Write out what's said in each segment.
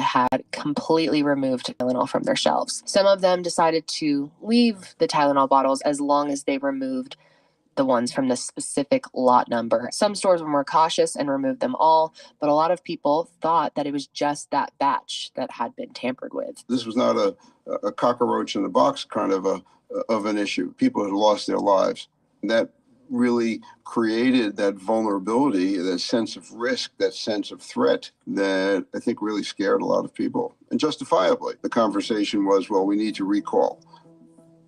had completely removed Tylenol from their shelves. Some of them decided to leave the Tylenol bottles as long as they removed the ones from the specific lot number. Some stores were more cautious and removed them all, but a lot of people thought that it was just that batch that had been tampered with. This was not a cockroach in the box kind of an issue. People had lost their lives. And that really created that vulnerability, that sense of risk, that sense of threat that I think really scared a lot of people. And justifiably, the conversation was, well, we need to recall.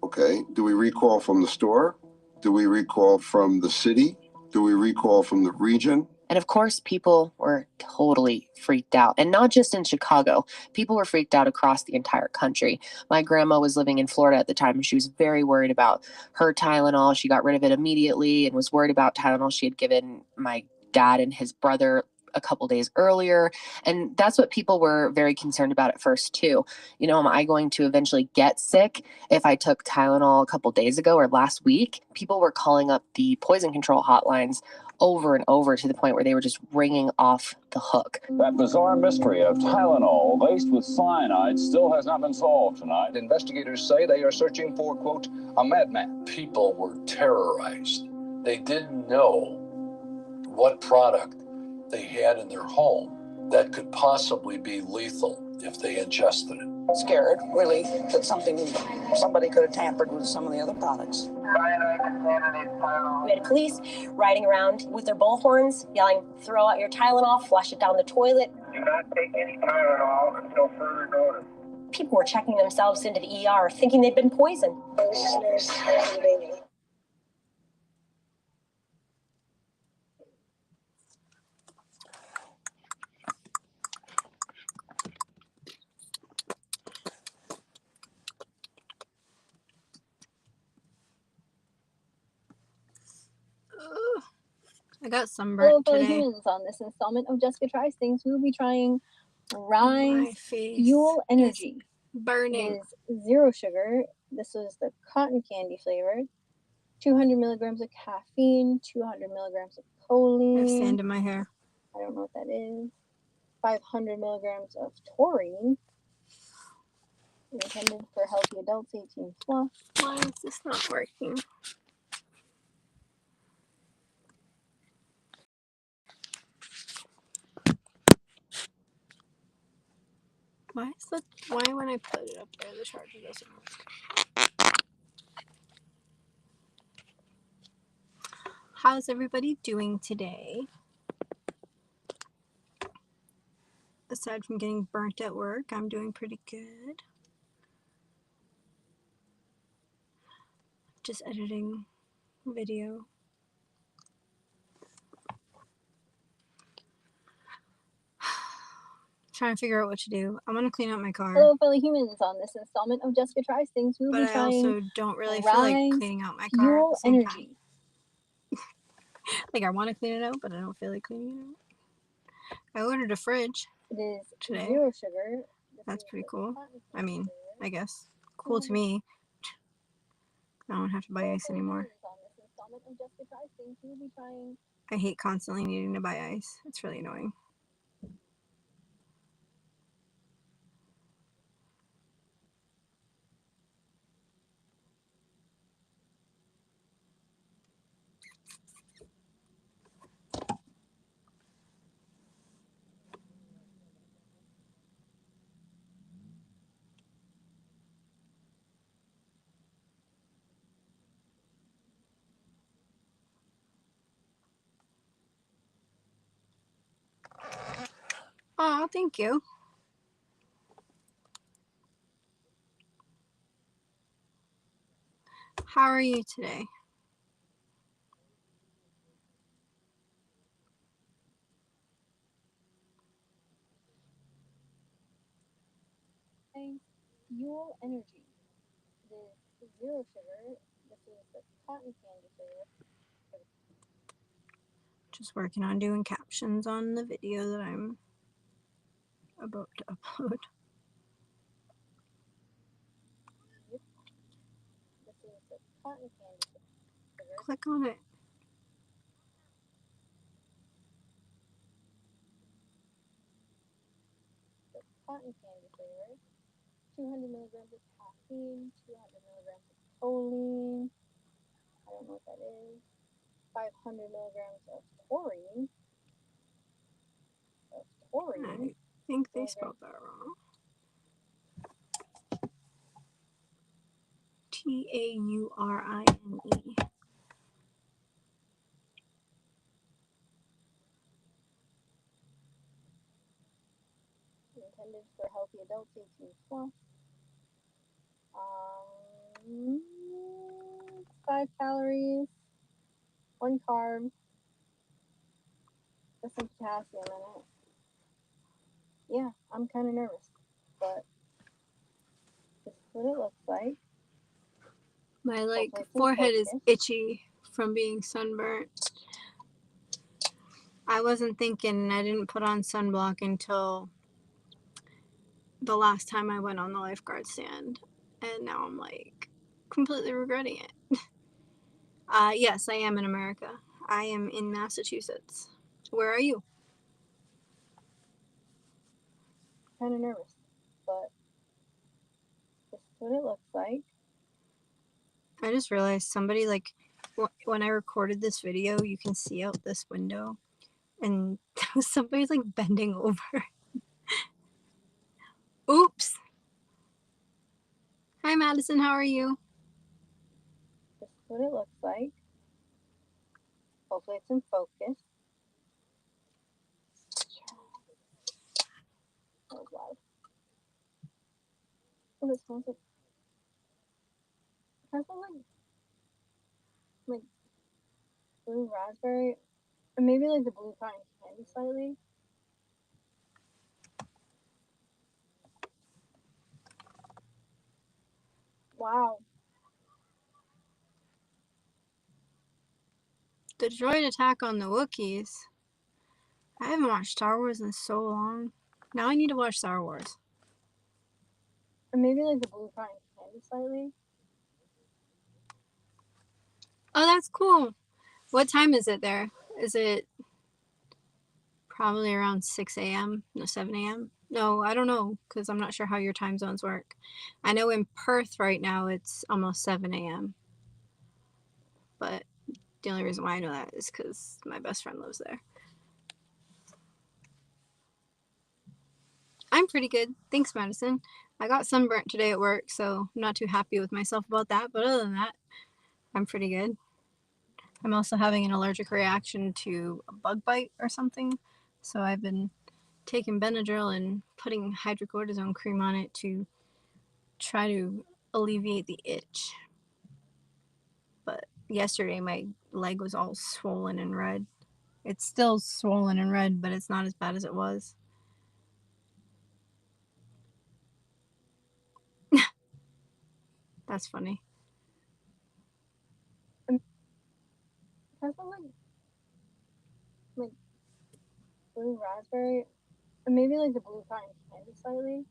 Okay, do we recall from the store? Do we recall from the city? Do we recall from the region? And of course, people were totally freaked out. And not just in Chicago. People were freaked out across the entire country. My grandma was living in Florida at the time, and she was very worried about her Tylenol. She got rid of it immediately and was worried about Tylenol she had given my dad and his brother a couple days earlier. And that's what people were very concerned about at first, too. You know, am I going to eventually get sick if I took Tylenol a couple days ago or last week? People were calling up the poison control hotlines over and over to the point where they were just ringing off the hook. That bizarre mystery of Tylenol laced with cyanide still has not been solved tonight. Investigators say they are searching for, quote, a madman. People were terrorized. They didn't know what product they had in their home that could possibly be lethal if they ingested it. Scared, really, that somebody could have tampered with some of the other products. We had police riding around with their bullhorns, yelling, "Throw out your Tylenol, flush it down the toilet." Do not take any Tylenol until further notice. People were checking themselves into the ER, thinking they'd been poisoned. This is Nurse Baby. I got sunburnt Hello, today. humans. On this installment of Jessica Tries Things, we will be trying Rise Fuel Energy. Burning. It is zero sugar. This was the cotton candy flavored. 200 milligrams of caffeine, 200 milligrams of choline. I have sand in my hair. I don't know what that is. 500 milligrams of taurine. Intended for healthy adults 18 plus. Why is this not working? Why when I put it up there the charger doesn't work? How's everybody doing today? Aside from getting burnt at work, I'm doing pretty good. Just editing video. Trying to figure out what to do. I want to clean out my car. Hello, fellow humans. On this installment of Jessica Tries Things, we will be trying. But I also don't really feel like cleaning out my car. Fuel Energy. Like I want to clean it out, but I don't feel like cleaning it out. I ordered a fridge. It is today. Zero sugar. That's pretty cool. I mean, I guess cool to me. I don't have to buy ice anymore. I hate constantly needing to buy ice. It's really annoying. Oh, thank you. How are you today? Fuel Energy. It is zero sugar. This is the cotton candy flavor. Just working on doing captions on the video that I'm about to upload. This is the cotton candy flavor. Click on it. cotton candy flavored. 200 milligrams of caffeine, 200 milligrams of choline. I don't know what that is. 500 milligrams of taurine. I think they spelled that wrong. Taurine. Intended for healthy adults 18 plus. 5 calories, 1 carb, with some potassium in it. Yeah, I'm kind of nervous, but this is what it looks like. My like Hopefully it's in forehead is focus. itchy from being sunburnt. I wasn't thinking, I didn't put on sunblock until the last time I went on the lifeguard stand, and now I'm like completely regretting it. Yes, I am in America. I am in Massachusetts. Where are you? Kind of nervous, but this is what it looks like. I just realized somebody, like, when I recorded this video, you can see out this window, and somebody's like bending over. Oops. Hi, Madison. How are you? This is what it looks like. Hopefully it's in focus. That was loud. Oh, it smells like. It kind of smells like blue raspberry, or maybe like the blue cotton candy slightly. Wow. The droid attack on the Wookiees. I haven't watched Star Wars in so long. Now I need to watch Star Wars. Or maybe like the blue cotton candy slightly. Oh, that's cool. What time is it there? Is it probably around 6 a.m.? No, 7 a.m.? No, I don't know, because I'm not sure how your time zones work. I know in Perth right now it's almost 7 a.m. But the only reason why I know that is because my best friend lives there. I'm pretty good. Thanks, Madison. I got sunburnt today at work, so I'm not too happy with myself about that. But other than that, I'm pretty good. I'm also having an allergic reaction to a bug bite or something. So I've been taking Benadryl and putting hydrocortisone cream on it to try to alleviate the itch. But yesterday my leg was all swollen and red. It's still swollen and red, but it's not as bad as it was. That's funny. Kind of like blue raspberry, or maybe like the blue cotton candy slightly.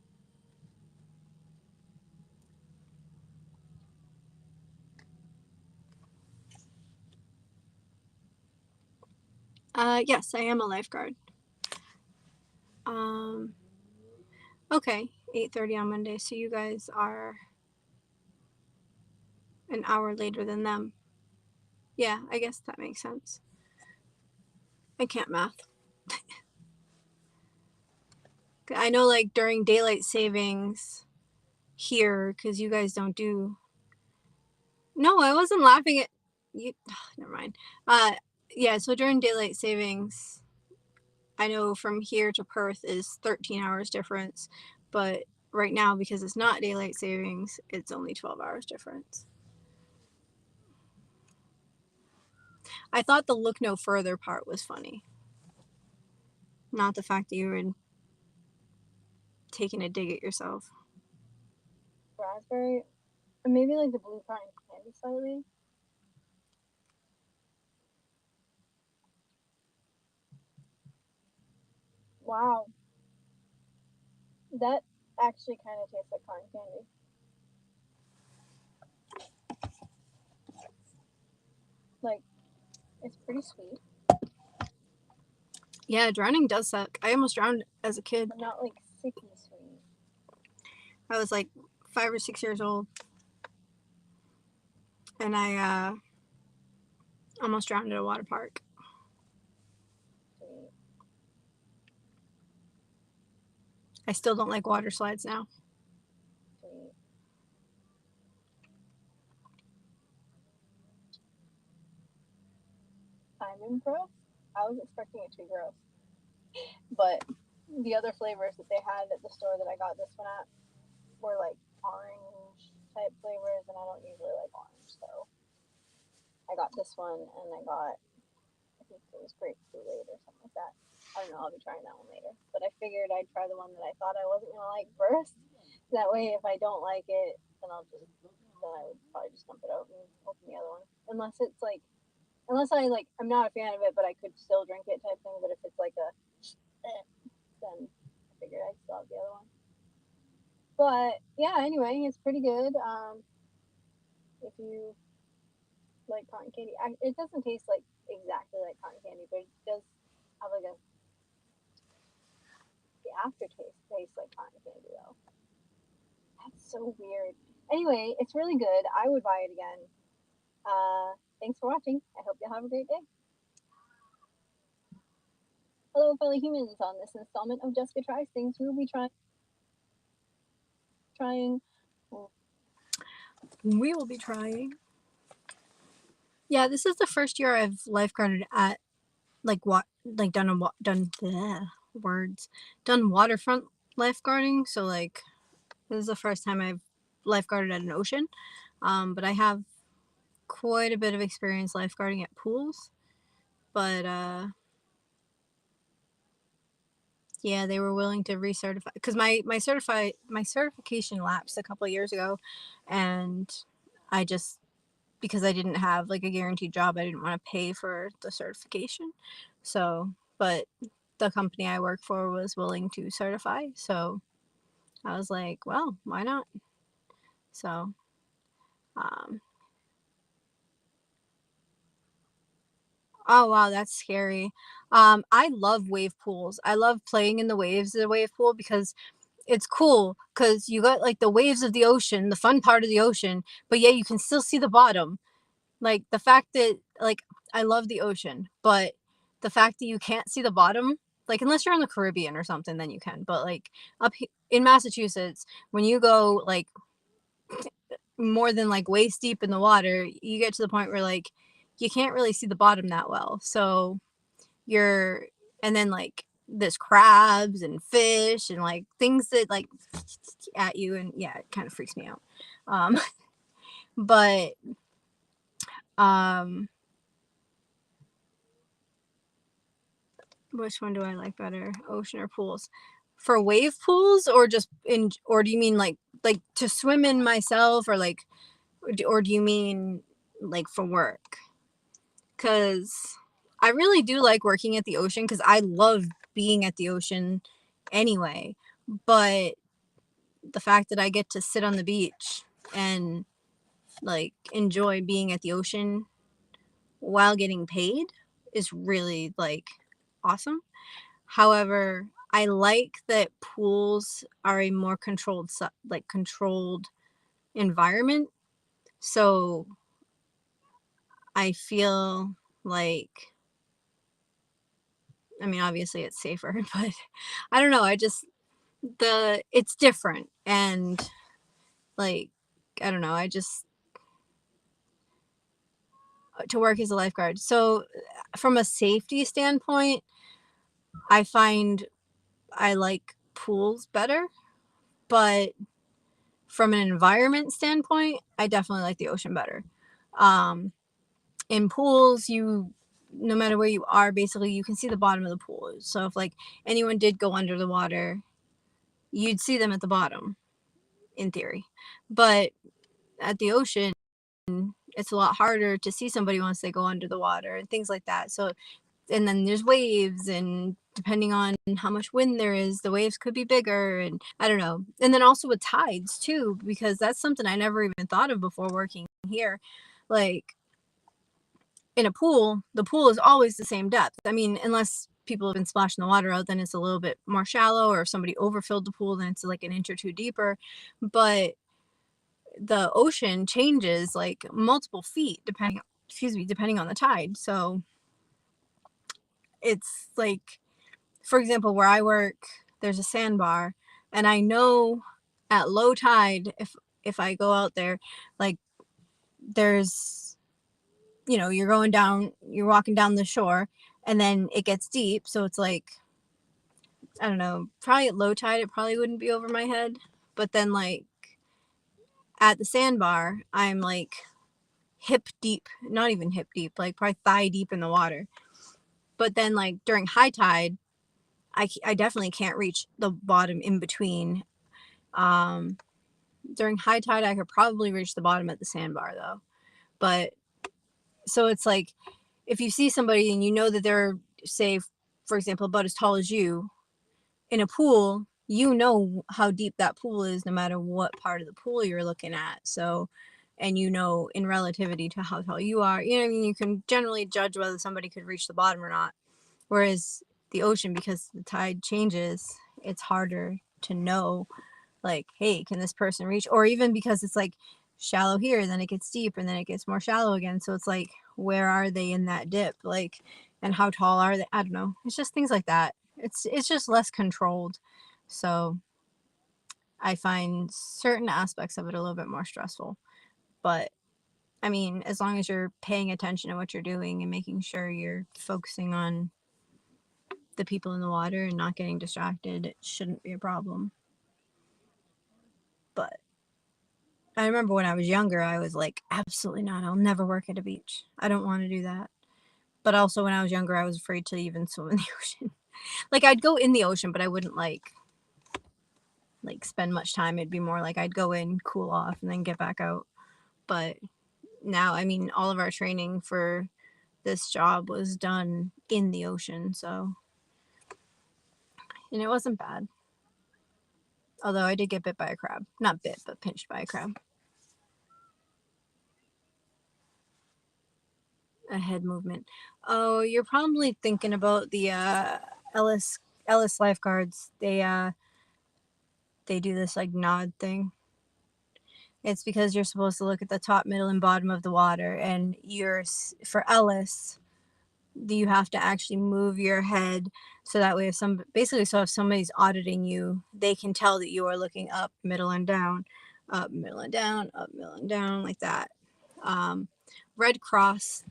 Yes, I am a lifeguard. Okay, 8:30 on Monday, so you guys are an hour later than them. Yeah, I guess that makes sense. I can't math. I know, like, during daylight savings here, because you guys don't do... No, I wasn't laughing at you. Never mind. Yeah, so during daylight savings, I know from here to Perth is 13 hours difference, but right now, because it's not daylight savings, it's only 12 hours difference. I thought the look no further part was funny. Not the fact that you were taking a dig at yourself. Raspberry, or maybe like the blue cotton candy slightly. Wow. That actually kind of tastes like cotton candy. Like, it's pretty sweet. Yeah, drowning does suck. I almost drowned as a kid. But not like sicky sweet. I was like 5 or 6 years old, and I almost drowned at a water park. Sweet. I still don't like water slides now. Sweet. I'm gross. I was expecting it to be gross, but the other flavors that they had at the store that I got this one at were like orange type flavors, and I don't usually like orange, so I got this one, and I think it was grape Kool-Aid or something like that. I don't know, I'll be trying that one later, but I figured I'd try the one that I thought I wasn't gonna like first. That way, if I don't like it, then I would probably just dump it out and open the other one. Unless I'm not a fan of it, but I could still drink it type thing. But if it's like then I figured I'd still have the other one. But yeah, anyway, it's pretty good. If you like cotton candy, it doesn't taste like exactly like cotton candy, but it does have like the aftertaste tastes like cotton candy though. That's so weird. Anyway, it's really good. I would buy it again. Thanks for watching. I hope you'll have a great day. Hello, fellow humans. On this installment of Jessica Tries Things, we will be We will be trying. Yeah, this is the first year I've lifeguarded at done waterfront lifeguarding. So like this is the first time I've lifeguarded at an ocean. But I have quite a bit of experience lifeguarding at pools. But yeah, they were willing to recertify because my certification lapsed a couple of years ago, and because I didn't have like a guaranteed job, I didn't want to pay for the certification. So, but the company I work for was willing to certify, so I was like, well, why not? So, oh wow, that's scary. I love wave pools. I love playing in the waves of the wave pool because it's cool because you got like the waves of the ocean, the fun part of the ocean, but yeah, you can still see the bottom. Like the fact that like I love the ocean, but the fact that you can't see the bottom, like unless you're in the Caribbean or something, then you can. But like in Massachusetts, when you go like more than like waist deep in the water, you get to the point where like you can't really see the bottom that well. So and then like there's crabs and fish and like things that like at you, and yeah, it kind of freaks me out. But which one do I like better, ocean or pools? For wave pools, or do you mean like to swim in myself, or like, or do you mean like for work? Because I really do like working at the ocean because I love being at the ocean anyway, but the fact that I get to sit on the beach and like enjoy being at the ocean while getting paid is really like awesome. However, I like that pools are a more controlled environment. So I feel like, I mean, obviously it's safer, but I don't know. It's different. And like, I don't know. To work as a lifeguard. So from a safety standpoint, I find I like pools better, but from an environment standpoint, I definitely like the ocean better. In pools, no matter where you are, basically you can see the bottom of the pool. So if like anyone did go under the water, you'd see them at the bottom in theory. But at the ocean, it's a lot harder to see somebody once they go under the water and things like that. So, and then there's waves, and depending on how much wind there is, the waves could be bigger, and I don't know. And then also with tides too, because that's something I never even thought of before working here. Like in a pool, the pool is always the same depth. I mean, unless people have been splashing the water out, then it's a little bit more shallow, or if somebody overfilled the pool, then it's like an inch or two deeper. But the ocean changes like multiple feet depending on the tide. So it's like, for example, where I work, there's a sandbar, and I know at low tide, if I go out there, like there's, you know, you're walking down the shore, and then it gets deep, so it's like, I don't know, probably at low tide it probably wouldn't be over my head, but then like at the sandbar I'm like hip deep, not even hip deep, like probably thigh deep in the water. But then like during high tide, I definitely can't reach the bottom in between. During high tide I could probably reach the bottom at the sandbar though. But so it's like, if you see somebody and you know that they're, say, for example, about as tall as you in a pool, you know how deep that pool is no matter what part of the pool you're looking at. So, and you know, in relativity to how tall you are, you know what I mean, you can generally judge whether somebody could reach the bottom or not. Whereas the ocean, because the tide changes, it's harder to know, like, hey, can this person reach? Or even because it's like shallow here, then it gets deep, and then it gets more shallow again. So it's like, where are they in that dip? Like, and how tall are they? I don't know. It's just things like that. It's just less controlled. So I find certain aspects of it a little bit more stressful. But I mean, as long as you're paying attention to what you're doing and making sure you're focusing on the people in the water and not getting distracted, it shouldn't be a problem. But I remember when I was younger, I was like, absolutely not. I'll never work at a beach. I don't want to do that. But also when I was younger, I was afraid to even swim in the ocean. Like, I'd go in the ocean, but I wouldn't like spend much time. It'd be more like I'd go in, cool off, and then get back out. But now, I mean, all of our training for this job was done in the ocean, so, and it wasn't bad. Although I did get bit by a crab. Not bit, but pinched by a crab. A head movement. Oh, you're probably thinking about the Ellis lifeguards. They do this like nod thing. It's because you're supposed to look at the top, middle, and bottom of the water, and for Ellis, you have to actually move your head so that way if somebody's auditing you, they can tell that you are looking up, middle, and down, up, middle, and down, up, middle, and down, like that. Red Cross,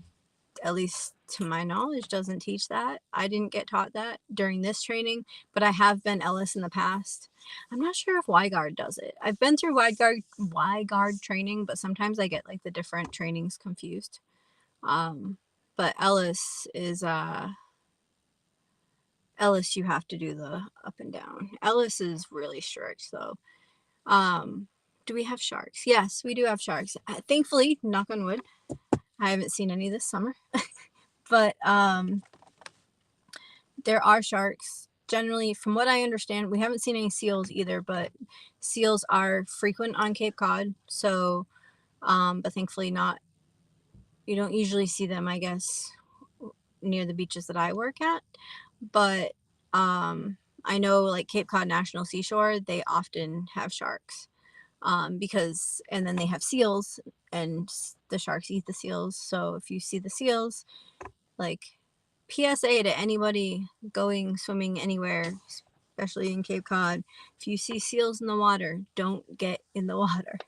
at least to my knowledge, doesn't teach that. I didn't get taught that during this training, but I have been Ellis in the past. I'm not sure if YGuard does it. I've been through YGuard training, but sometimes I get like the different trainings confused. But Ellis is Ellis, you have to do the up and down. Ellis is really strict though. Do we have sharks? Yes, we do have sharks. Thankfully, knock on wood, I haven't seen any this summer. But there are sharks. Generally, from what I understand, we haven't seen any seals either, but seals are frequent on Cape Cod. So, but thankfully not, you don't usually see them, I guess, near the beaches that I work at. But I know like Cape Cod National Seashore, they often have sharks. Because, and then they have seals, and the sharks eat the seals. So if you see the seals, like, PSA to anybody going swimming anywhere, especially in Cape Cod, if you see seals in the water, don't get in the water,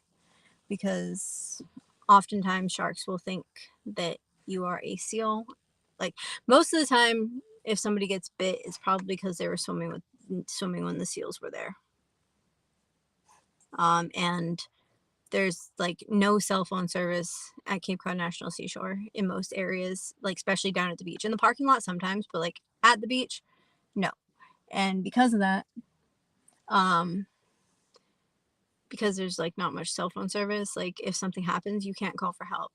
because oftentimes sharks will think that you are a seal. Like, most of the time, if somebody gets bit, it's probably because they were swimming when the seals were there. And there's like no cell phone service at Cape Cod National Seashore in most areas, like especially down at the beach. In the parking lot sometimes, but like at the beach, no. And because of that, because there's like not much cell phone service, like if something happens, you can't call for help.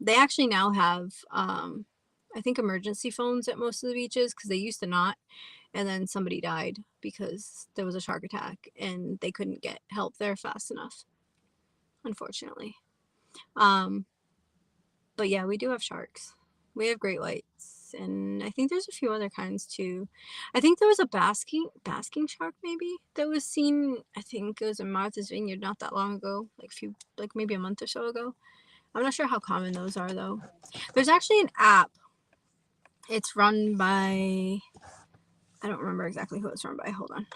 They actually now have, I think, emergency phones at most of the beaches, because they used to not. And then somebody died because there was a shark attack and they couldn't get help there fast enough, unfortunately. But yeah, we do have sharks. We have great whites. sharks, and I think there's a few other kinds too. I think there was a basking shark maybe that was seen. I think it was in Martha's Vineyard not that long ago, like maybe a month or so ago. I'm not sure how common those are though. There's actually an app. It's run by, I don't remember exactly who it's run by. Hold on.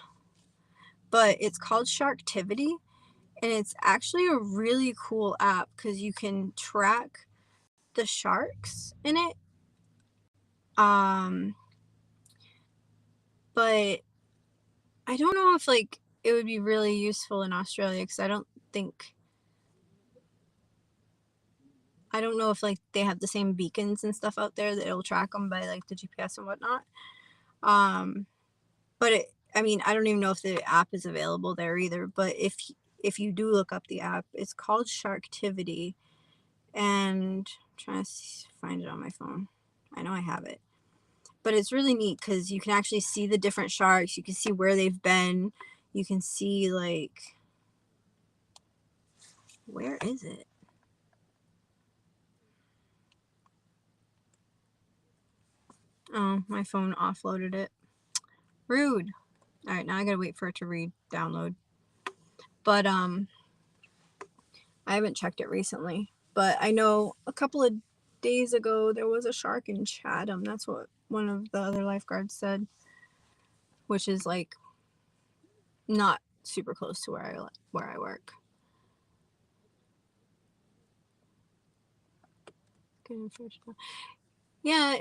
But it's called Sharktivity, and it's actually a really cool app because you can track the sharks in it. But I don't know if like it would be really useful in Australia because I don't know if like they have the same beacons and stuff out there that it'll track them by like the GPS and whatnot. But I don't even know if the app is available there either. But if you do look up the app, it's called Sharktivity, and I'm trying to find it on my phone. I know I have it. But it's really neat because you can actually see the different sharks. You can see where they've been. You can see, like, where is it? Oh, my phone offloaded it. Rude. All right, now I gotta wait for it to re-download. But, I haven't checked it recently. But I know a couple of days ago there was a shark in Chatham. That's what one of the other lifeguards said, which is like not super close to where I work. Yeah,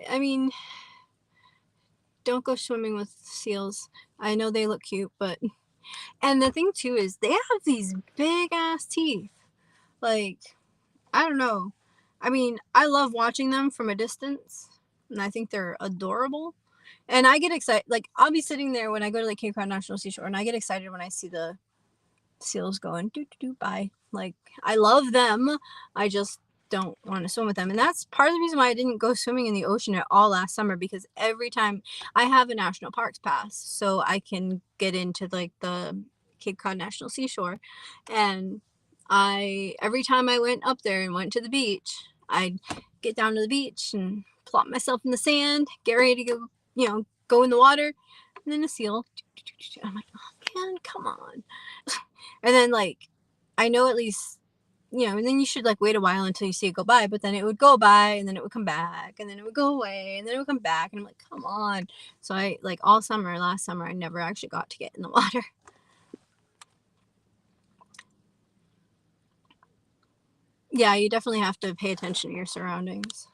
don't go swimming with seals. I know they look cute, but and the thing too is they have these big ass teeth. Like, I don't know. I love watching them from a distance, and I think they're adorable. And I get excited. Like, I'll be sitting there when I go to the Cape Cod National Seashore, and I get excited when I see the seals going by. Like, I love them. I just don't want to swim with them. And that's part of the reason why I didn't go swimming in the ocean at all last summer, because every time I have a national parks pass, so I can get into like the Cape Cod National Seashore. And every time I went up there and went to the beach, I'd get down to the beach and plop myself in the sand, get ready to go, go in the water, and then a seal. I'm like, oh man, come on. And then like, I know at least, and then you should like wait a while until you see it go by, but then it would go by and then it would come back and then it would go away and then it would come back. And I'm like, come on. So I like last summer, I never actually got to get in the water. Yeah, you definitely have to pay attention to your surroundings.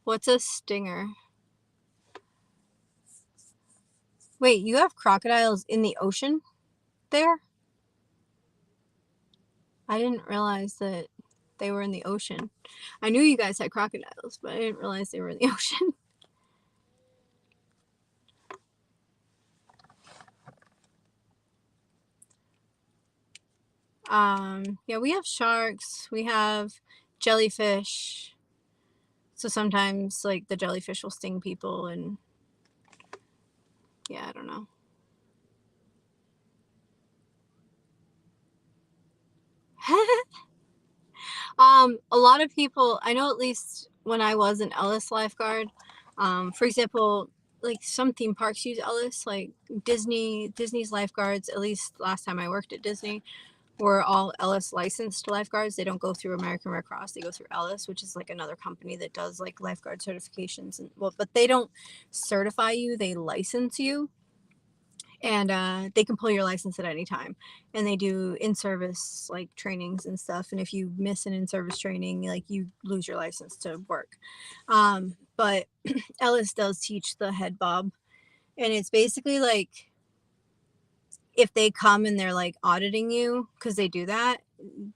What's a stinger? Wait, you have crocodiles in the ocean there? I didn't realize that they were in the ocean. I knew you guys had crocodiles, but I didn't realize they were in the ocean. Yeah, we have sharks, we have jellyfish. So sometimes like the jellyfish will sting people, and yeah, I don't know. A lot of people, I know, at least when I was an Ellis lifeguard, for example, like some theme parks use Ellis, like Disney's lifeguards, at least last time I worked at Disney, were all Ellis licensed lifeguards. They don't go through American Red Cross. They go through Ellis, which is like another company that does like lifeguard certifications. But they don't certify you, they license you. And they can pull your license at any time. And they do in-service like trainings and stuff. And if you miss an in-service training, like you lose your license to work. But Ellis does teach the head bob. And it's basically like, if they come and they're like auditing you, because they do that,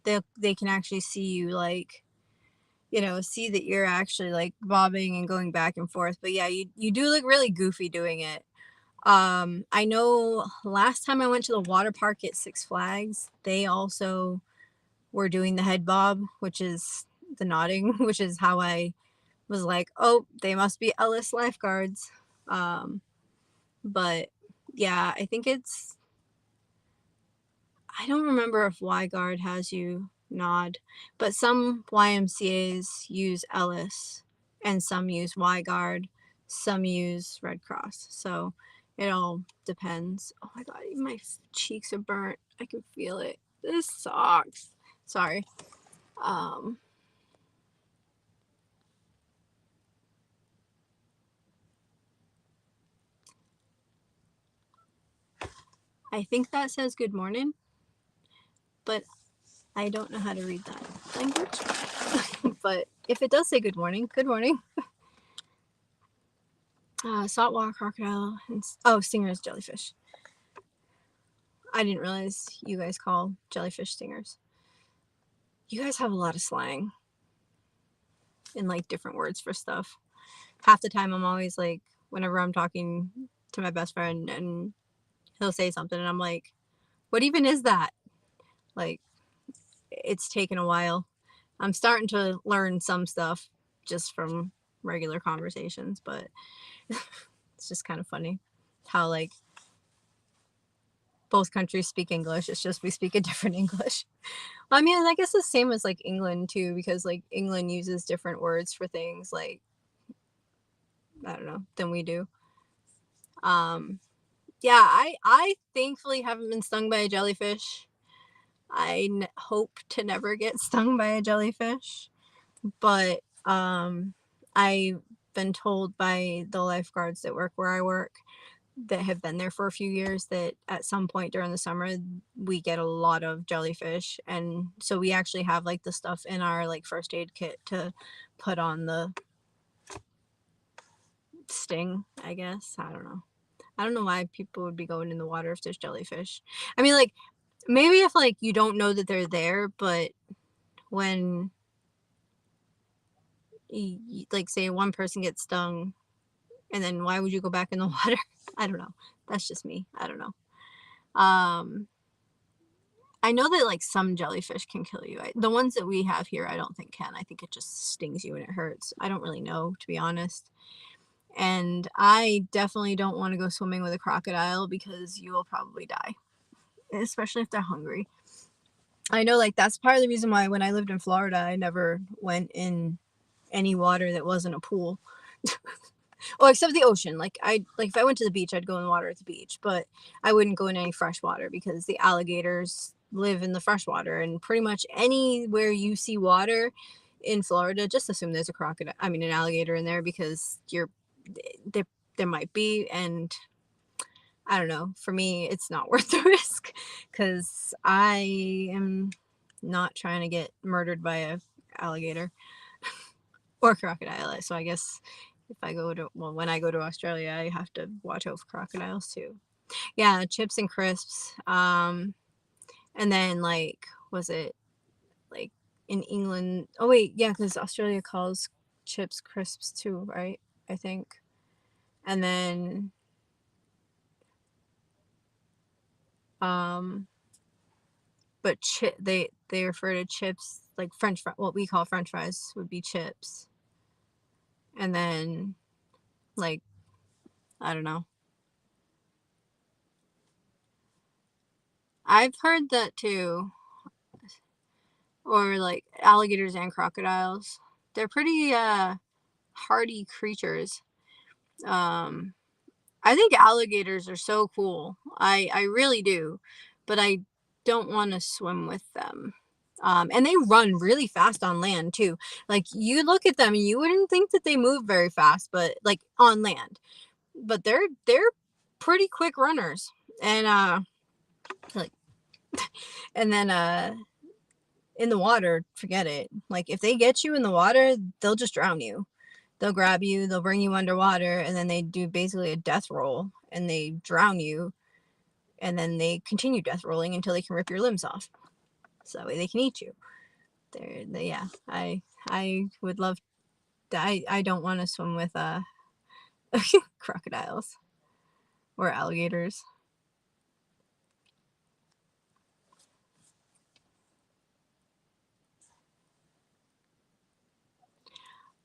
they can actually see you, like, see that you're actually like bobbing and going back and forth. But yeah, you do look really goofy doing it. I know last time I went to the water park at Six Flags, they also were doing the head bob, which is the nodding, which is how I was like, oh, they must be Ellis lifeguards. But yeah, I think it's, I don't remember if YGuard has you nod, but some YMCAs use Ellis and some use YGuard, some use Red Cross. So it all depends. Oh my God, even my cheeks are burnt. I can feel it. This sucks. Sorry. I think that says good morning, but I don't know how to read that language. But if it does say good morning, good morning. Saltwater crocodile and stingers, jellyfish. I didn't realize you guys call jellyfish stingers. You guys have a lot of slang and like different words for stuff. Half the time I'm always like, whenever I'm talking to my best friend and he'll say something and I'm like, what even is that? Like, it's taken a while. I'm starting to learn some stuff just from regular conversations, but it's just kind of funny how like both countries speak English. It's just we speak a different English. I mean, I guess the same as like England too, because like England uses different words for things like, I don't know, than we do. Yeah, I thankfully haven't been stung by a jellyfish. I hope to never get stung by a jellyfish, but I've been told by the lifeguards that work where I work that have been there for a few years that at some point during the summer we get a lot of jellyfish, and so we actually have like the stuff in our like first aid kit to put on the sting, I guess. I don't know why people would be going in the water if there's jellyfish. I mean, like, maybe if like you don't know that they're there, but when like say one person gets stung and then why would you go back in the water? I don't know. That's just me. I don't know. I know that like some jellyfish can kill you. The ones that we have here, I don't think can. I think it just stings you and it hurts. I don't really know, to be honest. And I definitely don't want to go swimming with a crocodile because you will probably die, especially if they're hungry. I know like that's part of the reason why when I lived in Florida, I never went in any water that wasn't a pool. Oh, except the ocean. Like if I went to the beach, I'd go in the water at the beach, but I wouldn't go in any fresh water because the alligators live in the fresh water, and pretty much anywhere you see water in Florida, just assume there's an alligator in there because there might be, and I don't know. For me, it's not worth the risk because I am not trying to get murdered by a alligator or crocodile. So I guess when I go to Australia, I have to watch out for crocodiles too. Yeah, chips and crisps. And then like, was it like in England? Oh wait, yeah, because Australia calls chips crisps too, right? I think. And then but they refer to chips like what we call French fries would be chips. And then like, I don't know. I've heard that too. Or like alligators and crocodiles. They're pretty hardy creatures. I think alligators are so cool. I really do. But I don't want to swim with them. And they run really fast on land too. Like you look at them and you wouldn't think that they move very fast, but like on land. But they're pretty quick runners. And like and then in the water, forget it. Like if they get you in the water, they'll just drown you. They'll grab you, they'll bring you underwater, and then they do basically a death roll and they drown you, and then they continue death rolling until they can rip your limbs off. So that way they can eat you. Yeah, I would love I don't want to swim with crocodiles or alligators.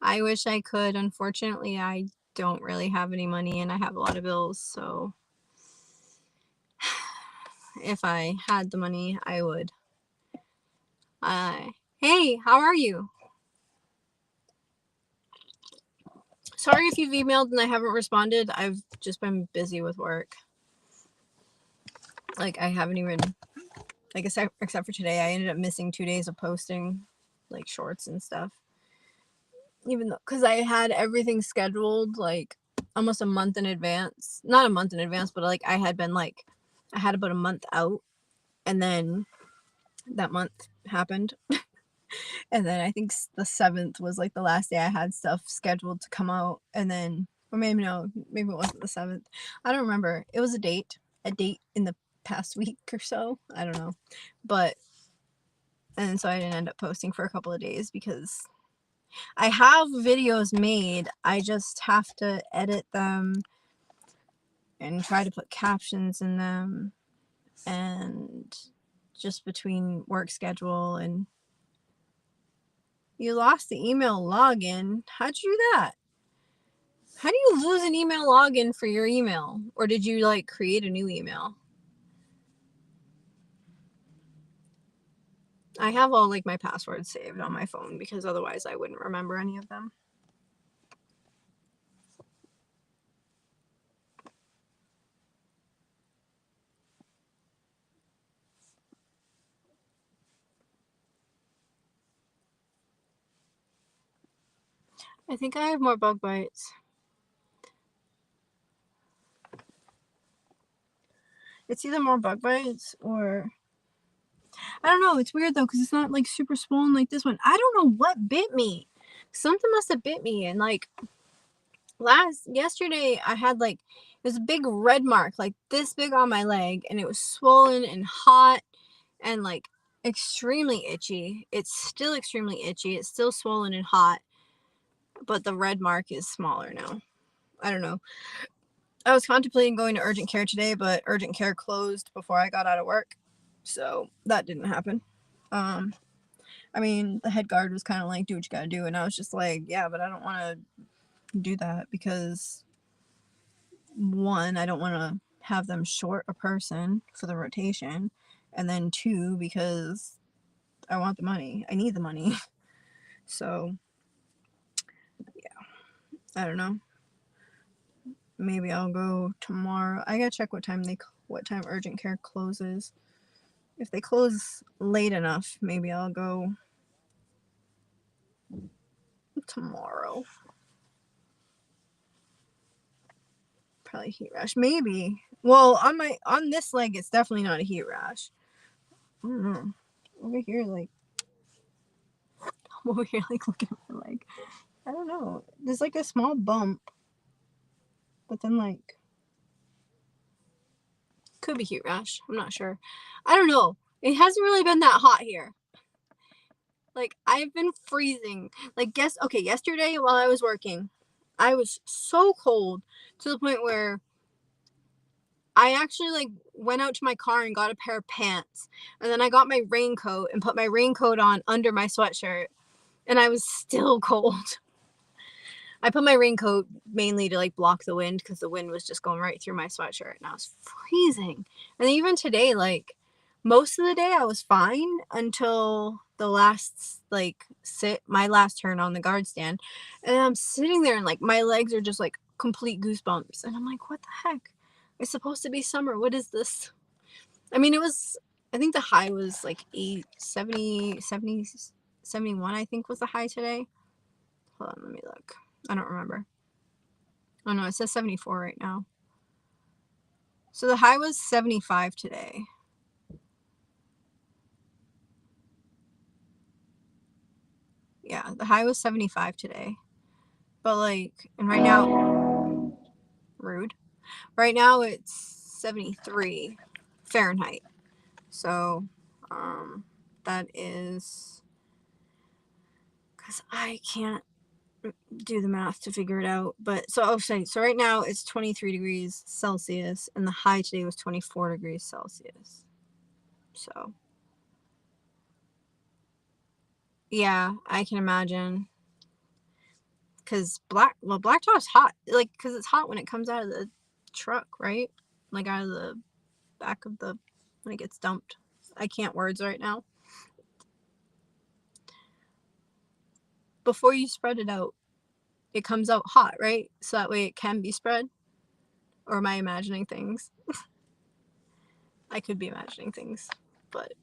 I wish I could. Unfortunately, I don't really have any money and I have a lot of bills, so if I had the money, I would. Hey, how are you? Sorry if you've emailed and I haven't responded. I've just been busy with work. Like, I haven't even, like, except for today, I ended up missing 2 days of posting, like, shorts and stuff. Even though, because I had everything scheduled, like, almost a month in advance. Not a month in advance, but, like, I had about a month out. And then that month happened. And then I think the 7th was, like, the last day I had stuff scheduled to come out. And then, or maybe no, maybe it wasn't the 7th. I don't remember. It was a date in the past week or so. I don't know. But, and so I didn't end up posting for a couple of days because I have videos made. I just have to edit them and try to put captions in them. And just between work schedule and... You lost the email login. How'd you do that? How do you lose an email login for your email? Or did you, like, create a new email? I have all, like, my passwords saved on my phone because otherwise I wouldn't remember any of them. I think I have more bug bites. It's either more bug bites or... I don't know. It's weird, though, because it's not, like, super swollen like this one. I don't know what bit me. Something must have bit me. And, like, yesterday, I had, like, it was a big red mark, like, this big on my leg. And it was swollen and hot and, like, extremely itchy. It's still extremely itchy. It's still swollen and hot. But the red mark is smaller now. I don't know. I was contemplating going to urgent care today, but urgent care closed before I got out of work. So that didn't happen. I mean, the head guard was kind of like, do what you gotta do. And I was just like, yeah, but I don't want to do that because, one, I don't want to have them short a person for the rotation. And then 2, because I want the money. I need the money. So, yeah. I don't know. Maybe I'll go tomorrow. I gotta check what time urgent care closes. If they close late enough, maybe I'll go tomorrow. Probably heat rash. Maybe. Well, on this leg, it's definitely not a heat rash. I don't know. Over here, like, looking at my leg. I don't know. There's like a small bump, but then, like, could be heat rash. I'm not sure. I don't know. It hasn't really been that hot here. Like, I've been freezing. Like, yesterday while I was working, I was so cold to the point where I actually, like, went out to my car and got a pair of pants. And then I got my raincoat and put my raincoat on under my sweatshirt. And I was still cold. I put my raincoat mainly to, like, block the wind because the wind was just going right through my sweatshirt. And I was freezing. And even today, like, most of the day I was fine until the last, like, my last turn on the guard stand. And I'm sitting there and, like, my legs are just, like, complete goosebumps. And I'm like, what the heck? It's supposed to be summer. What is this? I mean, I think the high was, like, 70, 71, I think was the high today. Hold on, let me look. I don't remember. Oh, no, it says 74 right now. So the high was 75 today. Yeah, the high was 75 today. But, like, and right now, rude. Right now it's 73 Fahrenheit. So, that is, because I can't do the math to figure it out. But, so right now it's 23 degrees Celsius, and the high today was 24 degrees Celsius. So, yeah, I can imagine. Because blacktop's hot. Like, because it's hot when it comes out of the truck, right? Like, out of the back of the when it gets dumped. I can't words right now. Before you spread it out, it comes out hot, right? So that way it can be spread. Or am I imagining things? I could be imagining things, but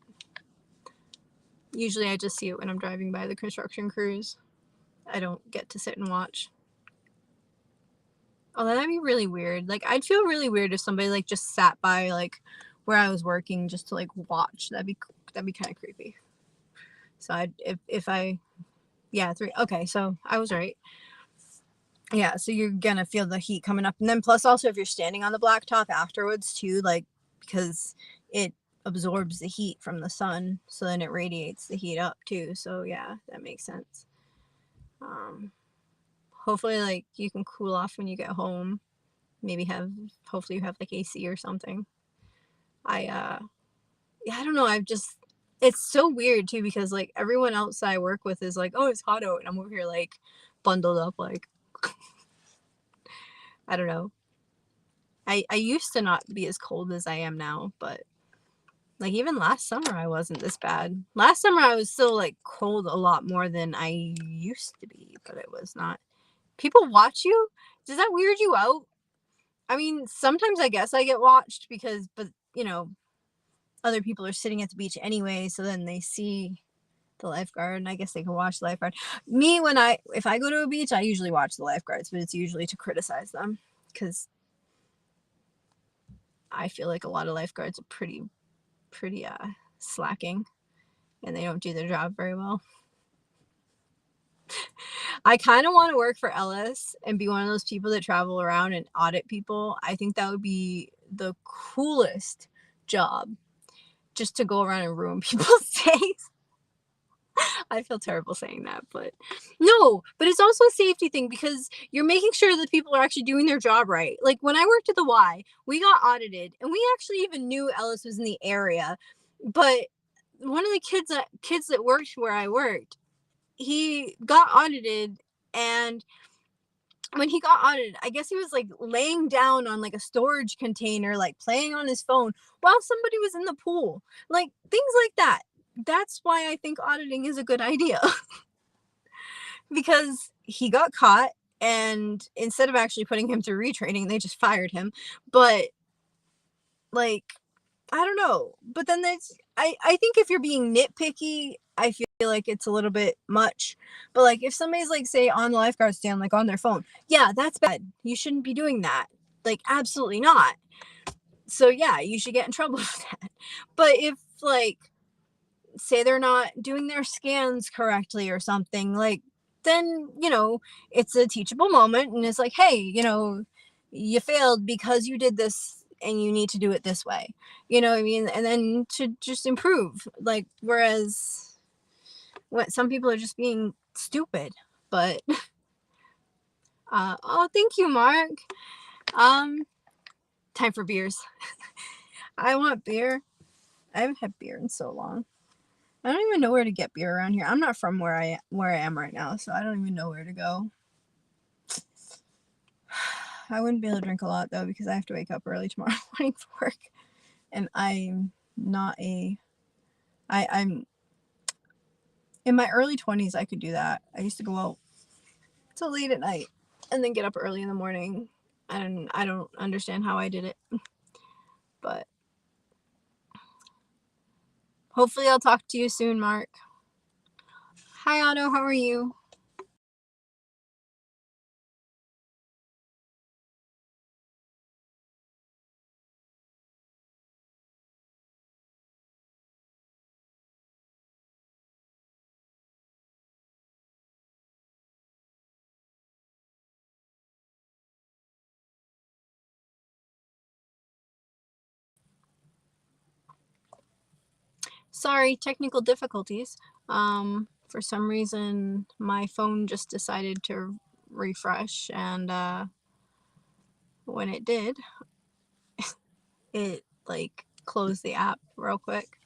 usually I just see it when I'm driving by the construction crews. I don't get to sit and watch. Oh, that'd be really weird. Like, I'd feel really weird if somebody like just sat by like where I was working just to like watch. That'd be kind of creepy. So okay, so I was right. Yeah, so you're gonna feel the heat coming up, and then plus also if you're standing on the blacktop afterwards too, like because it absorbs the heat from the sun, so then it radiates the heat up too. So yeah, that makes sense. Hopefully like you can cool off when you get home. Hopefully you have like AC or something. I don't know. It's so weird too because like everyone else I work with is like, oh, it's hot out, and I'm over here like bundled up like I don't know. I used to not be as cold as I am now, but like even last summer I wasn't this bad. Last summer I was still like cold a lot more than I used to be, but it was not. People watch you? Does that weird you out? I mean, sometimes I guess I get watched but you know, other people are sitting at the beach anyway, so then they see the lifeguard and I guess they can watch the lifeguard. Me, if I go to a beach, I usually watch the lifeguards, but it's usually to criticize them because I feel like a lot of lifeguards are pretty slacking and they don't do their job very well. I kind of want to work for Ellis and be one of those people that travel around and audit people. I think that would be the coolest job, just to go around and ruin people's days. I feel terrible saying that, but it's also a safety thing because you're making sure that people are actually doing their job right. Like when I worked at the Y, we got audited and we actually even knew Ellis was in the area, but one of the kids that worked where I worked, he got audited, and when he got audited, I guess he was like laying down on like a storage container, like playing on his phone while somebody was in the pool, like things like that. That's why I think auditing is a good idea. Because he got caught, and instead of actually putting him through retraining, they just fired him. But like, I don't know. But then I think if you're being nitpicky, I feel like it's a little bit much. But like if somebody's like say on the lifeguard stand, like on their phone, yeah, that's bad. You shouldn't be doing that. Like absolutely not. So yeah, you should get in trouble for that. But if like say they're not doing their scans correctly or something, like then you know it's a teachable moment and it's like, hey, you know, you failed because you did this and you need to do it this way, you know what I mean, and then to just improve. Like whereas what some people are just being stupid. But oh, thank you, Mark. Time for beers. I want beer. I haven't had beer in so long. I don't even know where to get beer around here. I'm not from where I am right now, so I don't even know where to go. I wouldn't be able to drink a lot though because I have to wake up early tomorrow morning for work, and I'm in my early 20s. I could do that. I used to go out till late at night and then get up early in the morning, and I don't understand how I did it, but hopefully I'll talk to you soon, Mark. Hi, Otto. How are you? Sorry, technical difficulties. For some reason, my phone just decided to refresh, and when it did, it like closed the app real quick.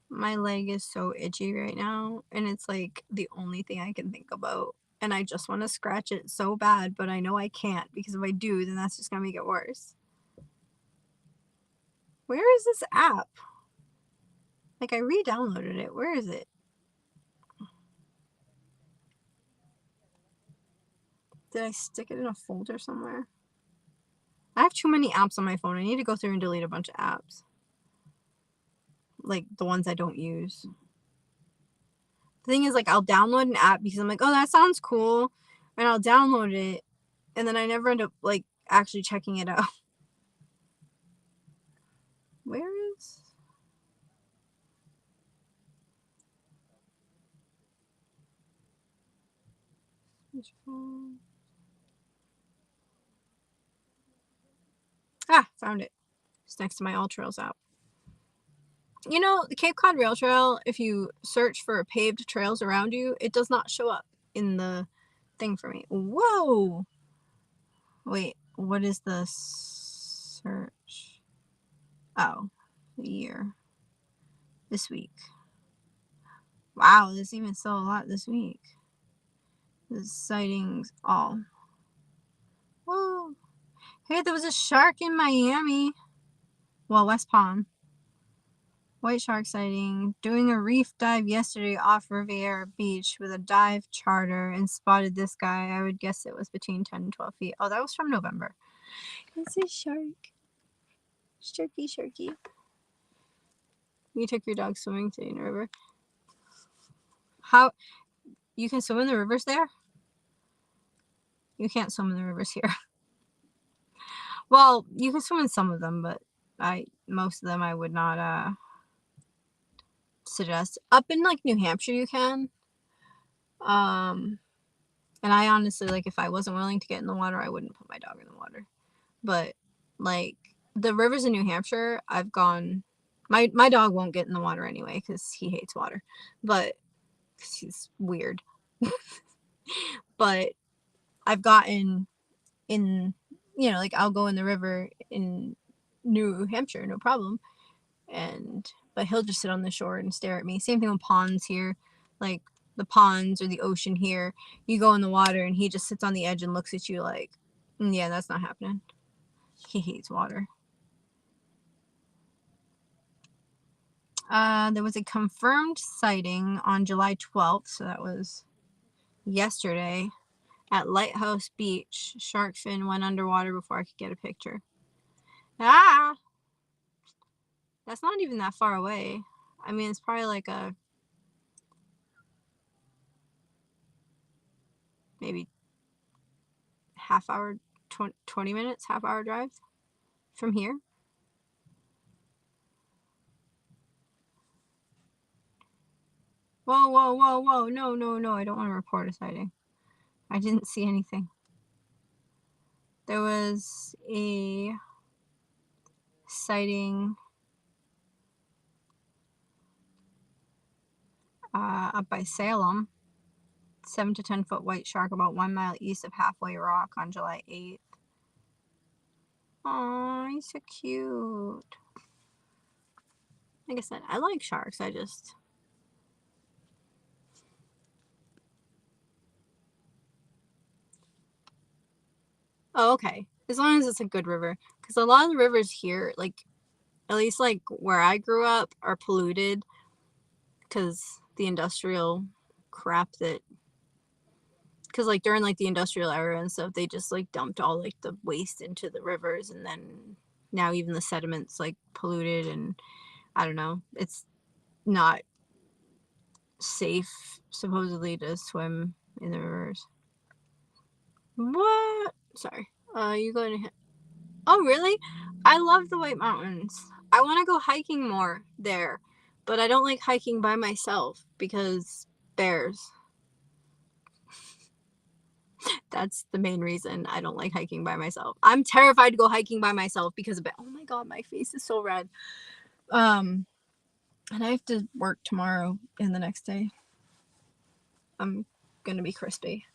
My leg is so itchy right now, and it's like the only thing I can think about. And I just want to scratch it so bad, but I know I can't because if I do, then that's just gonna make it worse. Where is this app? Like, I re-downloaded it. Where is it? Did I stick it in a folder somewhere? I have too many apps on my phone. I need to go through and delete a bunch of apps. Like, the ones I don't use. The thing is, like, I'll download an app because I'm like, oh, that sounds cool. And I'll download it. And then I never end up, like, actually checking it out. Where is... Ah, found it. It's next to my AllTrails app. You know, the Cape Cod Rail Trail, if you search for paved trails around you, it does not show up in the thing for me. Whoa! Wait, what is the search? Oh, the year. This week. Wow, there's even still a lot this week. The sightings all. Whoa. Hey, there was a shark in Miami. Well, West Palm. White shark sighting. Doing a reef dive yesterday off Riviera Beach with a dive charter and spotted this guy. I would guess it was between 10 and 12 feet. Oh, that was from November. It's a shark. Sharky, sharky. You took your dog swimming today in the river. How? You can swim in the rivers there? You can't swim in the rivers here. Well, you can swim in some of them, but most of them I would not suggest. Up in like New Hampshire you can. And I honestly, like, if I wasn't willing to get in the water, I wouldn't put my dog in the water. But like the rivers in New Hampshire, I've gone. My dog won't get in the water anyway because he hates water, but cause he's weird. But I've gotten in, you know, like I'll go in the river in New Hampshire, no problem. But he'll just sit on the shore and stare at me. Same thing with ponds here, like the ponds or the ocean here. You go in the water and he just sits on the edge and looks at you like, yeah, that's not happening. He hates water. There was a confirmed sighting on July 12th, so that was yesterday, at Lighthouse Beach. Shark fin went underwater before I could get a picture. Ah! That's not even that far away. I mean, it's probably like a maybe half hour, 20 minutes, half hour drive from here. Whoa, whoa, whoa, whoa. No, no, no. I don't want to report a sighting. I didn't see anything. There was a sighting up by Salem. 7 to 10 foot white shark about 1 mile east of Halfway Rock on July 8th. Aw, he's so cute. Like I said, I like sharks. I just... Oh, okay. As long as it's a good river. Because a lot of the rivers here, like, at least like where I grew up, are polluted. Because the industrial crap that... Because like during like the industrial era and stuff, they just like dumped all like the waste into the rivers. And then now even the sediments like polluted. And I don't know. It's not safe, supposedly, to swim in the rivers. What? Sorry. You going to hit? Oh, really? I love the White Mountains. I want to go hiking more there, but I don't like hiking by myself because bears. That's the main reason I don't like hiking by myself. I'm terrified to go hiking by myself because of it. Oh my god, my face is so red. And I have to work tomorrow and the next day. I'm gonna be crispy.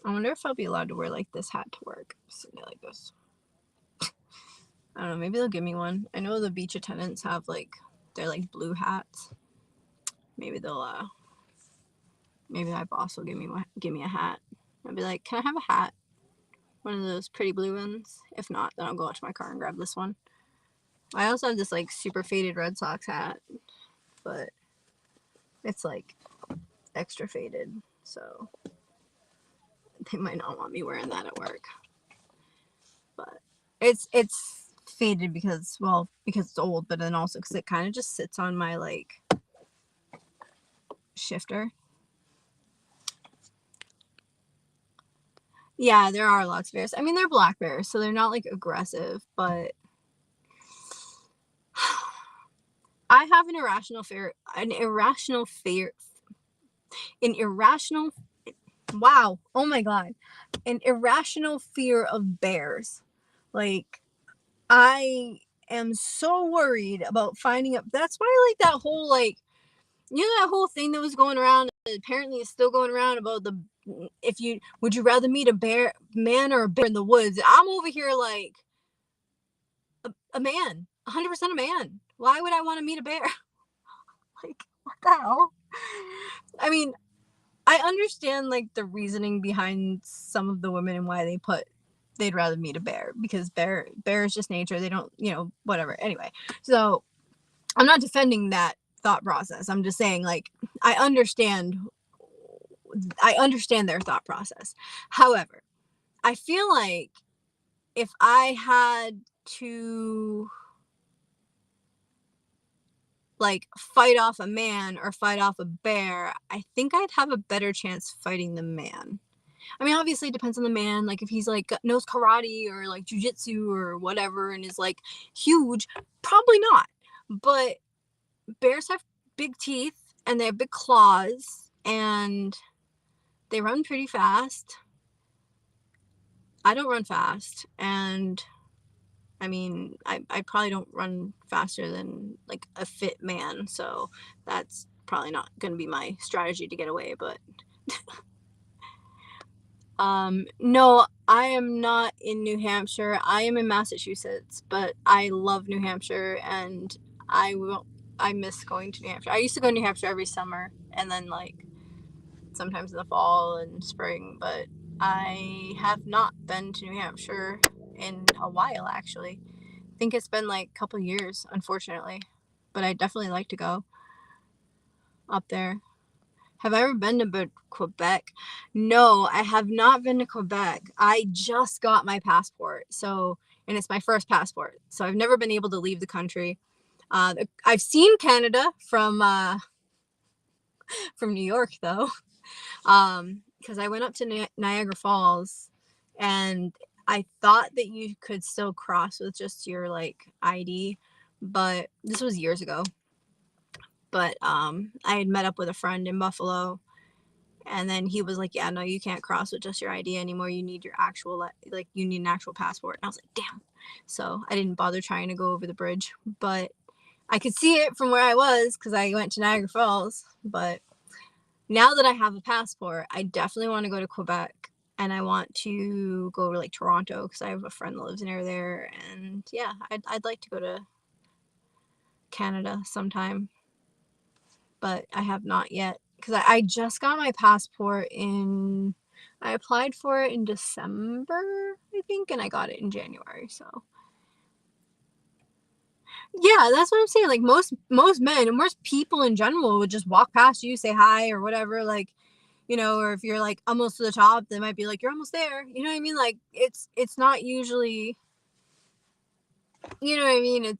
I wonder if I'll be allowed to wear like this hat to work. Something like this. I don't know, maybe they'll give me one. I know the beach attendants have like, they're like blue hats. Maybe they'll maybe my boss will give me a hat. I'll be like, can I have a hat? One of those pretty blue ones. If not, then I'll go out to my car and grab this one. I also have this like super faded Red Sox hat, but it's like extra faded, so they might not want me wearing that at work. But it's faded because it's old, but then also because it kind of just sits on my like shifter. Yeah, there are lots of bears. I mean, they're black bears, so they're not like aggressive, but I have an irrational fear. Wow. Oh my God. An irrational fear of bears. Like, I am so worried about finding up. That's why, like, that whole, like, you know, that whole thing that was going around, apparently it's still going around about would you rather meet a man or a bear in the woods? I'm over here like, a man, 100% a man. Why would I want to meet a bear? Like, what the hell? I mean, I understand like the reasoning behind some of the women and why they'd rather meet a bear, because bear is just nature. They don't, whatever. Anyway, so I'm not defending that thought process. I'm just saying, like, I understand their thought process. However, I feel like if I had to like fight off a man or fight off a bear, I think I'd have a better chance fighting the man. I mean, obviously it depends on the man. Like, if he's like knows karate or like jujitsu or whatever and is like huge, probably not. But bears have big teeth and they have big claws and they run pretty fast. I don't run fast, and I mean, I probably don't run faster than like a fit man, so that's probably not going to be my strategy to get away. But no, I am not in New Hampshire. I am in Massachusetts, but I love New Hampshire, and I miss going to New Hampshire. I used to go to New Hampshire every summer, and then like sometimes in the fall and spring, but I have not been to New Hampshire in a while, actually. I think it's been like a couple years, unfortunately, but I'd definitely like to go up there. Have I ever been to Quebec? No, I have not been to Quebec. I just got my passport, and it's my first passport, so I've never been able to leave the country. I've seen Canada from New York, though, because I went up to Niagara Falls, and I thought that you could still cross with just your like ID, but this was years ago. But I had met up with a friend in Buffalo, and then he was like, yeah, no, you can't cross with just your ID anymore. You need your actual, like, you need an actual passport. And I was like, damn. So I didn't bother trying to go over the bridge, but I could see it from where I was because I went to Niagara Falls. But now that I have a passport, I definitely want to go to Quebec, and I want to go to like Toronto because I have a friend that lives near there. And yeah, I'd like to go to Canada sometime, but I have not yet because I just got my passport I applied for it in December, I think, and I got it in January. So yeah, that's what I'm saying. Like, most men and most people in general would just walk past you, say hi or whatever, like, or if you're like almost to the top, they might be like, you're almost there. You know what I mean? Like, it's not usually, you know what I mean?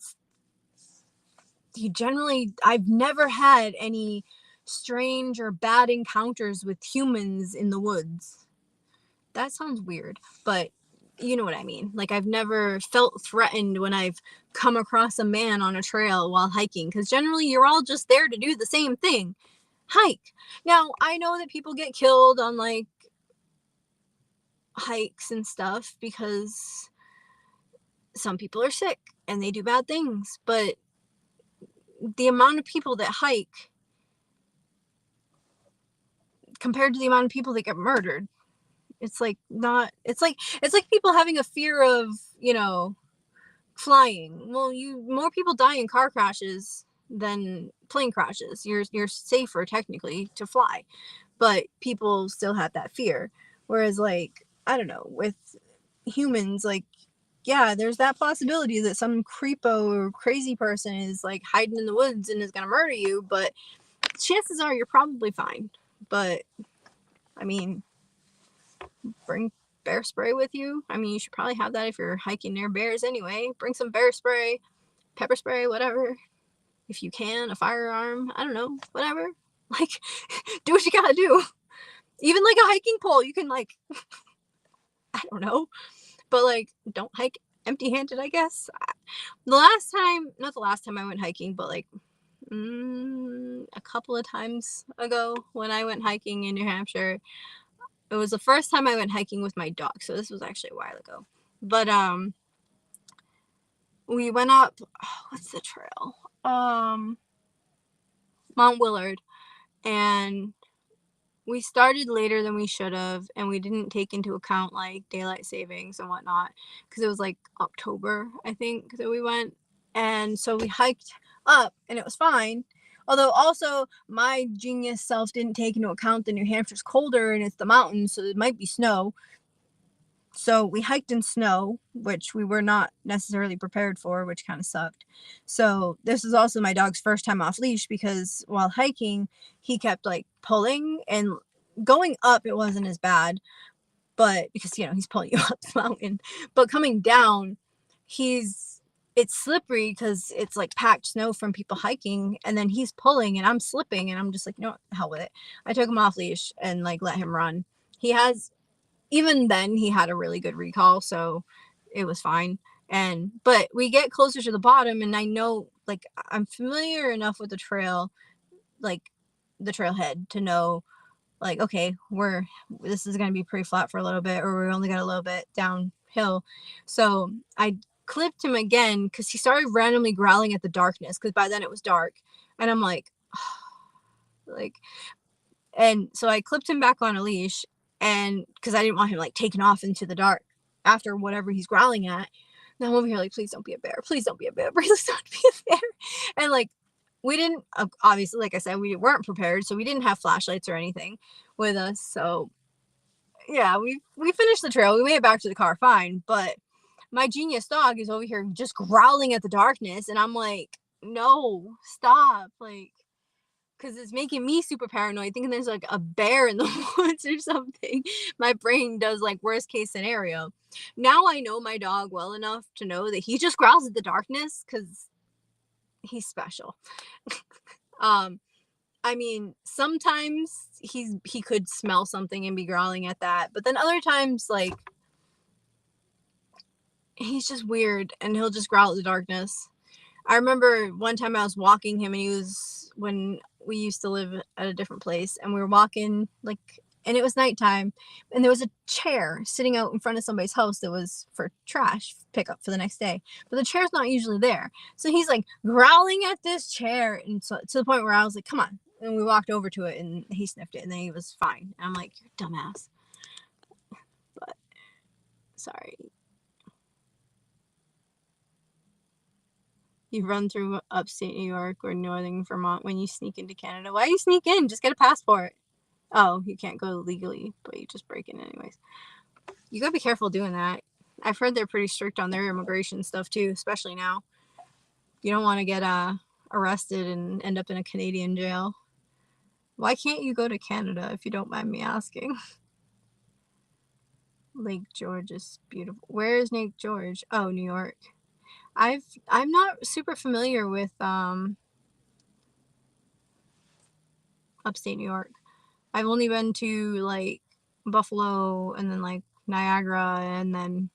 I've never had any strange or bad encounters with humans in the woods. That sounds weird, but you know what I mean. Like, I've never felt threatened when I've come across a man on a trail while hiking, because generally you're all just there to do the same thing, hike. Now, I know that people get killed on like hikes and stuff because some people are sick and they do bad things, but the amount of people that hike compared to the amount of people that get murdered, it's like people having a fear of, flying. Well, more people die in car crashes than plane crashes. You're safer technically to fly, but people still have that fear. Whereas, like, I don't know, with humans, like, yeah, there's that possibility that some creepo or crazy person is like hiding in the woods and is gonna murder you, but chances are you're probably fine. But I mean, bring bear spray with you. I mean, you should probably have that if you're hiking near bears anyway. Bring some bear spray, pepper spray, whatever. If you can, a firearm, I don't know, whatever. Like, do what you gotta do. Even like a hiking pole, you can like, I don't know, but like, don't hike empty-handed, I guess. Not the last time I went hiking, but like a couple of times ago when I went hiking in New Hampshire, it was the first time I went hiking with my dog, so this was actually a while ago. But we went up, what's the trail? Mount Willard, and we started later than we should have, and we didn't take into account like daylight savings and whatnot, because it was like October, I think, that we went. And so we hiked up and it was fine. Although also my genius self didn't take into account that New Hampshire's colder and it's the mountains, so it might be snow. So we hiked in snow, which we were not necessarily prepared for, which kind of sucked. So this is also my dog's first time off leash, because while hiking, he kept like pulling, and going up, it wasn't as bad, but because, you know, he's pulling you up the mountain, but coming down, it's slippery because it's like packed snow from people hiking, and then he's pulling and I'm slipping, and I'm just like, no, hell with it. I took him off leash and like let him run. Even then he had a really good recall, so it was fine. But we get closer to the bottom, and I know, like, I'm familiar enough with the trail, like the trailhead, to know like, okay, this is going to be pretty flat for a little bit, or we only got a little bit downhill. So I clipped him again because he started randomly growling at the darkness, because by then it was dark, and I'm like, and so I clipped him back on a leash, and because I didn't want him like taken off into the dark after whatever he's growling at. Now I'm over here like, please don't be a bear, please don't be a bear, please don't be a bear. And like, we didn't, obviously, like I said, we weren't prepared, so we didn't have flashlights or anything with us. So yeah, we finished the trail, we made it back to the car fine, but my genius dog is over here just growling at the darkness, and I'm like, no, stop, like, because it's making me super paranoid, thinking there's like a bear in the woods or something. My brain does like worst case scenario. Now I know my dog well enough to know that he just growls at the darkness because he's special. I mean, sometimes he could smell something and be growling at that, but then other times, like, he's just weird and he'll just growl at the darkness. I remember one time I was walking him, and when we used to live at a different place, and we were walking, like, and it was nighttime, and there was a chair sitting out in front of somebody's house that was for trash pickup for the next day, but the chair's not usually there. So he's like growling at this chair, and so to the point where I was like, come on. And we walked over to it, and he sniffed it, and then he was fine. And I'm like, you're a dumbass. But sorry. You run through upstate New York or northern Vermont when you sneak into Canada. Why do you sneak in? Just get a passport. Oh, you can't go legally, but you just break in anyways. You gotta be careful doing that. I've heard they're pretty strict on their immigration stuff too, especially now. You don't want to get arrested and end up in a Canadian jail. Why can't you go to Canada, if you don't mind me asking? Lake George is beautiful. Where is Lake George? Oh, New York. I'm not super familiar with upstate New York. I've only been to like Buffalo, and then like Niagara, and then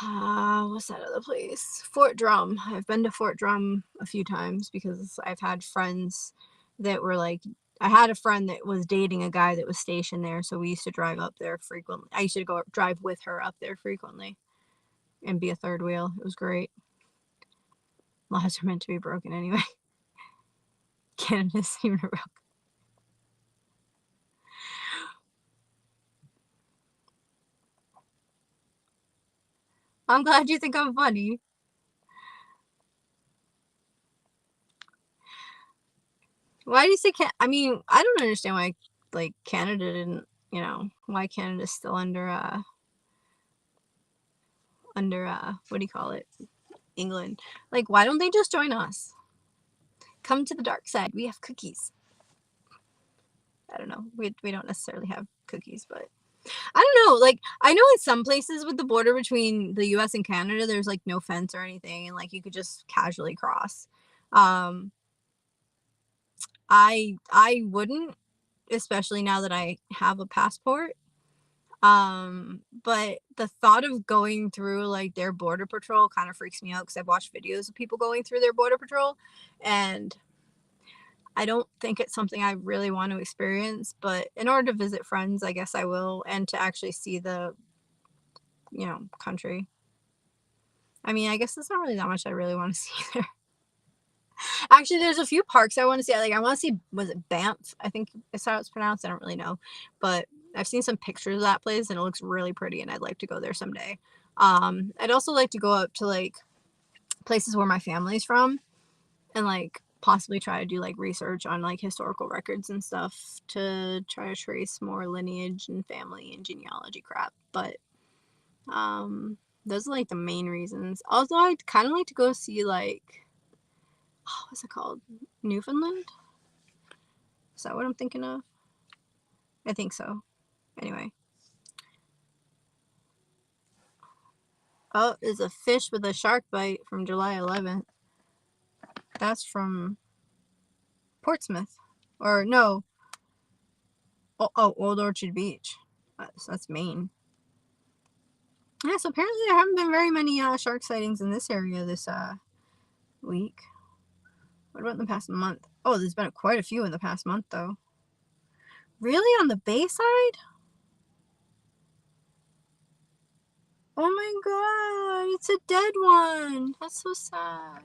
what's that other place? Fort Drum. I've been to Fort Drum a few times because I've had friends that were like, I had a friend that was dating a guy that was stationed there, so we used to drive up there frequently. I used to go drive with her up there frequently and be a third wheel. It was great. Laws are meant to be broken anyway. Canada's even broken. I'm glad you think I'm funny. Why do you say I mean, I don't understand why, like, Canada didn't, why Canada's still under under what do you call it? England. Like, why don't they just join us? Come to the dark side. We have cookies. I don't know. We don't necessarily have cookies, but I don't know. Like, I know in some places with the border between the US and Canada, there's like no fence or anything, and like you could just casually cross. I wouldn't, especially now that I have a passport. But the thought of going through like their border patrol kind of freaks me out because I've watched videos of people going through their border patrol, and I don't think it's something I really want to experience. But in order to visit friends, I guess I will, and to actually see the, country. I mean, I guess there's not really that much I really want to see there. Actually, there's a few parks I want to see. Like, I want to see, was it Banff? I think is how it's pronounced. I don't really know. But I've seen some pictures of that place, and it looks really pretty, and I'd like to go there someday. I'd also like to go up to, like, places where my family's from, and, like, possibly try to do, like, research on, like, historical records and stuff to try to trace more lineage and family and genealogy crap. But, those are, like, the main reasons. Also, I'd kind of like to go see, like, what's it called? Newfoundland? Is that what I'm thinking of? I think so. Anyway. Oh, there's a fish with a shark bite from July 11th. That's from Portsmouth. Or no. Oh, Old Orchard Beach. That's Maine. Yeah, so apparently there haven't been very many shark sightings in this area this week. What about in the past month? Oh, there's been quite a few in the past month, though. Really? On the Bayside? Oh my god, it's a dead one. That's so sad.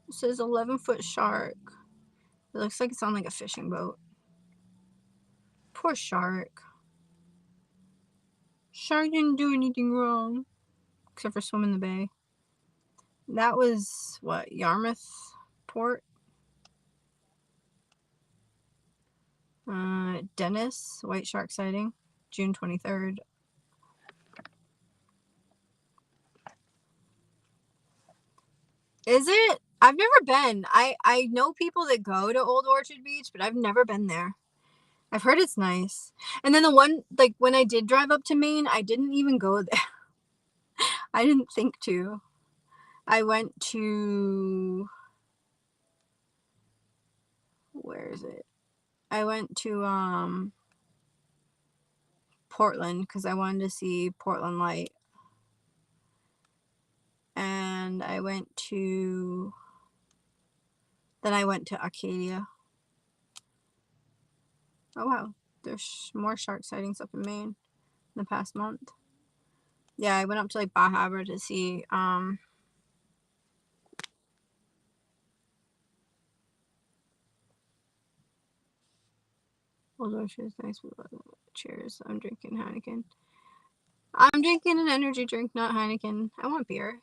It says 11-foot shark. It looks like it's on like a fishing boat. Poor shark. Shark didn't do anything wrong. Except for swim in the bay. That was, what, Yarmouth Port? Dennis, white shark sighting, June 23rd. Is it? I've never been. I know people that go to Old Orchard Beach, but I've never been there. I've heard it's nice. And then the one, like, when I did drive up to Maine, I didn't even go there. I didn't think to. I went to... Where is it? I went to, Portland, because I wanted to see Portland Light. And I went to... Then I went to Acadia. Oh, wow. There's more shark sightings up in Maine in the past month. Yeah, I went up to, like, Bar Harbor to see, Old Orchard is nice. Cheers. I'm drinking Heineken. I'm drinking an energy drink, not Heineken. I want beer.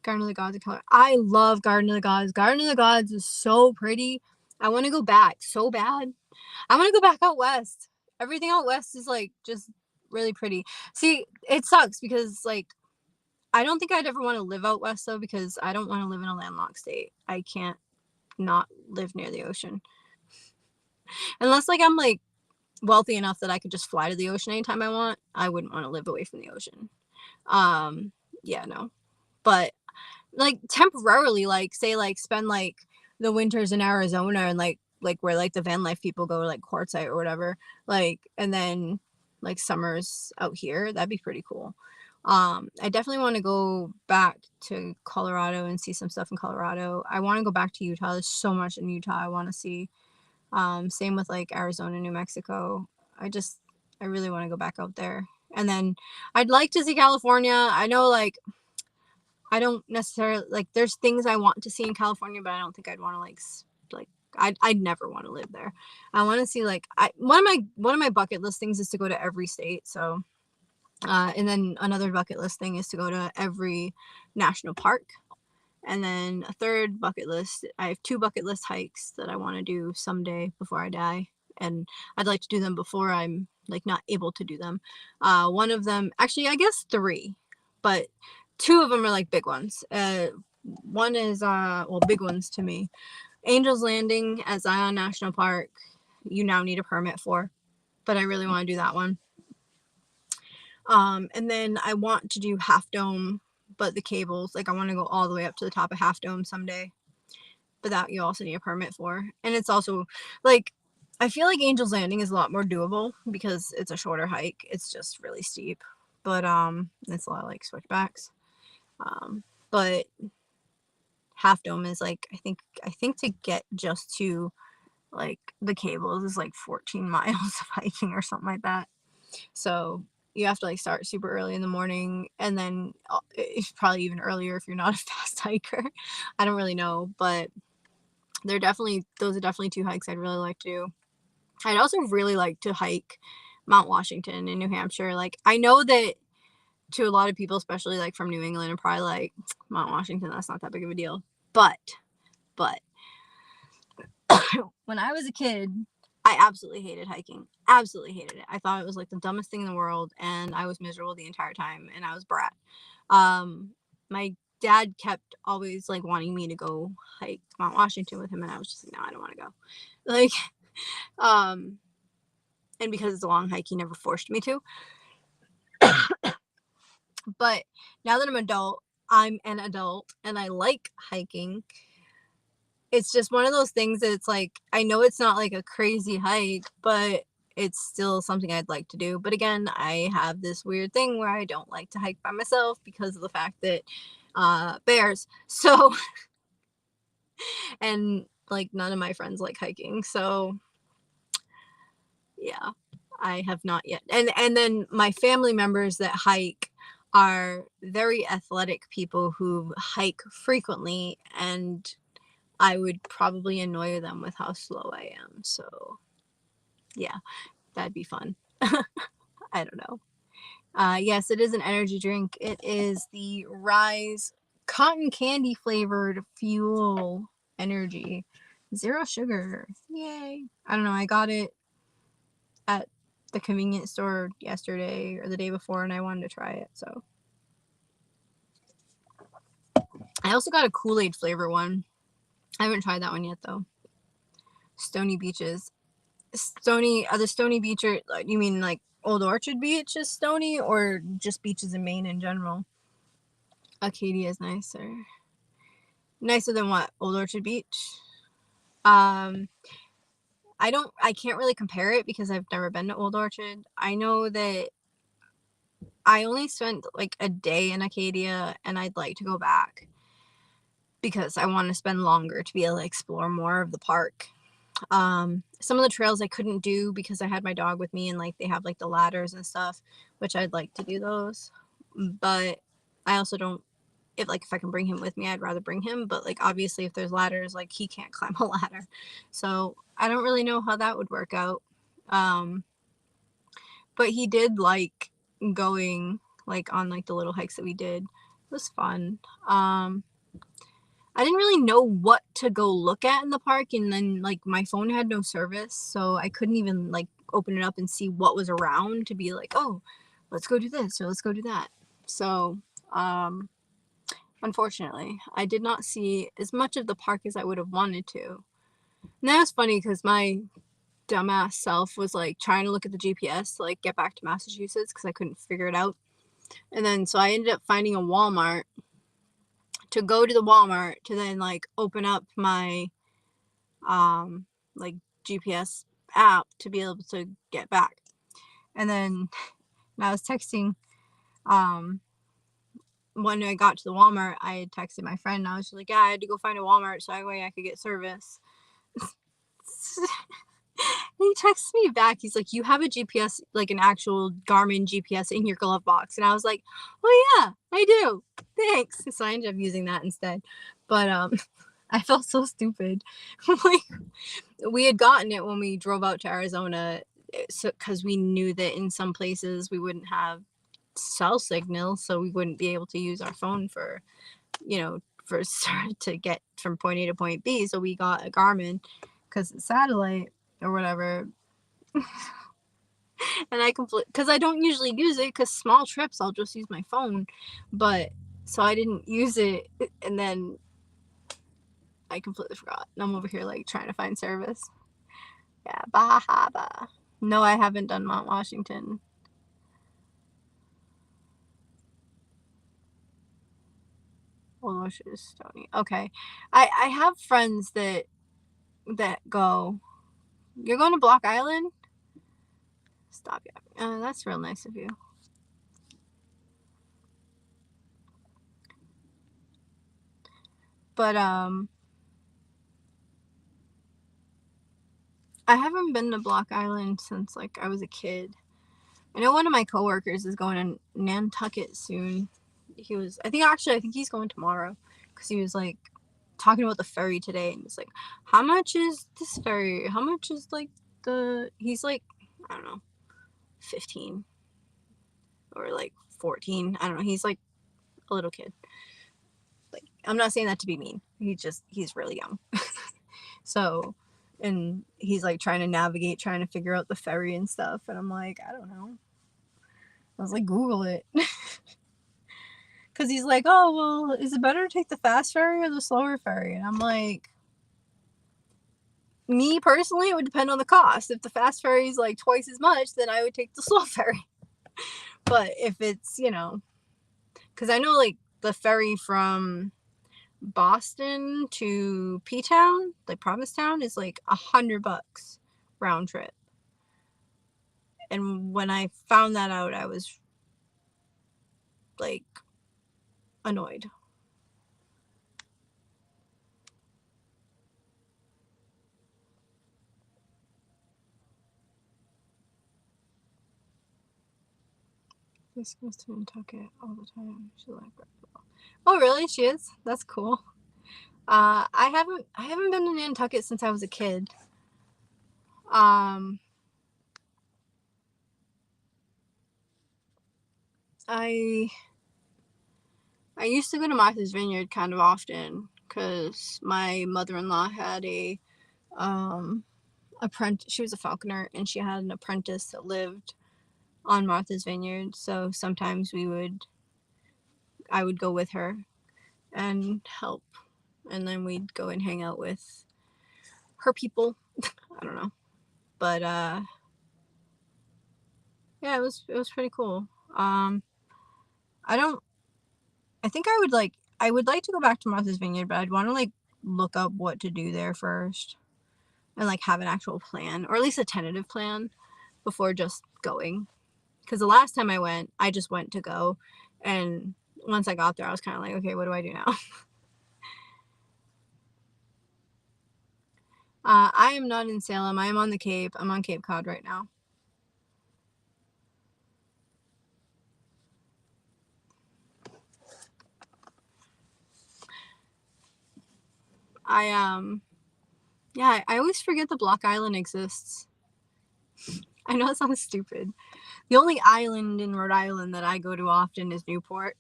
Garden of the Gods of Colorado. I love Garden of the Gods. Garden of the Gods is so pretty. I want to go back so bad. I want to go back out west. Everything out west is like just really pretty. See, it sucks because like I don't think I'd ever want to live out west though, because I don't want to live in a landlocked state. I can't not live near the ocean. Unless like I'm like wealthy enough that I could just fly to the ocean anytime I want. I wouldn't want to live away from the ocean. Yeah, no. But like temporarily, like say like spend like the winters in Arizona and like where like the van life people go, like Quartzsite or whatever, like, and then like summers out here, that'd be pretty cool. I definitely want to go back to Colorado and see some stuff in Colorado. I want to go back to Utah. There's so much in Utah I want to see. Same with like Arizona, New Mexico. I really want to go back out there. And then I'd like to see California. I know like I don't necessarily like there's things I want to see in California, but I don't think I'd want to like I'd never want to live there. I want to see like one of my bucket list things is to go to every state. So and then another bucket list thing is to go to every national park. And then a third bucket list, I have 2 bucket list hikes that I want to do someday before I die. and I'd like to do them before I'm like not able to do them. One of them, actually, I guess 3, but 2 of them are like big ones. One is well, big ones to me. Angel's Landing at Zion National Park, you now need a permit for, but I really want to do that one. And then I want to do Half Dome, but the cables, like I want to go all the way up to the top of Half Dome someday, but that you also need a permit for. And it's also like, I feel like Angel's Landing is a lot more doable because it's a shorter hike. It's just really steep, but it's a lot of like switchbacks. But Half Dome is like, I think to get just to like the cables is like 14 miles of hiking or something like that. So you have to like start super early in the morning, and then it's probably even earlier if you're not a fast hiker. I don't really know, but those are definitely 2 hikes I'd really like to do. I'd also really like to hike Mount Washington in New Hampshire. Like I know that to a lot of people, especially like from New England, and probably like Mount Washington, that's not that big of a deal. But when I was a kid, I absolutely hated hiking. Absolutely hated it. I thought it was like the dumbest thing in the world, and I was miserable the entire time, and I was a brat. My dad kept always like wanting me to go hike Mount Washington with him, and I was just like, no, I don't want to go. Like, and because it's a long hike, he never forced me to. But now that I'm an adult, and I like hiking. It's just one of those things that it's like, I know it's not like a crazy hike, but it's still something I'd like to do. But again, I have this weird thing where I don't like to hike by myself because of the fact that bears. So, and like none of my friends like hiking. So yeah, I have not yet. And then my family members that hike are very athletic people who hike frequently, and I would probably annoy them with how slow I am. So yeah, that'd be fun. I don't know. Yes, it is an energy drink. It is the Rise cotton candy flavored fuel energy. 0 sugar. Yay. I don't know. I got it at the convenience store yesterday or the day before, and I wanted to try it. So I also got a Kool-Aid flavor one. I haven't tried that one yet though. Stony Beaches. Are the Stony Beach, or you mean like Old Orchard Beach is stony, or just beaches in Maine in general? Acadia is nicer. Nicer than what? Old Orchard Beach? I can't really compare it because I've never been to Old Orchard. I know that I only spent like a day in Acadia, and I'd like to go back because I want to spend longer to be able to explore more of the park. Some of the trails I couldn't do because I had my dog with me, and like they have like the ladders and stuff, which I'd like to do those. But I also don't, if I can bring him with me, I'd rather bring him. But like obviously if there's ladders, like he can't climb a ladder. So I don't really know how that would work out. But he did like going like on like the little hikes that we did. It was fun. I didn't really know what to go look at in the park, and then like my phone had no service, so I couldn't even like open it up and see what was around to be like, oh, let's go do this or let's go do that. So unfortunately, I did not see as much of the park as I would have wanted to. And that was funny because my dumbass self was like trying to look at the GPS to like get back to Massachusetts because I couldn't figure it out. And then so I ended up finding a Walmart to go to the Walmart to then like open up my like GPS app to be able to get back. And then when I was texting when I got to the Walmart, I had texted my friend, and I was just like, yeah, I had to go find a Walmart so that way I could get service. He texts me back. He's like, you have a GPS, like an actual Garmin GPS in your glove box. And I was like, oh yeah, I do. Thanks. So I ended up using that instead. But I felt so stupid. Like we had gotten it when we drove out to Arizona, so because we knew that in some places we wouldn't have cell signal, so we wouldn't be able to use our phone for to get from point A to point B. So we got a Garmin because it's satellite or whatever. And I because I don't usually use it, because small trips I'll just use my phone, but so I didn't use it, and then I completely forgot, and I'm over here like trying to find service. Yeah, Bahaba. No, I haven't done Mount Washington. Old Ocean is Stony. Okay, I have friends that go. You're going to Block Island? Stop yapping. That's real nice of you. But I haven't been to Block Island since like I was a kid. I know one of my coworkers is going to Nantucket soon. I think he's going tomorrow, because he was like talking about the ferry today, and he's like, how much is this ferry? How much is like he's like, I don't know, 15 or like 14. I don't know. He's like a little kid. Like, I'm not saying that to be mean. He's really young. So, and he's like trying to figure out the ferry and stuff. And I'm like, I don't know. I was like, Google it. Because he's like, oh, well, is it better to take the fast ferry or the slower ferry? And I'm like, me personally, it would depend on the cost. If the fast ferry is like twice as much, then I would take the slow ferry. But if it's, because I know like the ferry from Boston to P-Town, like Provincetown, is like $100 round trip. And when I found that out, I was like annoyed. This goes to Nantucket all the time. She like basketball. Oh, really? She is? That's cool. I haven't been to Nantucket since I was a kid. I used to go to Martha's Vineyard kind of often, because my mother-in-law had a apprentice. She was a falconer, and she had an apprentice that lived on Martha's Vineyard. So sometimes I would go with her and help, and then we'd go and hang out with her people. I don't know, but yeah, it was pretty cool. I think I would like to go back to Martha's Vineyard, but I'd want to like look up what to do there first, and like have an actual plan, or at least a tentative plan, before just going. Because the last time I went, I just went to go, and once I got there, I was kind of like, okay, what do I do now? I am not in Salem. I am on the Cape. I'm on Cape Cod right now. I always forget the Block Island exists. I know it sounds stupid. The only island in Rhode Island that I go to often is Newport.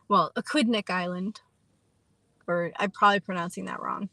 Well, Aquidneck Island. Or I'm probably pronouncing that wrong.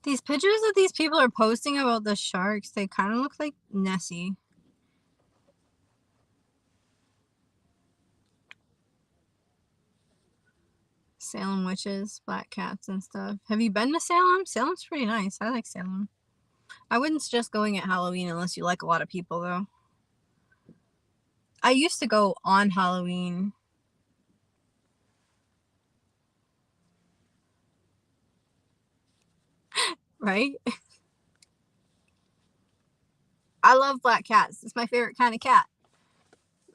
These pictures that these people are posting about the sharks, they kind of look like Nessie. Salem witches, black cats and stuff. Have you been to Salem? Salem's pretty nice. I like Salem. I wouldn't suggest going at Halloween unless you like a lot of people, though. I used to go on Halloween. Right? I love black cats. It's my favorite kind of cat.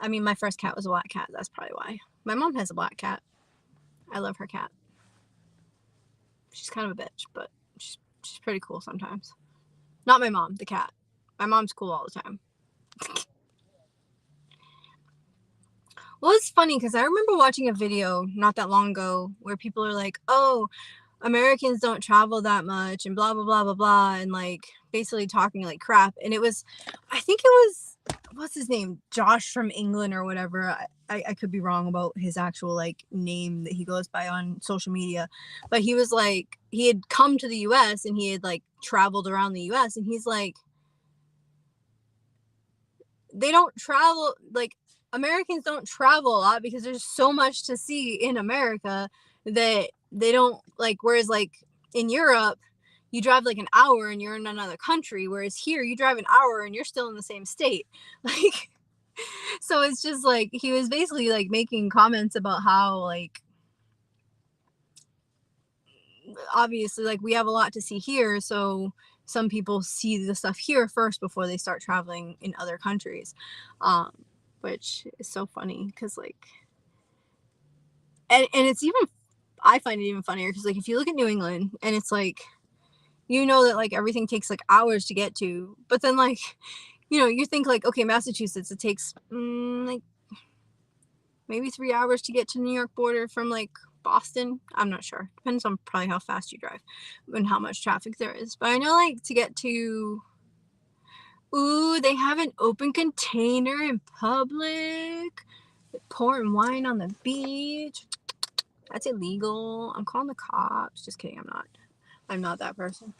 I mean, my first cat was a black cat. That's probably why. My mom has a black cat. I love her cat. She's kind of a bitch, but she's pretty cool sometimes. Not my mom, the cat. My mom's cool all the time. Well, it's funny because I remember watching a video not that long ago where people are like, oh, Americans don't travel that much and blah, blah, blah, blah, blah. And like basically talking like crap. And it was, I think it was, what's his name? Josh from England or whatever. I could be wrong about his actual like name that he goes by on social media. But he was like, he had come to the US and he had like traveled around the US. And he's like, they don't travel, like Americans don't travel a lot because there's so much to see in America that they don't like, whereas like in Europe, you drive like an hour and you're in another country, whereas here you drive an hour and you're still in the same state. Like, so it's just like, he was basically like making comments about how like, obviously like we have a lot to see here. So some people see the stuff here first before they start traveling in other countries. Which is so funny because like, and it's even, I find it even funnier because like if you look at New England and it's like, you know that like everything takes like hours to get to, but then like, you know, you think like, okay, Massachusetts, it takes like maybe 3 hours to get to New York border from like Boston. I'm not sure. Depends on probably how fast you drive and how much traffic there is. But I know like to get to, ooh, they have an open container in public. Pouring wine on the beach. That's illegal. I'm calling the cops. Just kidding. I'm not that person.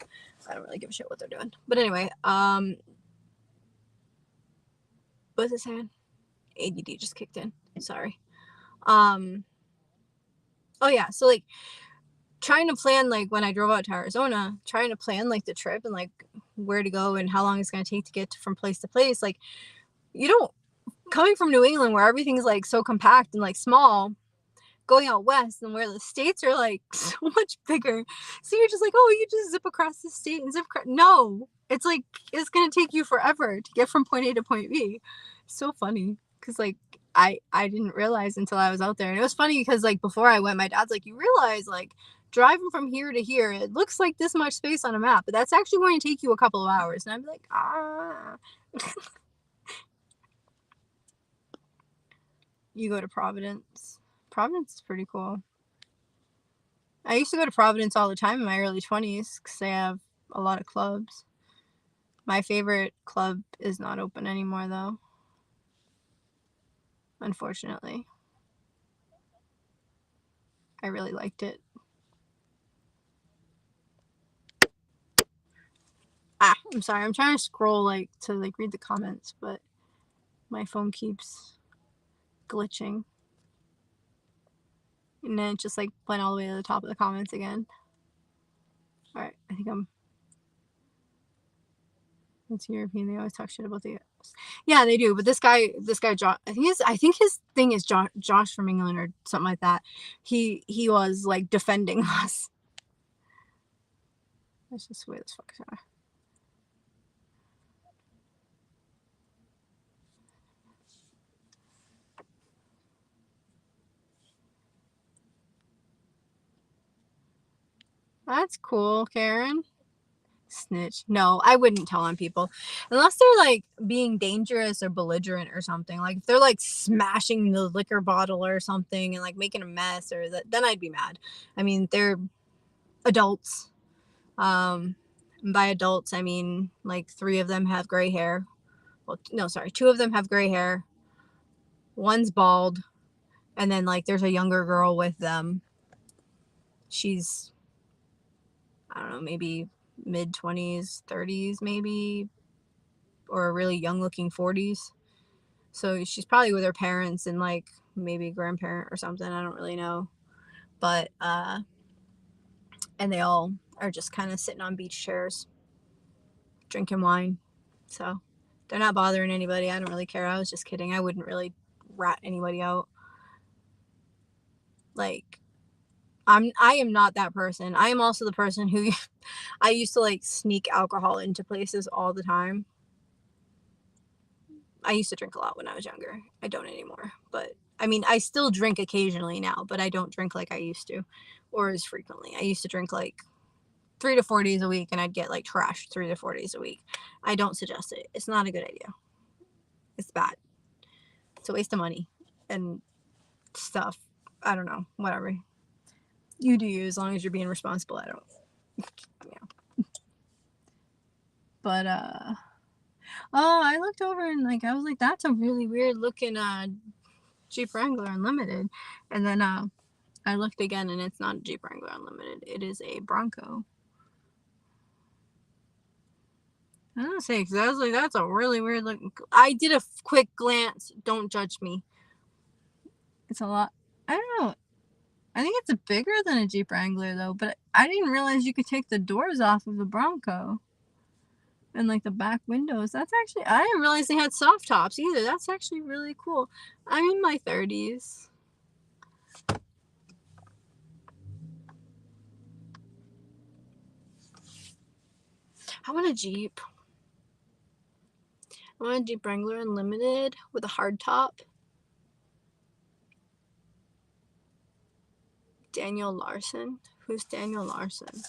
I don't really give a shit what they're doing. But anyway, what's this saying? ADD just kicked in. Sorry. Oh yeah. So like trying to plan, like when I drove out to Arizona, trying to plan like the trip and like where to go and how long it's going to take to get from place to place. Like you don't, coming from New England where everything's like so compact and like small, going out west and where the states are like so much bigger. So you're just like, oh, you just zip across the state and zip across. No, it's like, it's going to take you forever to get from point A to point B. So funny. Cause like, I didn't realize until I was out there. And it was funny because like before I went, my dad's like, you realize like driving from here to here, it looks like this much space on a map, but that's actually going to take you a couple of hours. And I'm like, You go to Providence. Providence is pretty cool. I used to go to Providence all the time in my early 20s because they have a lot of clubs. My favorite club is not open anymore though. Unfortunately. I really liked it. I'm sorry. I'm trying to scroll like to like read the comments, but my phone keeps glitching. And then it just like went all the way to the top of the comments again. All right, I think it's European. They always talk shit about the US. Yeah, they do. But this guy, Josh, I think his thing is Josh from England or something like that. He was like defending us. Let's just wait this fucking time. That's cool, Karen. Snitch. No, I wouldn't tell on people unless they're like being dangerous or belligerent or something. Like if they're like smashing the liquor bottle or something and like making a mess or that, then I'd be mad. I mean, they're adults. By adults, I mean like 3 of them have gray hair. Well, no, sorry, 2 of them have gray hair. One's bald, and then like there's a younger girl with them. She's, I don't know, maybe mid-20s, 30s maybe, or a really young looking 40s. So she's probably with her parents and like maybe a grandparent or something. I don't really know. But and they all are just kind of sitting on beach chairs drinking wine. So they're not bothering anybody. I don't really care. I was just kidding. I wouldn't really rat anybody out. Like I am not that person. I am also the person who I used to like sneak alcohol into places all the time. I used to drink a lot when I was younger. I don't anymore. But I mean, I still drink occasionally now, but I don't drink like I used to or as frequently. I used to drink like 3 to 4 days a week and I'd get like trashed 3 to 4 days a week. I don't suggest it. It's not a good idea. It's bad. It's a waste of money and stuff. I don't know. Whatever. You do you as long as you're being responsible. I don't. Yeah. But I looked over and like I was like, that's a really weird looking Jeep Wrangler Unlimited. And then I looked again and it's not a Jeep Wrangler Unlimited. It is a Bronco. I don't say because I was like, that's a really weird looking. I did a quick glance. Don't judge me. It's a lot. I don't know. I think it's bigger than a Jeep Wrangler though, but I didn't realize you could take the doors off of the Bronco. And like the back windows. That's actually, I didn't realize they had soft tops either. That's actually really cool. I'm in my 30s. I want a Jeep. I want a Jeep Wrangler Unlimited with a hard top. Daniel Larson. Who's Daniel Larson?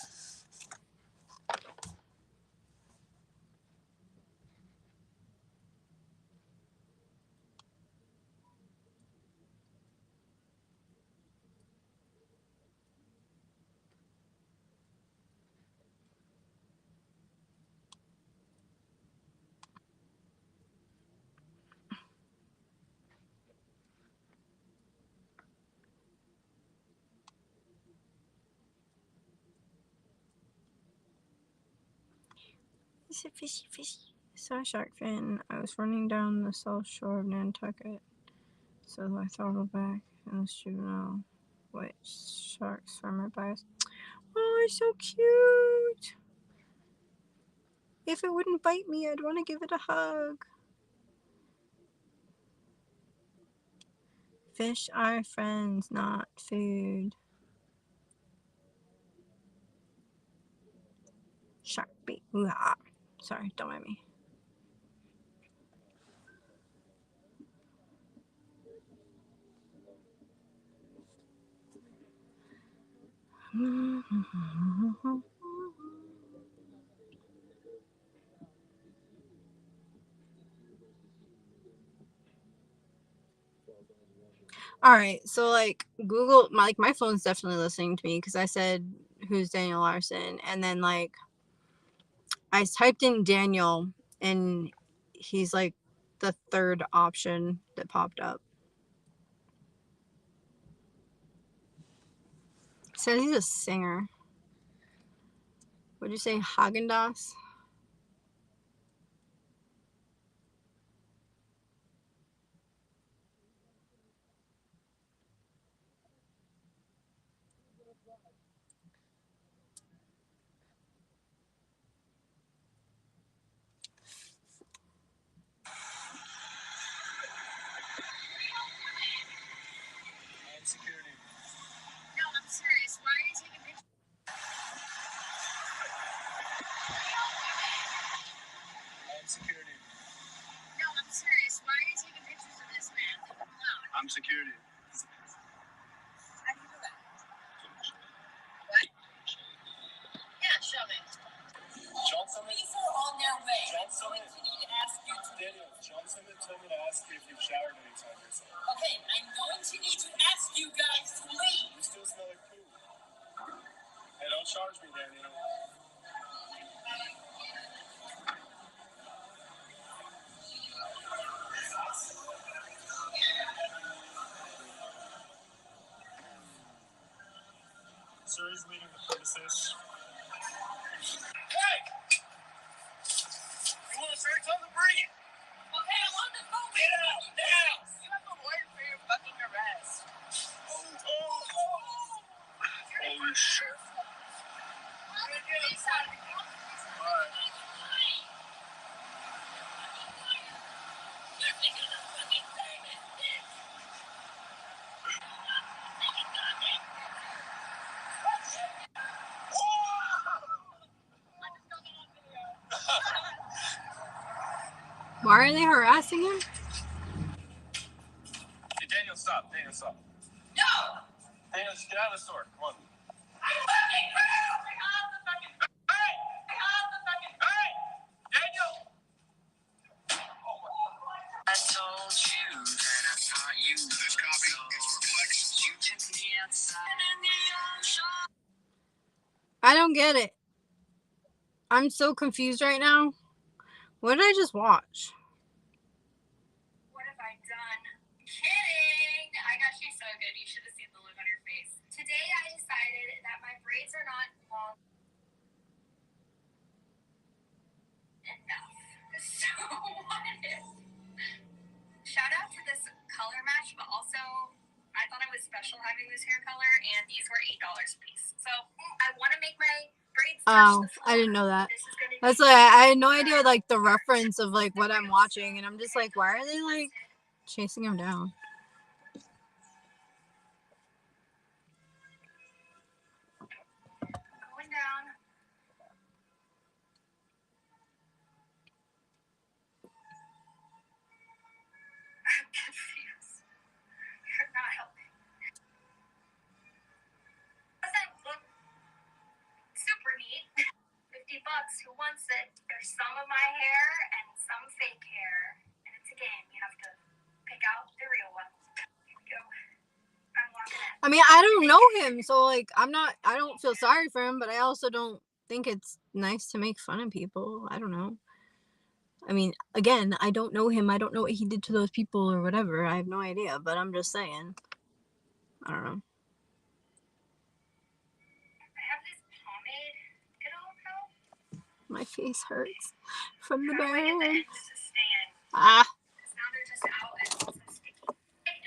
Is it fishy, fishy? I saw a shark fin. I was running down the south shore of Nantucket. So I throttled back and the juvenile white sharks swam right by us. Oh, it's so cute. If it wouldn't bite me, I'd want to give it a hug. Fish are friends, not food. Shark bait. Ooh-ah. Sorry, don't mind me. All right, so like Google, my phone's definitely listening to me because I said who's Daniel Larson, and then like I typed in Daniel, and he's like the third option that popped up. It says he's a singer. Would you say Haagen-Dazs? Security. No, I'm serious. Why are you taking pictures? I'm security. No, I'm serious. Why are you taking pictures of this man? Leave him alone. I'm security. How do you do that? What? Yeah, show me. John Summit. These are on their way. John Summit. I'm going to ask you. Daniel, John Summit told me to ask you if you've showered any time recently. Okay, I'm going to need to ask you guys to leave. You still smell like poo. Hey, don't charge me, Daniel. Sir is leaving the premises. Hey! You want to search? Tell them to bring it. Okay, I'm on the phone. Get out now! You have a warrant for your fucking arrest. Holy shit. Why are they harassing him? Hey, Daniel, stop. Daniel, stop. No! Daniel, just get out of the store. Come on. I fucking can't! I have the fucking... Hey! I have the fucking... Hey! Daniel! I told you that I thought you would. This copy is perplexed. You took me outside in the ocean. I don't get it. I'm so confused right now. What did I just watch? What have I done? Kidding! I got you so good. You should have seen the look on your face. Today I decided that my braids are not long enough. So what if? Shout out to this color match, but also I thought I was special having this hair color, and these were $8 a piece. So I want to make my braids touch the floor. I didn't know that. This is gonna That's be like I had no idea like the reference of like what I'm watching, and I'm just like, why are they like chasing him down? going down. I'm confused. You're not helping. Doesn't look super neat. $50. Who wants it? There's some of my hair and some fake hair, and it's a game. You have to pick out the real one. Here we go. I'm locking it. I mean, I don't know him, so like I don't feel sorry for him, but I also don't think it's nice to make fun of people. I don't know. I mean, again, I don't know him. I don't know what he did to those people or whatever. I have no idea, but I'm just saying. I don't know. I have this pomade. It'll help. My face hurts from the Try to get the burn. ends to stay in. Ah, Because now they're just out and also sticky.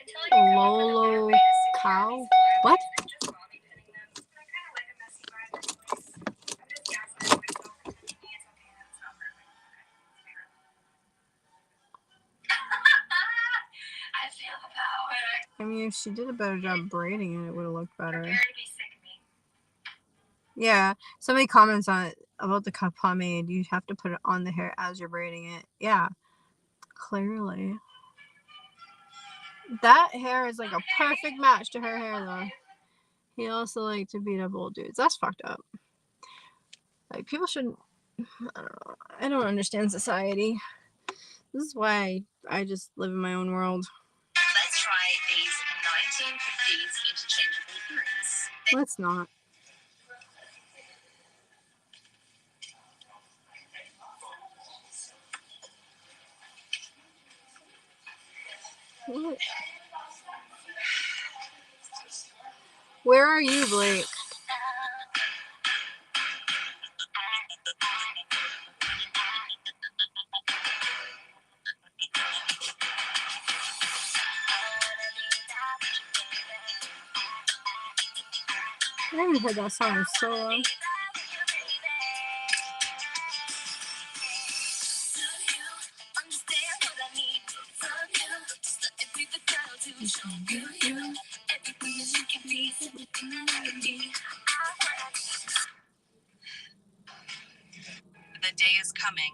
Until I can come up with a better Lolo way to secure cow. these flowers What? than just bobby pinning them. But I kind of like a messy vibe anyways. I'm just gaslighting myself into thinking it's okay that it's not perfect. Okay, it's true. I feel the power. I mean, if she did a better job braiding it, it would have looked better. Prepare to be sick of me. Yeah, somebody comments on it about the pomade. You have to put it on the hair as you're braiding it. Yeah, clearly. That hair is like a perfect match to her hair, though. He also liked to beat up old dudes. That's fucked up. Like, people shouldn't... I don't know. I don't understand society. This is why I just live in my own world. Let's try these 1950s interchangeable earrings. Let's not. What? Where are you, Blake? I haven't heard that song in so long. The day is coming,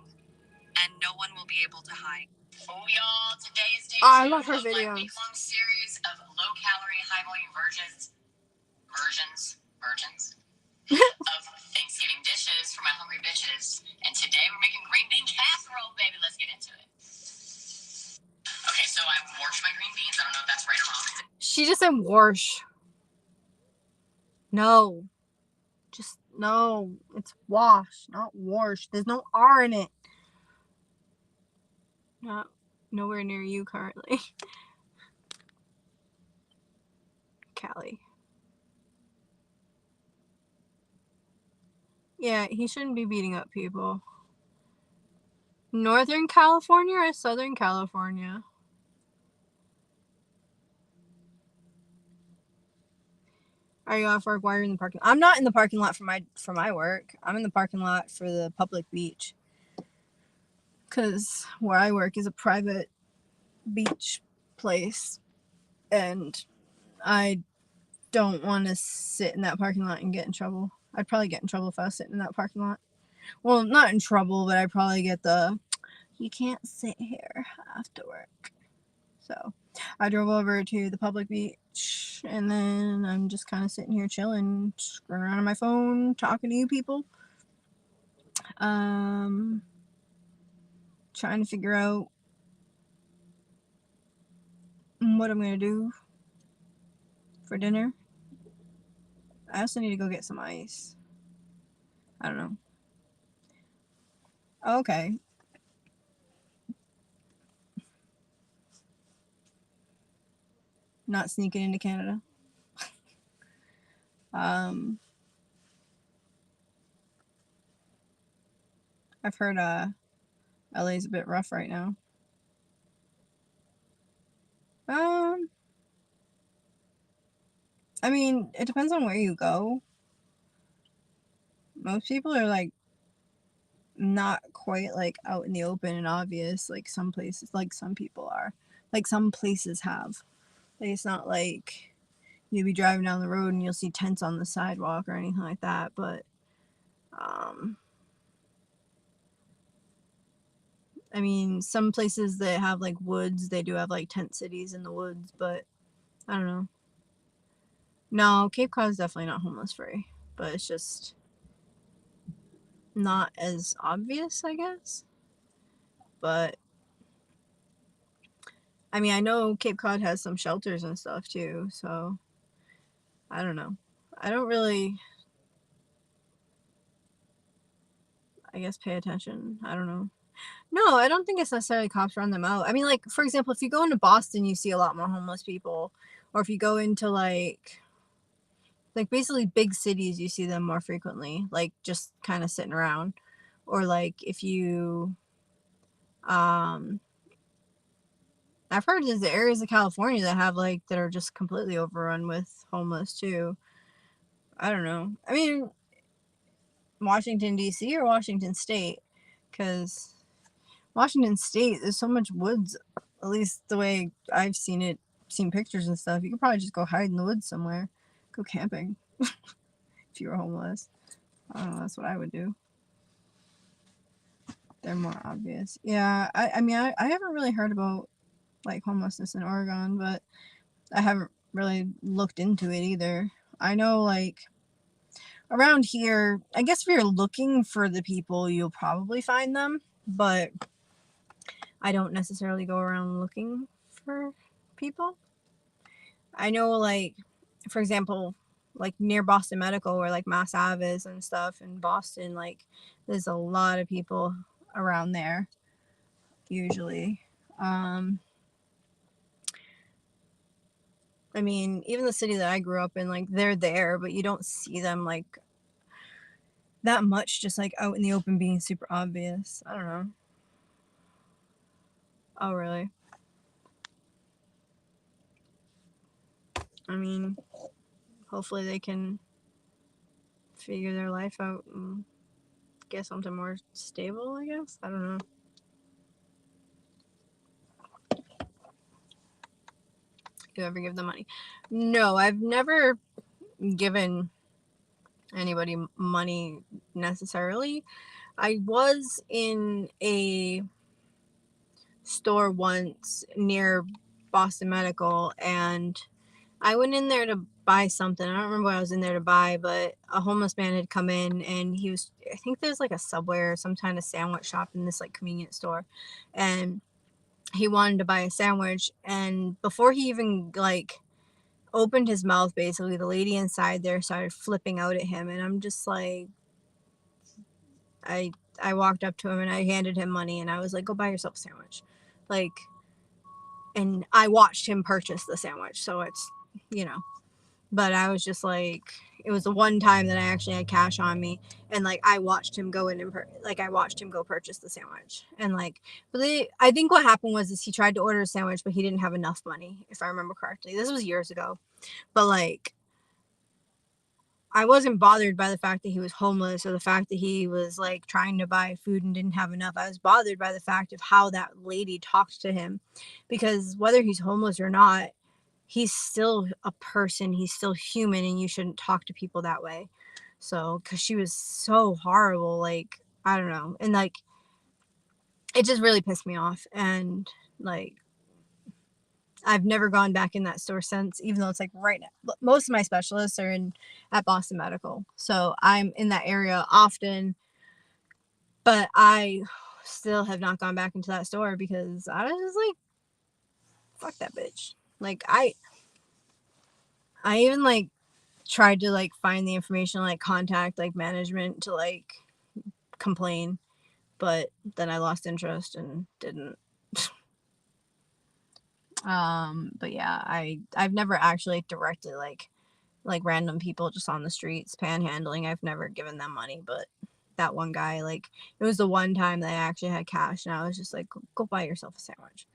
and no one will be able to hide. Oh, y'all, today is day Oh, I 2 love her of my videos. week-long series of low-calorie, high-volume versions of Thanksgiving dishes for my hungry bitches. And today we're making green bean casserole, baby. Let's get into it. Okay, so I washed my green beans. I don't know if that's right or wrong. She just said wash. No. Just, no. It's wash, not wash. There's no R in it. Not nowhere near you currently. Callie. Yeah, he shouldn't be beating up people. Northern California or Southern California? Are you off work? Why are you in the parking lot? I'm not in the parking lot for my work. I'm in the parking lot for the public beach. Because where I work is a private beach place. And I don't want to sit in that parking lot and get in trouble. I'd probably get in trouble if I was sitting in that parking lot. Well, not in trouble, but I'd probably get the you can't sit here after work. So I drove over to the public beach, and then I'm just kind of sitting here chilling, screwing around on my phone, talking to you people. Trying to figure out what I'm gonna do for dinner. I also need to go get some ice. I don't know. Okay. Not sneaking into Canada. I've heard LA's a bit rough right now. I mean, it depends on where you go. Most people are like not quite like out in the open and obvious like some places, like some people are. Like some places have. Like it's not like you'll be driving down the road and you'll see tents on the sidewalk or anything like that, but I mean, some places that have like woods, they do have like tent cities in the woods, but I don't know. No, Cape Cod is definitely not homeless free, but it's just not as obvious, I guess. But I mean, I know Cape Cod has some shelters and stuff too, so I don't know. I don't really, I guess, pay attention. I don't know. No, I don't think it's necessarily cops run them out. I mean, like, for example, if you go into Boston, you see a lot more homeless people. Or if you go into, like basically big cities, you see them more frequently. Like, just kind of sitting around. Or, like, if you, I've heard there's the areas of California that have, like, that are just completely overrun with homeless, too. I don't know. I mean, Washington, D.C. or Washington State? Because Washington State, there's so much woods, at least the way I've seen pictures and stuff. You could probably just go hide in the woods somewhere. Go camping. If you were homeless. I don't know, that's what I would do. They're more obvious. Yeah, I mean, I haven't really heard about, like, homelessness in Oregon, but I haven't really looked into it either. I know, like, around here, I guess if you're looking for the people, you'll probably find them, but I don't necessarily go around looking for people. I know, like, for example, like near Boston Medical where like Mass Ave is and stuff in Boston, like there's a lot of people around there usually. I mean, even the city that I grew up in, like they're there, but you don't see them like that much just like out in the open being super obvious. I don't know. Oh, really? I mean, hopefully they can figure their life out and get something more stable, I guess. I don't know. You ever give them money? No, I've never given anybody money necessarily. I was in a store once near Boston Medical and I went in there to buy something. I don't remember what I was in there to buy, but a homeless man had come in and he was, I think there's like a Subway or some kind of sandwich shop in this like convenience store. And he wanted to buy a sandwich. And before he even like opened his mouth, basically the lady inside there started flipping out at him. And I'm just like, I walked up to him and I handed him money and I was like, go buy yourself a sandwich. Like, and I watched him purchase the sandwich. So it's, you know, but I was just like, it was the one time that I actually had cash on me and like I watched him go in and I watched him go purchase the sandwich. And like, really, I think what happened was he tried to order a sandwich, but he didn't have enough money, if I remember correctly. This was years ago. But like, I wasn't bothered by the fact that he was homeless or the fact that he was like trying to buy food and didn't have enough. I was bothered by the fact of how that lady talked to him, because whether he's homeless or not, he's still a person, he's still human, and you shouldn't talk to people that way. So, because she was so horrible, like, I don't know. And like, it just really pissed me off. And like, I've never gone back in that store since, even though it's like right now. Most of my specialists are at Boston Medical. So I'm in that area often, but I still have not gone back into that store because I was just like, fuck that bitch. Like I even like tried to like find the information, like contact like management to like complain, but then I lost interest and didn't. But yeah, I've never actually directed like random people just on the streets panhandling. I've never given them money, but that one guy, like, it was the one time that I actually had cash, and I was just like, go buy yourself a sandwich.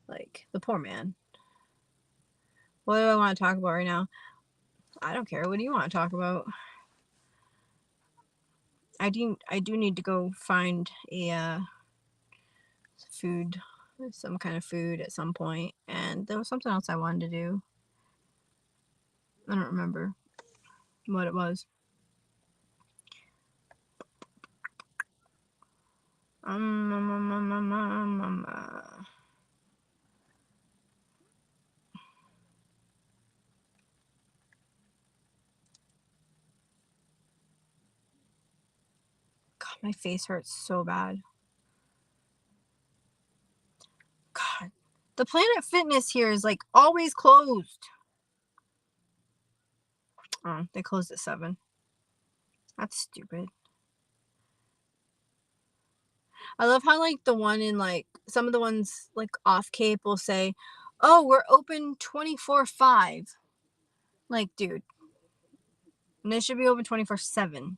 Like, the poor man. What do I want to talk about right now? I don't care. What do you want to talk about? I do need to go find a food, some kind of food at some point, and there was something else I wanted to do. I don't remember what it was. God, my face hurts so bad. God, the Planet Fitness here is like always closed. Oh, they closed at 7. That's stupid. I love how like the one in like some of the ones like off Cape will say, "Oh, we're open 24/5." Like, dude, and they should be open 24/7.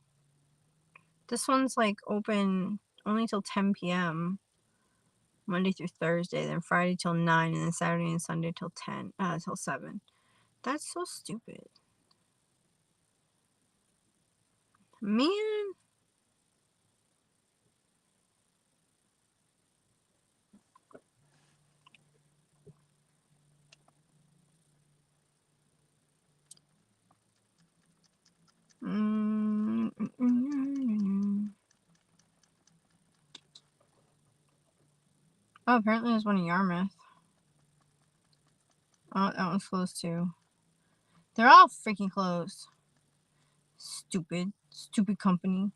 This one's like open only till 10 p.m. Monday through Thursday, then Friday till 9, and then Saturday and Sunday till 7. That's so stupid. Man. Oh, apparently there's one in Yarmouth. Oh, that one's closed too. They're all freaking closed. Stupid company.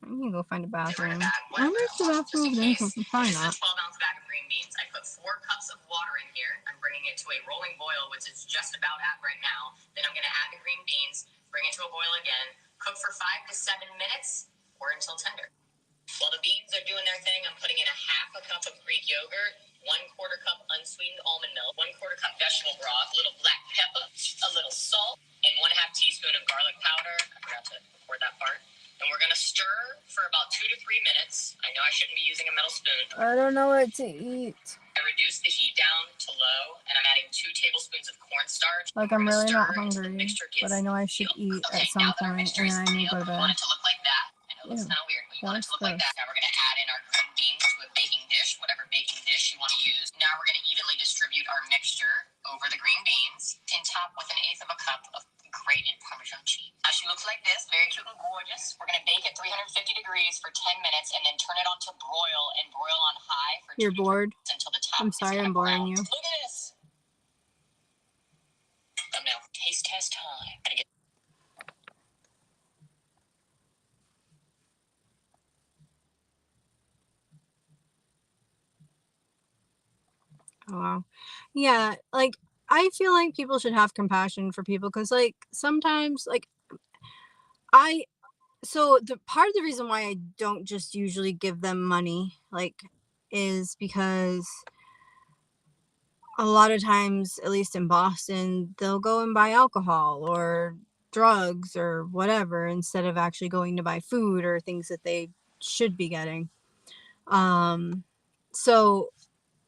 I need to go find a bathroom. I wonder if the bathroom is open. Probably not. 12-ounce bag of green beans. I put 4 cups of water in here. I'm bringing it to a rolling boil, which it's just about at right now. Then I'm going to add the green beans, bring it to a boil again, cook for 5 to 7 minutes or until tender. While the beans are doing their thing, I'm putting in a half a cup of Greek yogurt, 1/4 cup unsweetened almond milk, 1/4 cup vegetable broth, a little black pepper, a little salt, and 1/2 teaspoon of garlic powder. I forgot to record that part. And we're going to stir for about 2 to 3 minutes. I know I shouldn't be using a metal spoon. I don't know what to eat. I reduced the heat down to low, and I'm adding 2 tablespoons of cornstarch. Like, I'm really not hungry, but I know I should eat at some point, and then I need to go to bed. I want it to look like that. I know it's kind of weird, but you want it to look like that. Now we're going to add in our green beans to a baking dish, whatever baking dish you want to use. Now we're going to evenly distribute our mixture over the green beans and top with 1/8 of a cup of grated Parmesan cheese. Now she looks like this, very cute and gorgeous. We're going to bake at 350 degrees for 10 minutes and then turn it on to broil and broil on high for You're bored? Until the top. I'm sorry I'm boring you. Look at this. Now, taste test time. Oh, wow. Yeah, like, I feel like people should have compassion for people because, like, sometimes, like, so the part of the reason why I don't just usually give them money, like, is because a lot of times, at least in Boston, they'll go and buy alcohol or drugs or whatever instead of actually going to buy food or things that they should be getting. So,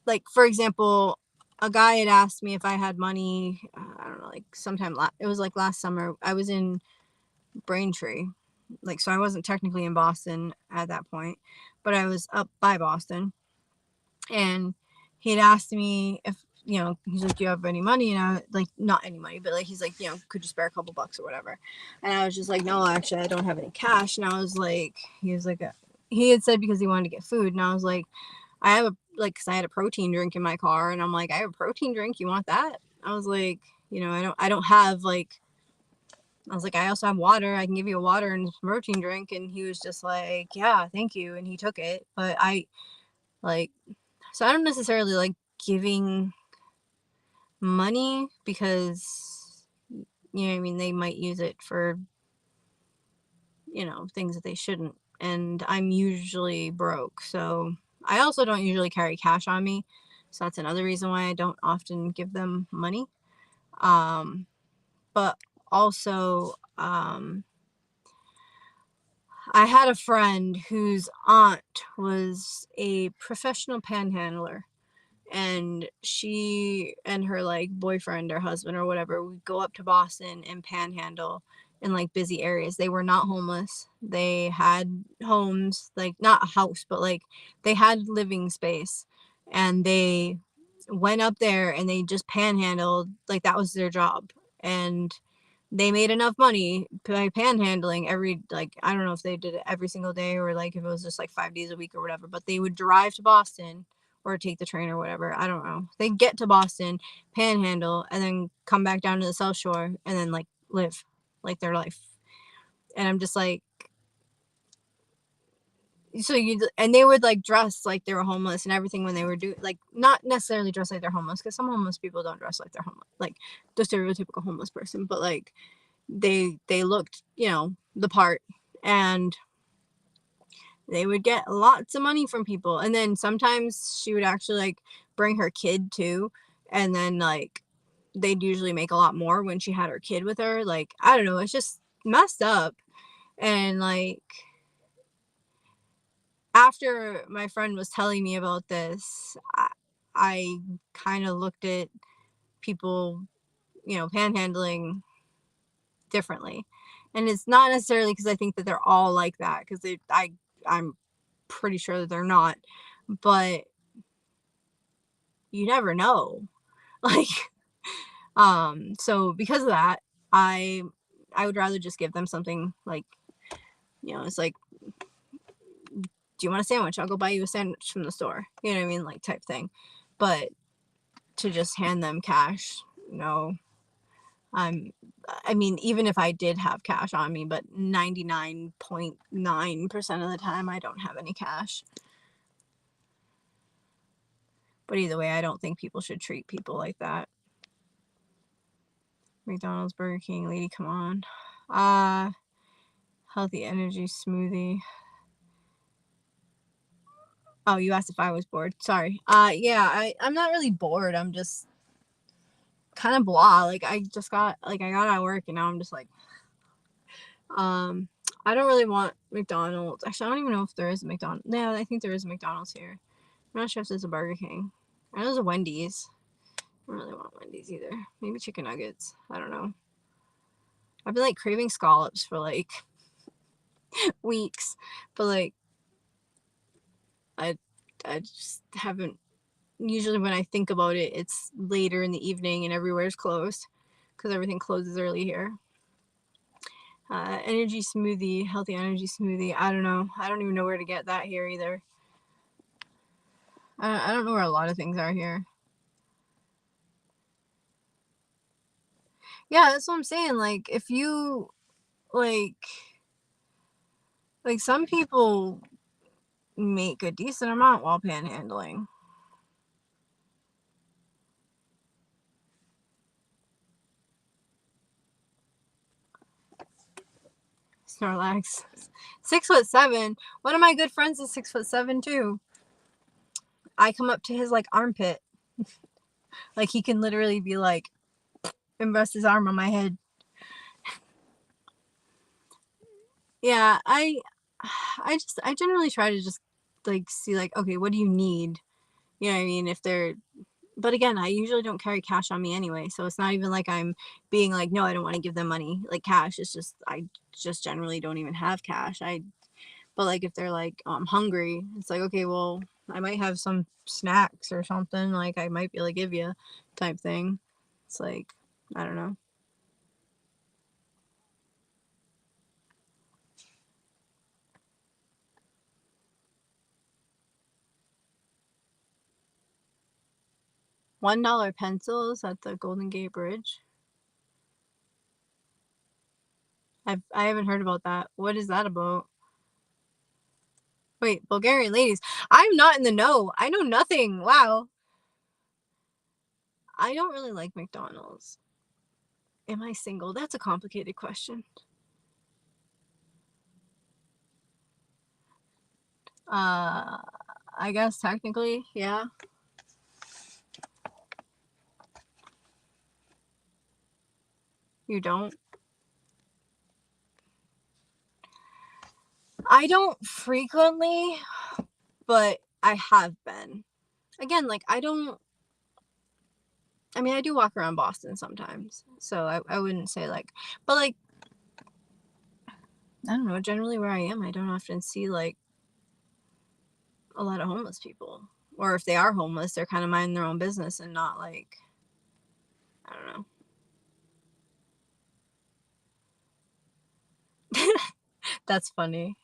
like, for example, a guy had asked me if I had money, I don't know, like sometime, it was like last summer. I was in Braintree, like, so I wasn't technically in Boston at that point, but I was up by Boston, and he had asked me if, you know, he's like, do you have any money? And I, like, not any money, but like, he's like, you know, could you spare a couple bucks or whatever? And I was just like, no, actually, I don't have any cash. And I was like, he was like, he had said because he wanted to get food, and I was like, I have a, like, cause I had a protein drink in my car, and I'm like, I have a protein drink, you want that? I was like, you know, I don't have, like, I was like, I also have water, I can give you a water and a protein drink, and he was just like, yeah, thank you, and he took it. But I, like, so I don't necessarily like giving money because, you know what I mean, they might use it for, you know, things that they shouldn't, and I'm usually broke, so I also don't usually carry cash on me, so that's another reason why I don't often give them money. But also, I had a friend whose aunt was a professional panhandler, and she and her like boyfriend or husband or whatever would go up to Boston and panhandle in like busy areas. They were not homeless. They had homes, like not a house, but like they had living space, and they went up there and they just panhandled, like that was their job. And they made enough money by panhandling every, like, I don't know if they did it every single day or like if it was just like 5 days a week or whatever, but they would drive to Boston or take the train or whatever. I don't know. They get to Boston, panhandle, and then come back down to the South Shore and then like live like their life. And I'm just like, so and they would like dress like they were homeless and everything when they were doing, like, not necessarily dress like they're homeless, because some homeless people don't dress like they're homeless, like the stereotypical homeless person, but like they looked, you know, the part, and they would get lots of money from people. And then sometimes she would actually like bring her kid too, and then like they'd usually make a lot more when she had her kid with her. Like, I don't know, it's just messed up. And like, after my friend was telling me about this, I kind of looked at people, you know, panhandling differently. And it's not necessarily because I think that they're all like that, because I'm pretty sure that they're not, but you never know. Like, so because of that, I would rather just give them something, like, you know, it's like, do you want a sandwich? I'll go buy you a sandwich from the store. You know what I mean? Like, type thing. But to just hand them cash, no. I mean, even if I did have cash on me, but 99.9% of the time I don't have any cash. But either way, I don't think people should treat people like that. McDonald's, Burger King, lady, come on. Healthy energy smoothie. Oh, you asked if I was bored. Sorry. Yeah, I'm not really bored. I'm just kind of blah. Like, I got out of work and now I'm just like, I don't really want McDonald's. Actually, I don't even know if there is a McDonald's. Yeah, I think there is a McDonald's here. I'm not sure if there's a Burger King. I know there's a Wendy's. I don't really want Wendy's either. Maybe chicken nuggets. I don't know. I've been like craving scallops for like weeks, but like I just haven't. Usually when I think about it, it's later in the evening and everywhere's closed because everything closes early here. Energy smoothie, healthy energy smoothie. I don't know. I don't even know where to get that here either. I don't know where a lot of things are here. Yeah, that's what I'm saying. Like, if you like some people make a decent amount while panhandling. Snorlax. 6'7". One of my good friends is 6'7" too. I come up to his like armpit. Like, he can literally be like, and rest his arm on my head. Yeah, I generally try to just like see like, okay, what do you need? You know what I mean? But again, I usually don't carry cash on me anyway, so it's not even like I'm being like, no, I don't want to give them money, like cash. It's just, I just generally don't even have cash. But like, if they're like, oh, I'm hungry, it's like, okay, well, I might have some snacks or something, like I might be able to give you, type thing. It's like, I don't know. $1 pencils at the Golden Gate Bridge. I haven't heard about that. What is that about? Wait, Bulgarian ladies. I'm not in the know. I know nothing. Wow. I don't really like McDonald's. Am I single? That's a complicated question. I guess technically, yeah. You don't? I don't frequently, but I have been. Again, like, I do walk around Boston sometimes, so I wouldn't say like, but like, I don't know, generally where I am, I don't often see like a lot of homeless people. Or if they are homeless, they're kind of minding their own business and not like, I don't know. That's funny.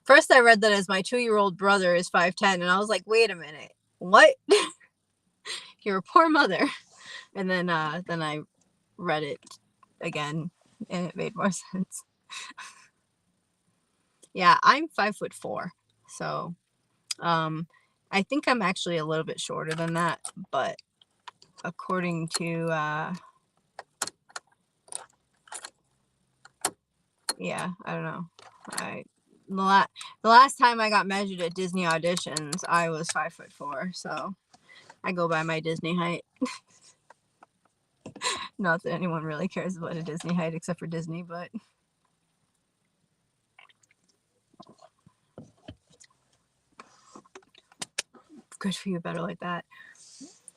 First I read that as my 2-year-old brother is 5'10", and I was like, wait a minute, what? You're a poor mother. And then I read it again and it made more sense. Yeah, I'm 5'4", so I think I'm actually a little bit shorter than that, but according to yeah, I don't know. The last time I got measured at Disney auditions, I was 5'4", so I go by my Disney height. Not that anyone really cares about a Disney height except for Disney, but good for you, better like that.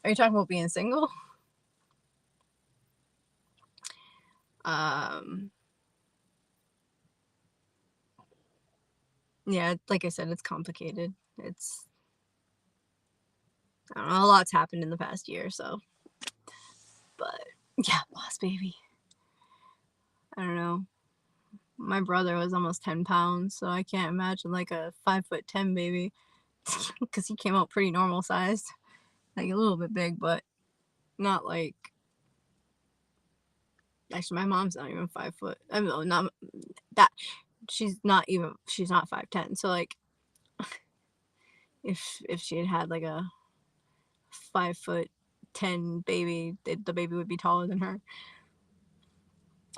Are you talking about being single? Yeah, like I said, it's complicated. It's, I don't know, a lot's happened in the past year, so. But yeah, boss baby. I don't know. My brother was almost 10 pounds, so I can't imagine like a 5'10" baby, because he came out pretty normal sized, like a little bit big, but not like. Actually, my mom's not even 5 foot. I mean, not that. She's not 5'10". So like, if she had had like a 5'10" baby, the baby would be taller than her.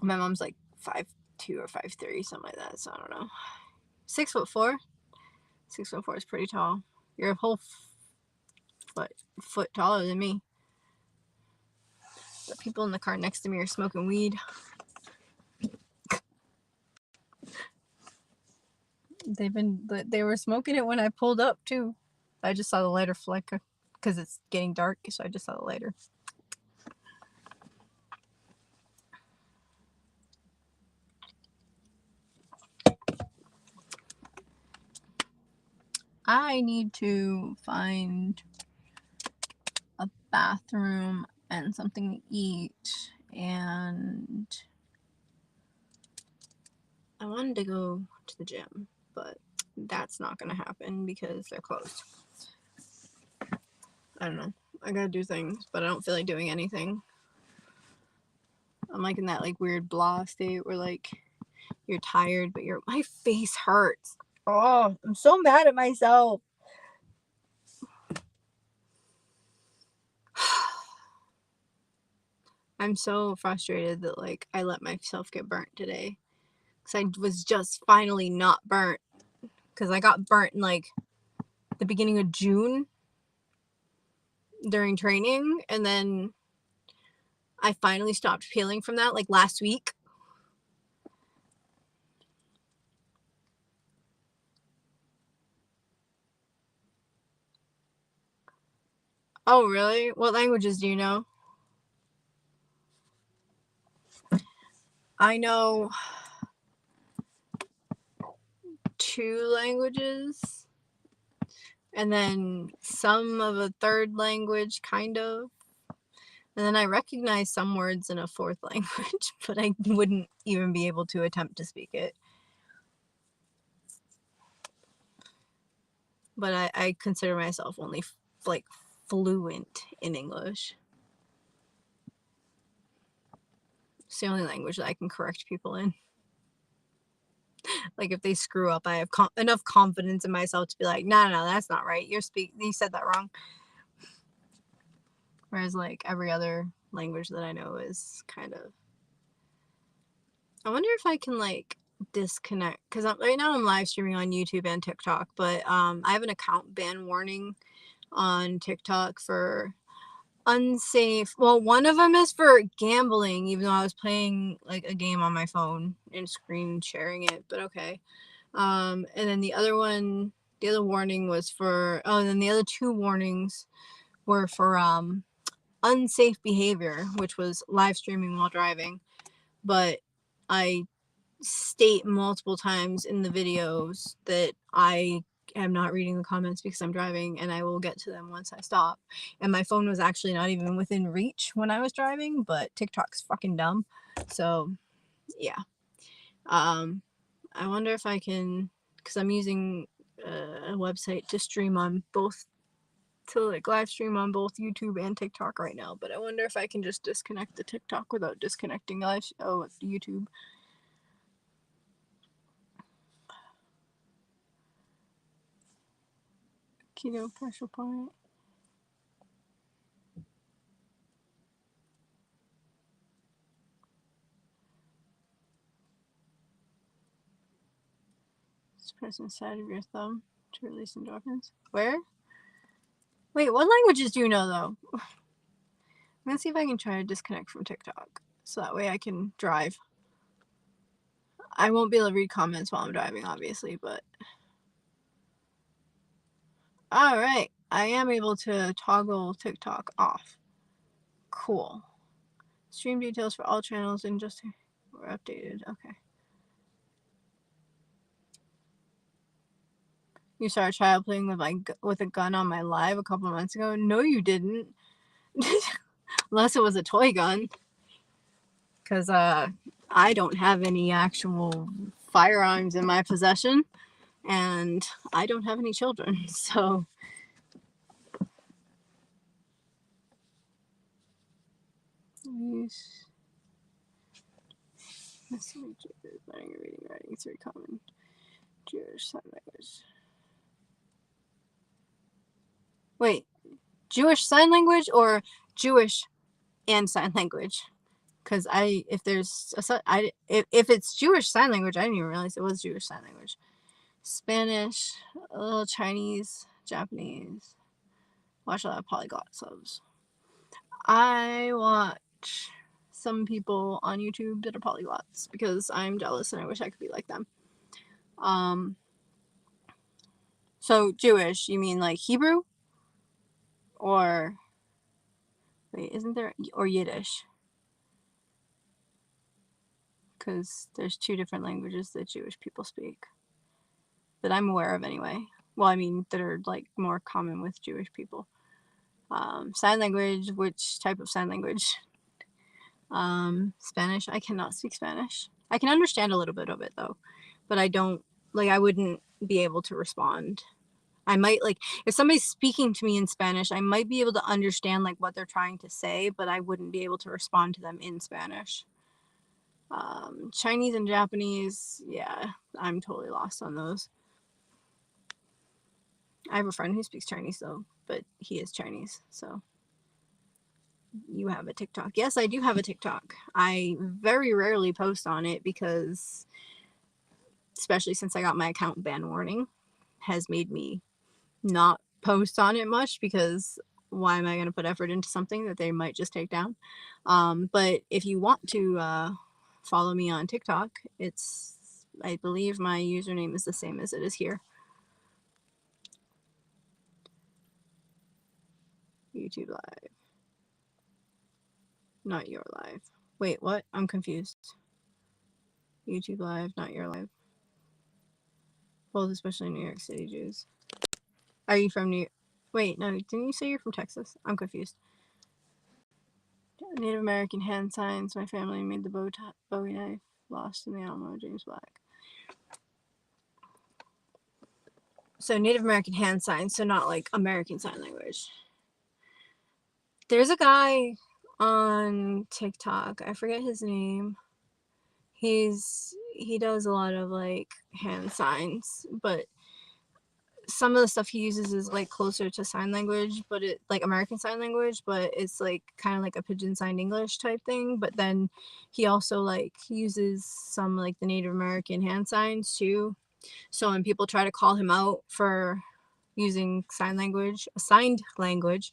My mom's like 5'2" or 5'3", something like that. So I don't know. 6'4". 6'4" is pretty tall. You're a whole foot taller than me. The people in the car next to me are smoking weed. They were smoking it when I pulled up too. I just saw the lighter flicker because it's getting dark, so I just saw the lighter. I need to find a bathroom and something to eat, and I wanted to go to the gym, but that's not gonna happen because they're closed. I don't know. I gotta do things, but I don't feel like doing anything. I'm like in that like weird blah state where like you're tired, but my face hurts. Oh, I'm so mad at myself. I'm so frustrated that like I let myself get burnt today, because I was just finally not burnt, because I got burnt in like the beginning of June during training, and then I finally stopped peeling from that like last week. Oh really? What languages do you know? I know 2 languages, and then some of a 3rd language, kind of. And then I recognize some words in a 4th language, but I wouldn't even be able to attempt to speak it. But I consider myself only like fluent in English. It's the only language that I can correct people in. Like if they screw up, I have enough confidence in myself to be like, no, that's not right. You said that wrong. Whereas like every other language that I know is kind of. I wonder if I can like disconnect, because right now I'm live streaming on YouTube and TikTok, but I have an account ban warning on TikTok for unsafe. Well, one of them is for gambling, even though I was playing like a game on my phone and screen sharing it, but okay. And then the other warning was for, and then the other 2 warnings were for unsafe behavior, which was live streaming while driving. But I state multiple times in the videos that I am not reading the comments because I'm driving, and I will get to them once I stop. And my phone was actually not even within reach when I was driving, but TikTok's fucking dumb. So yeah. I wonder if I can, because I'm using a website to stream on both, to like live stream on both YouTube and TikTok right now, but I wonder if I can just disconnect the TikTok without disconnecting YouTube. Keto pressure point. Press inside of your thumb to release endorphins. Where? Wait, what languages do you know though? I'm gonna see if I can try to disconnect from TikTok so that way I can drive. I won't be able to read comments while I'm driving, obviously, but alright. I am able to toggle TikTok off. Cool. Stream details for all channels and just were updated. Okay. You saw a child playing with a gun on my live a couple months ago? No, you didn't. Unless it was a toy gun. Because I don't have any actual firearms in my possession. And I don't have any children. So. Learning, reading, writing, 3 common Jewish sign language. Wait, Jewish sign language or Jewish and sign language? Because if it's Jewish sign language, I didn't even realize it was Jewish sign language. Spanish, a little Chinese, Japanese. Watch a lot of polyglot subs. I watch some people on YouTube that are polyglots because I'm jealous and I wish I could be like them. So Jewish, you mean like Hebrew? Or wait, isn't there, or Yiddish? Because there's 2 different languages that Jewish people speak that I'm aware of anyway. Well, I mean that are like more common with Jewish people. Sign language, which type of sign language? Spanish. I cannot speak Spanish. I can understand a little bit of it though, but I wouldn't be able to respond. I might, like, if somebody's speaking to me in Spanish, I might be able to understand like what they're trying to say, but I wouldn't be able to respond to them in Spanish. Chinese and Japanese, yeah, I'm totally lost on those. I have a friend who speaks Chinese though, but he is Chinese, so. You have a TikTok. Yes, I do have a TikTok. I very rarely post on it because, especially since I got my account ban warning, has made me not post on it much because why am I going to put effort into something that they might just take down? But if you want to follow me on TikTok, I believe my username is the same as it is here. YouTube Live. Not your live. Wait, what? I'm confused. YouTube Live, not your live. Both, especially New York City Jews. Are you from New York? Wait, no, didn't you say you're from Texas? I'm confused. Native American hand signs. My family made the Bowie knife. Lost in the Alamo, James Black. So Native American hand signs, so not like American Sign Language. There's a guy on TikTok, I forget his name. He does a lot of like hand signs, but some of the stuff he uses is like closer to sign language, but it like American Sign Language, but it's like kind of like a pigeon signed English type thing. But then he also like uses some like the Native American hand signs too. So when people try to call him out for using signed language,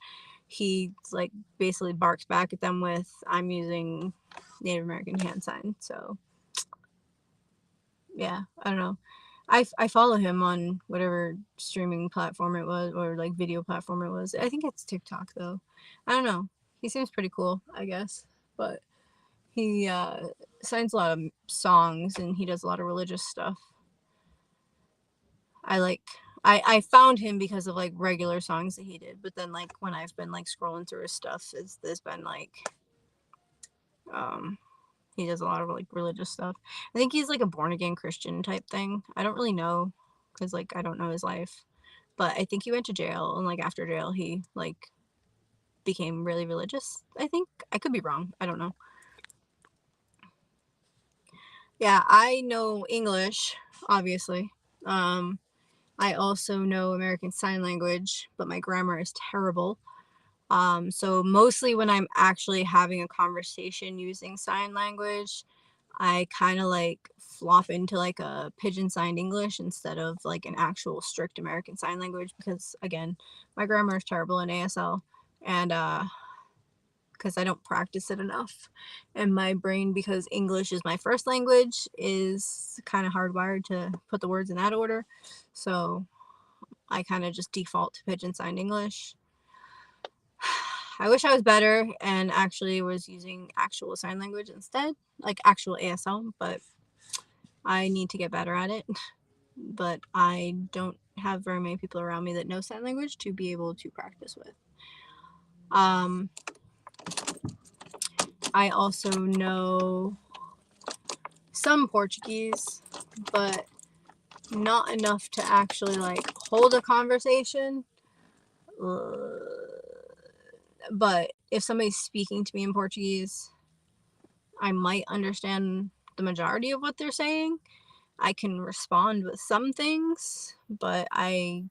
he like basically barks back at them with, "I'm using Native American hand sign." So yeah, I don't know. I follow him on whatever streaming platform it was, or like video platform it was. I think it's TikTok though. I don't know. He seems pretty cool, I guess. But he signs a lot of songs and he does a lot of religious stuff. I found him because of like regular songs that he did, but then like when I've been like scrolling through his stuff, there's been like he does a lot of like religious stuff. I think he's like a born again Christian type thing. I don't really know because like I don't know his life, but I think he went to jail and like after jail he like became really religious. I think I could be wrong. I don't know. Yeah, I know English, obviously. I also know American Sign Language, but my grammar is terrible. So mostly when I'm actually having a conversation using sign language, I kind of like flop into like a pigeon signed English instead of like an actual strict American Sign Language because again, my grammar is terrible in ASL and because I don't practice it enough. And my brain, because English is my first language, is kind of hardwired to put the words in that order. So I kind of just default to pigeon signed English. I wish I was better and actually was using actual sign language instead, like actual ASL, but I need to get better at it. But I don't have very many people around me that know sign language to be able to practice with. I also know some Portuguese, but not enough to actually like hold a conversation. But if somebody's speaking to me in Portuguese, I might understand the majority of what they're saying. I can respond with some things, but I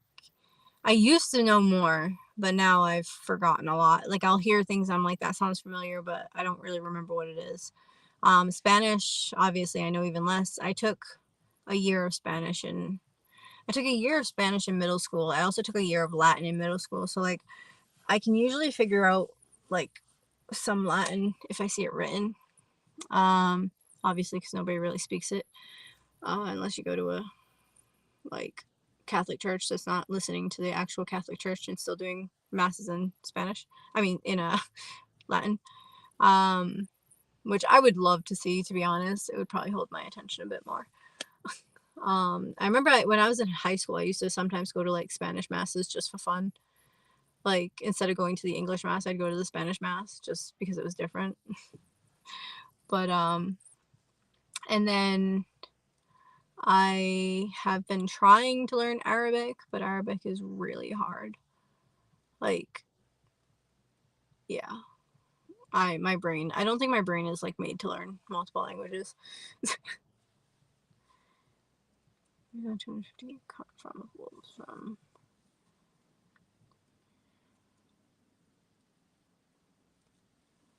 used to know more, but now I've forgotten a lot. Like I'll hear things, I'm like, that sounds familiar, but I don't really remember what it is. Spanish, obviously I know even less. I took a year of Spanish in middle school. I also took a year of Latin in middle school. So like I can usually figure out like some Latin if I see it written. Obviously because nobody really speaks it. Unless you go to a like Catholic church that's not listening to the actual Catholic church and still doing masses in Spanish. I mean in Latin. Which I would love to see, to be honest. It would probably hold my attention a bit more. I remember when I was in high school, I used to sometimes go to like Spanish masses just for fun. Like instead of going to the English mass, I'd go to the Spanish mass just because it was different. But and then I have been trying to learn Arabic, but Arabic is really hard. Like, yeah. I don't think my brain is like made to learn multiple languages. 250 from wolves from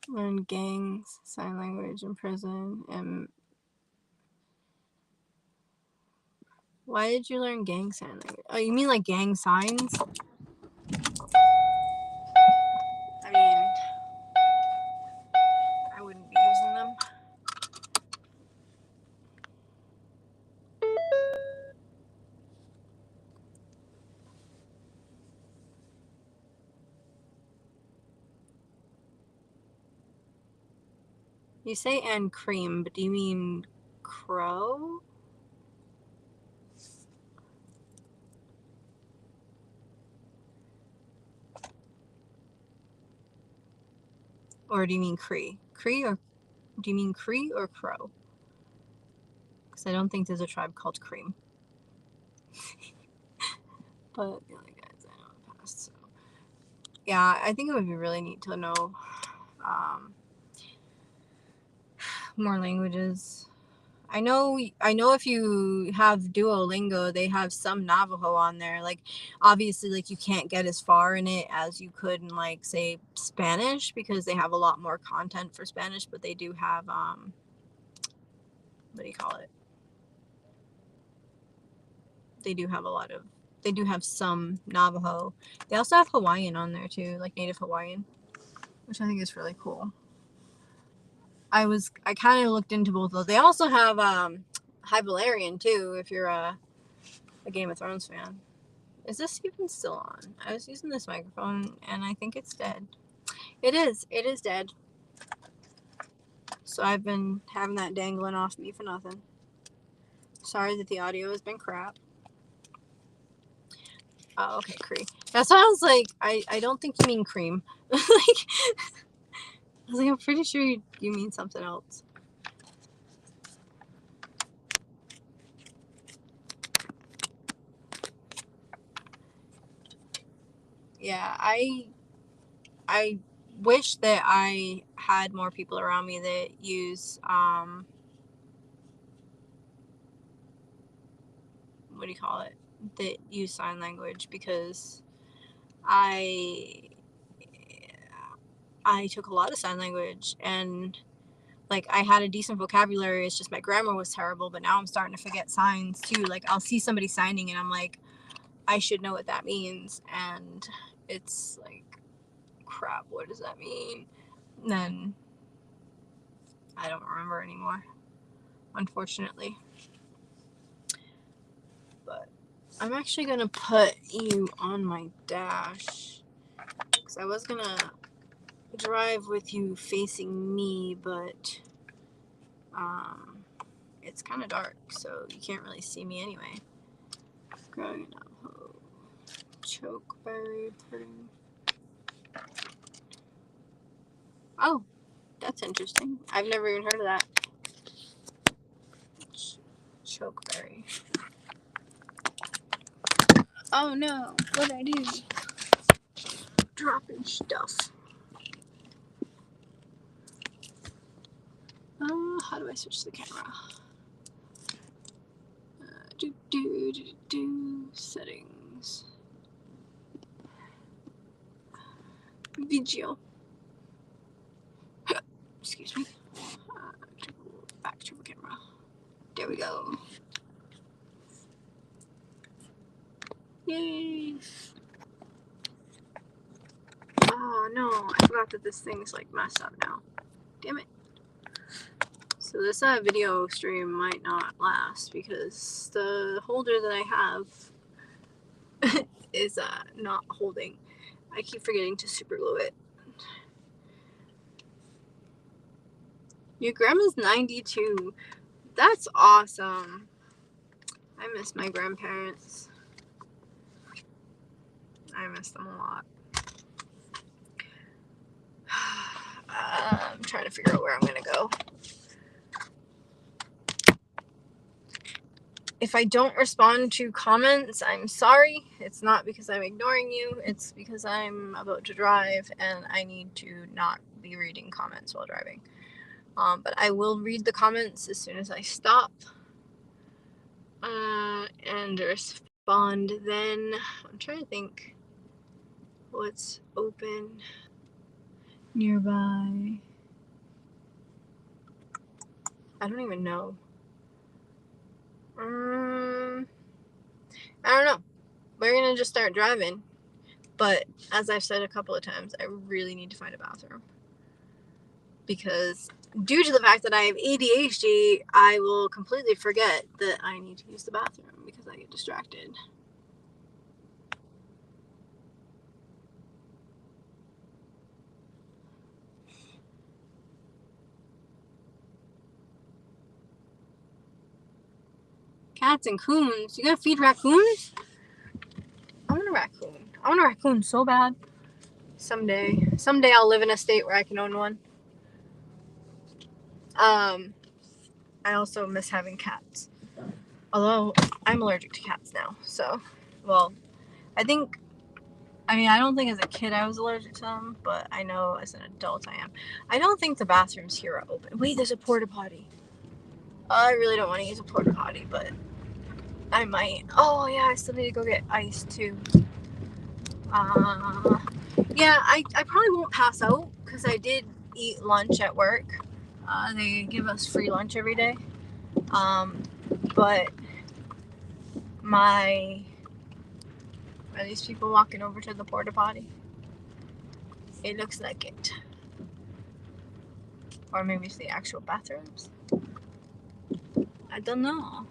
learn gangs, sign language in prison, and why did you learn gang sign language? Oh, you mean like gang signs? I mean, I wouldn't be using them. You say and cream, but do you mean crow? Or do you mean Cree? Cree or do you mean Cree or Crow? Because I don't think there's a tribe called Cream. But the other guys I know passed, so yeah, I think it would be really neat to know more languages. I know if you have Duolingo, they have some Navajo on there. Like, obviously, like, you can't get as far in it as you could in, like, say, Spanish, because they have a lot more content for Spanish, but they do have, what do you call it? They do have some Navajo. They also have Hawaiian on there, too, like Native Hawaiian, which I think is really cool. I kind of looked into both of those. They also have High Valerian too, if you're a Game of Thrones fan. Is this even still on? I was using this microphone and I think it's dead. It is dead. So I've been having that dangling off me for nothing. Sorry that the audio has been crap. Oh, okay, Cree. That sounds like, I don't think you mean cream. Like, I was like, I'm pretty sure you mean something else. Yeah, I wish that I had more people around me that use what do you call it? That use sign language, because I took a lot of sign language, and like, I had a decent vocabulary. It's just my grammar was terrible, but now I'm starting to forget signs too. Like, I'll see somebody signing and I'm like, I should know what that means, and it's like, crap, what does that mean? And then I don't remember anymore, unfortunately. But I'm actually gonna put you on my dash, because I was gonna drive with you facing me, but it's kind of dark, so you can't really see me anyway. Growing up, chokeberry pudding. Oh, that's interesting. I've never even heard of that. Chokeberry. Oh no, what'd I do? Dropping stuff. How do I switch the camera? Settings. Video. Excuse me. Back to the camera. There we go. Yay! Oh no, I forgot that this thing's like messed up now. Damn it. So this video stream might not last because the holder that I have is not holding. I keep forgetting to super glue it. Your grandma's 92. That's awesome. I miss my grandparents. I miss them a lot. I'm trying to figure out where I'm gonna go. If I don't respond to comments, I'm sorry. It's not because I'm ignoring you. It's because I'm about to drive and I need to not be reading comments while driving. But I will read the comments as soon as I stop. And respond then. I'm trying to think what's open nearby. I don't even know. I don't know. We're gonna just start driving. But as I've said a couple of times, I really need to find a bathroom. Because due to the fact that I have ADHD, I will completely forget that I need to use the bathroom because I get distracted. Cats and coons. You gonna feed raccoons? I want a raccoon. I want a raccoon so bad. Someday I'll live in a state where I can own one. I also miss having cats. Although I'm allergic to cats now. So, well, I think I mean, I don't think as a kid I was allergic to them, but I know as an adult I am. I don't think the bathrooms here are open. Wait, there's a porta potty. I really don't want to use a porta potty, but I might. Oh yeah, I still need to go get ice too. Yeah, I probably won't pass out because I did eat lunch at work. They give us free lunch every day. But are these people walking over to the porta potty? It looks like it. Or maybe it's the actual bathrooms. I don't know.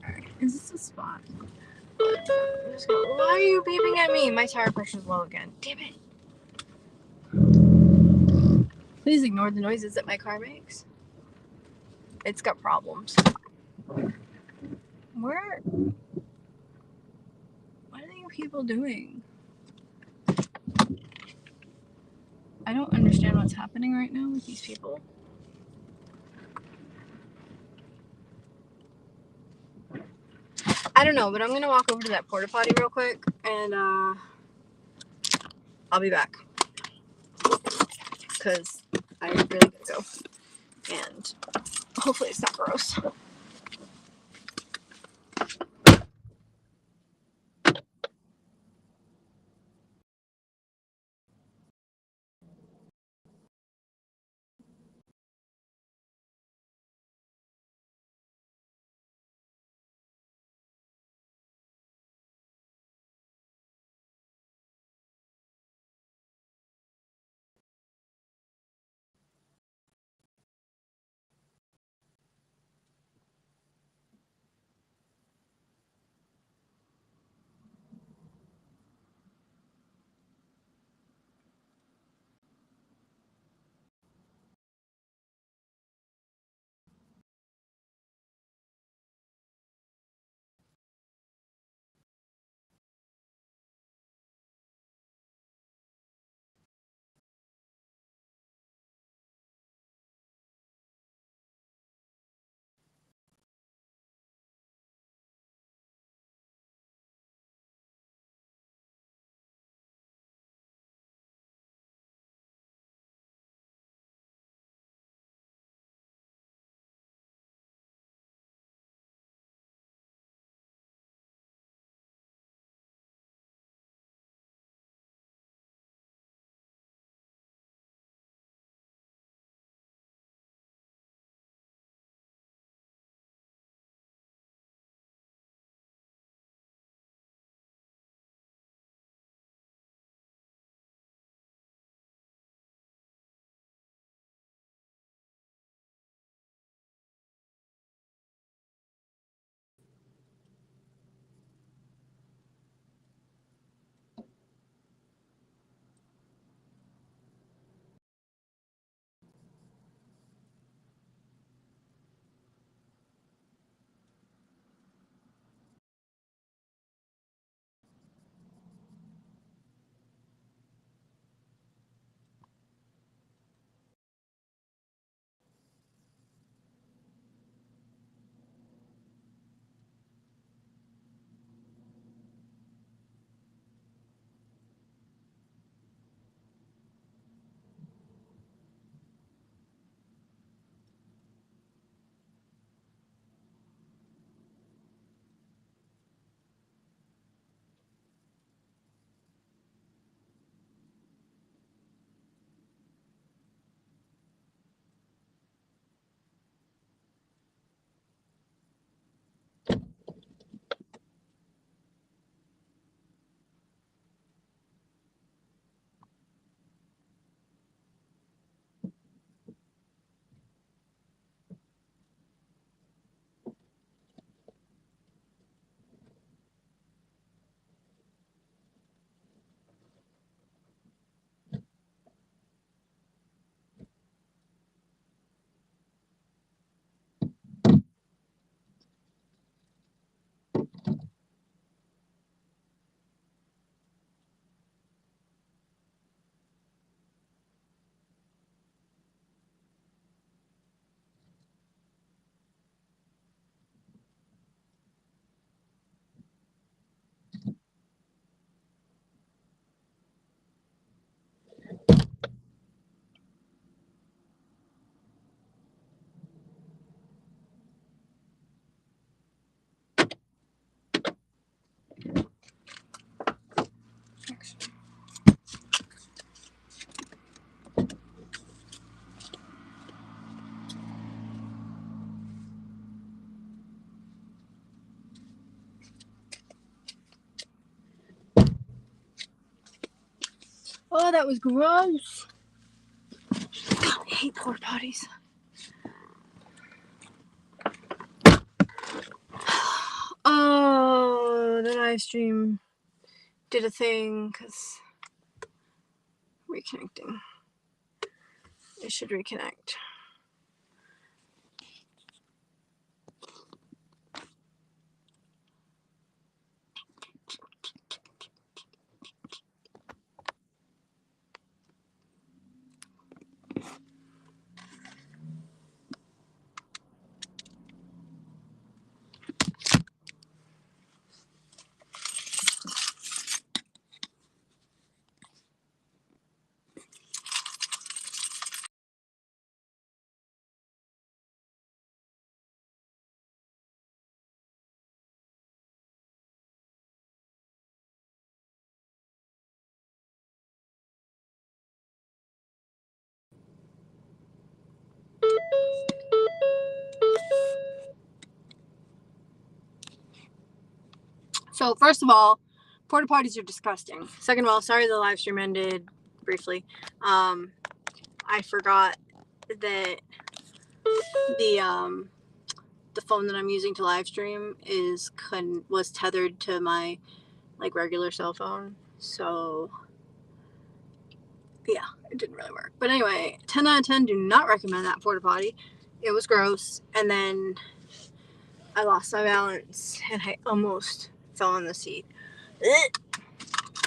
Alright, is this a spot? Why are you beeping at me? My tire pressure's low again. Damn it. Please ignore the noises that my car makes. It's got problems. What are you people doing? I don't understand what's happening right now with these people. I don't know, but I'm gonna walk over to that porta potty real quick and I'll be back. Because I really gotta go. And hopefully it's not gross. Actually. Oh, that was gross. God, I hate porta potties. Oh, the live stream did a thing because reconnecting. It should reconnect. So first of all, porta potties are disgusting. Second of all, sorry the live stream ended briefly. I forgot that the phone that I'm using to live stream was tethered to my like regular cell phone. So yeah, it didn't really work. But anyway, 10 out of 10, do not recommend that porta potty. It was gross, and then I lost my balance and I almost fell on the seat.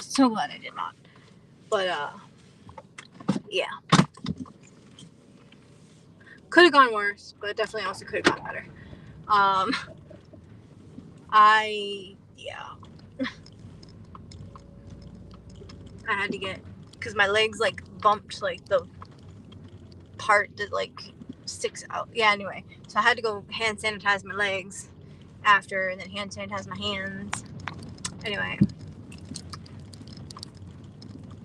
So glad I did not. But yeah. Could have gone worse, but definitely also could have gone better. I had to get, because my legs like bumped like the part that like sticks out. Yeah, anyway. So I had to go hand sanitize my legs after, and then hand sanitize my hands. Anyway.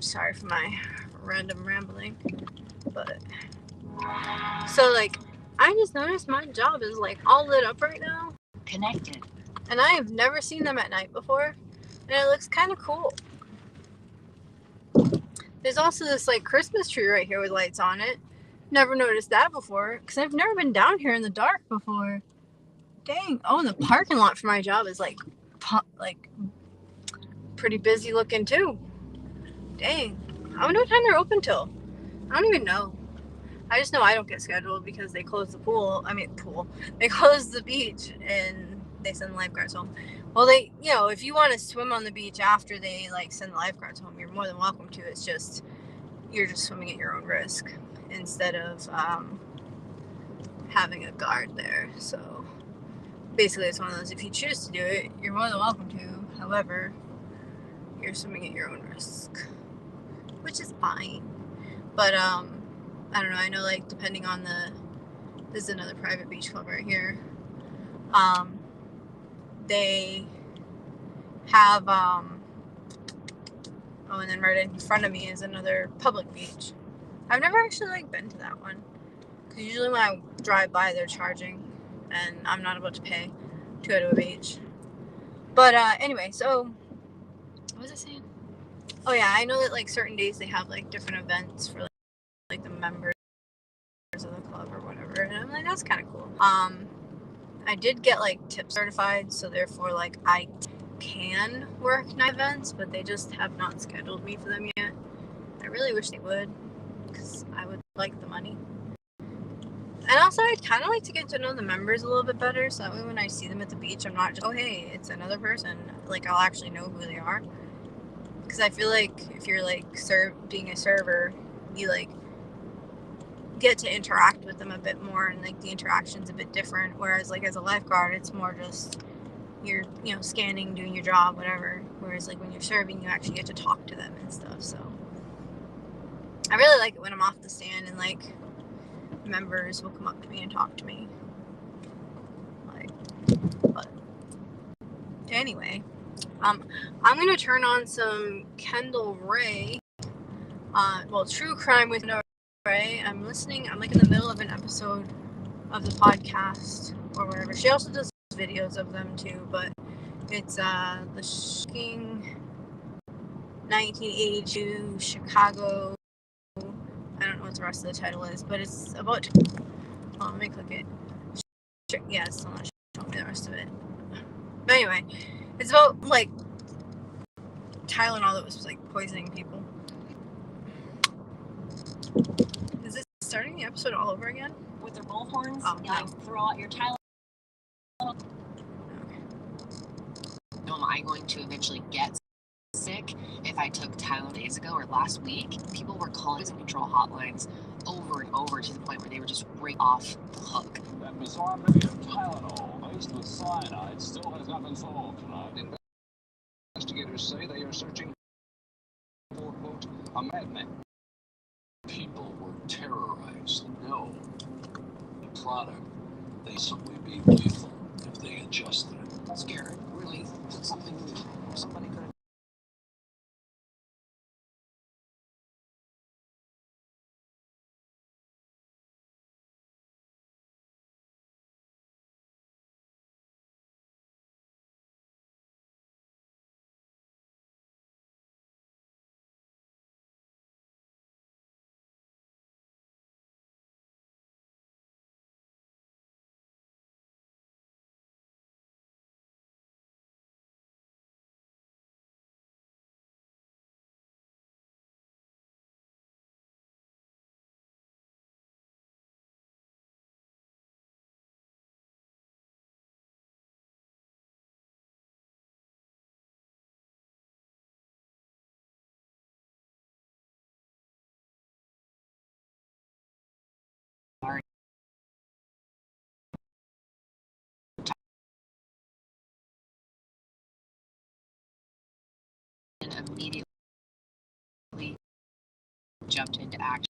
Sorry for my random rambling. But so like I just noticed my job is like all lit up right now. Connected. And I have never seen them at night before. And it looks kind of cool. There's also this like Christmas tree right here with lights on it. Never noticed that before because I've never been down here in the dark before. Dang. Oh, and the parking lot for my job is like pretty busy looking too. Dang. I wonder what time they're open till. I don't even know. I just know I don't get scheduled because they close the pool. They close the beach and they send the lifeguards home. Well, if you want to swim on the beach after they like send the lifeguards home, you're more than welcome to. It's just, you're just swimming at your own risk instead of having a guard there. So basically it's one of those, if you choose to do it, you're more than welcome to. However, you're swimming at your own risk, which is fine. But I don't know. I know like depending on there's another private beach club right here. They have and then right in front of me is another public beach. I've never actually like been to that one because usually when I drive by they're charging and I'm not about to pay to go to a beach. But anyway, so what was I saying? Oh yeah, I know that like certain days they have like different events for like the members of the club or whatever, and I'm like, that's kind of cool. I did get like tip certified, so therefore like I can work night events, but they just have not scheduled me for them yet. I really wish they would, because I would like the money. And also I'd kind of like to get to know the members a little bit better, so that way when I see them at the beach I'm not just, oh hey, it's another person. Like I'll actually know who they are. Because I feel like if you're like being a server, you like get to interact with them a bit more, and like the interaction's a bit different, whereas like as a lifeguard it's more just you're scanning, doing your job, whatever, whereas like when you're serving you actually get to talk to them and stuff. So I really like it when I'm off the stand and like members will come up to me and talk to me, like. But anyway, I'm gonna turn on some Kendall Ray. True Crime with Kendall Ray. I'm listening. I'm like in the middle of an episode of the podcast or whatever. She also does videos of them too, but it's the shocking 1982 Chicago. I don't know what the rest of the title is, but it's about. Oh, let me click it. Yeah, it's still not showing me the rest of it. But anyway, it's about like Tylenol that was like poisoning people. Is this starting the episode all over again? With their bullhorns, no. throw out your Tylenol. Am I going to eventually get sick if I took Tylenol days ago or last week? People were calling poison control hotlines over and over to the point where they were just right off the hook. That bizarre mystery of Tylenol laced with cyanide still has not been solved tonight. Investigators say they are searching for, quote, a madman. People were terrorized. No product, they simply be lethal if they ingested it. Scary, really, something somebody could have. And immediately jumped into action,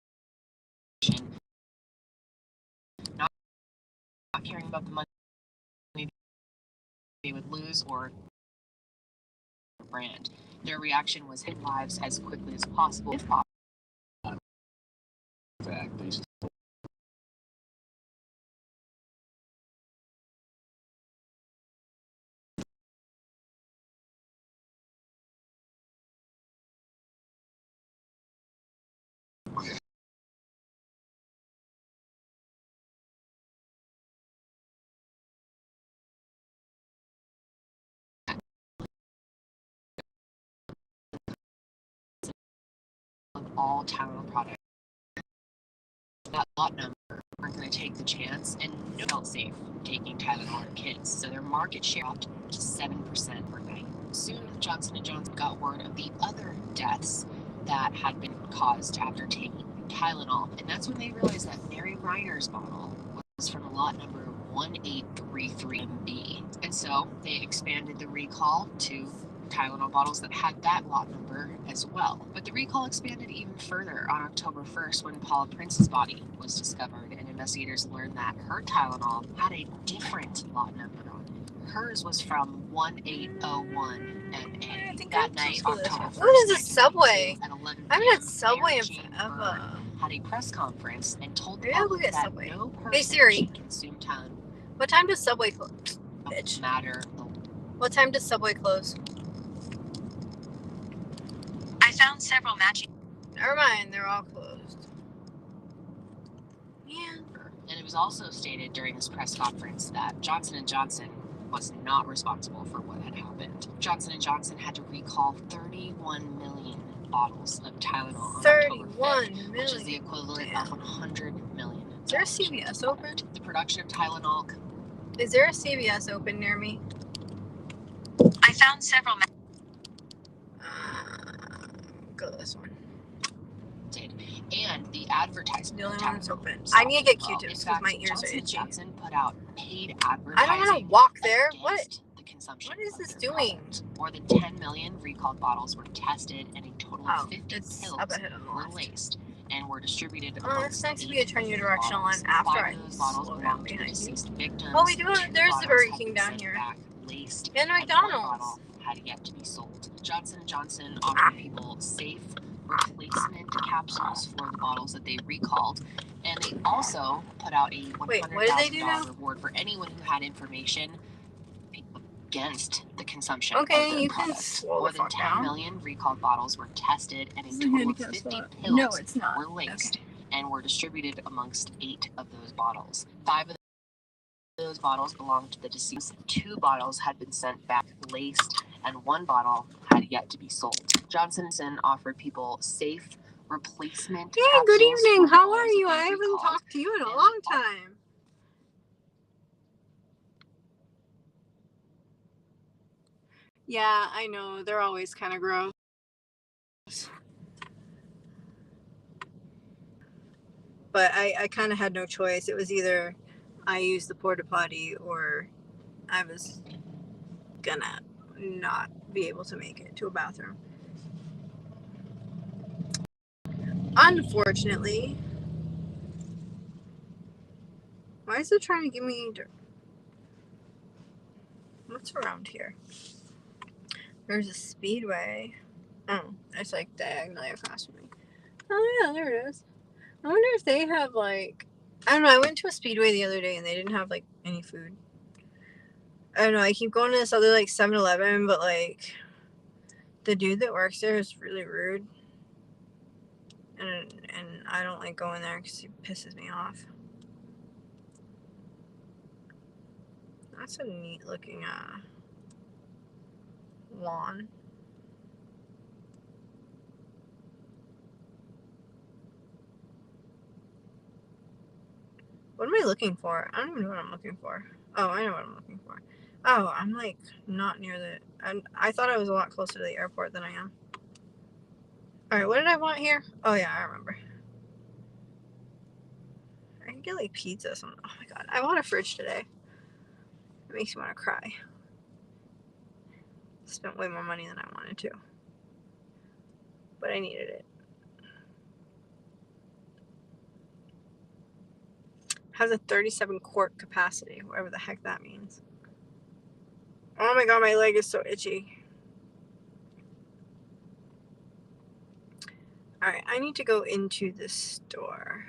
not caring about the money they would lose or brand. Their reaction was hit lives as quickly as possible. If possible. In fact, they of all Tylenol products, that lot number aren't going to take the chance and felt safe taking Tylenol in kids, so their market share dropped to 7% overnight. Soon, Johnson & Johnson got word of the other deaths that had been caused after taking Tylenol, and that's when they realized that Mary Reiner's bottle was from lot number 1833MB, and so they expanded the recall to Tylenol bottles that had that lot number as well. But the recall expanded even further on October 1st when Paula Prince's body was discovered, and investigators learned that her Tylenol had a different lot number on it. Hers was from 1801MA. I think that night, October 1st, what is a Subway? at 11 I haven't had Subway in Jane forever. Byrne had a press conference and told the Maybe I'll go public get that Subway. no person Hey Siri, should consume Tylenol. what time does Subway close? Bitch. Matter. What time does Subway close? I found several matching. Never mind, they're all closed. Yeah. And it was also stated during this press conference that Johnson & Johnson was not responsible for what had happened. Johnson & Johnson had to recall 31 million bottles of Tylenol on 31 October 5th, million. which is the equivalent of 100 million. Is there a CVS open? The production of Tylenol. Is there a CVS open near me? I found several. Go this one. And the advertisement. The only one that's open. I need to get Q-tips because my ears are itchy. Johnson put out paid advertising. I don't want to walk there. What? The consumption. What is this doing? More than 10 million recalled bottles were tested, and a total of 50 pills were laced and were distributed. It's nice to be a turn your direction on after I slow down behind you. Victims, oh, we do. There's the Burger King down here. And McDonald's. had yet to be sold. Johnson & Johnson offered people safe replacement capsules for the bottles that they recalled, and they also put out a $100,000 reward for anyone who had information against the consumption of their product. More than 10 million recalled bottles were tested, and a total of 50 pills were laced and were distributed amongst 8 of those bottles. 5 of those bottles belonged to the deceased. 2 bottles had been sent back laced, and 1 bottle had yet to be sold. Johnson & Johnson offered people safe replacement. Hey, good evening. How are you? I haven't talked to you in a long time. Yeah, I know. They're always kind of gross. But I kind of had no choice. It was either I used the porta potty or I was gonna not be able to make it to a bathroom. Unfortunately. Why is it trying to give me... What's around here? There's a speedway. Oh, it's like diagonally across from me. Oh yeah, there it is. I wonder if they have like... I don't know, I went to a speedway the other day and they didn't have like any food. I don't know, I keep going to this other like 7-Eleven, but like the dude that works there is really rude. And I don't like going there because he pisses me off. That's a neat looking lawn. What am I looking for? I don't even know what I'm looking for. Oh, I know what I'm looking for. Oh, I'm like not near the... I thought I was a lot closer to the airport than I am. Alright, what did I want here? Oh yeah, I remember. I can get like pizza or something. Oh my god, I want a fridge today. It makes me want to cry. Spent way more money than I wanted to. But I needed it. Has a 37 quart capacity, whatever the heck that means. Oh my god, my leg is so itchy. Alright, I need to go into the store.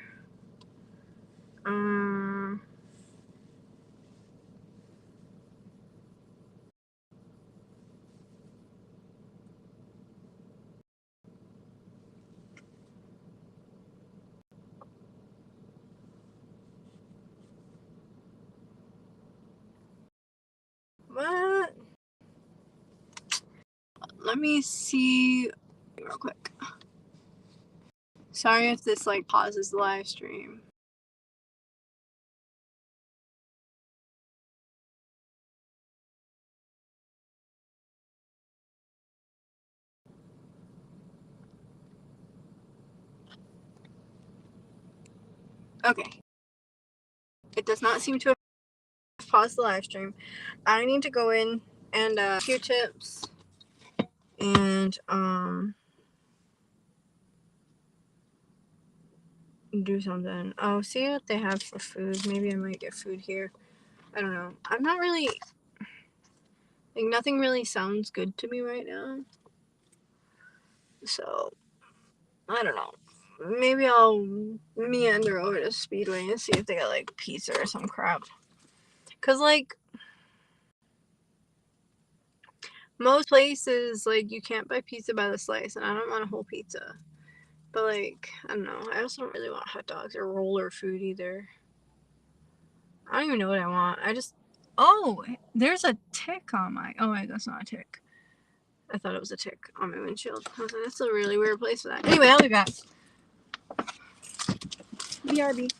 What? Let me see real quick. Sorry if this like pauses the live stream. Okay. It does not seem to have paused the live stream. I need to go in and Q-tips and do something. Oh, see what they have for food. Maybe I might get food here. I don't know. I'm not really like nothing really sounds good to me right now. So I don't know. Maybe I'll meander over to Speedway and see if they got like pizza or some crap. Cause like most places, like you can't buy pizza by the slice, and I don't want a whole pizza. But like, I don't know. I also don't really want hot dogs or roller food either. I don't even know what I want. I just... Oh, there's a tick on my... Oh, wait, that's not a tick. I thought it was a tick on my windshield. I was like, that's a really weird place for that. Anyway, I'll be back. BRB.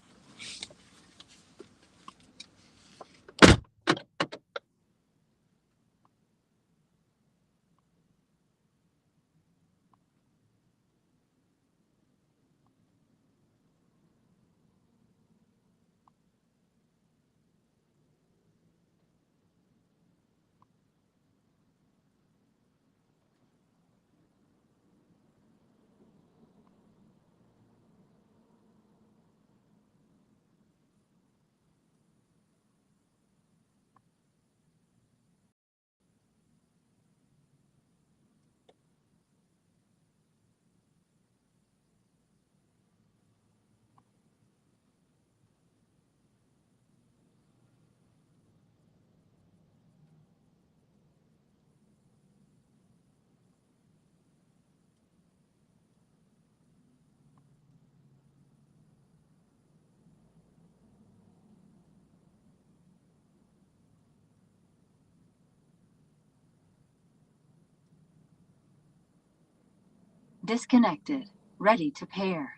Disconnected. Ready to pair.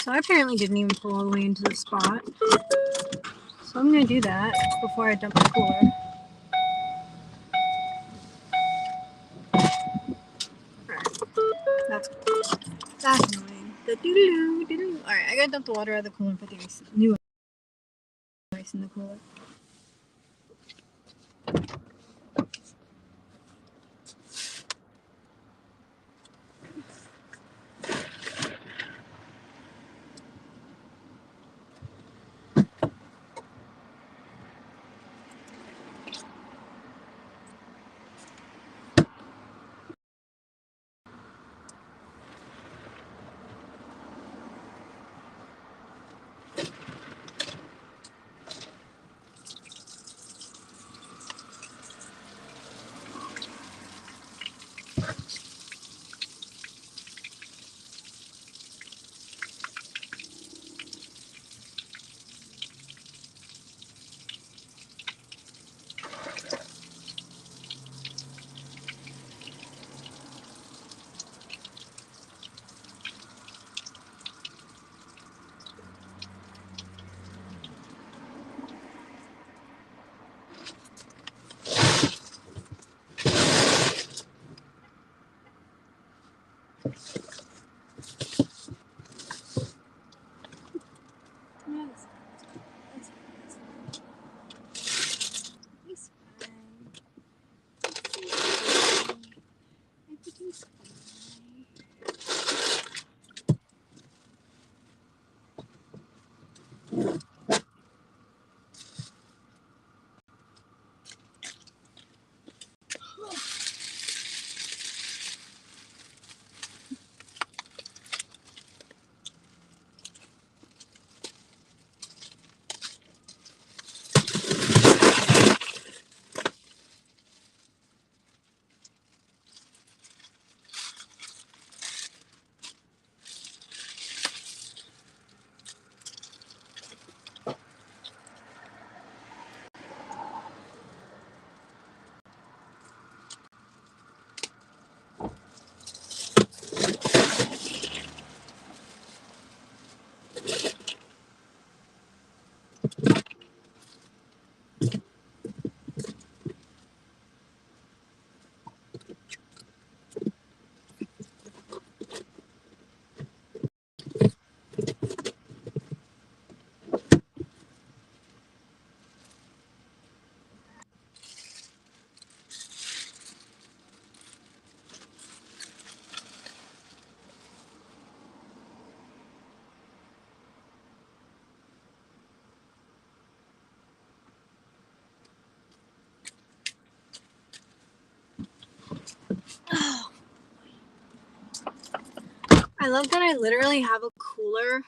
So I apparently didn't even pull all the way into the spot. So I'm going to do that before I dump the cooler. That's cool. That's annoying. The doo-doo-doo, doo-doo. Alright, I gotta dump the water out of the cooler and put the new ice in the cooler. I love that I literally have a cooler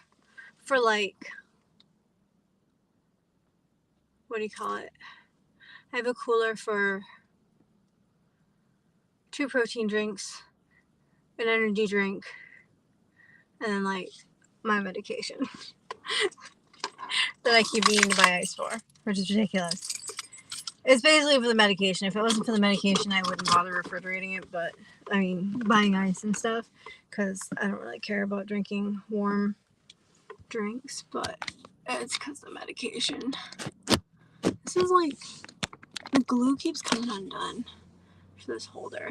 for like, what do you call it? I have a cooler for 2 protein drinks, an energy drink, and then like my medication that I keep needing to buy ice for, which is ridiculous. It's basically for the medication. If it wasn't for the medication, I wouldn't bother refrigerating it, but I mean, buying ice and stuff, because I don't really care about drinking warm drinks, but it's because of the medication. This is like, the glue keeps coming undone for this holder.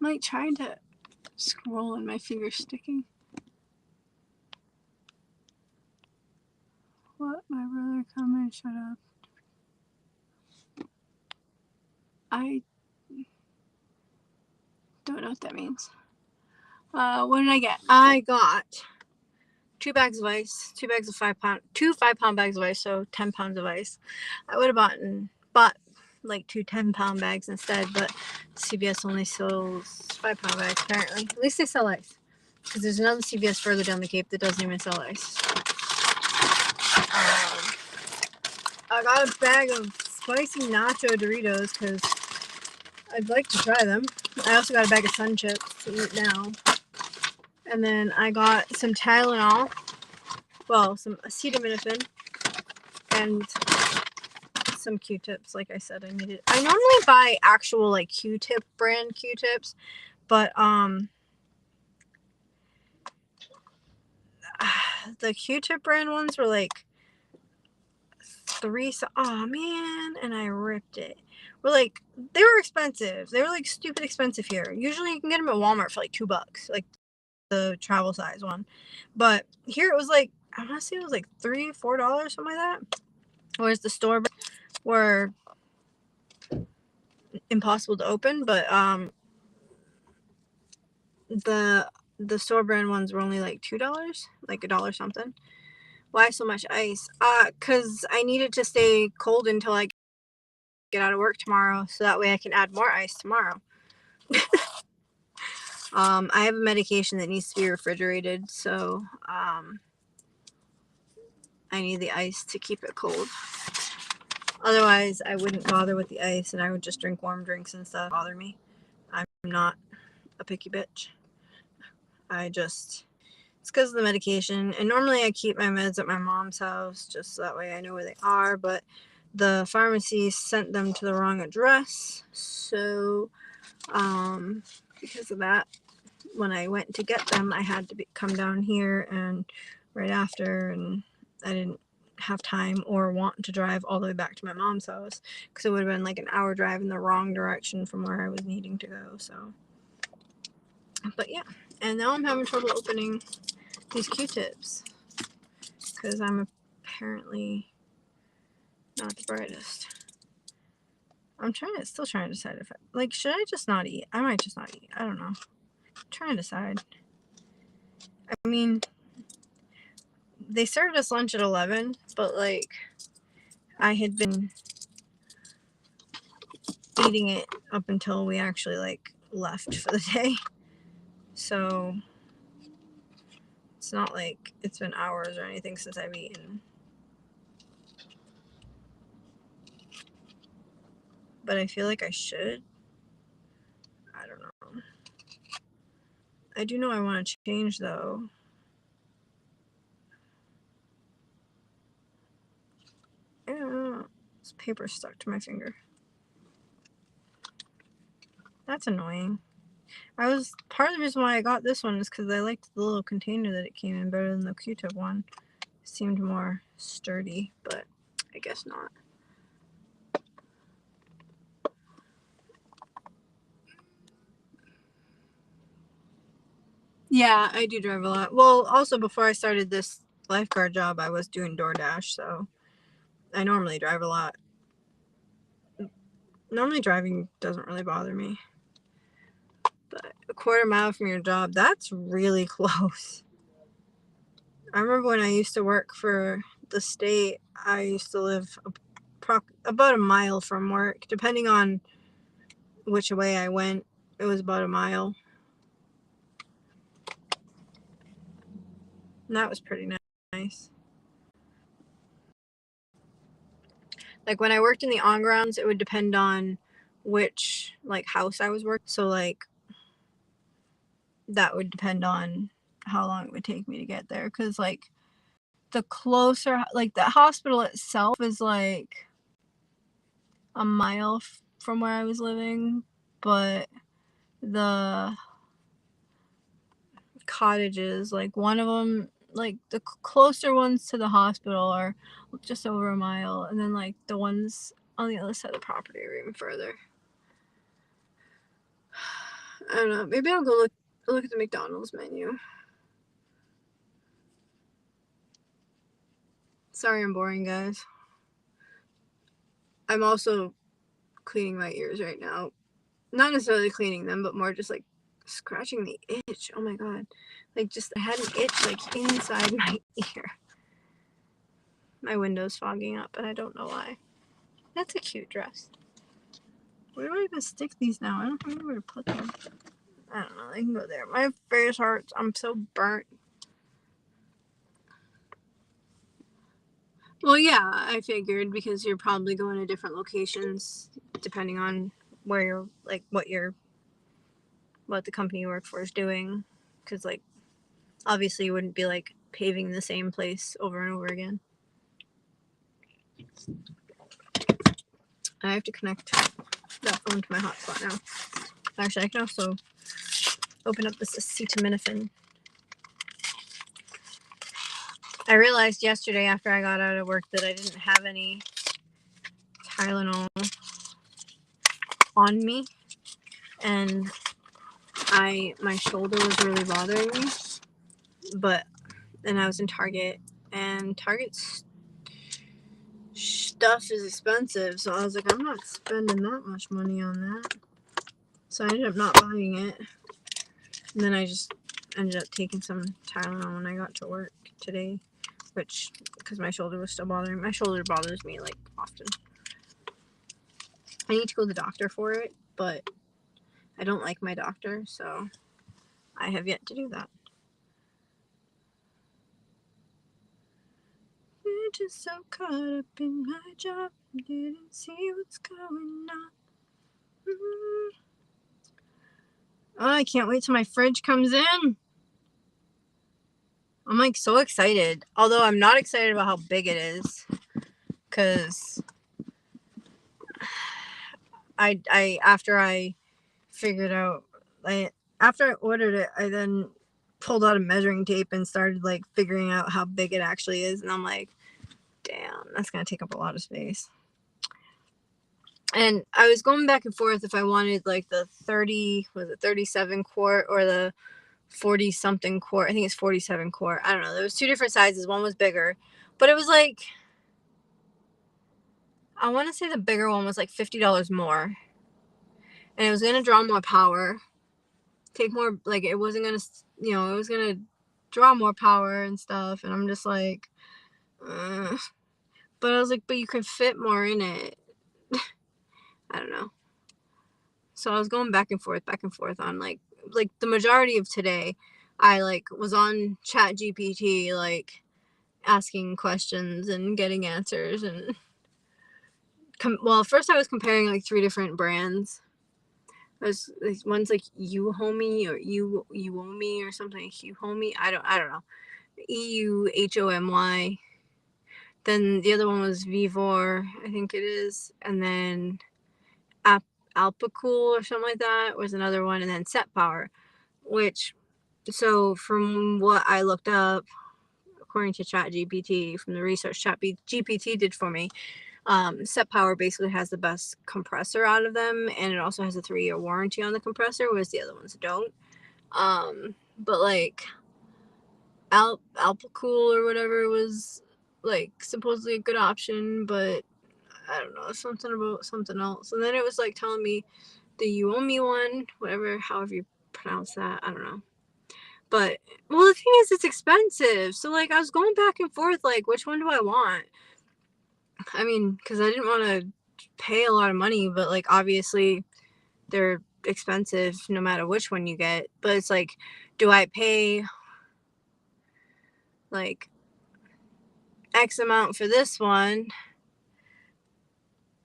Might try to scroll and my finger's sticking. What? My brother come and shut up. I don't know what that means. What did I get? I got 2 bags of ice, 2 bags of 5-pound, 2 5-pound bags of ice, so 10 pounds of ice. I would have bought like 2 10-pound bags instead, but CVS only sells 5-pound bags apparently. At least they sell ice, because there's another CVS further down the Cape that doesn't even sell ice. I got a bag of spicy nacho Doritos because I'd like to try them. I also got a bag of Sun Chips to eat now. And then I got some Tylenol, well, some acetaminophen, and some Q-tips. Like I said, I needed. I normally buy actual like Q-tip brand Q-tips, but the Q-tip brand ones were like oh man, and I ripped it. They were expensive. They were like stupid expensive here. Usually you can get them at Walmart for like $2, like the travel size one. But here it was like, I want to say it was like $3, $4, something like that. Whereas the store were impossible to open, but the store brand ones were only like $2, like $1 something. Why so much ice? Cause I needed to stay cold until I get out of work tomorrow, so that way I can add more ice tomorrow. I have a medication that needs to be refrigerated, so I need the ice to keep it cold. Otherwise, I wouldn't bother with the ice, and I would just drink warm drinks and stuff. Bother me. I'm not a picky bitch. It's because of the medication, and normally I keep my meds at my mom's house, just so that way I know where they are, but the pharmacy sent them to the wrong address, so because of that, when I went to get them, I had to come down here and right after, and I didn't have time or want to drive all the way back to my mom's house, because it would have been like an hour drive in the wrong direction from where I was needing to go. So, but yeah, and now I'm having trouble opening these Q-tips because I'm apparently not the brightest. I'm still trying to decide if should I just not eat? I might just not eat. I don't know. I'm trying to decide. I mean, they served us lunch at 11, but like I had been eating it up until we actually like left for the day. So it's not like it's been hours or anything since I've eaten. But I feel like I should. I don't know. I do know I want to change though. I don't know. This paper stuck to my finger. That's annoying. Part of the reason why I got this one is because I liked the little container that it came in better than the Q-tip one. It seemed more sturdy, but I guess not. Yeah, I do drive a lot. Well, also before I started this lifeguard job, I was doing DoorDash, so I normally drive a lot. Normally driving doesn't really bother me. But a quarter mile from your job, that's really close. I remember when I used to work for the state, I used to live about a mile from work. Depending on which way I went, it was about a mile. And that was pretty nice. Like when I worked in the on-grounds, it would depend on which like house I was working. So like that would depend on how long it would take me to get there. Cause like the closer, like the hospital itself is like a mile from where I was living, but the cottages, like one of them, like the closer ones to the hospital are just over a mile, and then like the ones on the other side of the property are even further. I don't know, maybe I'll go look at the McDonald's menu. Sorry I'm boring, guys. I'm also cleaning my ears right now. Not necessarily cleaning them, but more just like scratching the itch. Oh my god. Like just I had an itch like inside my ear. My window's fogging up and I don't know why. That's a cute dress. Where do I even stick these now? I don't know where to put them. I don't know. They can go there. My face hurts. I'm so burnt. Well, yeah, I figured because you're probably going to different locations depending on where you're, like, what the company you work for is doing. Because, like, obviously you wouldn't be, like, paving the same place over and over again. I have to connect that phone to my hotspot now. Actually, I can also open up this acetaminophen. I realized yesterday after I got out of work that I didn't have any Tylenol on me, and my shoulder was really bothering me. And I was in Target, and Target's stuff is expensive, so I was like, I'm not spending that much money on that. So I ended up not buying it, and then I just ended up taking some Tylenol when I got to work today, which, because my shoulder was still bothering me. My shoulder bothers me, like, often. I need to go to the doctor for it, but I don't like my doctor, so I have yet to do that. We're just so caught up in my job, didn't see what's going on. Oh, I can't wait till my fridge comes in. I'm like so excited. Although I'm not excited about how big it is. Cause after I ordered it, I then pulled out a measuring tape and started like figuring out how big it actually is. And I'm like, damn, that's gonna take up a lot of space. And I was going back and forth if I wanted like the 37 quart or the 40 something quart. I think it's 47 quart. I don't know. There was two different sizes. One was bigger, but it was like, I want to say the bigger one was like $50 more, and it was going to draw more power, take more, like it wasn't going to, it was going to draw more power and stuff. And I'm just like, but I was like, but you could fit more in it. I don't know. So I was going back and forth on like the majority of today. I like was on ChatGPT, like asking questions and getting answers. And first I was comparing like 3 different brands. One's like Uhomi or Uomi or something. Uhomi. I don't know. EUHOMY. Then the other one was Vivor, I think it is, and then Alpacool or something like that was another one, and then Set Power, which, so from what I looked up, according to ChatGPT, from the research ChatGPT did for me, Set Power basically has the best compressor out of them, and it also has a 3-year warranty on the compressor, whereas the other ones don't. But like Alpacool or whatever was like supposedly a good option, but I don't know, something about something else. And then it was like telling me the Uomi one, however you pronounce that, I don't know. But well, the thing is, it's expensive, so like I was going back and forth, like which one do I want? I mean, because I didn't want to pay a lot of money, but like obviously they're expensive no matter which one you get. But it's like, do I pay like X amount for this one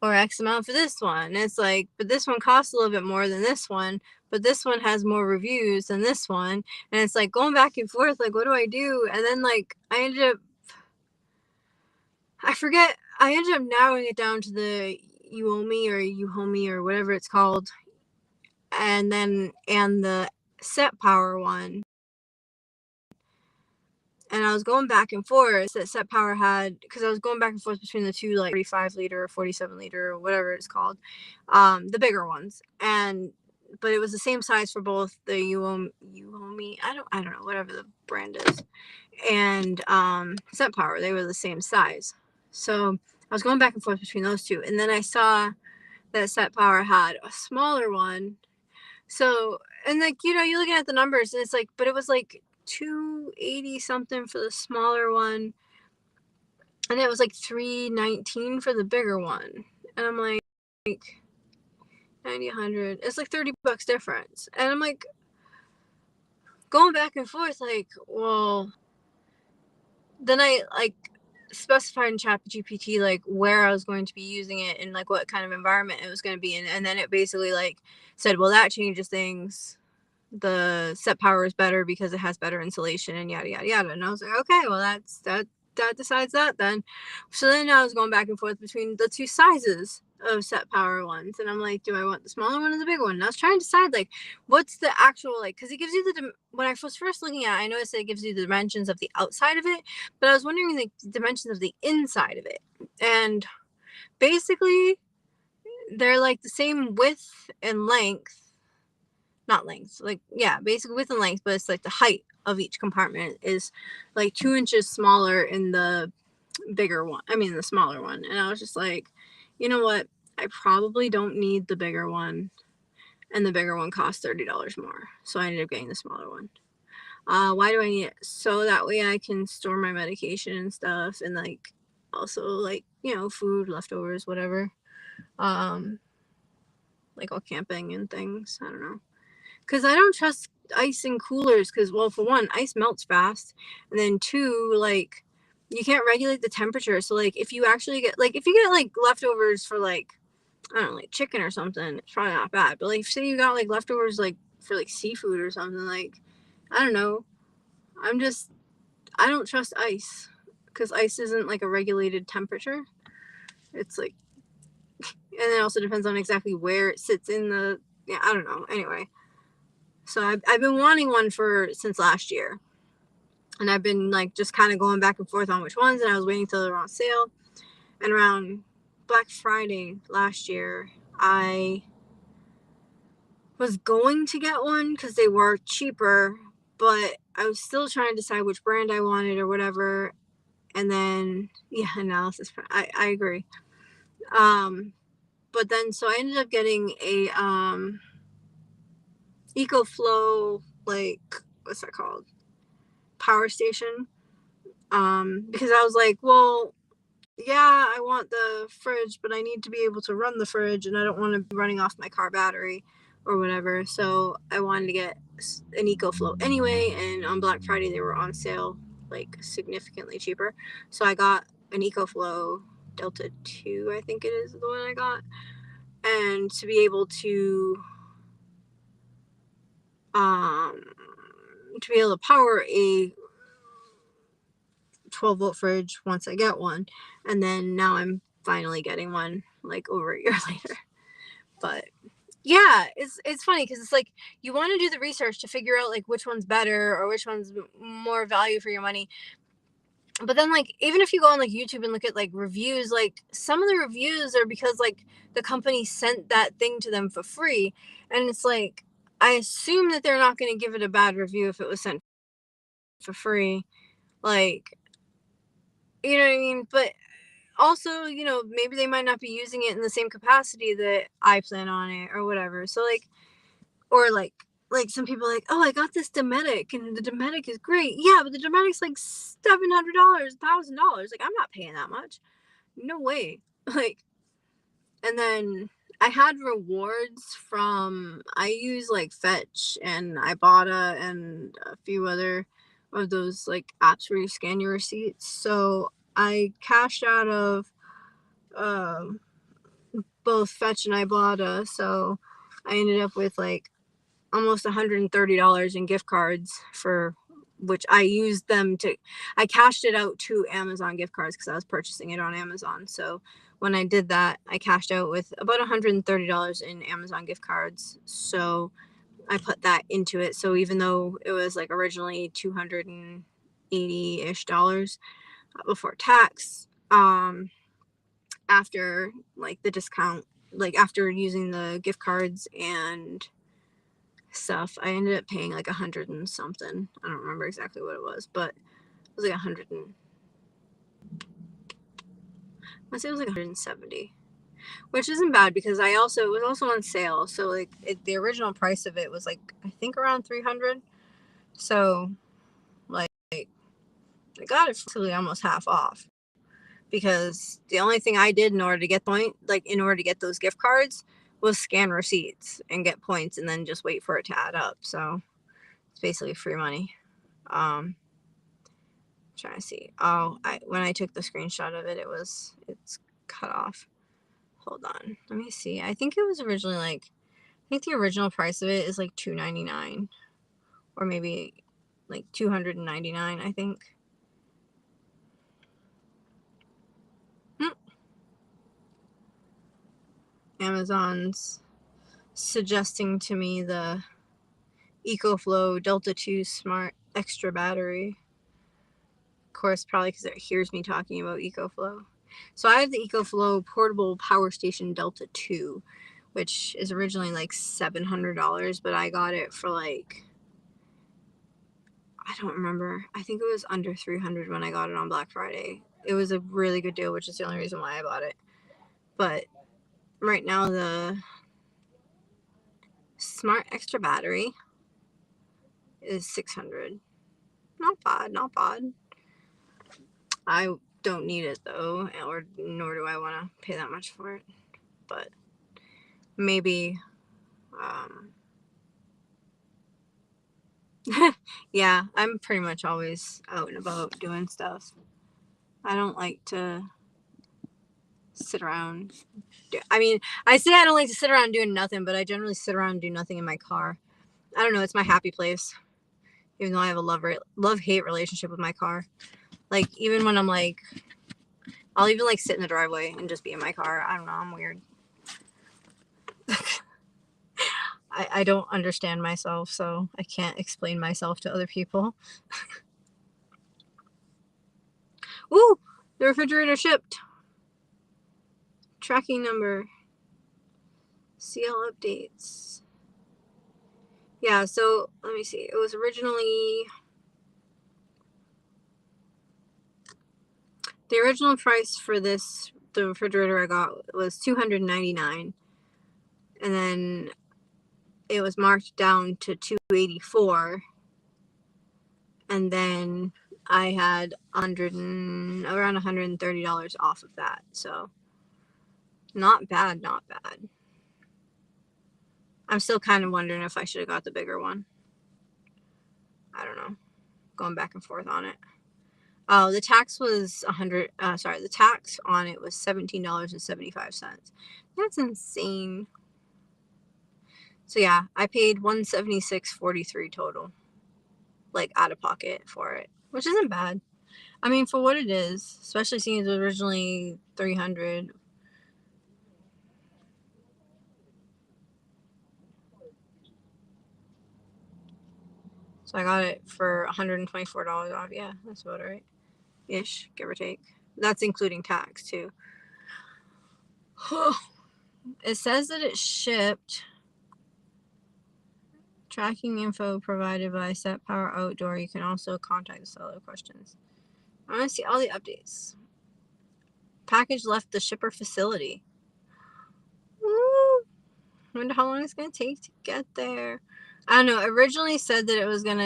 or X amount for this one? And it's like, but this one costs a little bit more than this one, but this one has more reviews than this one. And it's like going back and forth, like, what do I do? And then like I ended up narrowing it down to the Uhomi or whatever it's called, and the Set Power one. And I was going back and forth that Set Power had, because I was going back and forth between the two, like 45 liter or 47 liter or whatever it's called, the bigger ones. But it was the same size for both the Uhomi, I don't know, whatever the brand is, and Set Power. They were the same size. So I was going back and forth between those two, and then I saw that Set Power had a smaller one. So, and like, you're looking at the numbers, and it's like, but it was like $280 something for the smaller one, and it was like $319 for the bigger one. And I'm like 90, 100, it's like $30 difference. And I'm like going back and forth, like, well, then I like specified in ChatGPT like where I was going to be using it and like what kind of environment it was going to be in, and then it basically like said, well, that changes things. The Set Power is better because it has better insulation and yada yada yada. And I was like, okay, well that decides that then. So then I was going back and forth between the two sizes, of Set Power ones, and I'm like, do I want the smaller one or the bigger one? And I was trying to decide like what's the actual, like, because it gives you the when I was first looking at it, I noticed that it gives you the dimensions of the outside of it, but I was wondering the dimensions of the inside of it, and basically they're like the same width and length, not length, like, yeah, basically width and length, but it's like the height of each compartment is like 2 inches smaller in the bigger one, I mean the smaller one. And I was just like, you know what, I probably don't need the bigger one, and the bigger one costs $30 more, so I ended up getting the smaller one. Why do I need it? So that way I can store my medication and stuff, and like also like, you know, food, leftovers, whatever, like all camping and things. I don't know, because I don't trust ice in coolers, because, well, for one, ice melts fast, and then two, like, you can't regulate the temperature. So like if you actually get like, if you get like leftovers for like, I don't know, like chicken or something, it's probably not bad. But like say you got like leftovers like for like seafood or something, like, I don't know, I don't trust ice, because ice isn't like a regulated temperature. It's like, and it also depends on exactly where it sits in the, yeah, I don't know, anyway. So I've been wanting one since last year, and I've been like just kind of going back and forth on which ones, and I was waiting till they were on sale. And around Black Friday last year, I was going to get one because they were cheaper, but I was still trying to decide which brand I wanted or whatever. And then, yeah, analysis, I agree. But then, so I ended up getting a EcoFlow, like, what's that called? Power station. Because I was like, well, yeah, I want the fridge, but I need to be able to run the fridge, and I don't want to be running off my car battery or whatever. So I wanted to get an EcoFlow anyway, and on Black Friday they were on sale, like significantly cheaper. So I got an EcoFlow Delta 2, I think it is the one I got, and to be able to power a 12-volt fridge once I get one. And then now I'm finally getting one like over a year later. But yeah, it's funny because it's like you want to do the research to figure out like which one's better or which one's more value for your money. But then like even if you go on like YouTube and look at like reviews, like some of the reviews are because like the company sent that thing to them for free, and it's like I assume that they're not going to give it a bad review if it was sent for free, like, you know what I mean? But also, you know, maybe they might not be using it in the same capacity that I plan on it or whatever. So like, or like some people are like, oh, I got this Dometic and the Dometic is great. Yeah, but the Dometic's like $700, $1,000. Like, I'm not paying that much. No way. Like, and then I had rewards from, I use like Fetch and Ibotta and a few other of those like apps where you scan your receipts. So I cashed out of both Fetch and Ibotta, so I ended up with like almost $130 in gift cards, for which I used them to, I cashed it out to Amazon gift cards because I was purchasing it on Amazon. So when I did that, I cashed out with about $130 in Amazon gift cards. So I put that into it. So even though it was like originally $280-ish before tax, after like the discount, like after using the gift cards and stuff, I ended up paying like 100 and something. I don't remember exactly what it was, but it was like 100 and I say it was like 170, which isn't bad because it was also on sale. So like the original price of it was like, I think around 300. So like I got it for almost half off, because the only thing I did in order to get those gift cards was scan receipts and get points and then just wait for it to add up. So it's basically free money. Trying to see. When I took the screenshot of it, it's cut off. Hold on. Let me see. I think it was originally I think the original price of it is like $299 or maybe like $299, I think. Amazon's suggesting to me the EcoFlow Delta 2 Smart Extra Battery. Of course, probably because it hears me talking about EcoFlow. So I have the EcoFlow Portable Power Station Delta 2, which is originally like $700, but I got it for like, I don't remember. I think it was under $300 when I got it on Black Friday. It was a really good deal, which is the only reason why I bought it. But right now the Smart Extra Battery is $600. Not bad, not bad. I don't need it though, or nor do I want to pay that much for it. But maybe, yeah, I'm pretty much always out and about doing stuff. I don't like to sit around. I mean, I say I don't like to sit around doing nothing, but I generally sit around and do nothing in my car. I don't know, it's my happy place. Even though I have a love-hate relationship with my car. Like, even when I'm like, I'll even like sit in the driveway and just be in my car. I don't know, I'm weird. I don't understand myself, so I can't explain myself to other people. Ooh, the refrigerator shipped. Tracking number. CL updates. Yeah, so let me see. It was originally, the original price for this, the refrigerator I got, was $299, and then it was marked down to $284, and then I had around $130 off of that. So not bad, not bad. I'm still kind of wondering if I should have got the bigger one. I don't know. Going back and forth on it. Oh, the tax was the tax on it was $17.75. That's insane. So yeah, I paid $176.43 total, like out of pocket for it, which isn't bad. I mean, for what it is, especially seeing it was originally $300. So I got it for $124 off. Yeah, that's about right. Ish, give or take. That's including tax too. It says that it shipped. Tracking info provided by Set Power Outdoor. You can also contact the seller questions. I want to see all the updates. Package left the shipper facility. Woo! I wonder how long it's going to take to get there. I don't know. It originally said that it was going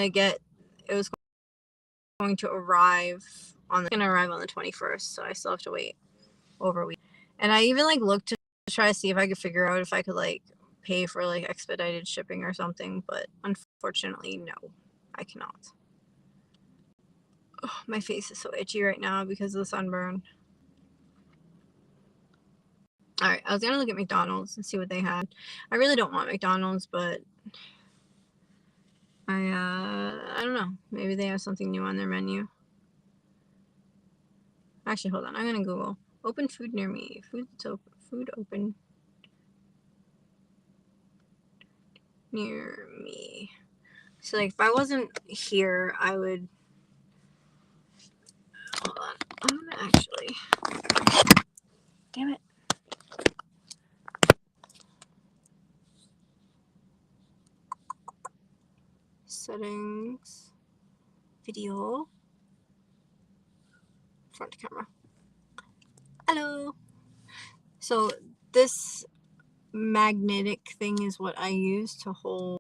to arrive on the 21st, so I still have to wait over a week. And I even like looked to try to see if I could figure out if I could like pay for like expedited shipping or something, but unfortunately no, I cannot. Oh, my face is so itchy right now because of the sunburn. Alright, I was gonna look at McDonald's and see what they had. I really don't want McDonald's, but I don't know. Maybe they have something new on their menu. Actually, hold on. I'm gonna Google. Open food near me. Food open near me. So like if I wasn't here, I would, hold on. I'm gonna actually, damn it. Settings, video, front camera. Hello. So this magnetic thing is what I use to hold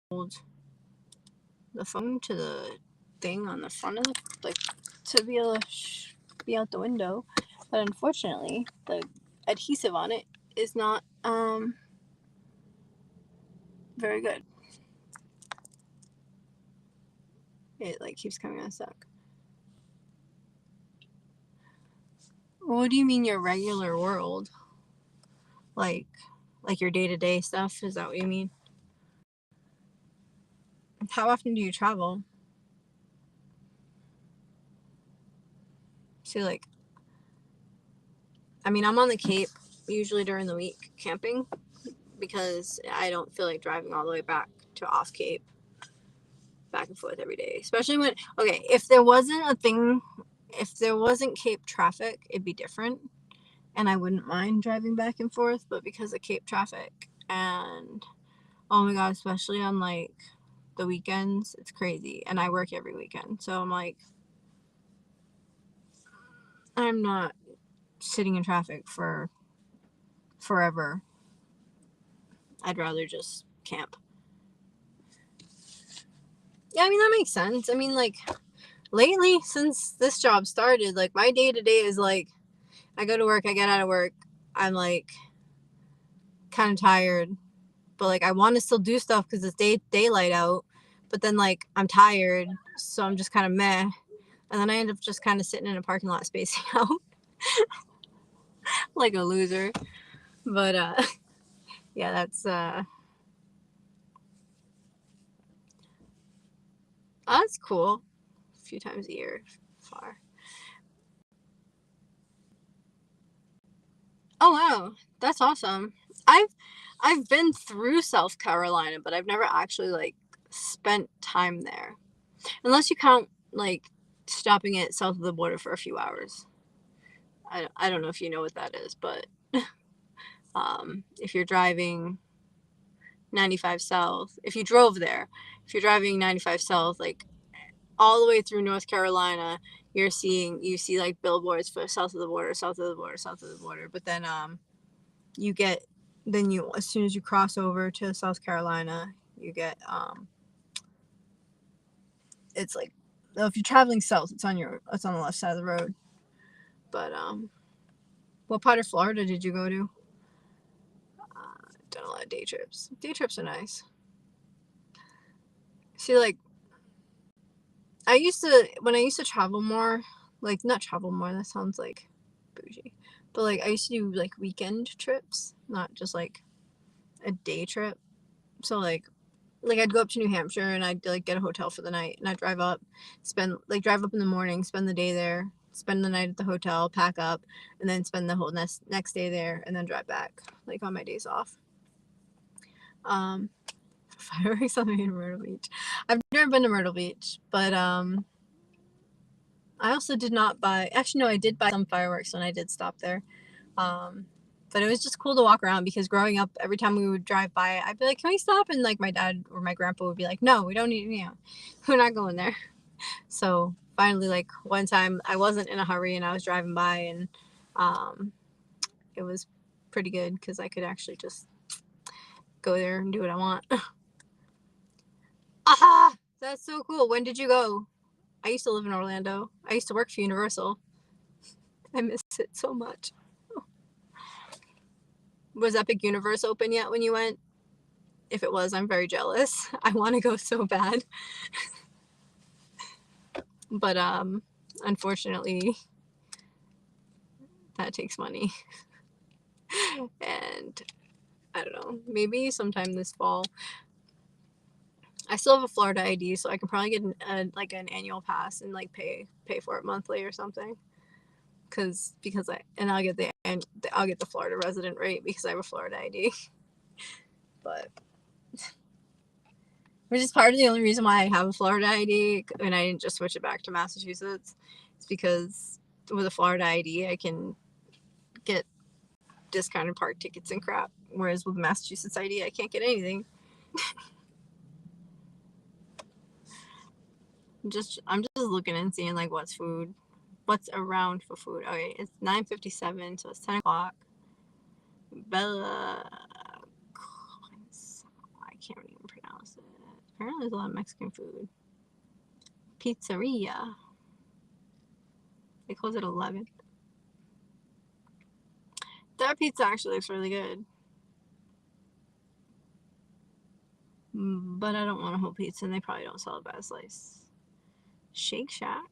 the phone to the thing on the front of the, like, to be able to be out the window. But unfortunately, the adhesive on it is not very good. It like keeps coming unstuck. What do you mean your regular world? Like your day-to-day stuff? Is that what you mean? How often do you travel? See, like, I mean, I'm on the Cape usually during the week camping, because I don't feel like driving all the way back to off Cape, back and forth every day. Especially when, okay, if there wasn't Cape traffic, it'd be different. And I wouldn't mind driving back and forth, but because of Cape traffic and, oh my God, especially on like the weekends, it's crazy. And I work every weekend. So I'm like, I'm not sitting in traffic for forever. I'd rather just camp. Yeah, I mean, that makes sense. I mean, like, lately, since this job started, like, my day-to-day is, like, I go to work, I get out of work, I'm, like, kind of tired, but, like, I want to still do stuff because it's daylight out, but then, like, I'm tired, so I'm just kind of meh, and then I end up just kind of sitting in a parking lot spacing out, like a loser, but, yeah, that's cool. A few times a year, far. Oh wow, that's awesome. I've been through South Carolina, but I've never actually like spent time there. Unless you count like stopping at south of the border for a few hours. I don't know if you know what that is, but if you're driving 95 south, if you drove there, if you're driving 95 south, like all the way through North Carolina, you see like billboards for south of the border, south of the border, south of the border. But then as soon as you cross over to South Carolina, you get it's like, if you're traveling south, it's on the left side of the road. But what part of Florida did you go to? Done a lot of day trips. Day trips are nice. See, like, when I used to travel more, like, not travel more, that sounds like bougie, but like I used to do like weekend trips, not just like a day trip. So like I'd go up to New Hampshire and I'd like get a hotel for the night and I'd drive up in the morning, spend the day there, spend the night at the hotel, pack up, and then spend the whole next day there and then drive back like on my days off. Fireworks on Myrtle Beach. I've never been to Myrtle Beach, but I also did not buy, actually no, I did buy some fireworks when I did stop there. But it was just cool to walk around because growing up, every time we would drive by, I'd be like, can we stop? And like my dad or my grandpa would be like, no, we don't need, we're not going there. So finally, like one time I wasn't in a hurry and I was driving by and it was pretty good because I could actually just go there and do what I want. Aha! That's so cool. When did you go? I used to live in Orlando. I used to work for Universal. I miss it so much. Was Epic Universe open yet when you went? If it was, I'm very jealous. I want to go so bad. But unfortunately, that takes money. And I don't know, maybe sometime this fall. I still have a Florida ID, so I can probably get an annual pass and like pay for it monthly or something. I'll get the Florida resident rate because I have a Florida ID. But which is part of the only reason why I have a Florida ID and I didn't just switch it back to Massachusetts. It's because with a Florida ID I can get discounted park tickets and crap, whereas with Massachusetts ID I can't get anything. I'm just looking and seeing like what's around for food. Okay, it's 9:57, so it's 10 o'clock. Bella, I can't even pronounce it. Apparently there's a lot of Mexican food. Pizzeria. They close at 11. That pizza actually looks really good. But I don't want a whole pizza and they probably don't sell it by a slice. Shake Shack.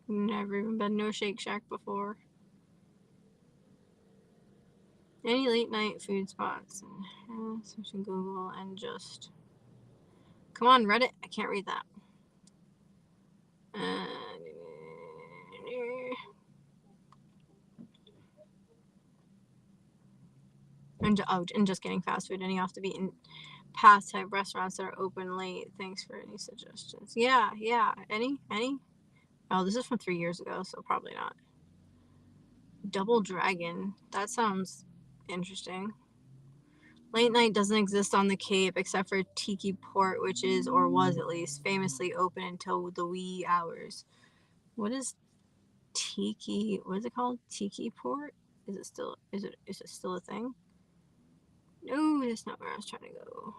Never even been to a Shake Shack before. Any late night food spots? Searching Google and just... Come on, Reddit. I can't read that. and just getting fast food, any off the beaten path type restaurants that are open late. Thanks for any suggestions. Yeah, any? Oh, this is from 3 years ago, so probably not. Double Dragon, that sounds interesting. Late night doesn't exist on the Cape except for Tiki Port, which is, or was at least, famously open until the wee hours. What is Tiki? What is it called? Tiki Port? Is it still a thing? No, that's not where I was trying to go.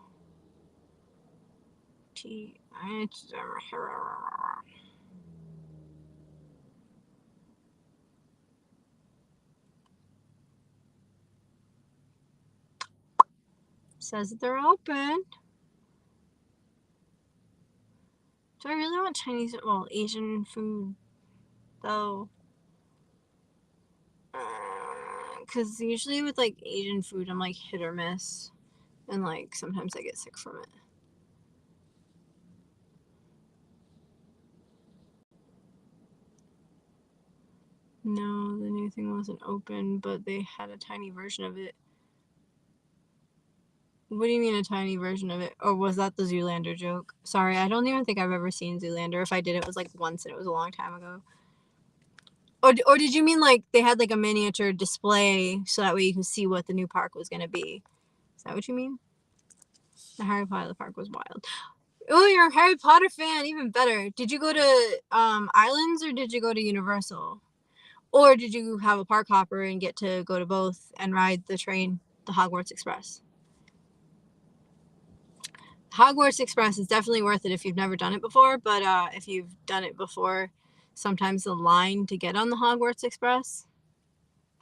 Says that they're open. Do I really want Chinese, well, Asian food, though? Because usually with, like, Asian food, I'm, like, hit or miss. And, like, sometimes I get sick from it. No, the new thing wasn't open, but they had a tiny version of it. What do you mean a tiny version of it? Or was that the Zoolander joke? Sorry, I don't even think I've ever seen Zoolander. If I did, it was like once and it was a long time ago. Or did you mean like they had like a miniature display so that way you can see what the new park was going to be? Is that what you mean? The Harry Potter park was wild. Oh, you're a Harry Potter fan. Even better. Did you go to Islands or did you go to Universal? Or did you have a park hopper and get to go to both and ride the train, the Hogwarts Express? Hogwarts Express is definitely worth it if you've never done it before, but if you've done it before, sometimes the line to get on the Hogwarts Express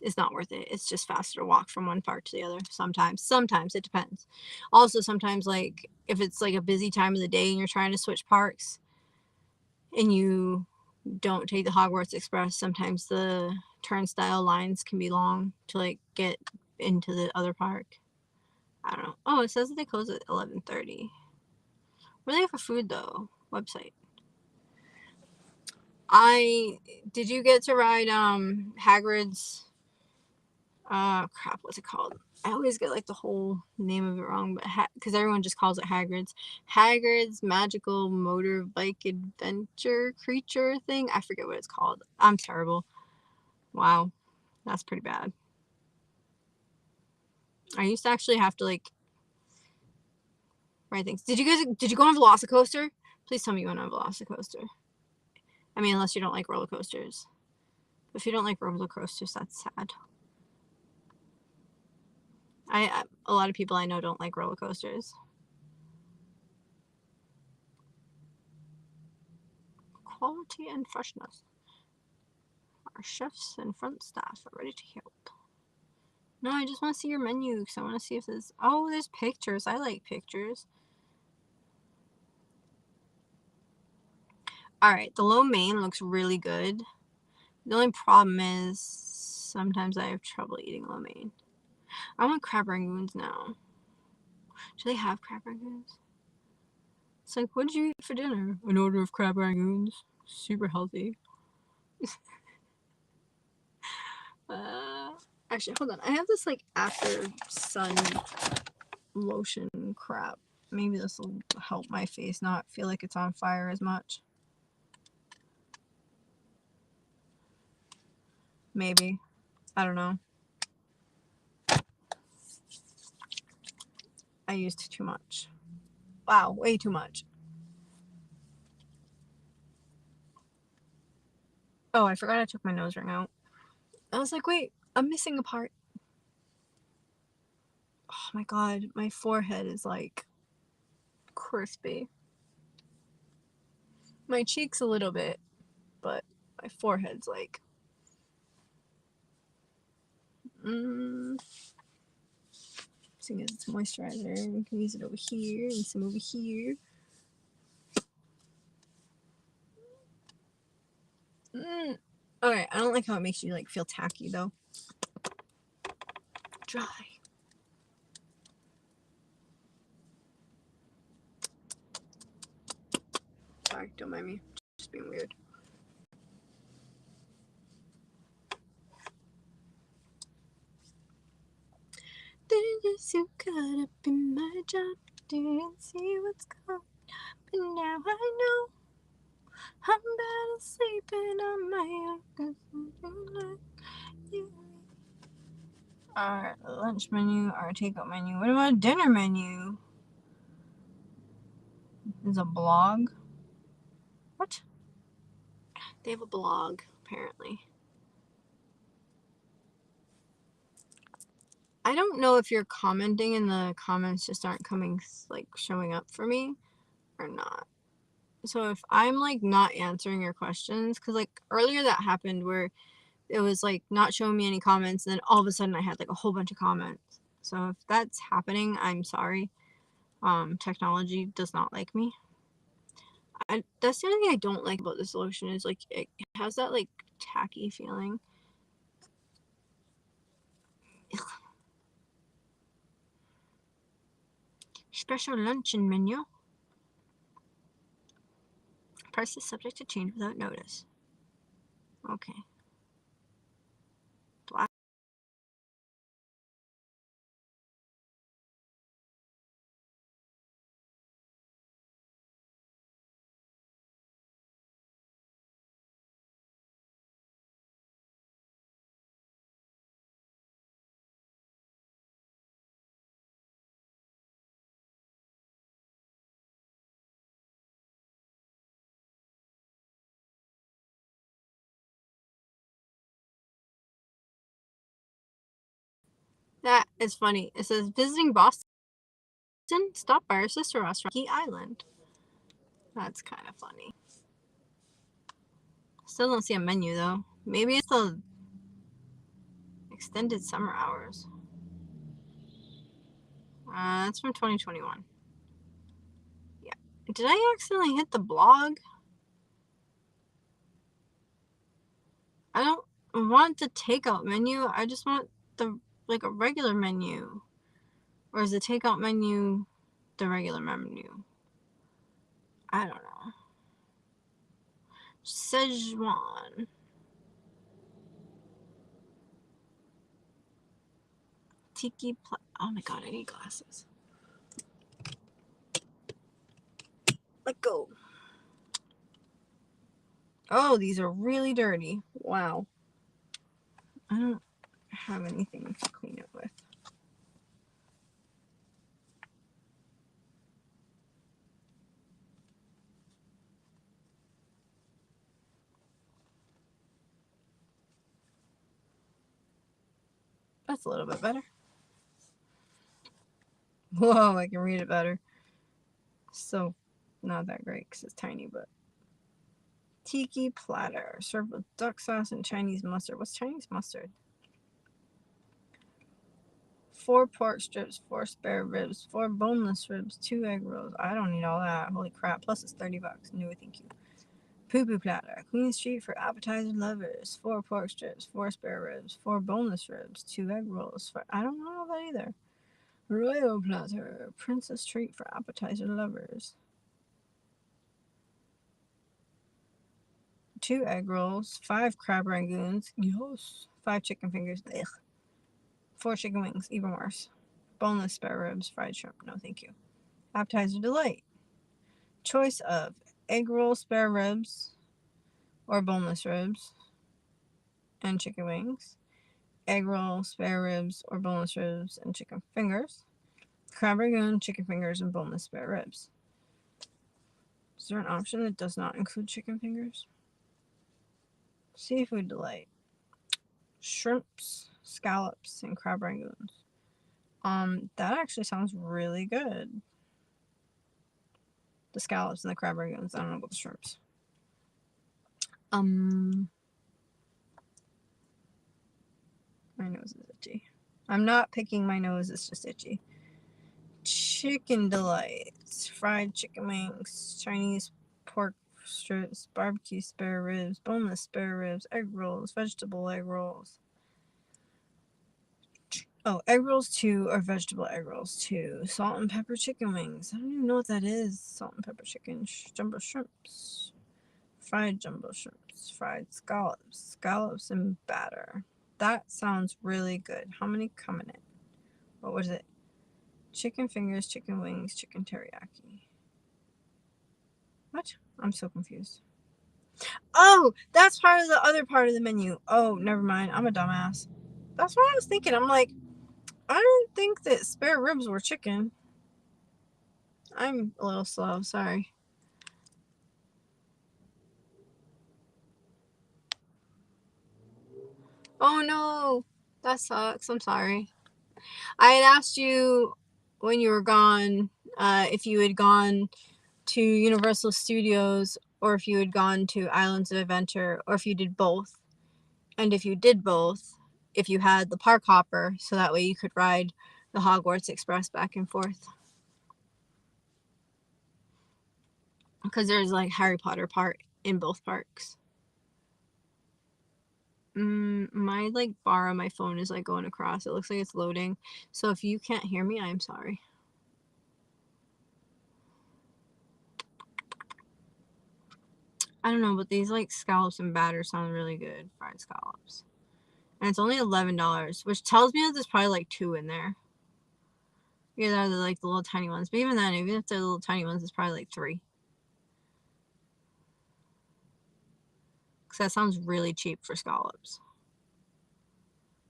is not worth it. It's just faster to walk from one park to the other. Sometimes it depends. Also, sometimes like if it's like a busy time of the day and you're trying to switch parks and you don't take the Hogwarts Express, sometimes the turnstile lines can be long to like get into the other park. I don't know. Oh, it says that they close at 11:30. What do they have for food though? Website. Did you get to ride Hagrid's crap, what's it called? I always get like the whole name of it wrong, but because everyone just calls it Hagrid's Magical Motor Bike Adventure Creature thing. I forget what it's called. I'm terrible. Wow, that's pretty bad. I used to actually have to like write things. Did you go on Velocicoaster? Please tell me you went on Velocicoaster. I mean, unless you don't like roller coasters. If you don't like roller coasters, that's sad. A lot of people I know don't like roller coasters. Quality and freshness. Our chefs and front staff are ready to help. No, I just want to see your menu because I want to see if there's... Oh, there's pictures. I like pictures. Alright, the lo mein looks really good. The only problem is sometimes I have trouble eating lo mein. I want crab rangoons now. Do they have crab rangoons? It's like, what did you eat for dinner? An order of crab rangoons. Super healthy. Actually, hold on. I have this like after sun lotion crap. Maybe this will help my face not feel like it's on fire as much. Maybe. I don't know. I used too much. Wow, way too much. Oh, I forgot I took my nose ring out. I was like, wait, I'm missing a part. Oh my god, my forehead is like crispy. My cheeks a little bit, but my forehead's like seeing as it's moisturizer, we can use it over here and some over here. Okay, I don't like how it makes you like feel tacky though. Dry. Sorry, don't mind me. Just being weird. so caught up in my job, didn't see what's coming, but now I know I'm better sleeping on my own. Our lunch menu, our takeout menu. What about a dinner menu? There's a blog. What? They have a blog, apparently. I don't know if you're commenting and the comments just aren't coming, like, showing up for me or not. So if I'm, like, not answering your questions, because, like, earlier that happened where it was, like, not showing me any comments, and then all of a sudden I had, like, a whole bunch of comments. So if that's happening, I'm sorry. Technology does not like me. That's the only thing I don't like about this lotion is, like, it has that, like, tacky feeling. Ugh. Special luncheon menu. Price is subject to change without notice. Okay. Black. That is funny. It says visiting Boston. Stop by our sister restaurant, Key Island. That's kind of funny. Still don't see a menu though. Maybe it's the extended summer hours. That's from 2021. Yeah. Did I accidentally hit the blog? I don't want the takeout menu. I just want the, like, a regular menu. Or is the takeout menu the regular menu? I don't know. Szechuan. Tiki oh my god, I need glasses. Let go. Oh, these are really dirty. Wow. I don't have anything to clean it with. That's a little bit better. Whoa, I can read it better. So, not that great because it's tiny, but. Tiki platter, served with duck sauce and Chinese mustard. What's Chinese mustard? 4 pork strips, 4 spare ribs, 4 boneless ribs, 2 egg rolls. I don't need all that. Holy crap. Plus it's $30. No, thank you. Poo poo platter. Queen Street for appetizer lovers. 4 pork strips, 4 spare ribs, 4 boneless ribs, 2 egg rolls. I don't know that either. Royal platter. Princess treat for appetizer lovers. 2 egg rolls, 5 crab rangoons. Yes. 5 chicken fingers. Ugh. 4 chicken wings. Even worse. Boneless spare ribs, fried shrimp. No, thank you. Appetizer delight. Choice of egg roll, spare ribs, or boneless ribs, and chicken wings. Egg roll, spare ribs, or boneless ribs, and chicken fingers. Crab rangoon, chicken fingers, and boneless spare ribs. Is there an option that does not include chicken fingers? Seafood delight. Shrimps, scallops, and crab rangoons. That actually sounds really good. The scallops and the crab rangoons. I don't know about the shrimps. My nose is itchy. I'm not picking my nose, it's just itchy. Chicken delights. Fried chicken wings. Chinese pork strips. Barbecue spare ribs. Boneless spare ribs. Egg rolls. Vegetable egg rolls. Oh, egg rolls 2 or vegetable egg rolls 2. Salt and pepper chicken wings. I don't even know what that is. Salt and pepper chicken. Jumbo shrimps. Fried jumbo shrimps. Fried scallops. Scallops and batter. That sounds really good. How many come in it? What was it? Chicken fingers, chicken wings, chicken teriyaki. What? I'm so confused. Oh, that's part of the other part of the menu. Oh, never mind. I'm a dumbass. That's what I was thinking. I'm like, I don't think that spare ribs were chicken. I'm a little slow. Sorry. Oh no, that sucks. I'm sorry. I had asked you when you were gone if you had gone to Universal Studios or if you had gone to Islands of Adventure or if you did both. And if you did both, if you had the park hopper so that way you could ride the Hogwarts Express back and forth. Because there's like Harry Potter part in both parks. My like bar on my phone is like going across. It looks like it's loading. So if you can't hear me, I'm sorry. I don't know, but these like scallops and batter sound really good. Fried scallops. And it's only $11, which tells me that there's probably like 2 in there. Yeah, they're like the little tiny ones. But even then, even if they're little tiny ones, it's probably like 3. Because that sounds really cheap for scallops.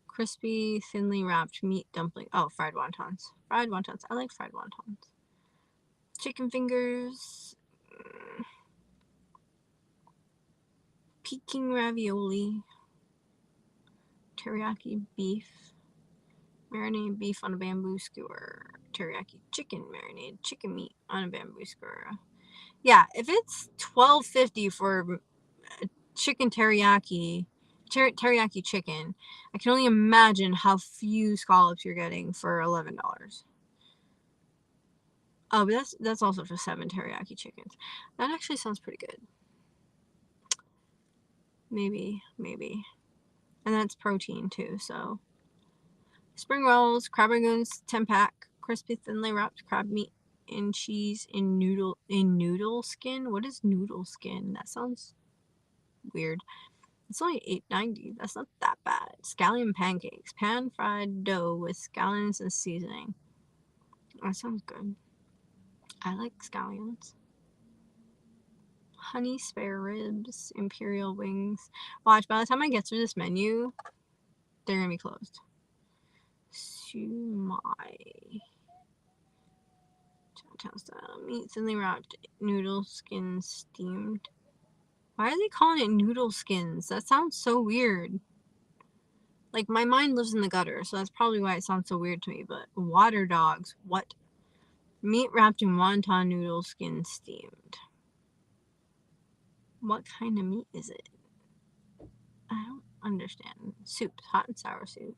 Crispy, thinly wrapped meat dumpling. Oh, fried wontons. Fried wontons. I like fried wontons. Chicken fingers. Peking ravioli. Teriyaki beef. Marinated beef on a bamboo skewer. Teriyaki chicken. Marinated chicken meat on a bamboo skewer. Yeah, if it's $12.50 for chicken teriyaki, teriyaki chicken, I can only imagine how few scallops you're getting for $11. Oh, but that's also for 7 teriyaki chickens. That actually sounds pretty good. Maybe. And that's protein too, so. Spring rolls, crab rangoons, 10-pack, crispy thinly wrapped crab meat and cheese in noodle skin. What is noodle skin? That sounds weird. It's only $8.90. That's not that bad. Scallion pancakes, pan-fried dough with scallions and seasoning. That sounds good. I like scallions. Honey spare ribs, imperial wings. Watch, by the time I get through this menu, they're gonna be closed. Sumai. Chinatown style meat, thinly wrapped noodle skin steamed. Why are they calling it noodle skins? That sounds so weird. Like, my mind lives in the gutter, so that's probably why it sounds so weird to me, but water dogs, what? Meat wrapped in wonton noodle skin steamed. What kind of meat is it? I don't understand. Soup, hot and sour soup.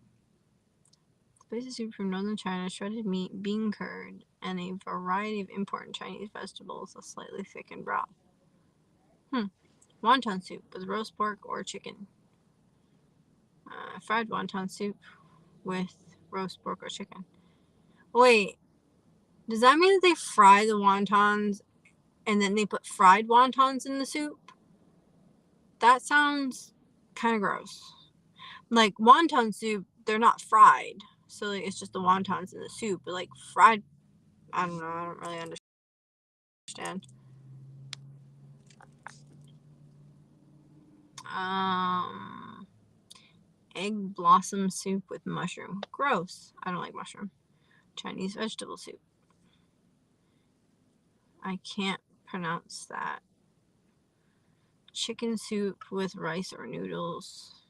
Spicy soup from northern China, shredded meat, bean curd, and a variety of important Chinese vegetables, a slightly thickened broth. Wonton soup with roast pork or chicken. Fried wonton soup with roast pork or chicken. Wait, does that mean that they fry the wontons and then they put fried wontons in the soup? That sounds kind of gross. Like, wonton soup, they're not fried. So, like, it's just the wontons in the soup. But, like, fried, I don't know. I don't really understand. Egg blossom soup with mushroom. Gross. I don't like mushroom. Chinese vegetable soup. I can't pronounce that. Chicken soup with rice or noodles.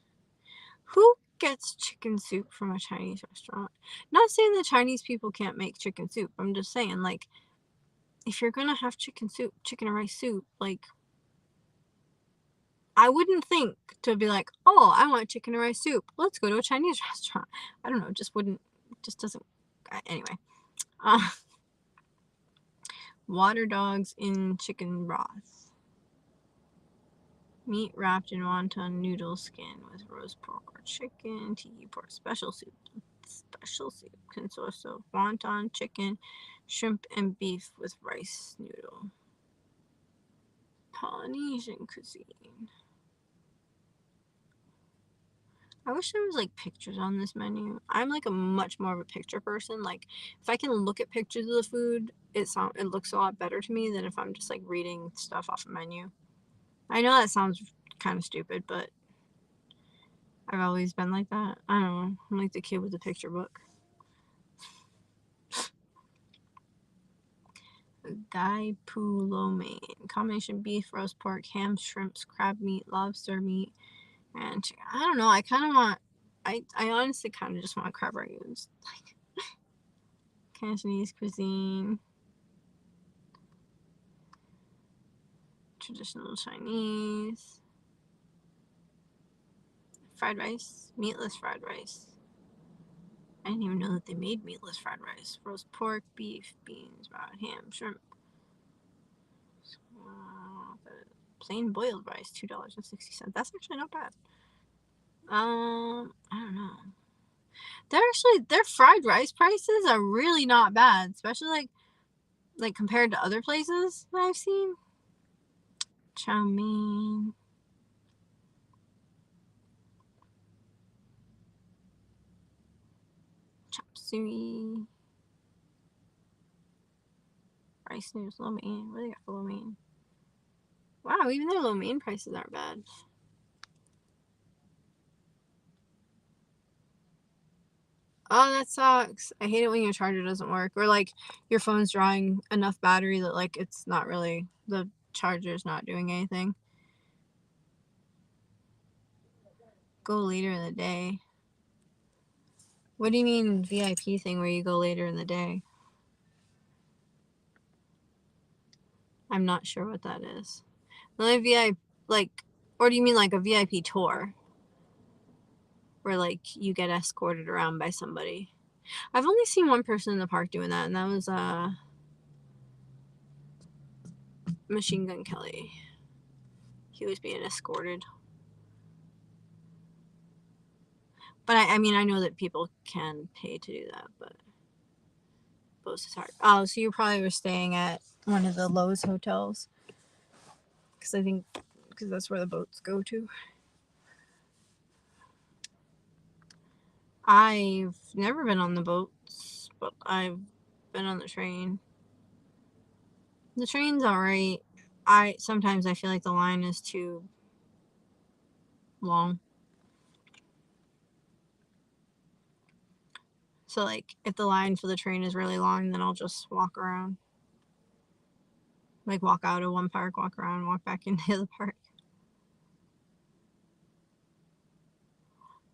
Who gets chicken soup from a Chinese restaurant? Not saying that Chinese people can't make chicken soup. I'm just saying, like, if you're gonna have chicken soup, chicken and rice soup, like, I wouldn't think to be like, oh, I want chicken and rice soup. Let's go to a Chinese restaurant. I don't know. Just wouldn't. Just doesn't. Anyway. Water dogs in chicken broth. Meat wrapped in wonton noodle skin with roast pork or chicken. Tiki pork special soup. Special soup consists of wonton, chicken, shrimp, and beef with rice noodle. Polynesian cuisine. I wish there was like pictures on this menu. I'm like a much more of a picture person. Like if I can look at pictures of the food, it looks a lot better to me than if I'm just like reading stuff off a menu. I know that sounds kind of stupid, but I've always been like that. I don't know. I'm like the kid with the picture book. Gai Pu Lo Mein. Combination beef, roast pork, ham, shrimps, crab meat, lobster meat, and chicken. I don't know. I kind of want. I honestly kind of just want crab rangoons. Like Cantonese cuisine, traditional Chinese, fried rice, meatless fried rice. I didn't even know that they made meatless fried rice. Roast pork, beef, beans, raw ham, shrimp. Plain boiled rice, $2.60. That's actually not bad. I don't know. Their fried rice prices are really not bad, especially like compared to other places that I've seen. Chow mein. Chop suey. Rice noodles, lo mein. What do they got for lo mein? Wow, even their lo mein prices aren't bad. Oh, that sucks. I hate it when your charger doesn't work. Or like your phone's drawing enough battery that like it's not really, the charger's not doing anything. Go later in the day. What do you mean VIP thing where you go later in the day? I'm not sure what that is. The only VIP, like, or do you mean like a VIP tour? Where like you get escorted around by somebody. I've only seen one person in the park doing that, and that was Machine Gun Kelly. He was being escorted. But I mean, I know that people can pay to do that, but boats is hard. Oh, so you probably were staying at one of the Lowe's hotels. Because that's where the boats go to. I've never been on the boats, but I've been on the train. The train's alright. Sometimes I feel like the line is too long. So like if the line for the train is really long, then I'll just walk around. Like walk out of one park, walk around, walk back into the other park.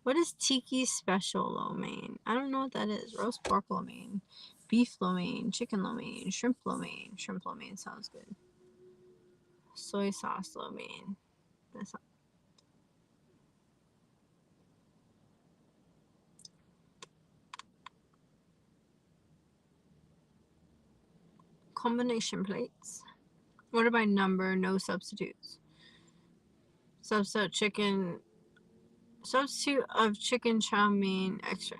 What is Tiki Special lo mein? I don't know what that is. Roast pork lo mein, beef lo mein, chicken lo mein, shrimp lo mein. Shrimp lo mein sounds good. Soy sauce lo mein. That's not... Combination plates. Order by number, no substitutes. Substitute of chicken chow mein extra.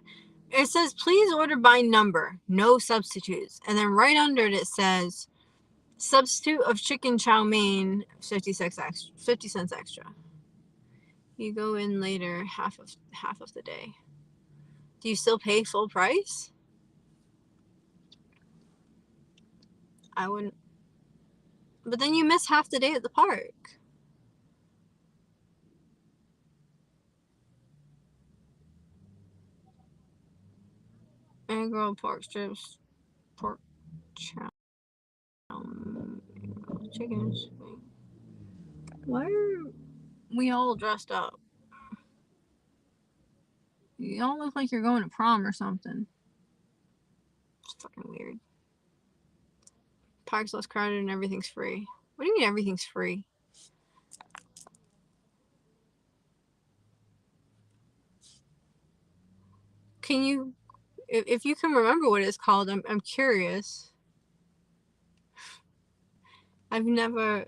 It says please order by number, no substitutes. And then right under it says substitute of chicken chow mein, 50 cents extra. You go in later, half of the day. Do you still pay full price? I wouldn't. But then you miss half the day at the park. Egg roll, pork strips, pork chow, chicken. Why are we all dressed up? You all look like you're going to prom or something. It's fucking weird. Park's less crowded and everything's free. What do you mean everything's free? Can you, if you can remember what it's called, I'm curious. I've never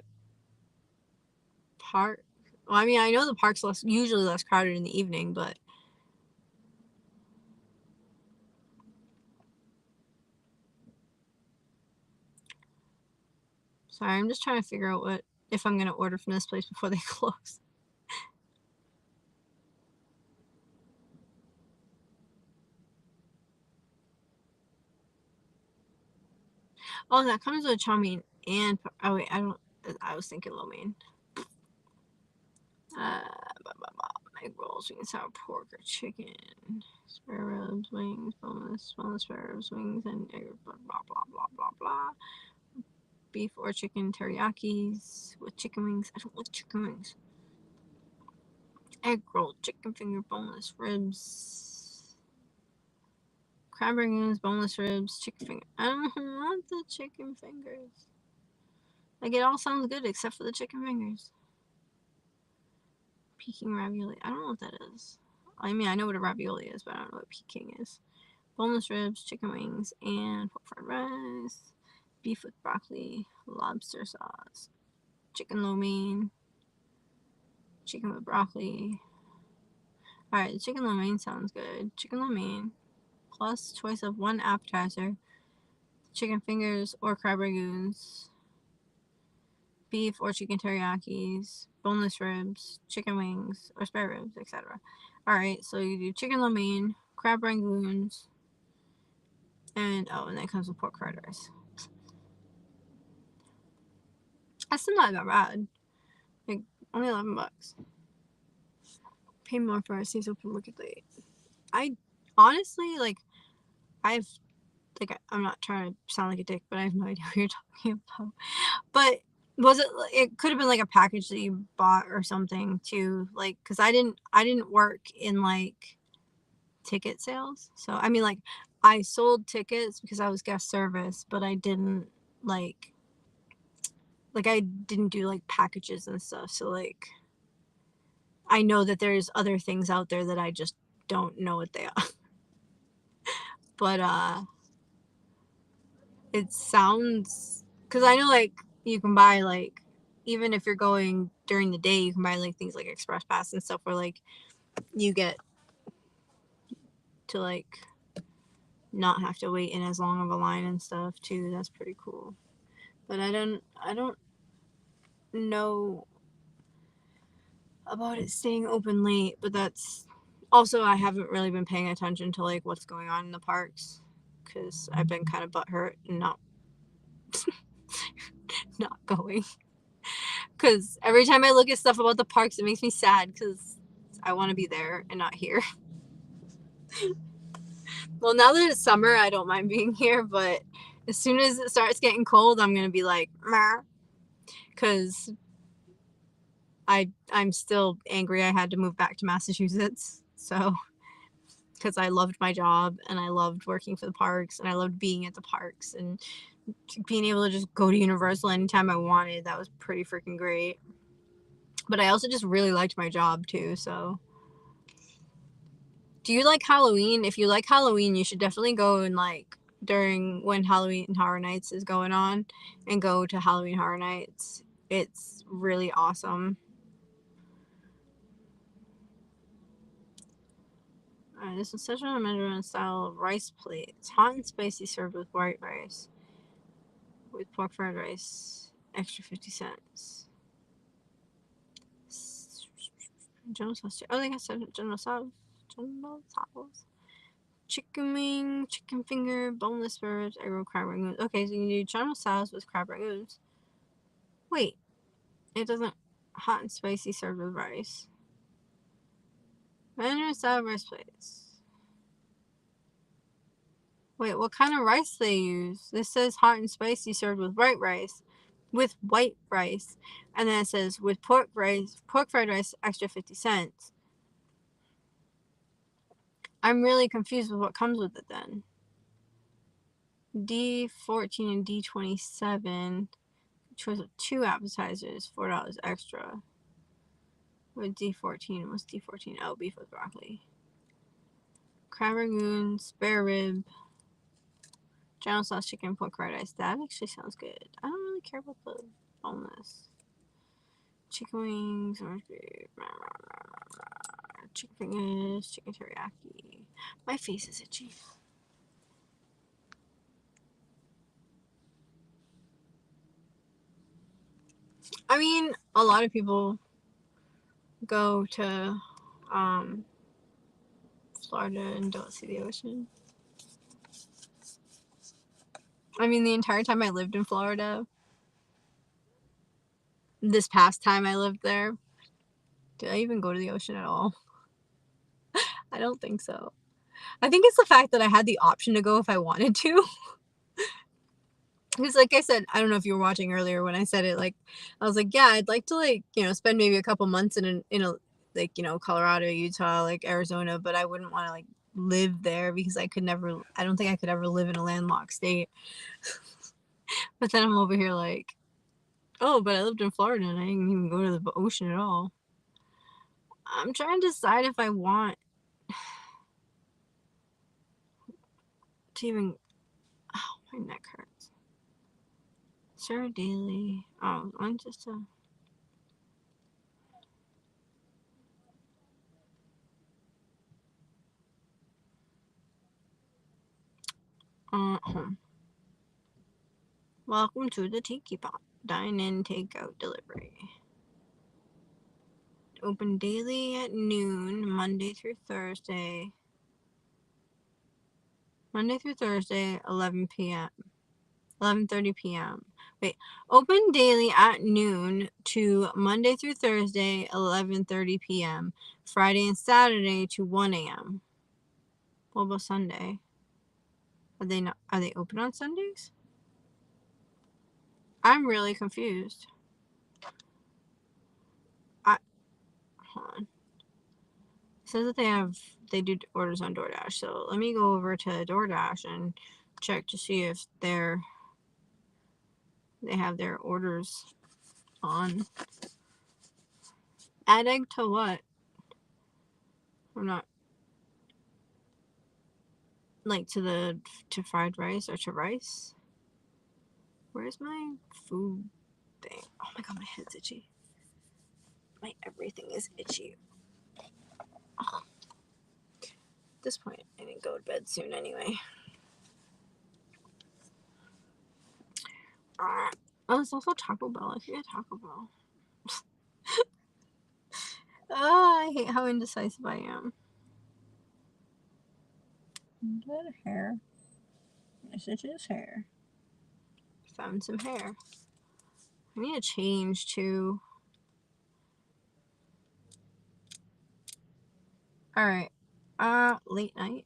park. Well, I mean, I know the park's usually less crowded in the evening, but sorry, I'm just trying to figure out if I'm gonna order from this place before they close. Oh, that comes with chow mein and oh wait, I was thinking lo mein. Egg rolls, sweet and sour pork or chicken, spare ribs, wings, boneless spare ribs, wings, and egg, blah blah blah blah blah. Beef or chicken teriyakis with chicken wings. I don't like chicken wings. Egg roll, chicken finger, boneless ribs, crab rangoons, boneless ribs, chicken finger. I don't want the chicken fingers. Like, it all sounds good except for the chicken fingers. Peking ravioli. I don't know what that is. I mean, I know what a ravioli is, but I don't know what Peking is. Boneless ribs, chicken wings, and pork fried rice. Beef with broccoli, lobster sauce, chicken lo mein, chicken with broccoli. Alright, the chicken lo mein sounds good. Chicken lo mein, plus choice of one appetizer, chicken fingers or crab rangoons, beef or chicken teriyakis, boneless ribs, chicken wings or spare ribs, etc. Alright, so you do chicken lo mein, crab rangoons, and then it comes with pork fried rice. That's still not that bad. Like, only $11. Pay more for it. Stays open wicked late. I honestly, like, I'm not trying to sound like a dick, but I have no idea what you're talking about. But was it could have been like a package that you bought or something too, like, because I didn't work in like ticket sales. So I mean, like, I sold tickets because I was guest service, but I didn't like I didn't do like packages and stuff. So like, I know that there's other things out there that I just don't know what they are. But it sounds, because I know like you can buy like, even if you're going during the day, you can buy like things like Express Pass and stuff where like you get to like not have to wait in as long of a line and stuff too. That's pretty cool. But I don't know about it staying open late, but that's also, I haven't really been paying attention to like what's going on in the parks because I've been kind of butthurt and not going, because every time I look at stuff about the parks it makes me sad because I want to be there and not here. Well, now that it's summer I don't mind being here, but as soon as it starts getting cold I'm gonna be like, because I'm still angry I had to move back to Massachusetts. So, because I loved my job and I loved working for the parks and I loved being at the parks and being able to just go to Universal anytime I wanted. That was pretty freaking great. But I also just really liked my job too. So, do you like Halloween? If you like Halloween, you should definitely go and like during when Halloween Horror Nights is going on and go to Halloween Horror Nights. It's really awesome. Alright, this is such an Mediterranean style of rice plate. It's hot and spicy, served with white rice. With pork fried rice, extra 50 cents. General sauce. Oh, they got general sauce. General sauce. Chicken wing, chicken finger, boneless birds, egg roll, crab rangoons. Okay, so you can do general sauce with crab rangoons. Wait, it doesn't. Hot and spicy, served with rice. Mandarin style rice plates. Wait, what kind of rice they use? This says hot and spicy, served with white rice. With white rice. And then it says with pork fried rice, extra 50 cents. I'm really confused with what comes with it then. D14 and D27. Choice of 2 appetizers, $4 extra. With D14, what's D14? Oh, beef with broccoli. Crab rangoon, spare rib, general sauce chicken, pork fried rice. That actually sounds good. I don't really care about the boneless. Chicken wings, orange beef, chicken fingers, chicken teriyaki. My face is itchy. I mean, a lot of people go to Florida and don't see the ocean. I mean, the entire time I lived in Florida, this past time I lived there, did I even go to the ocean at all? I don't think so. I think it's the fact that I had the option to go if I wanted to. Because like I said, I don't know if you were watching earlier when I said it, like, I was like, yeah, I'd like to, like, you know, spend maybe a couple months in a like, you know, Colorado, Utah, like Arizona, but I wouldn't want to, like, live there because I don't think I could ever live in a landlocked state. But then I'm over here like, oh, but I lived in Florida and I didn't even go to the ocean at all. I'm trying to decide if I want to even, oh, my neck hurts. Sarah Daly. Oh, I'm just a... Welcome to the Tiki Pot. Dine-in, takeout, delivery. Open daily at noon, Monday through Thursday. Monday through Thursday, 11 p.m. 11:30 p.m. Wait, open daily at noon to Monday through Thursday, 11:30 p.m. Friday and Saturday to 1 a.m. What about Sunday? Are they open on Sundays? I'm really confused. Hold on. It says that they do orders on DoorDash. So let me go over to DoorDash and check to see if they have their orders on. Add egg to what? I'm not, like, to fried rice or to rice. Where's my food thing? Oh my god, my head's itchy. My everything is itchy. Oh. At this point, I need to go to bed soon anyway. Oh, it's also Taco Bell. I should get Taco Bell. Oh, I hate how indecisive I am. Is that hair? Yes, it is hair. Found some hair. I need to change to... Alright. Late night.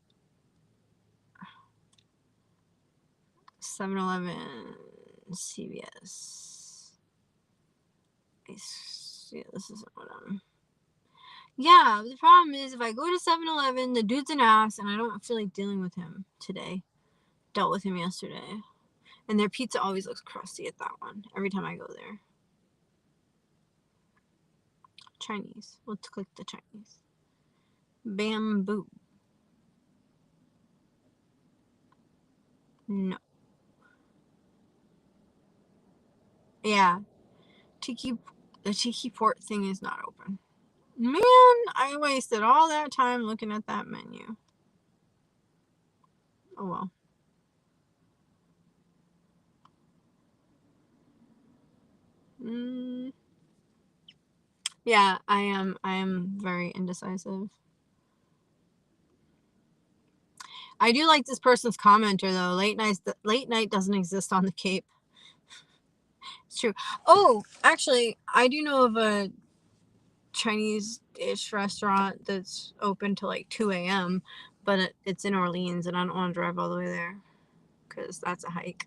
7-Eleven, CVS. Yeah, this isn't what I'm... Yeah, the problem is if I go to 7-Eleven, the dude's an ass, and I don't feel like dealing with him today. Dealt with him yesterday. And their pizza always looks crusty at that one, every time I go there. Chinese. Let's click the Chinese. Bamboo. No. Yeah. The Tiki Port thing is not open. Man, I wasted all that time looking at that menu. Oh well. Yeah, I am very indecisive. I do like this person's commenter though. Late night doesn't exist on the Cape. It's true. Oh, actually, I do know of a Chinese-ish restaurant that's open till like 2 a.m. but it's in Orleans, and I don't want to drive all the way there because that's a hike.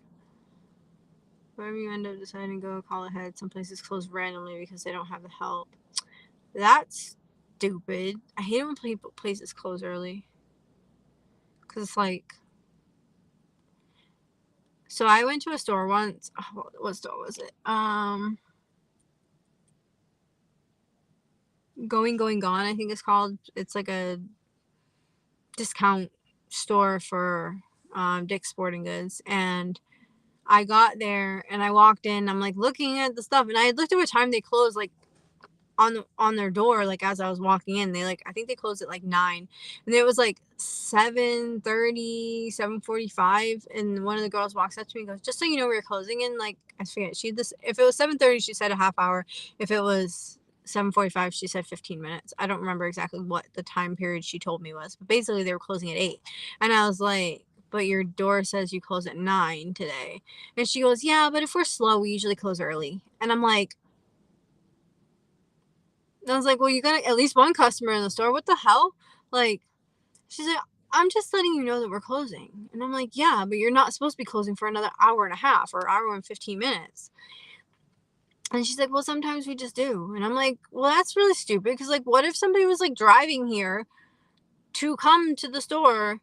Wherever you end up deciding to go, call ahead. Some places close randomly because they don't have the help. That's stupid. I hate it when places close early. Because it's like... So I went to a store once. Oh, what store was it? Going Gone, I think it's called. It's like a discount store for Dick's Sporting Goods. And I got there and I walked in. I'm like looking at the stuff, and I had looked at what time they closed, like on their door, like as I was walking in. They I think they closed at like 9, and it was like 7:30, 7:45, and one of the girls walks up to me and goes, just so you know, we're closing in, like, I forget, if it was 7:30 she said a half hour, if it was 7:45 she said 15 minutes. I don't remember exactly what the time period she told me was, but basically they were closing at 8. And I was like, but your door says you close at 9 today. And she goes, yeah, but if we're slow, we usually close early. And I'm like, I was like, well, you got at least one customer in the store. What the hell? Like, she's like, I'm just letting you know that we're closing. And I'm like, yeah, but you're not supposed to be closing for another hour and a half or hour and 15 minutes. And she's like, well, sometimes we just do. And I'm like, well, that's really stupid. Because, like, what if somebody was, like, driving here to come to the store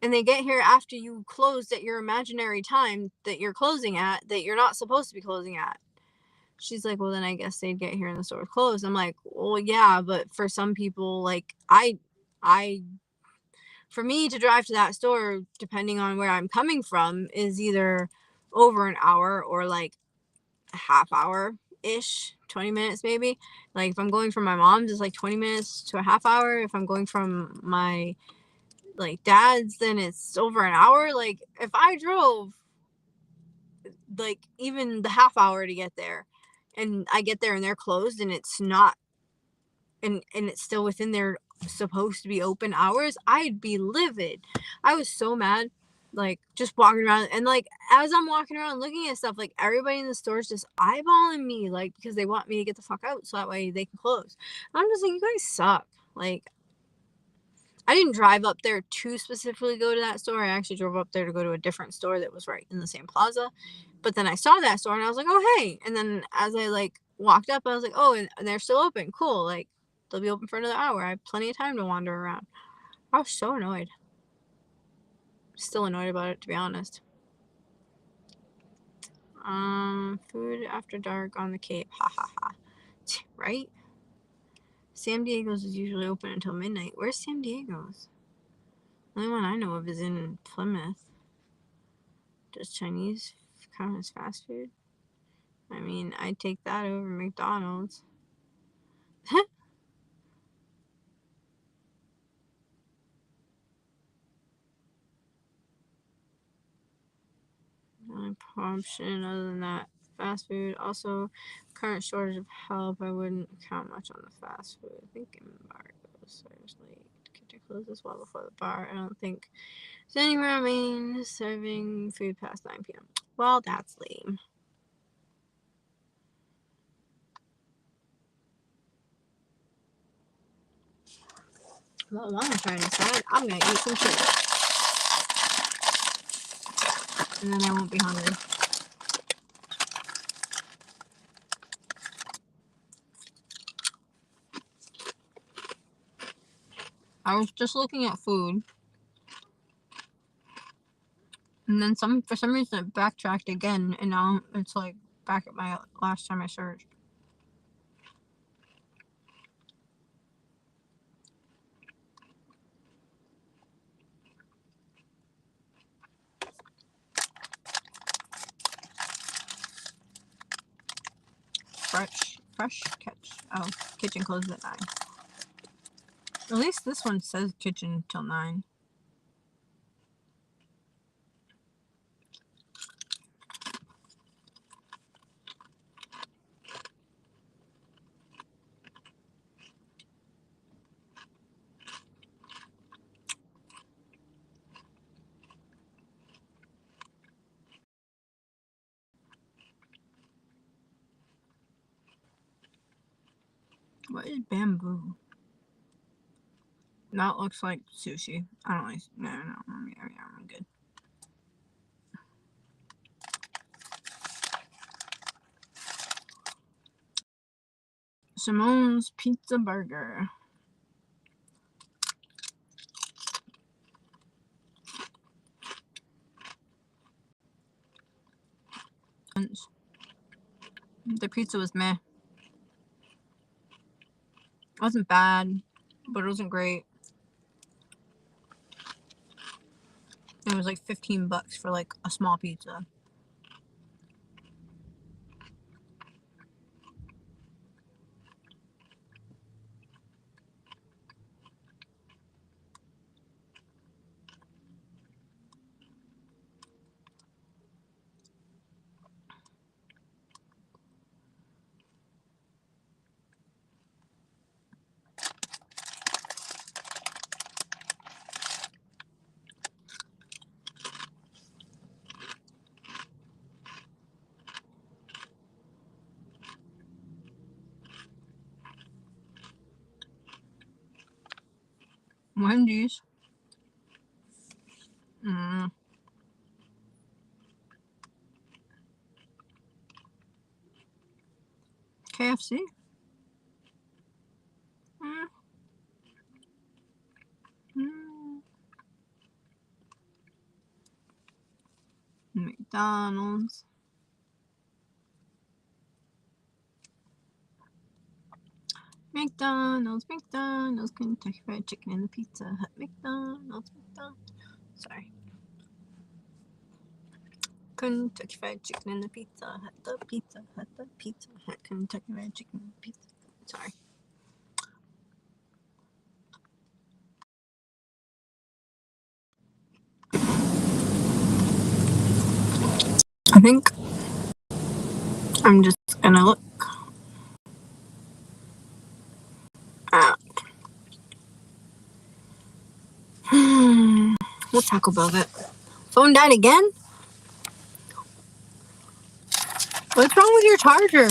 and they get here after you closed at your imaginary time that you're closing at, that you're not supposed to be closing at? She's like, well, then I guess they'd get here and the store closed. I'm like, well, yeah, but for some people, like, for me to drive to that store, depending on where I'm coming from, is either over an hour or like a half hour ish, 20 minutes maybe. Like if I'm going from my mom's, it's like 20 minutes to a half hour. If I'm going from my like dad's, then it's over an hour. Like if I drove like even the half hour to get there and I get there and they're closed and it's not and it's still within their supposed to be open hours, I'd be livid. I was so mad, like just walking around, and like as I'm walking around looking at stuff, like everybody in the store is just eyeballing me, like because they want me to get the fuck out so that way they can close. And I'm just like, you guys suck. Like I didn't drive up there to specifically go to that store. I actually drove up there to go to a different store that was right in the same plaza. But then I saw that store and I was like, oh hey. And then as I like walked up, I was like, oh, and they're still open. Cool. Like they'll be open for another hour. I have plenty of time to wander around. I was so annoyed. Still annoyed about it, to be honest. Food after dark on the Cape. Ha ha ha. Right? San Diego's is usually open until midnight. Where's San Diego's? The only one I know of is in Plymouth. Does Chinese count as fast food? I mean, I'd take that over McDonald's. No option other than that. Fast food. Also, current shortage of help. I wouldn't count much on the fast food. I think embargoes. Seriously, kitchen closes well before the bar. I don't think there's any remain serving food past 9 p.m. Well, that's lame. Well, while I'm trying to decide, I'm gonna eat some chicken. And then I won't be hungry. I was just looking at food. And then for some reason it backtracked again, and now it's like back at my last time I searched. Fresh catch. Oh, kitchen closes at 9. At least this one says kitchen till 9. What is bamboo? That looks like sushi. I don't like. No. I'm good. Simone's Pizza Burger. The pizza was meh. It wasn't bad, but it wasn't great. It was like $15 for like a small pizza. Wendy's. KFC. McDonald's. McDonald's, Kentucky Fried Chicken and the Pizza Hut. McDonald's. Sorry. Kentucky Fried Chicken and the Pizza Hut. The Pizza Hut. Kentucky Fried Chicken and the Pizza Hut. Sorry. I think I'm just gonna look at what Taco Bell got. Phone died again? What's wrong with your charger?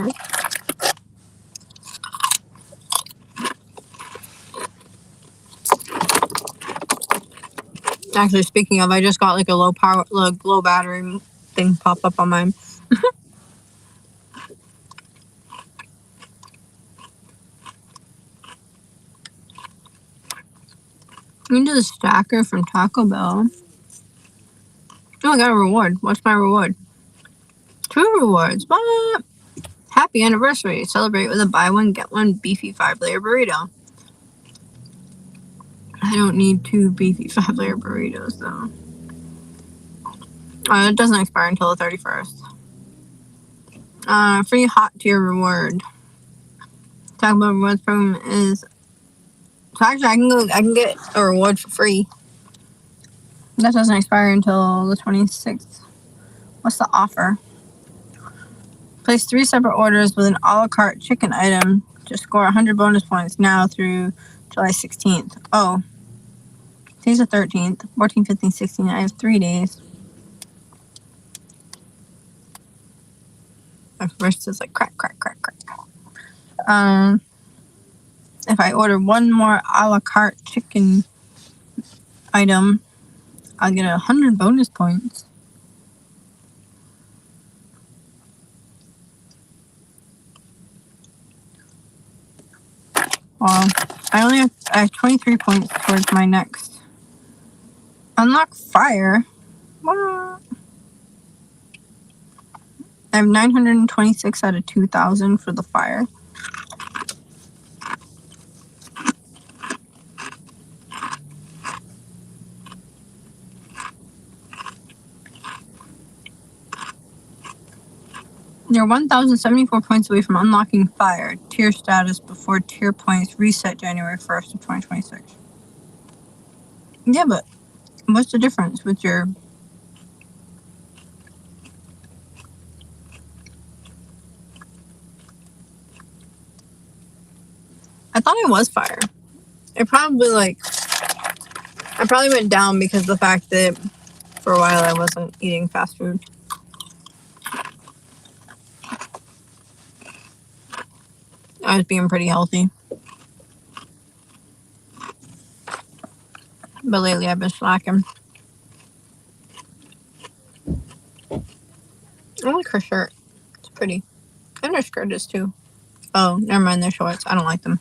Actually, speaking of, I just got like a low battery thing pop up on mine. We can do the stacker from Taco Bell. Oh, I got a reward. What's my reward? 2 rewards. What? Happy anniversary. Celebrate with a buy one, get one beefy 5-layer burrito. I don't need 2 beefy 5-layer burritos, though. It doesn't expire until the 31st. Free hot tier reward. Taco Bell rewards program is... So actually, I can get a reward for free. That doesn't expire until the 26th. What's the offer? Place 3 separate orders with an a la carte chicken item to score 100 bonus points now through July 16th. Oh. Today's the 13th. 14, 15, 16. I have 3 days. My wrist is like crack. If I order 1 more a la carte chicken item, I'll get 100 bonus points. Well, I have 23 points towards my next unlock fire. What? I have 926 out of 2,000 for the fire. You're 1,074 points away from unlocking fire tier status before tier points reset January 1st of 2026. Yeah, but what's the difference with your... I thought it was fire. I probably went down because of the fact that for a while I wasn't eating fast food. I was being pretty healthy. But lately I've been slacking. I like her shirt. It's pretty. And her skirt is too. Oh, never mind, they're shorts. I don't like them.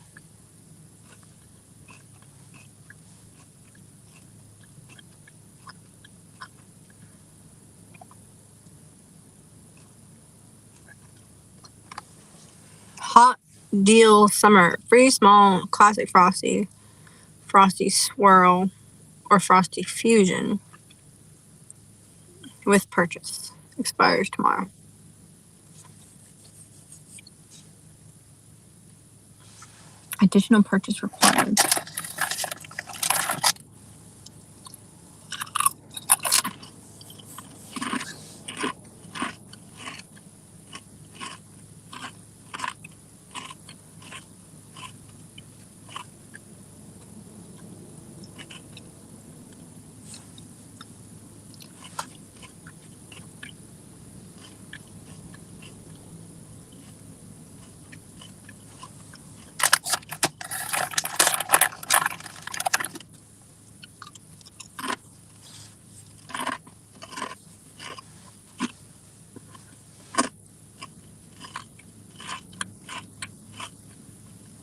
Hot Deal Summer. Free small classic Frosty. Frosty Swirl. Or Frosty Fusion. With purchase. Expires tomorrow. Additional purchase required.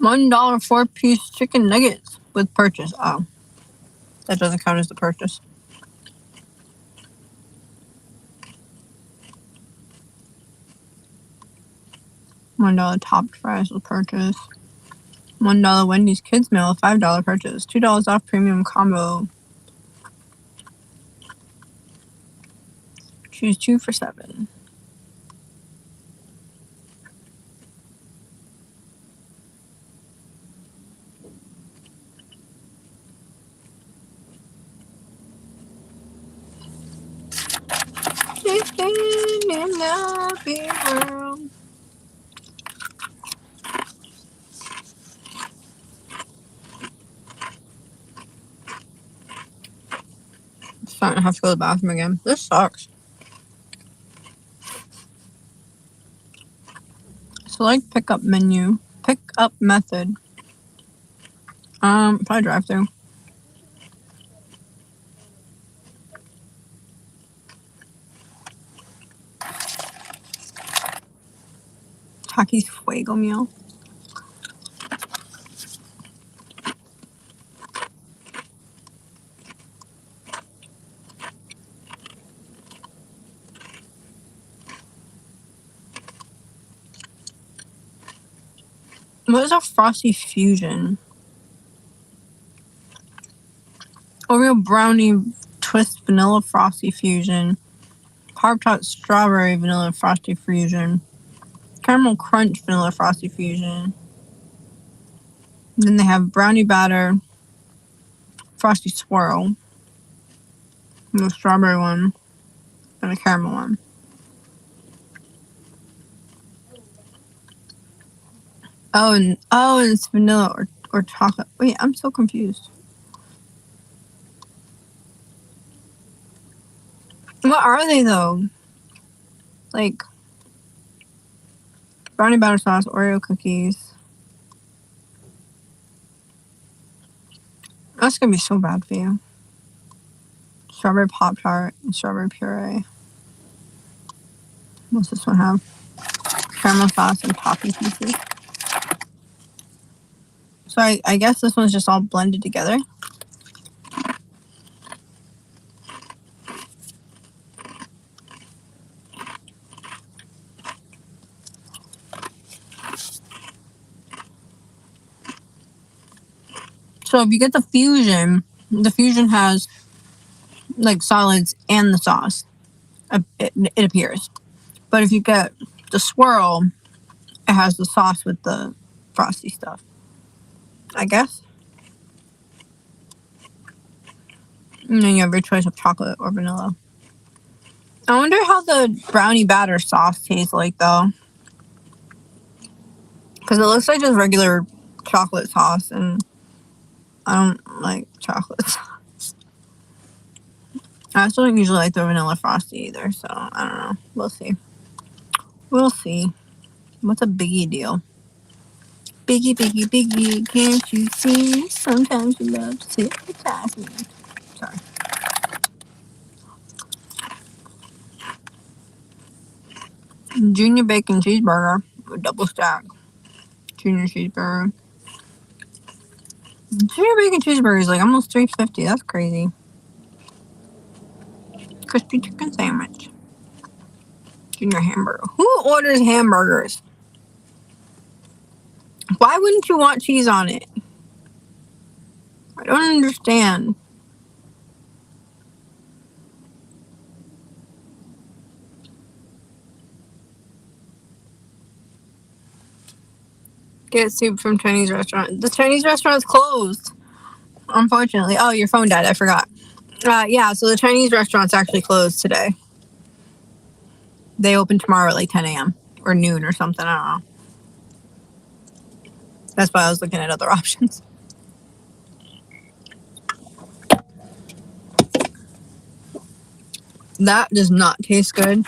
$1 4-piece chicken nuggets with purchase. Oh, that doesn't count as the purchase. $1 topped fries with purchase. $1 Wendy's kids meal, $5 purchase. $2 off premium combo. Choose 2 for $7. Chicken in the big world. I'm starting to have to go to the bathroom again. This sucks. Select pickup menu. Pickup method. Probably drive through. Takis Fuego meal. What is a Frosty Fusion? Oreo Brownie Twist Vanilla Frosty Fusion. Pop-Tart Strawberry Vanilla Frosty Fusion. Caramel Crunch Vanilla Frosty Fusion. Then they have Brownie Batter Frosty Swirl. The strawberry one. And a caramel one. Oh, and it's vanilla or chocolate. Wait, I'm so confused. What are they though? Like brownie batter sauce, Oreo cookies. That's gonna be so bad for you. Strawberry Pop-Tart and strawberry puree. What's this one have? Caramel sauce and toffee pieces. So I guess this one's just all blended together. So if you get the fusion has like solids and the sauce. It appears. But if you get the swirl, it has the sauce with the frosty stuff. I guess. And then you have your choice of chocolate or vanilla. I wonder how the brownie batter sauce tastes like though. Because it looks like just regular chocolate sauce and I don't like chocolate sauce. I also don't usually like the vanilla frosty either, so I don't know. We'll see. We'll see. What's a biggie deal? Biggie, biggie, biggie, can't you see? Sometimes you love to sit beside me. Sorry. Junior bacon cheeseburger with double stack. Junior cheeseburger. Junior bacon cheeseburger is like almost $3.50. That's crazy. Crispy chicken sandwich. Junior hamburger. Who orders hamburgers? Why wouldn't you want cheese on it? I don't understand. Get soup from Chinese restaurant. The Chinese restaurant's closed. Unfortunately. Oh, your phone died. I forgot. Yeah, so the Chinese restaurant's actually closed today. They open tomorrow at like 10 a.m. or noon or something. I don't know. That's why I was looking at other options. That does not taste good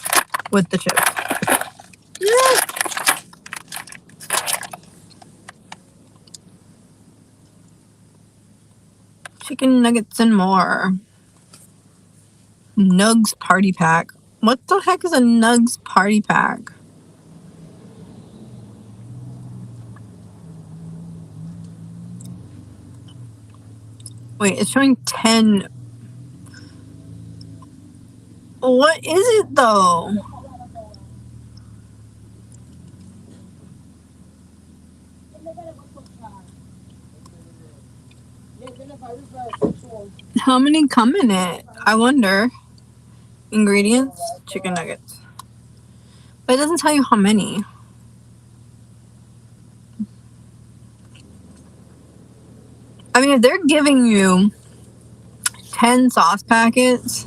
with the chips. Chicken nuggets and more. Nugs party pack. What the heck is a Nugs party pack? Wait, it's showing 10. What is it though? How many come in it? I wonder. Ingredients, chicken nuggets. But it doesn't tell you how many. I mean, if they're giving you 10 sauce packets,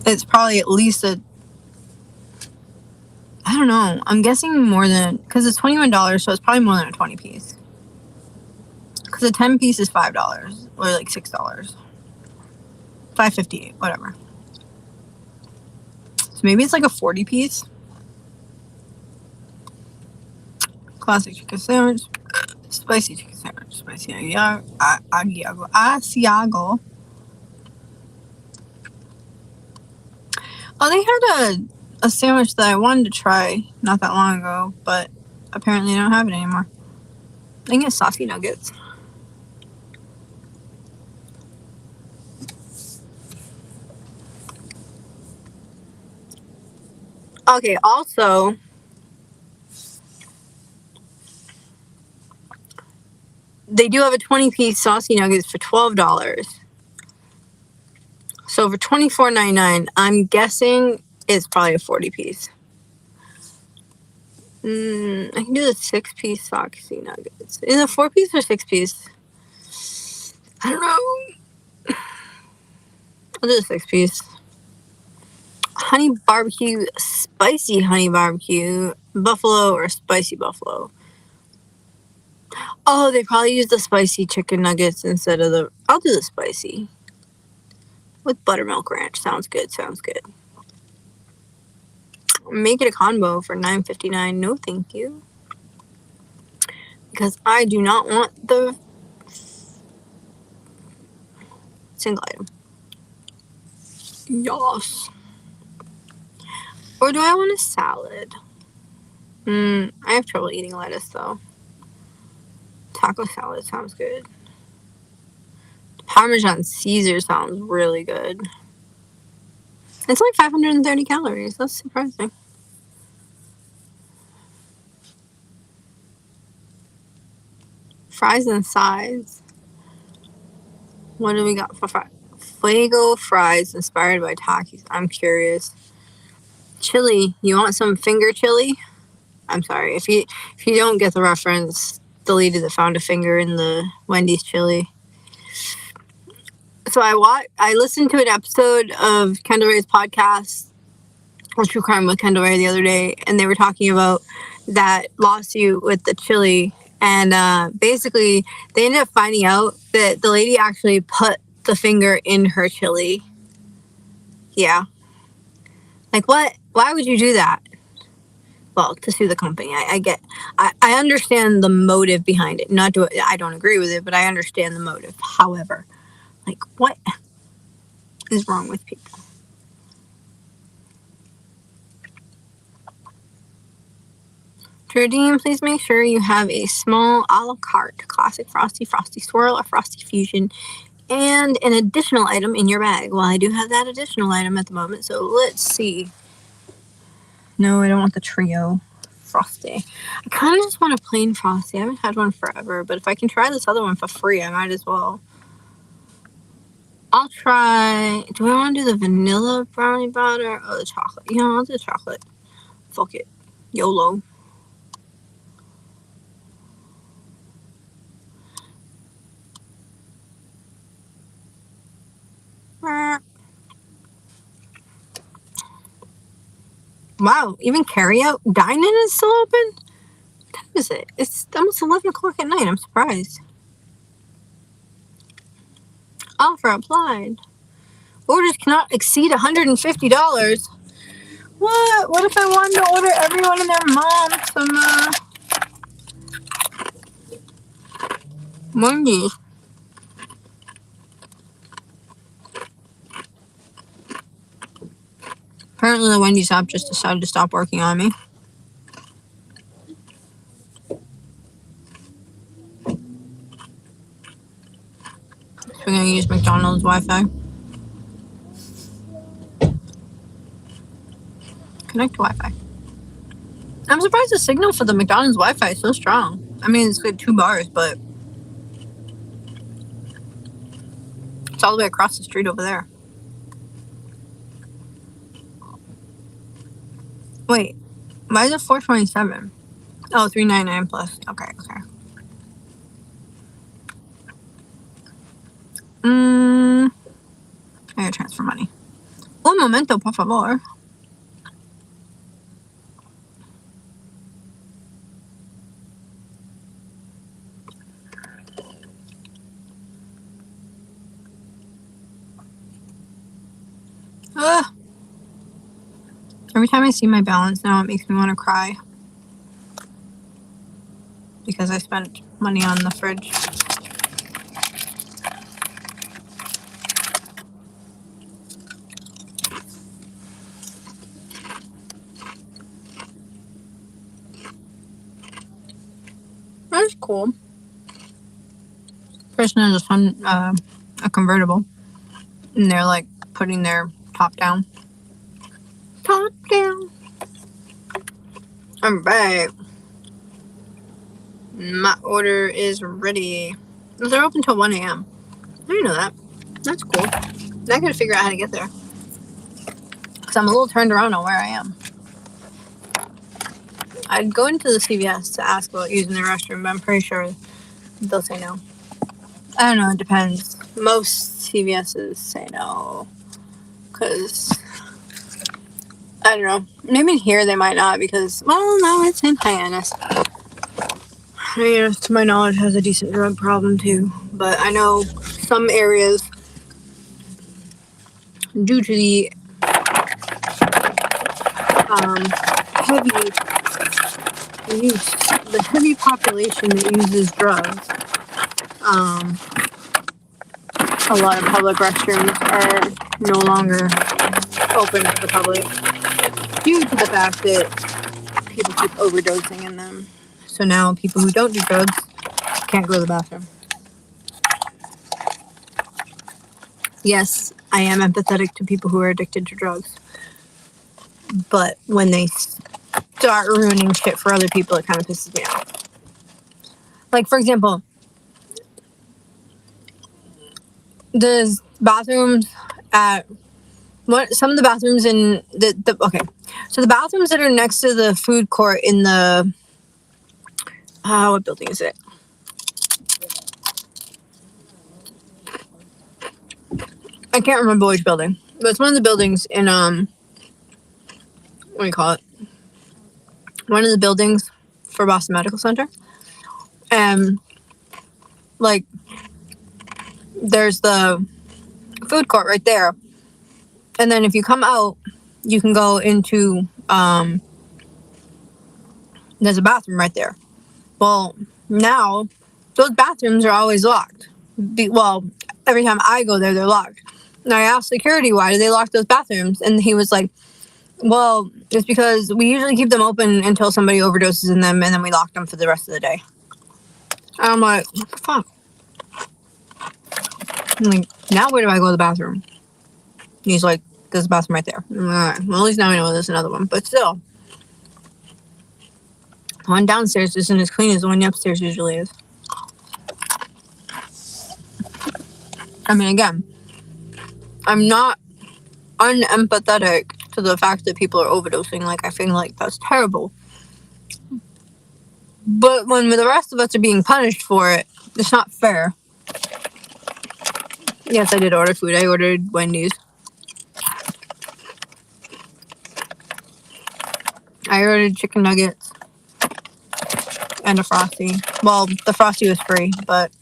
it's probably at least I don't know. I'm guessing more than, because it's $21, so it's probably more than a 20 piece. Because a 10 piece is $5 or like $6, $5.58, whatever. So maybe it's like a 40 piece. Classic chicken sandwich, spicy chicken sandwich, spicy Asiago. Oh, they had a sandwich that I wanted to try not that long ago, but apparently they don't have it anymore. I think it's saucy nuggets. Okay, also, they do have a 20-piece saucy nuggets for $12. So for $24.99, I'm guessing it's probably a 40-piece. I can do the 6-piece saucy nuggets. Is it 4-piece or 6-piece? I don't know. I'll do the 6-piece. Honey barbecue, spicy honey barbecue, buffalo or spicy buffalo. Oh, they probably use the spicy chicken nuggets instead of the... I'll do the spicy. With buttermilk ranch. Sounds good, sounds good. Make it a combo for $9.59. No, thank you. Because I do not want the single item. Yas. Or do I want a salad? I have trouble eating lettuce though. Taco salad sounds good. Parmesan Caesar sounds really good. It's like 530 calories. That's surprising. Fries and sides. What do we got for fries? Fuego fries inspired by Takis. I'm curious. Chili. You want some finger chili? I'm sorry. If you don't get the reference, the lady that found a finger in the Wendy's chili. So I listened to an episode of Kendall Ray's podcast, True Crime with Kendall Ray, the other day, and they were talking about that lawsuit with the chili. And basically, they ended up finding out that the lady actually put the finger in her chili. Yeah. Like, what? Why would you do that? Well, to sue the company. I understand the motive behind it. I don't agree with it, but I understand the motive. However, like, what is wrong with people? To redeem, please make sure you have a small a la carte classic Frosty, Frosty Swirl, or Frosty Fusion, and an additional item in your bag. Well, I do have that additional item at the moment, so let's see. No, I don't want the trio Frosty. I kind of just want a plain Frosty. I haven't had one forever, but if I can try this other one for free, I might as well. I'll try... Do I want to do the vanilla brownie batter or the chocolate? You know, I'll do the chocolate. Fuck it. YOLO. Wow, even carry-out dine-in is still open? What time is it? It's almost 11 o'clock at night. I'm surprised. Offer applied. Orders cannot exceed $150. What? What if I wanted to order everyone and their mom some, Wendy's? Apparently the Wendy's app just decided to stop working on me. So I'm gonna use McDonald's Wi-Fi. Connect to Wi-Fi. I'm surprised the signal for the McDonald's Wi-Fi is so strong. I mean, it's like 2 bars, but it's all the way across the street over there. Wait, why is it 427? Oh, 399 plus. Okay, okay. I gotta transfer money. Un momento, por favor. Every time I see my balance now, it makes me want to cry. Because I spent money on the fridge. That's cool. Person has a convertible. And they're like putting their top down. Top down. Alright. My order is ready. They're open till 1 a.m. I didn't know that. That's cool. Now I gotta figure out how to get there. Because I'm a little turned around on where I am. I'd go into the CVS to ask about using the restroom, but I'm pretty sure they'll say no. I don't know, it depends. Most CVS's say no. Because, I don't know. Maybe here they might not because, well, no, it's in Hyannis. Hyannis, to my knowledge, has a decent drug problem too. But I know some areas, due to the heavy population that uses drugs, a lot of public restrooms are no longer open to the public due to the fact that people keep overdosing in them. So now people who don't do drugs can't go to the bathroom. Yes, I am empathetic to people who are addicted to drugs. But when they start ruining shit for other people, it kind of pisses me off. Like, for example, the bathrooms at some of the bathrooms in the okay. So the bathrooms that are next to the food court in the what building is it? I can't remember which building, but it's one of the buildings in what do you call it? One of the buildings for Boston Medical Center. And like there's the food court right there. And then if you come out, you can go into there's a bathroom right there. Well, now those bathrooms are always locked. Every time I go there, they're locked. And I asked security, why do they lock those bathrooms? And he was like, well, it's because we usually keep them open until somebody overdoses in them, and then we lock them for the rest of the day. And I'm like, what the fuck? I'm like, now where do I go to the bathroom? And he's like, there's a bathroom right there. I'm like, all right, well, at least now I know there's another one. But still, the one downstairs isn't as clean as the one upstairs usually is. I mean, again, I'm not unempathetic to the fact that people are overdosing. Like, I feel like that's terrible. But when the rest of us are being punished for it, it's not fair. Yes, I did order food. I ordered Wendy's. I ordered chicken nuggets and a Frosty. Well, the Frosty was free, but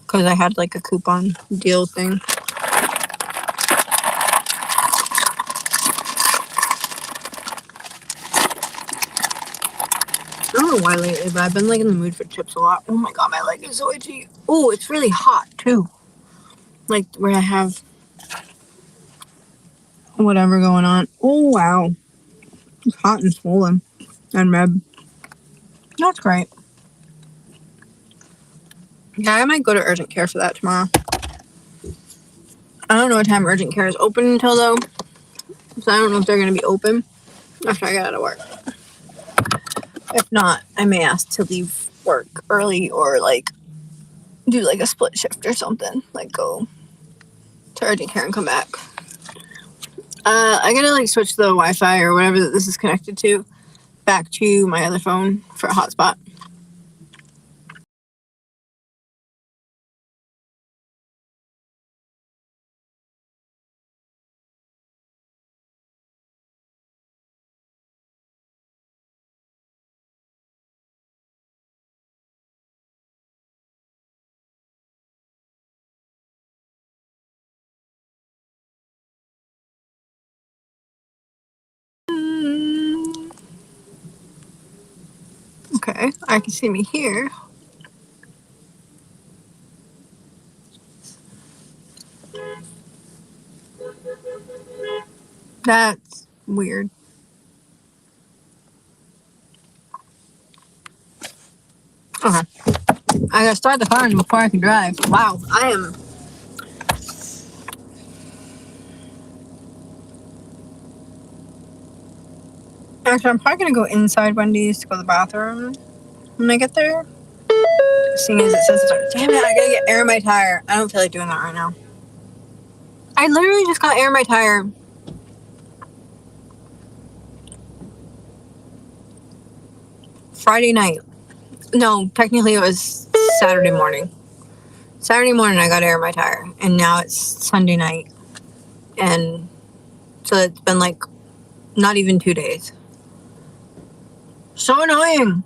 because I had like a coupon deal thing. I don't know why lately, but I've been like in the mood for chips a lot. Oh my god, my leg is so itchy. Oh, it's really hot too. Like where I have whatever going on. Oh wow. It's hot and swollen and red. That's great. Yeah, I might go to urgent care for that tomorrow. I don't know what time urgent care is open until though. So I don't know if they're going to be open after I get out of work. If not, I may ask to leave work early or like do like a split shift or something. Like go to urgent care and come back. I gotta like switch the Wi-Fi or whatever that this is connected to back to my other phone for a hotspot. Okay, I can see me here. That's weird. Okay. I gotta start the car before I can drive. Wow, I am. Actually, I'm probably gonna go inside Wendy's to go to the bathroom when I get there. Seeing as it says, damn it, I gotta get air in my tire. I don't feel like doing that right now. I literally just got air in my tire. Friday night. No, technically it was Saturday morning. Saturday morning I got air in my tire, and now it's Sunday night. And so it's been like not even 2 days. So annoying.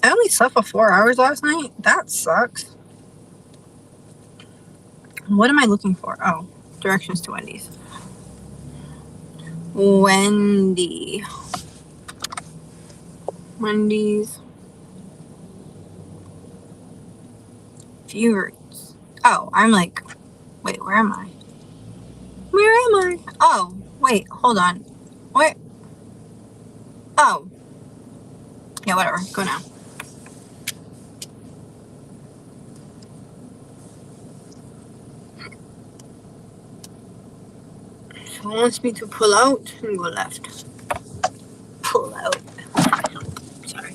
I only slept for 4 hours last night. That sucks. What am I looking for? Oh, directions to Wendy's. Wendy's. View routes. Oh, I'm like, wait, where am I? Where am I? Oh, wait, hold on. Where? Oh. Yeah, whatever. Go now. So it wants me to pull out and go left. Pull out. Sorry.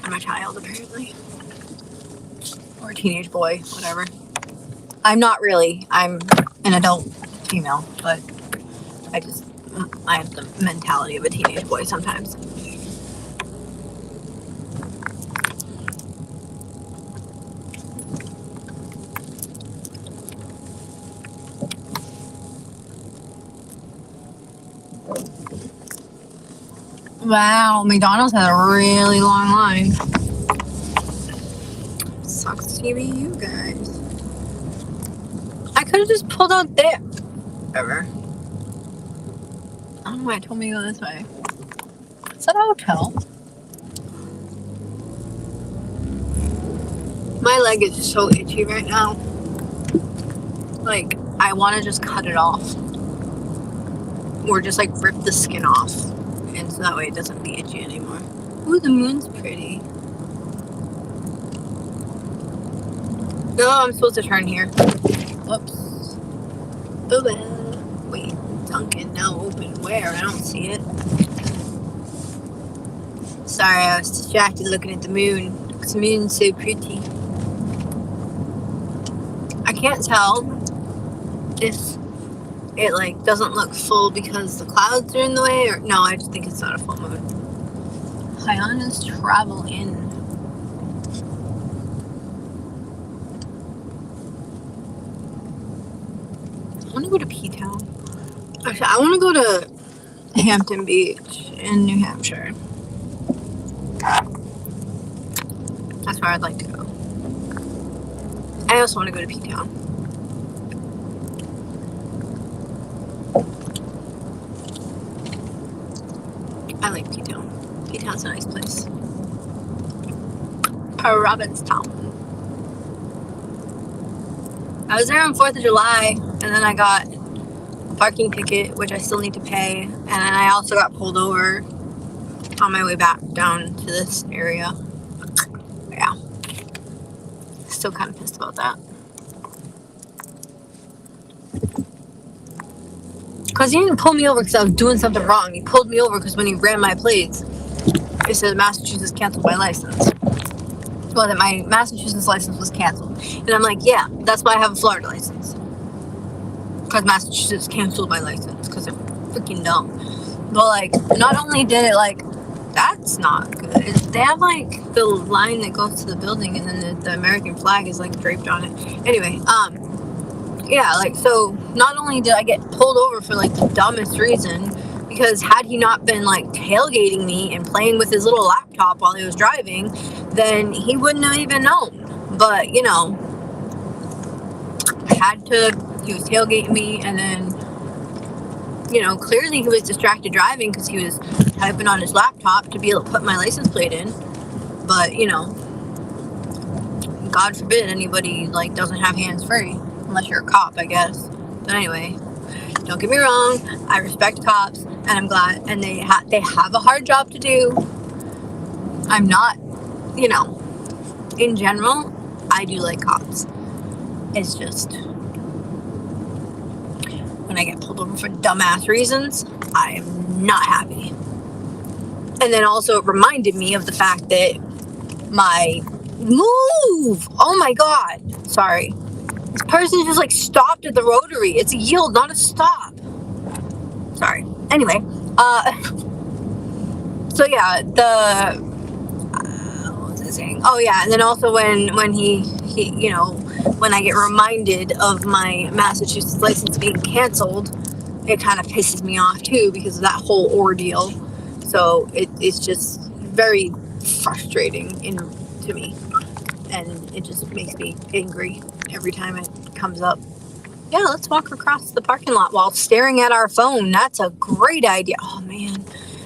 I'm a child, apparently. Or a teenage boy, whatever. I'm not really. I'm an adult female, but I have the mentality of a teenage boy sometimes. Wow, McDonald's has a really long line. Sucks to be you guys. I could have just pulled out there. Whatever. I don't know why it told me to go this way. Is that a hotel? My leg is just so itchy right now. Like, I want to just cut it off. Or just like rip the skin off. And so that way it doesn't be itchy anymore. Ooh, the moon's pretty. No, I'm supposed to turn here. Whoops. Oh well. Wait, Dunkin' now open where? I don't see it. Sorry, I was distracted looking at the moon. The moon's so pretty. I can't tell if it like doesn't look full because the clouds are in the way, or no, I just think it's not a full moon. Hyannis Travel Inn. I want to go to P-Town. Actually, I want to go to Hampton Beach in New Hampshire. That's where I'd like to go. I also want to go to P-Town. I like P-Town. P-Town's a nice place. Provincetown. I was there on 4th of July, and then I got a parking ticket, which I still need to pay, and then I also got pulled over on my way back down to this area. Yeah. Still kind of pissed about that. Because he didn't pull me over because I was doing something wrong. He pulled me over because when he ran my plates, it said Massachusetts canceled my license. Well, that my Massachusetts license was canceled. And I'm like, yeah, that's why I have a Florida license. Because Massachusetts canceled my license because they're freaking dumb. But, like, not only did it, like, that's not good. They have, like, the line that goes to the building and then the American flag is, like, draped on it. Anyway, yeah, like, so not only did I get pulled over for, like, the dumbest reason, because had he not been, like, tailgating me and playing with his little laptop while he was driving, then he wouldn't have even known. But, you know, he was tailgating me, and then, you know, clearly he was distracted driving because he was typing on his laptop to be able to put my license plate in. But, you know, God forbid anybody, like, doesn't have hands-free, unless you're a cop, I guess. But anyway, don't get me wrong, I respect cops, and I'm glad, and they have a hard job to do. I'm not, you know, in general, I do like cops. It's just, when I get pulled over for dumbass reasons, I'm not happy. And then also it reminded me of the fact that my move, oh my God, sorry. This person just like stopped at the rotary. It's a yield, not a stop. Sorry. Anyway, so yeah, what was I saying? Oh yeah, and then also when he you know, when I get reminded of my Massachusetts license being canceled, it kind of pisses me off too because of that whole ordeal. So it's just very frustrating to me, and it just makes me angry every time it comes up. Yeah, let's walk across the parking lot while staring at our phone. That's a great idea. Oh man,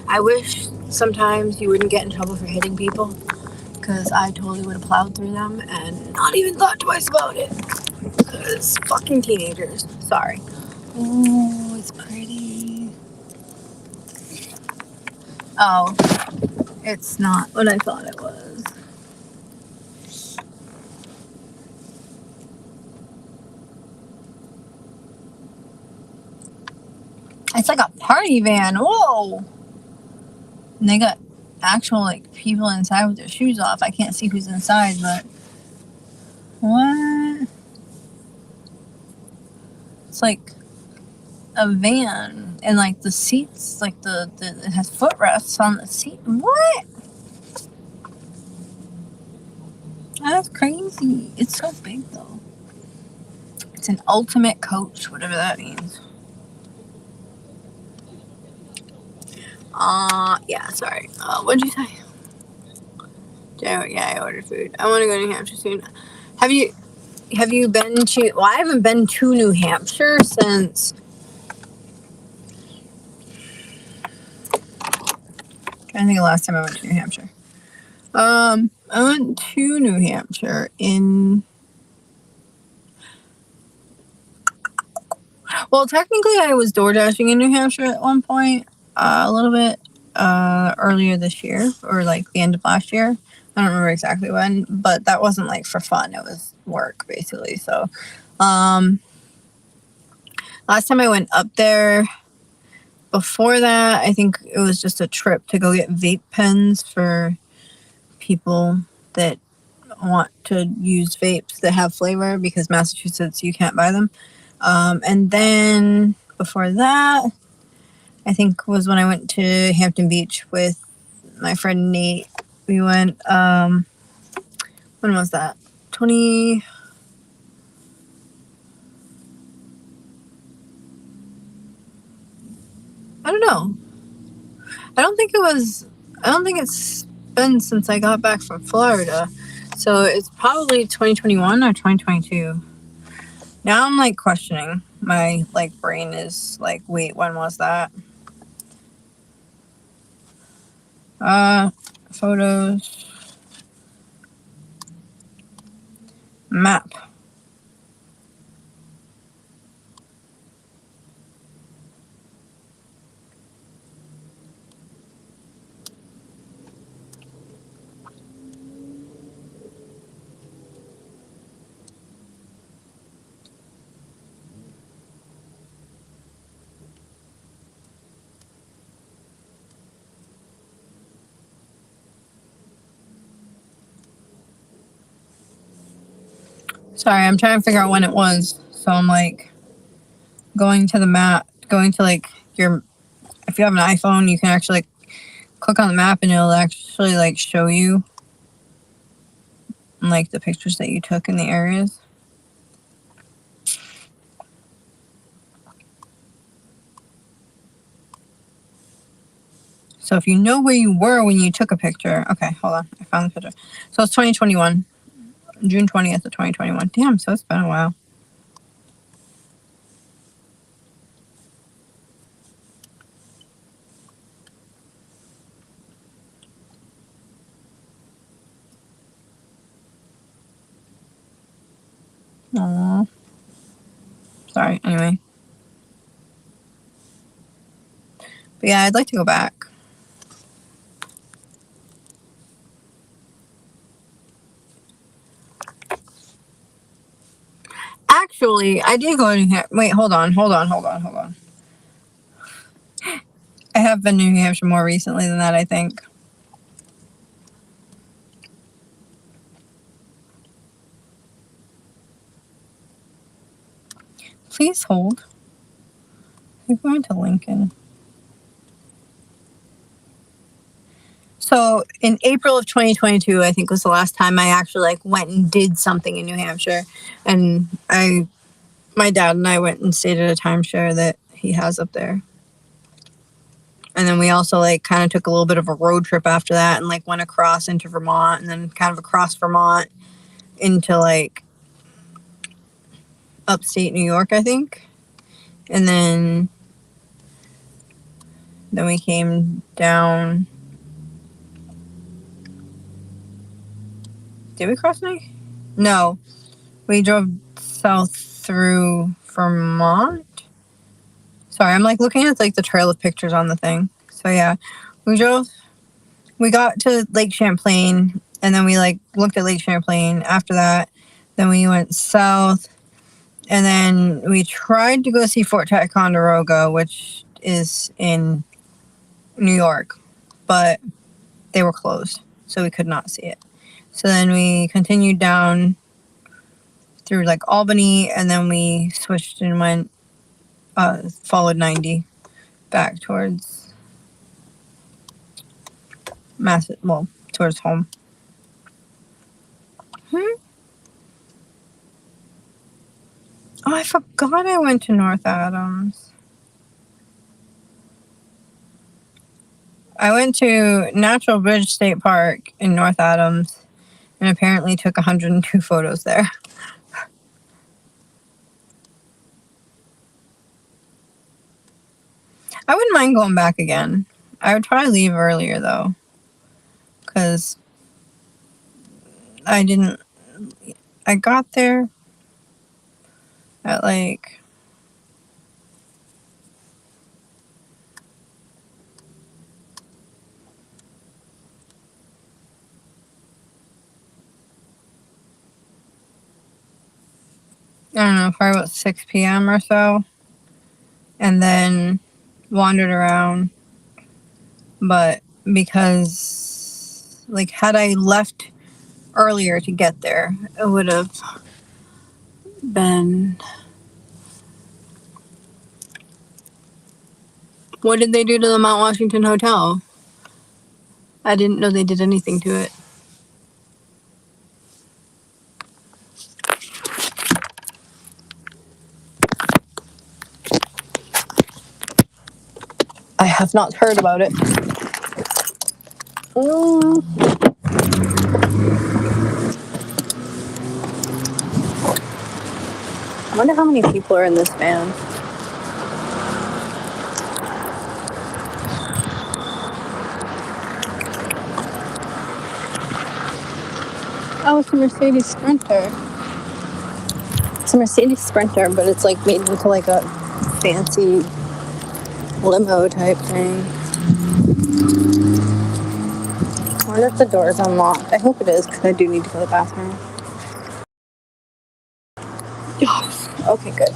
I wish sometimes you wouldn't get in trouble for hitting people, because I totally would have plowed through them and not even thought twice about it. Because fucking teenagers. Sorry. Oh, it's pretty. Oh, it's not what I thought it was. It's like a party van. Whoa. And they got actual like people inside with their shoes off. I can't see who's inside, but what? It's like a van, and like the seats, like it has footrests on the seat. What? That's crazy. It's so big though. It's an ultimate coach, whatever that means. Yeah, sorry. What'd you say? Yeah, I ordered food. I want to go to New Hampshire soon. Have you been to, well, I haven't been to New Hampshire since, I'm trying to think of the last time I went to New Hampshire. I went to New Hampshire well, technically I was door dashing in New Hampshire at one point, a little bit, earlier this year, or like the end of last year. I don't remember exactly when, but that wasn't like for fun. It was work basically. So, last time I went up there, before that, I think it was just a trip to go get vape pens for people that want to use vapes that have flavor, because Massachusetts, you can't buy them. And then before that, I think was when I went to Hampton Beach with my friend Nate. We went, when was that? I don't know. I don't think it's been since I got back from Florida. So it's probably 2021 or 2022. Now I'm like questioning. My like brain is like, wait, when was that? Photos. Map. Sorry, I'm trying to figure out when it was. So I'm like going to the map, going to like your, if you have an iPhone, you can actually like click on the map and it'll actually like show you like the pictures that you took in the areas. So if you know where you were when you took a picture, okay, hold on, I found the picture. So it's 2021, June 20th of 2021. Damn, so it's been a while. Aww. Sorry, anyway. But yeah, I'd like to go back. Actually, I did go to New Hampshire. Wait, hold on. I have been to New Hampshire more recently than that, I think. Please hold. I'm going to Lincoln. So in April of 2022, I think was the last time I actually like went and did something in New Hampshire. And my dad and I went and stayed at a timeshare that he has up there. And then we also like kind of took a little bit of a road trip after that and like went across into Vermont and then kind of across Vermont into like upstate New York, I think. And then we came down. Did we cross Niagara? No. We drove south through Vermont. Sorry, I'm like looking at like the trail of pictures on the thing. So yeah, we got to Lake Champlain and then we like looked at Lake Champlain. After that, then we went south and then we tried to go see Fort Ticonderoga, which is in New York, but they were closed, so we could not see it. So then we continued down through like Albany and then we switched and went followed 90 back towards towards home. Oh, I forgot I went to North Adams. I went to Natural Bridge State Park in North Adams and apparently took 102 photos there. I wouldn't mind going back again. I would probably leave earlier though, because I got there at like I don't know, probably about 6 p.m. or so, and then wandered around. But because like had I left earlier to get there, it would have been. What did they do to the Mount Washington Hotel? I didn't know they did anything to it. I have not heard about it. I wonder how many people are in this van. Oh, it's a Mercedes Sprinter. It's a Mercedes Sprinter, but it's like made into like a fancy limo type thing. I wonder if the door is unlocked. I hope it is, because I do need to go to the bathroom. Okay, good.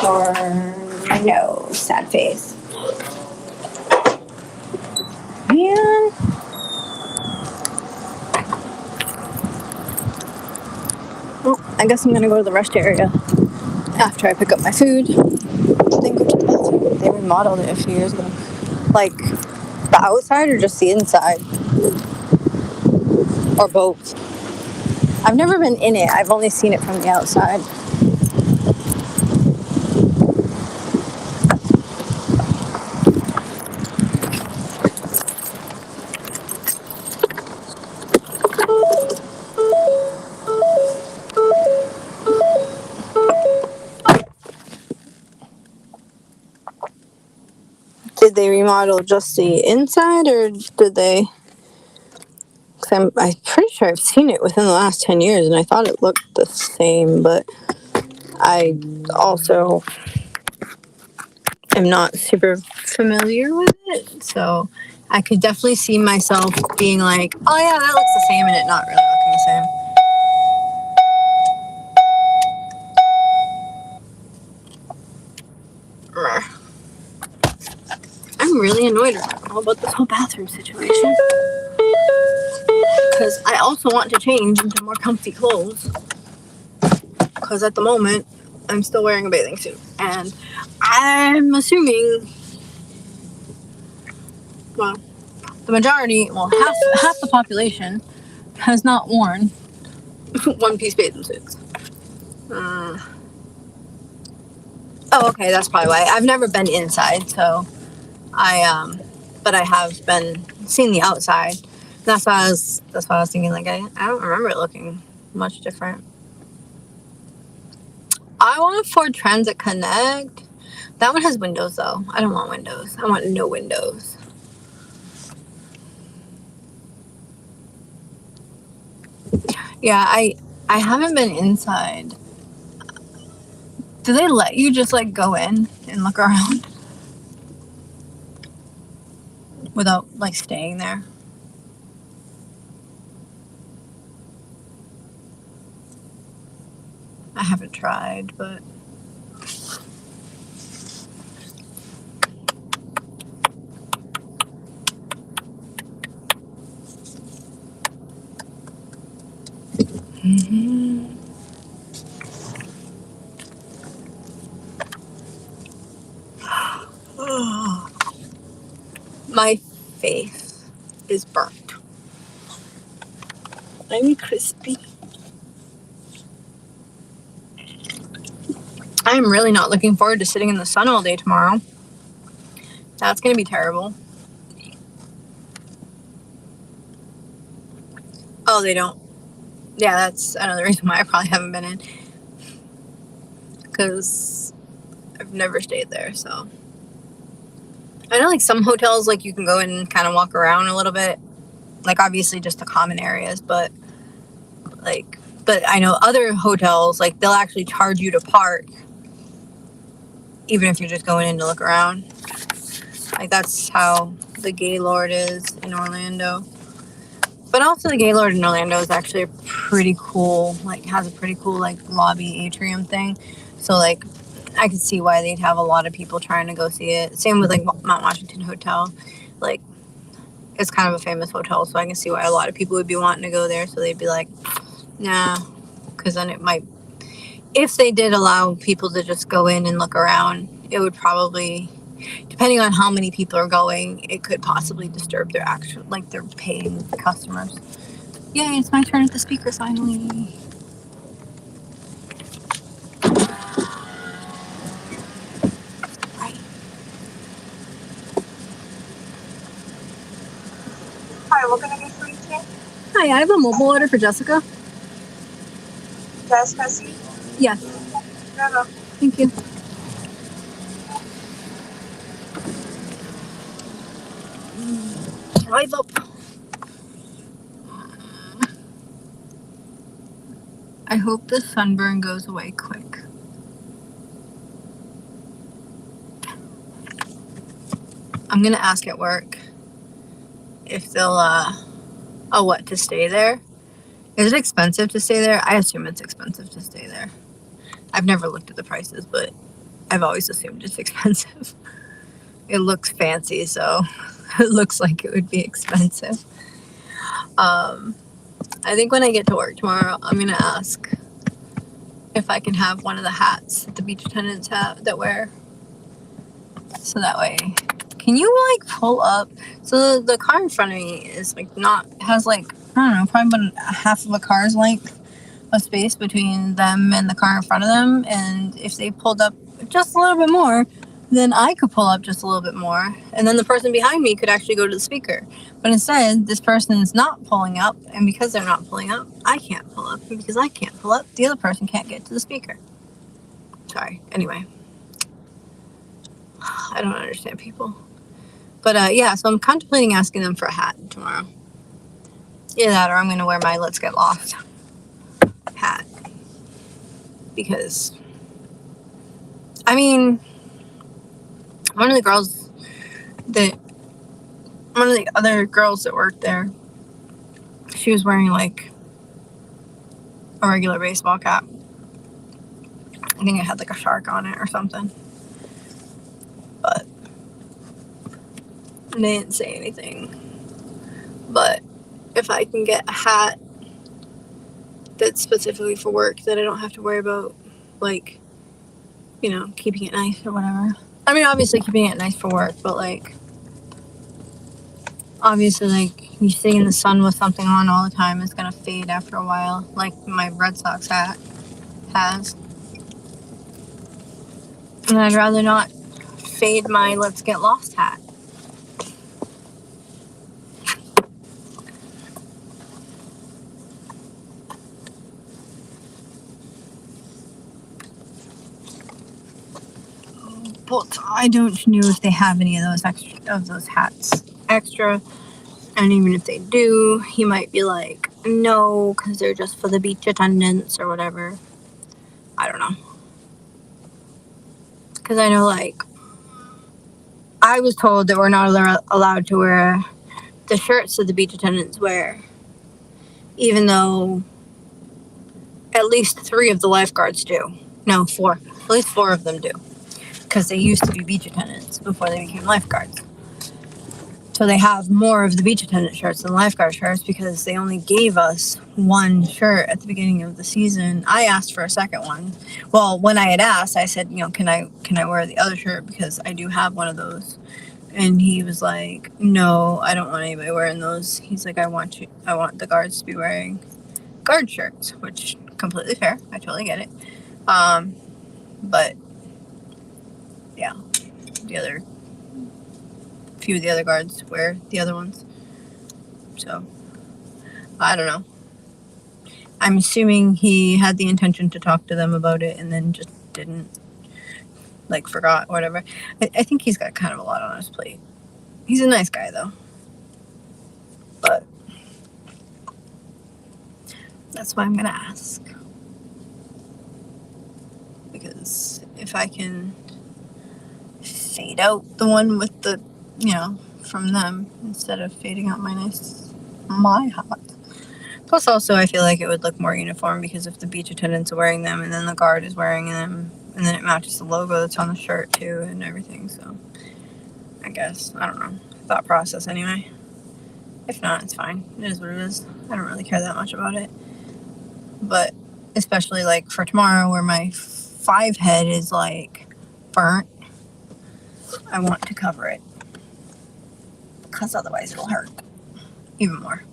Or no, sad face. Man. I guess I'm gonna go to the rest area after I pick up my food. Then go to the bathroom. They remodeled it a few years ago. Like the outside or just the inside? Or both? I've never been in it. I've only seen it from the outside. Did they remodel just the inside, or did they? Cause I'm pretty sure I've seen it within the last 10 years, and I thought it looked the same, but I also am not super familiar with it, so I could definitely see myself being like, oh yeah, that looks the same, and it not really looking the same. I'm really annoyed right now about this whole bathroom situation. Because I also want to change into more comfy clothes. Because at the moment, I'm still wearing a bathing suit. And I'm assuming, well, the majority, well, half the population has not worn one-piece bathing suits. Oh, okay, that's probably why. I've never been inside, so but I have seen the outside. That's why I was thinking, like, I don't remember it looking much different. I want a Ford Transit Connect. That one has windows, though. I don't want windows. I want no windows. Yeah, I haven't been inside. Do they let you just, like, go in and look around without, like, staying there? I haven't tried, but... My face is burnt. I'm crispy. I'm really not looking forward to sitting in the sun all day tomorrow. That's going to be terrible. Oh, they don't. Yeah, that's another reason why I probably haven't been in. Because I've never stayed there, so. I know, like, some hotels, like, you can go in and kind of walk around a little bit. Like, obviously just the common areas, but, like, but I know other hotels, like, they'll actually charge you to park, even if you're just going in to look around. Like, that's how the Gaylord is in Orlando. But also the Gaylord in Orlando is actually a pretty cool, like, has a pretty cool, like, lobby atrium thing. So, like, I could see why they'd have a lot of people trying to go see it. Same with, like, Mount Washington Hotel. Like, it's kind of a famous hotel, so I can see why a lot of people would be wanting to go there. So they'd be like, nah, because then it might, if they did allow people to just go in and look around, it would probably, depending on how many people are going, it could possibly disturb their actual, like, their paying customers. Yay, it's my turn at the speaker finally. Hi, what can I get for you today? Hi, I have a mobile order for Jessica. Jessica, see? Yes. No. Thank you. Drive up. I hope the sunburn goes away quick. I'm gonna ask at work if they'll, to stay there. Is it expensive to stay there? I assume it's expensive to stay there. I've never looked at the prices, but I've always assumed it's expensive. It looks fancy, so it looks like it would be expensive. I think when I get to work tomorrow, I'm gonna ask if I can have one of the hats that the beach attendants have that wear. So that way, can you like pull up? So the car in front of me is like has like, I don't know, probably about half of a car's length of space between them and the car in front of them. And if they pulled up just a little bit more, then I could pull up just a little bit more. And then the person behind me could actually go to the speaker. But instead, this person's not pulling up. And because they're not pulling up, I can't pull up. And because I can't pull up, the other person can't get to the speaker. Sorry. Anyway. I don't understand people. But yeah, so I'm contemplating asking them for a hat tomorrow. Either that or I'm going to wear my Let's Get Lost hat. Because, I mean, one of the other girls that worked there, she was wearing like a regular baseball cap. I think it had like a shark on it or something. But they didn't say anything. But if I can get a hat that's specifically for work that I don't have to worry about, like, you know, keeping it nice or whatever. I mean, obviously keeping it nice for work, but like, obviously, like, you stay in the sun with something on all the time, it's gonna fade after a while, like my Red Sox hat has. And I'd rather not fade my Let's Get Lost hat. But I don't know if they have any of those hats extra. And even if they do, he might be like, no, because they're just for the beach attendants or whatever. I don't know. Because I know, like, I was told that we're not allowed to wear the shirts that the beach attendants wear. Even though at least 3 of the lifeguards do. No, 4. At least 4 of them do. Because they used to be beach attendants before they became lifeguards. So they have more of the beach attendant shirts than lifeguard shirts because they only gave us 1 shirt at the beginning of the season. I asked for a second one. Well, when I had asked, I said, you know, can I wear the other shirt because I do have one of those. And he was like, no, I don't want anybody wearing those. He's like, I want the guards to be wearing guard shirts, which completely fair. I totally get it. But yeah, few of the other guards wear the other ones. So, I don't know. I'm assuming he had the intention to talk to them about it and then just didn't, like, forgot, whatever. I think he's got kind of a lot on his plate. He's a nice guy, though. But that's why I'm going to ask. Because if I can fade out the one with the, you know, from them instead of fading out my hat. Plus also I feel like it would look more uniform because if the beach attendants are wearing them and then the guard is wearing them and then it matches the logo that's on the shirt too and everything. So I guess, I don't know, thought process anyway. If not, it's fine. It is what it is. I don't really care that much about it. But especially like for tomorrow where my 5 head is like burnt, I want to cover it. Because otherwise it'll hurt even more.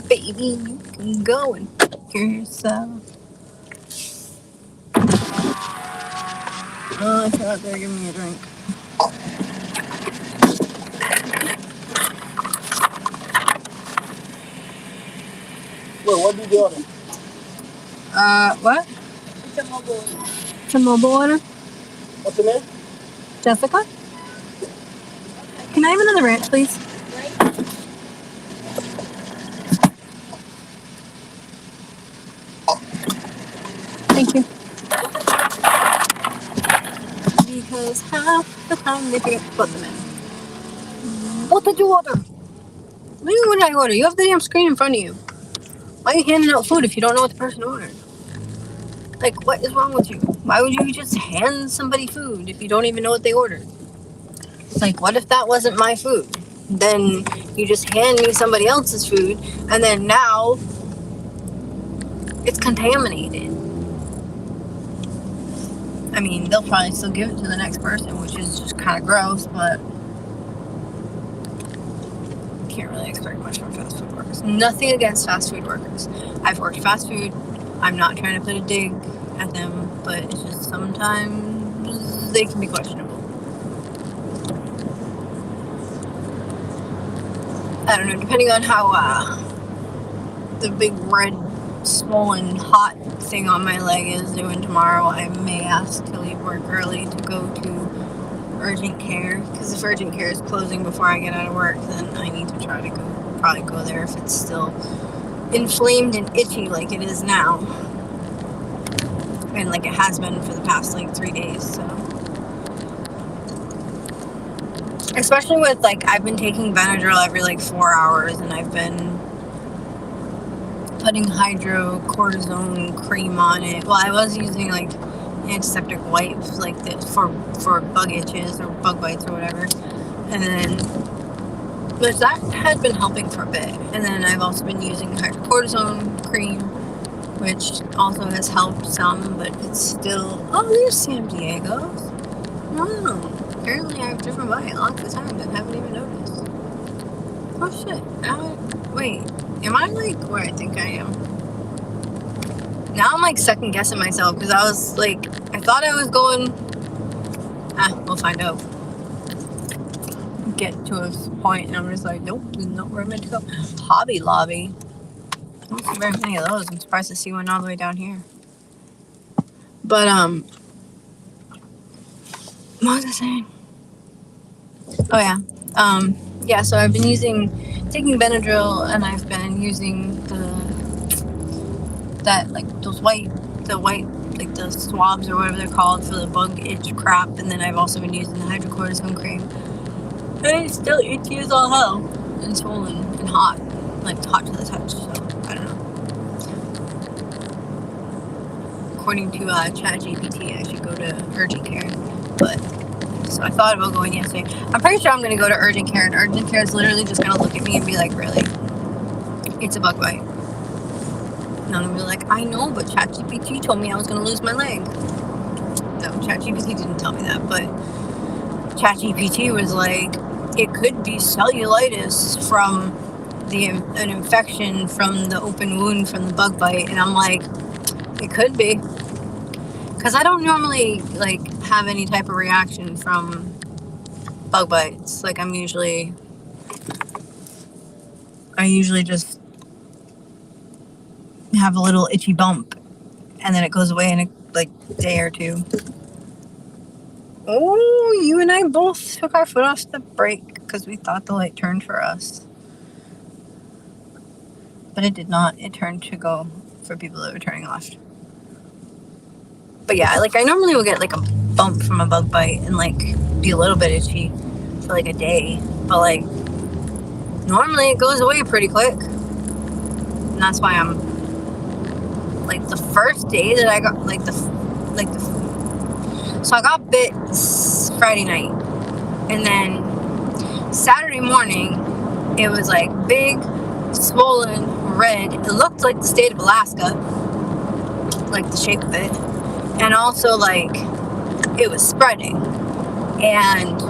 Baby, you can go and pick yourself. Oh, I forgot they're giving me a drink. Wait, what did you order? What? It's a mobile order. It's a mobile order? What's the name? Jessica? Can I have another ranch, please? Thank you. Because half the time they forget to put them in. What did you order? What do you mean what did I order? You have the damn screen in front of you. Why are you handing out food if you don't know what the person ordered? Like, what is wrong with you? Why would you just hand somebody food if you don't even know what they ordered? Like, what if that wasn't my food? Then you just hand me somebody else's food, and then now it's contaminated. I mean, they'll probably still give it to the next person, which is just kind of gross, but can't really expect much from fast food workers. Nothing against fast food workers. I've worked fast food. I'm not trying to put a dig at them, but it's just sometimes they can be questionable. I don't know, depending on how the big red swollen hot thing on my leg is doing tomorrow, I may ask to leave work early to go to urgent care, because if urgent care is closing before I get out of work, then I need to try to probably go there if it's still inflamed and itchy like it is now, and like it has been for the past like 3 days. So especially with like, I've been taking Benadryl every like 4 hours, and I've been putting hydrocortisone cream on it. Well, I was using like antiseptic wipes like this for bug itches or bug bites or whatever, and then which that had been helping for a bit. And then I've also been using hydrocortisone cream, which also has helped some, but it's still... Oh, there's San Diego. Wow. Apparently I've driven by it lots of times and haven't even noticed. Oh shit. Wait, am I like where I think I am? Now I'm like second guessing myself, because I was like, I thought I was going... we'll find out. Get to a point and I'm just like, nope, this is not where I'm meant to go. Hobby Lobby. I don't see very many of those. I'm surprised to see one all the way down here. But what was I saying? Oh yeah. Yeah, so I've been taking Benadryl, and I've been using the swabs or whatever they're called for the bug itch crap, and then I've also been using the hydrocortisone cream. And it's still itchy as all hell, and swollen and hot, like hot to the touch. So I don't know. According to ChatGPT, I should go to urgent care, but so I thought about going yesterday. I'm pretty sure I'm going to go to urgent care, and urgent care is literally just going to look at me and be like, really? It's a bug bite. And I'm going to be like, I know, but ChatGPT told me I was going to lose my leg. No, ChatGPT didn't tell me that, but ChatGPT was like, it could be cellulitis from an infection from the open wound from the bug bite. And I'm like, it could be. Because I don't normally like have any type of reaction from bug bites. Like I usually just have a little itchy bump, and then it goes away in a day or two. Oh, you and I both took our foot off the brake because we thought the light turned for us. But it did not. It turned to go for people that were turning left. But yeah, like I normally will get like a bump from a bug bite and like be a little bit itchy for like a day. But like normally it goes away pretty quick. And that's why I'm like the first day that I got so I got bit Friday night, and then Saturday morning it was like big, swollen, red. It looked like the state of Alaska, like the shape of it, and also like it was spreading, and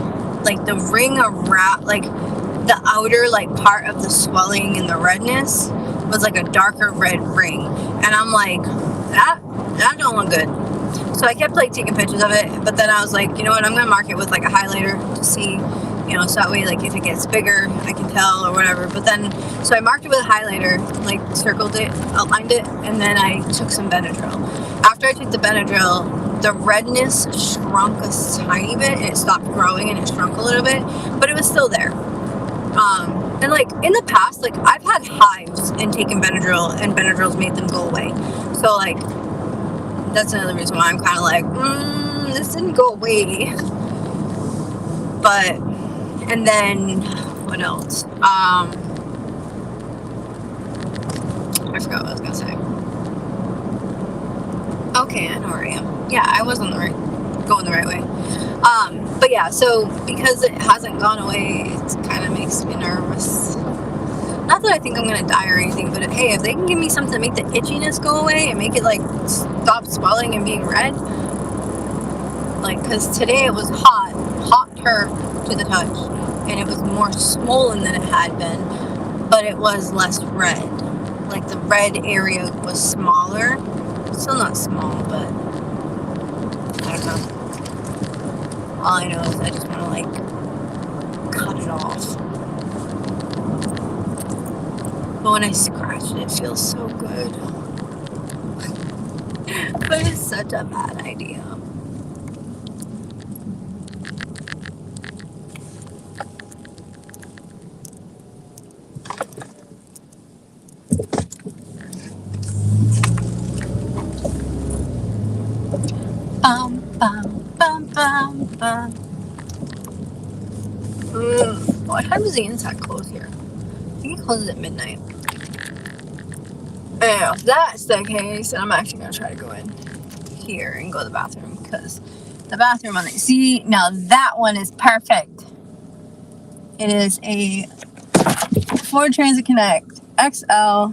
like the ring around, like the outer like part of the swelling and the redness was like a darker red ring, and I'm like, that don't look good. So I kept like taking pictures of it, but then I was like, you know what, I'm gonna mark it with like a highlighter to see, you know, so that way like if it gets bigger I can tell or whatever. But then so I marked it with a highlighter, like circled it, outlined it, and then I took some Benadryl. After I took the Benadryl, the redness shrunk a tiny bit, and it stopped growing and it shrunk a little bit, but it was still there. And like in the past, like I've had hives and taken Benadryl, and Benadryl's made them go away. So like that's another reason why I'm kind of like, this didn't go away. But, and then, what else? I forgot what I was going to say. Okay, I know where I am. Yeah, I was going the right way. But yeah, so because it hasn't gone away, it kind of makes me nervous. Not that I think I'm gonna die or anything, but hey, if they can give me something to make the itchiness go away and make it like stop swelling and being red, like, cause today it was hotter to the touch, and it was more swollen than it had been, but it was less red. Like the red area was smaller, still not small, but I don't know. All I know is I just want to like cut it off. But when I scratch it, it feels so good. But it's such a bad idea. Bum, bum, bum, bum, bum. What time does the inside close here? I think it closes at midnight. And if that's the case, then I'm actually going to try to go in here and go to the bathroom, because the bathroom on the... See, now that one is perfect. It is a Ford Transit Connect XL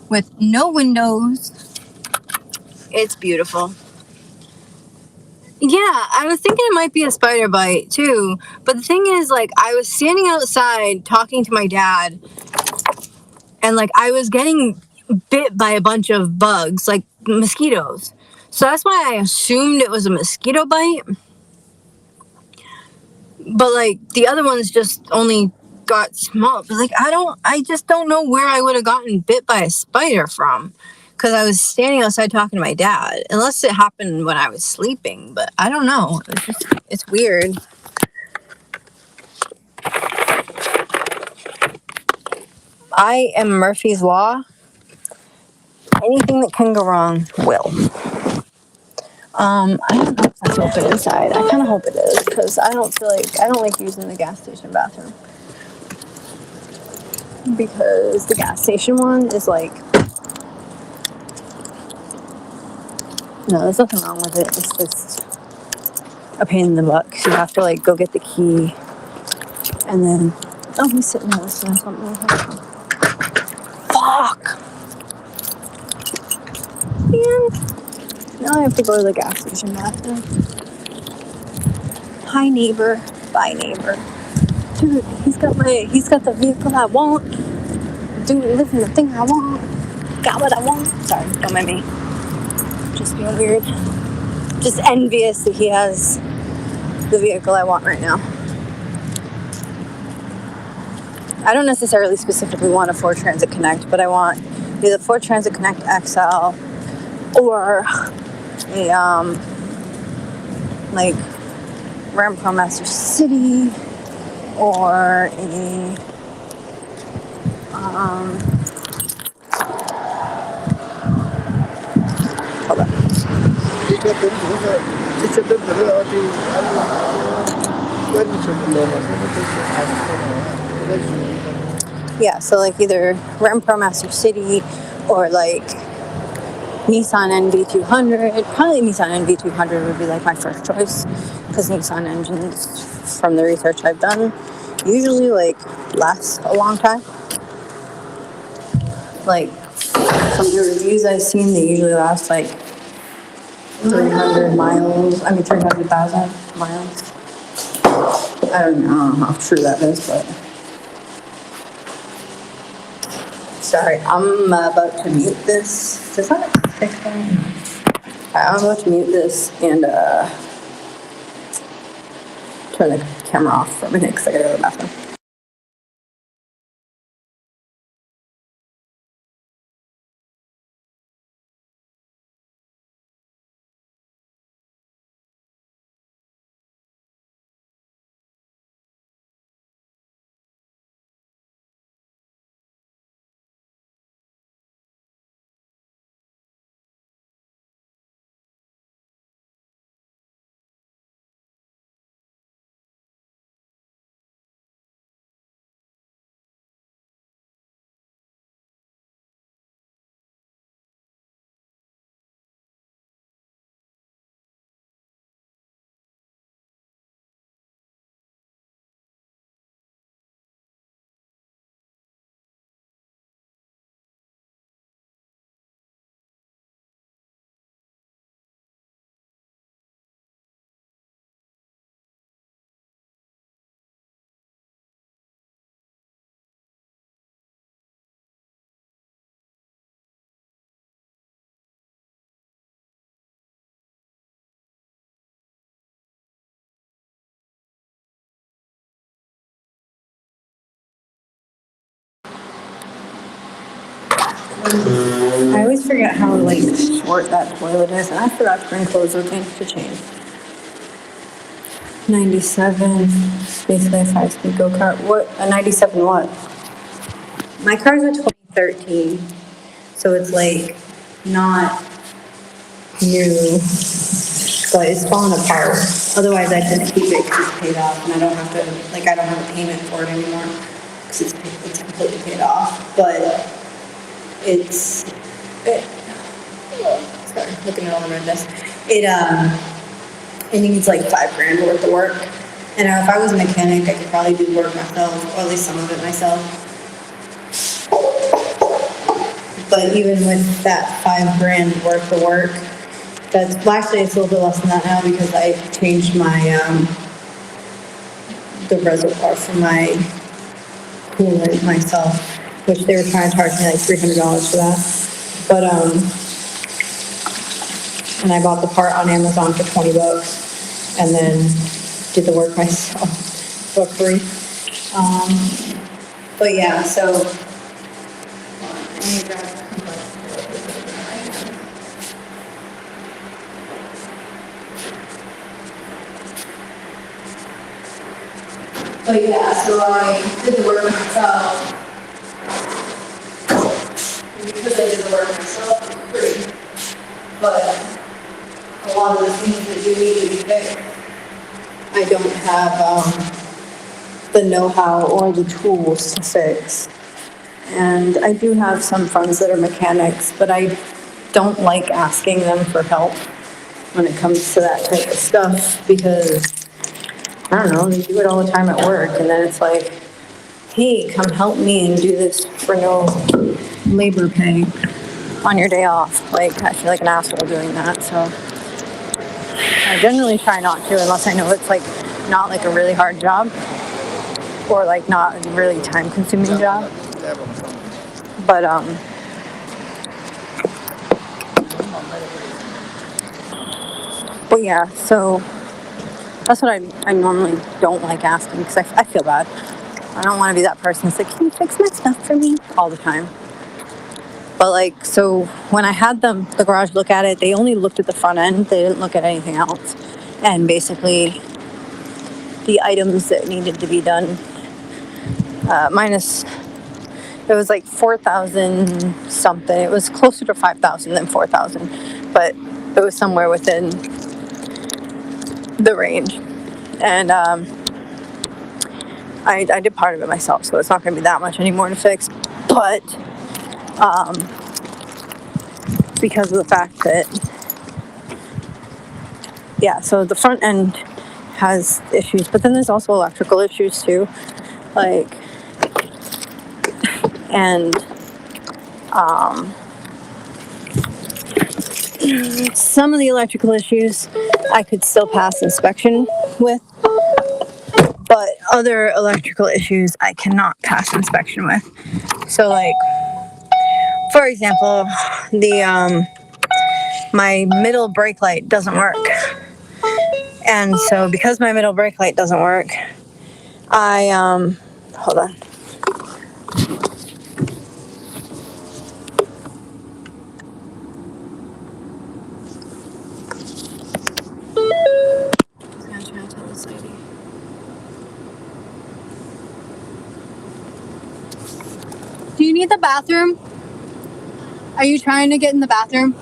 with no windows. It's beautiful. Yeah, I was thinking it might be a spider bite too. But the thing is, like, I was standing outside talking to my dad, and like I was getting bit by a bunch of bugs, like mosquitoes. So that's why I assumed it was a mosquito bite. But like the other ones just only got small. But like I just don't know where I would have gotten bit by a spider from, because I was standing outside talking to my dad. Unless it happened when I was sleeping, but I don't know. It's weird. I am Murphy's Law. Anything that can go wrong will. I don't know if that's open inside. I kind of hope it is, because I don't like using the gas station bathroom, because the gas station one is like, no, there's nothing wrong with it. It's just a pain in the butt, because you have to like go get the key, and then he's sitting there listening to something. Fuck. Man, now I have to go to the gas station bathroom. Hi neighbor, bye neighbor. Dude, he's got the vehicle I want. Dude, living the thing I want. Got what I want. Sorry, don't mind me. Just being weird. Just envious that he has the vehicle I want right now. I don't necessarily specifically want a Ford Transit Connect, but I want either Ford Transit Connect XL or a like Ram Pro Master City, or a hold on. Yeah, so like either Ram Pro Master City or like Nissan NV200. Probably Nissan NV200 would be like my first choice, because Nissan engines, from the research I've done, usually like last a long time. Like from the reviews I've seen, they usually last like 300,000 miles. I don't know how true that is, but sorry, I'm about to mute this. Does that fix that? I'm about to mute this and turn the camera off for a minute, because I gotta go to the bathroom. I always forget how like short that toilet is, and I forgot to bring clothes with me to change. 97, basically a 5-speed go-kart. What, a 97 what? My car's a 2013, so it's like not new, but it's falling apart. Otherwise, I'd just keep it because it's paid off, and I don't have to, like, I don't have a payment for it anymore because it's completely paid off. But sorry, looking at all the redness. It needs like $5,000 worth of work. And if I was a mechanic, I could probably do work myself, or at least some of it myself. But even with that $5,000 worth of work, well, actually it's a little bit less than that now because I changed my, the reservoir for my coolant myself, which they were trying to charge me like $300 for that. But, and I bought the part on Amazon for $20 and then did the work myself for free. But yeah, so. But yeah, so I did the work myself. And because I did the work myself, it was free. But a lot of the things that do need to be fixed, I don't have the know-how or the tools to fix. And I do have some friends that are mechanics, but I don't like asking them for help when it comes to that type of stuff because, I don't know, they do it all the time at work, and then it's like, hey, come help me and do this for no labor pay on your day off. Like, I feel like an asshole doing that, so I generally try not to unless I know it's like not like a really hard job or like not a really time-consuming job. But yeah, so that's what I normally don't like asking because I feel bad. I don't want to be that person that's like, can you fix my stuff for me all the time? But like, so when I had the garage look at it, they only looked at the front end. They didn't look at anything else. And basically the items that needed to be done, minus, it was like 4,000 something. It was closer to 5,000 than 4,000, but it was somewhere within the range. And I did part of it myself, so it's not going to be that much anymore to fix. But because of the fact that, yeah, so the front end has issues, but then there's also electrical issues too, like, and some of the electrical issues I could still pass inspection with, but other electrical issues I cannot pass inspection with. So like, for example, my middle brake light doesn't work. And so because my middle brake light doesn't work, I, hold on. Do you need the bathroom? Are you trying to get in the bathroom?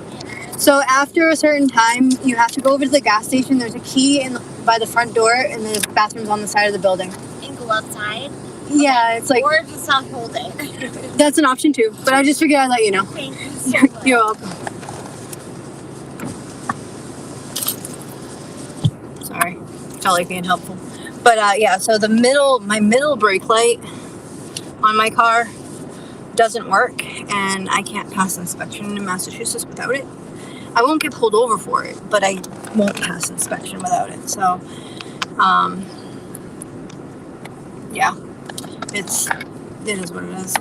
So after a certain time, you have to go over to the gas station. There's a key by the front door, and the bathroom's on the side of the building. And go outside? Yeah, it's like... Or just not hold it. That's an option too, but I just figured I'd let you know. Thank you so much. You're welcome. Sorry, felt like being helpful. But yeah, so my middle brake light on my car doesn't work, and I can't pass inspection in Massachusetts without it. I won't get pulled over for it, but I won't pass inspection without it. So, yeah, it is what it is.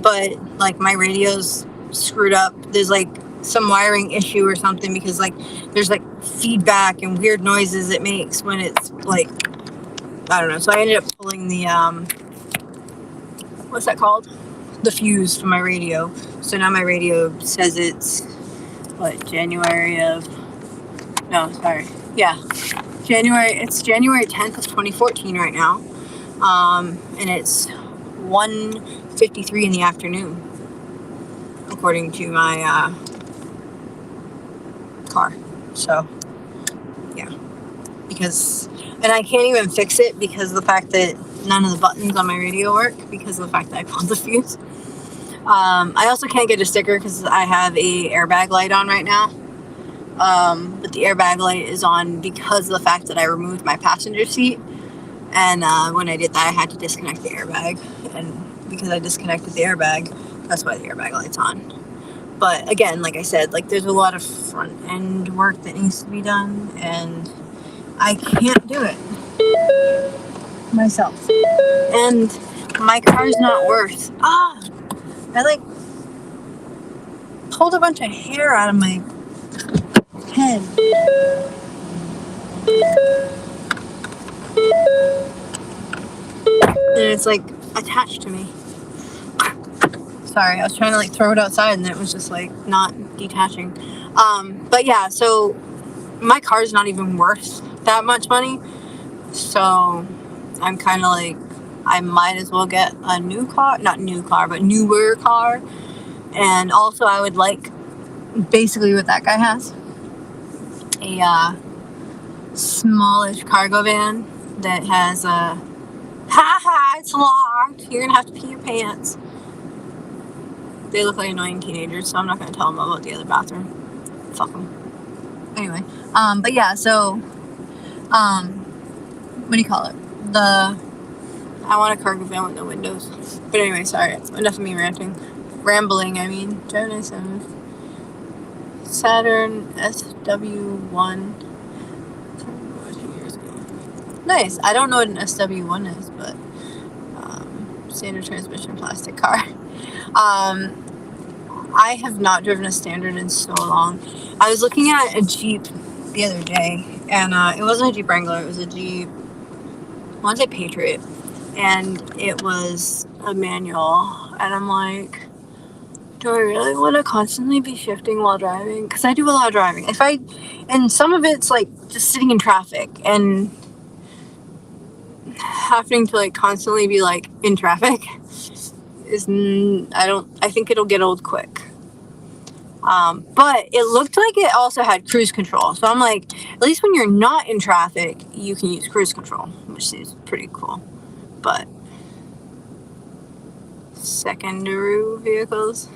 But like my radio's screwed up. There's like some wiring issue or something because like there's like feedback and weird noises it makes when it's like, I don't know. So I ended up pulling the, what's that called? the fuse for my radio. So now my radio says it's January 10th of 2014 right now. And it's 1:53 in the afternoon, according to my car. So yeah, and I can't even fix it because of the fact that none of the buttons on my radio work because of the fact that I pulled the fuse. I also can't get a sticker because I have a airbag light on right now. But the airbag light is on because of the fact that I removed my passenger seat. And when I did that, I had to disconnect the airbag. And because I disconnected the airbag, that's why the airbag light's on. But again, like I said, there's a lot of front end work that needs to be done. And I can't do it myself. And my car's not worth. I pulled a bunch of hair out of my head. And it's attached to me. Sorry, I was trying to throw it outside and it was just not detaching. But yeah, so my car's not even worth that much money. So I'm kind of I might as well get a new car, not new car, but newer car. And also I would basically what that guy has, a smallish cargo van that has a it's locked, you're gonna have to pee your pants. They look like annoying teenagers, so I'm not gonna tell them about the other bathroom. Fuck them. Anyway, but yeah, so what do you call it, I want a cargo van with no windows. But anyway, sorry, enough of me rambling. Gemini 7 Saturn SW1. Nice. I don't know what an SW1 is, but standard transmission plastic car. I have not driven a standard in so long. I was looking at a Jeep the other day, and it wasn't a Jeep Wrangler, it was a Jeep, I want to say Patriot, and it was a manual, and I'm do I really want to constantly be shifting while driving? Because I do a lot of driving. And some of it's just sitting in traffic and having to constantly be in traffic I think it'll get old quick. But it looked like it also had cruise control. So I'm at least when you're not in traffic, you can use cruise control, which seems pretty cool. But secondary vehicles,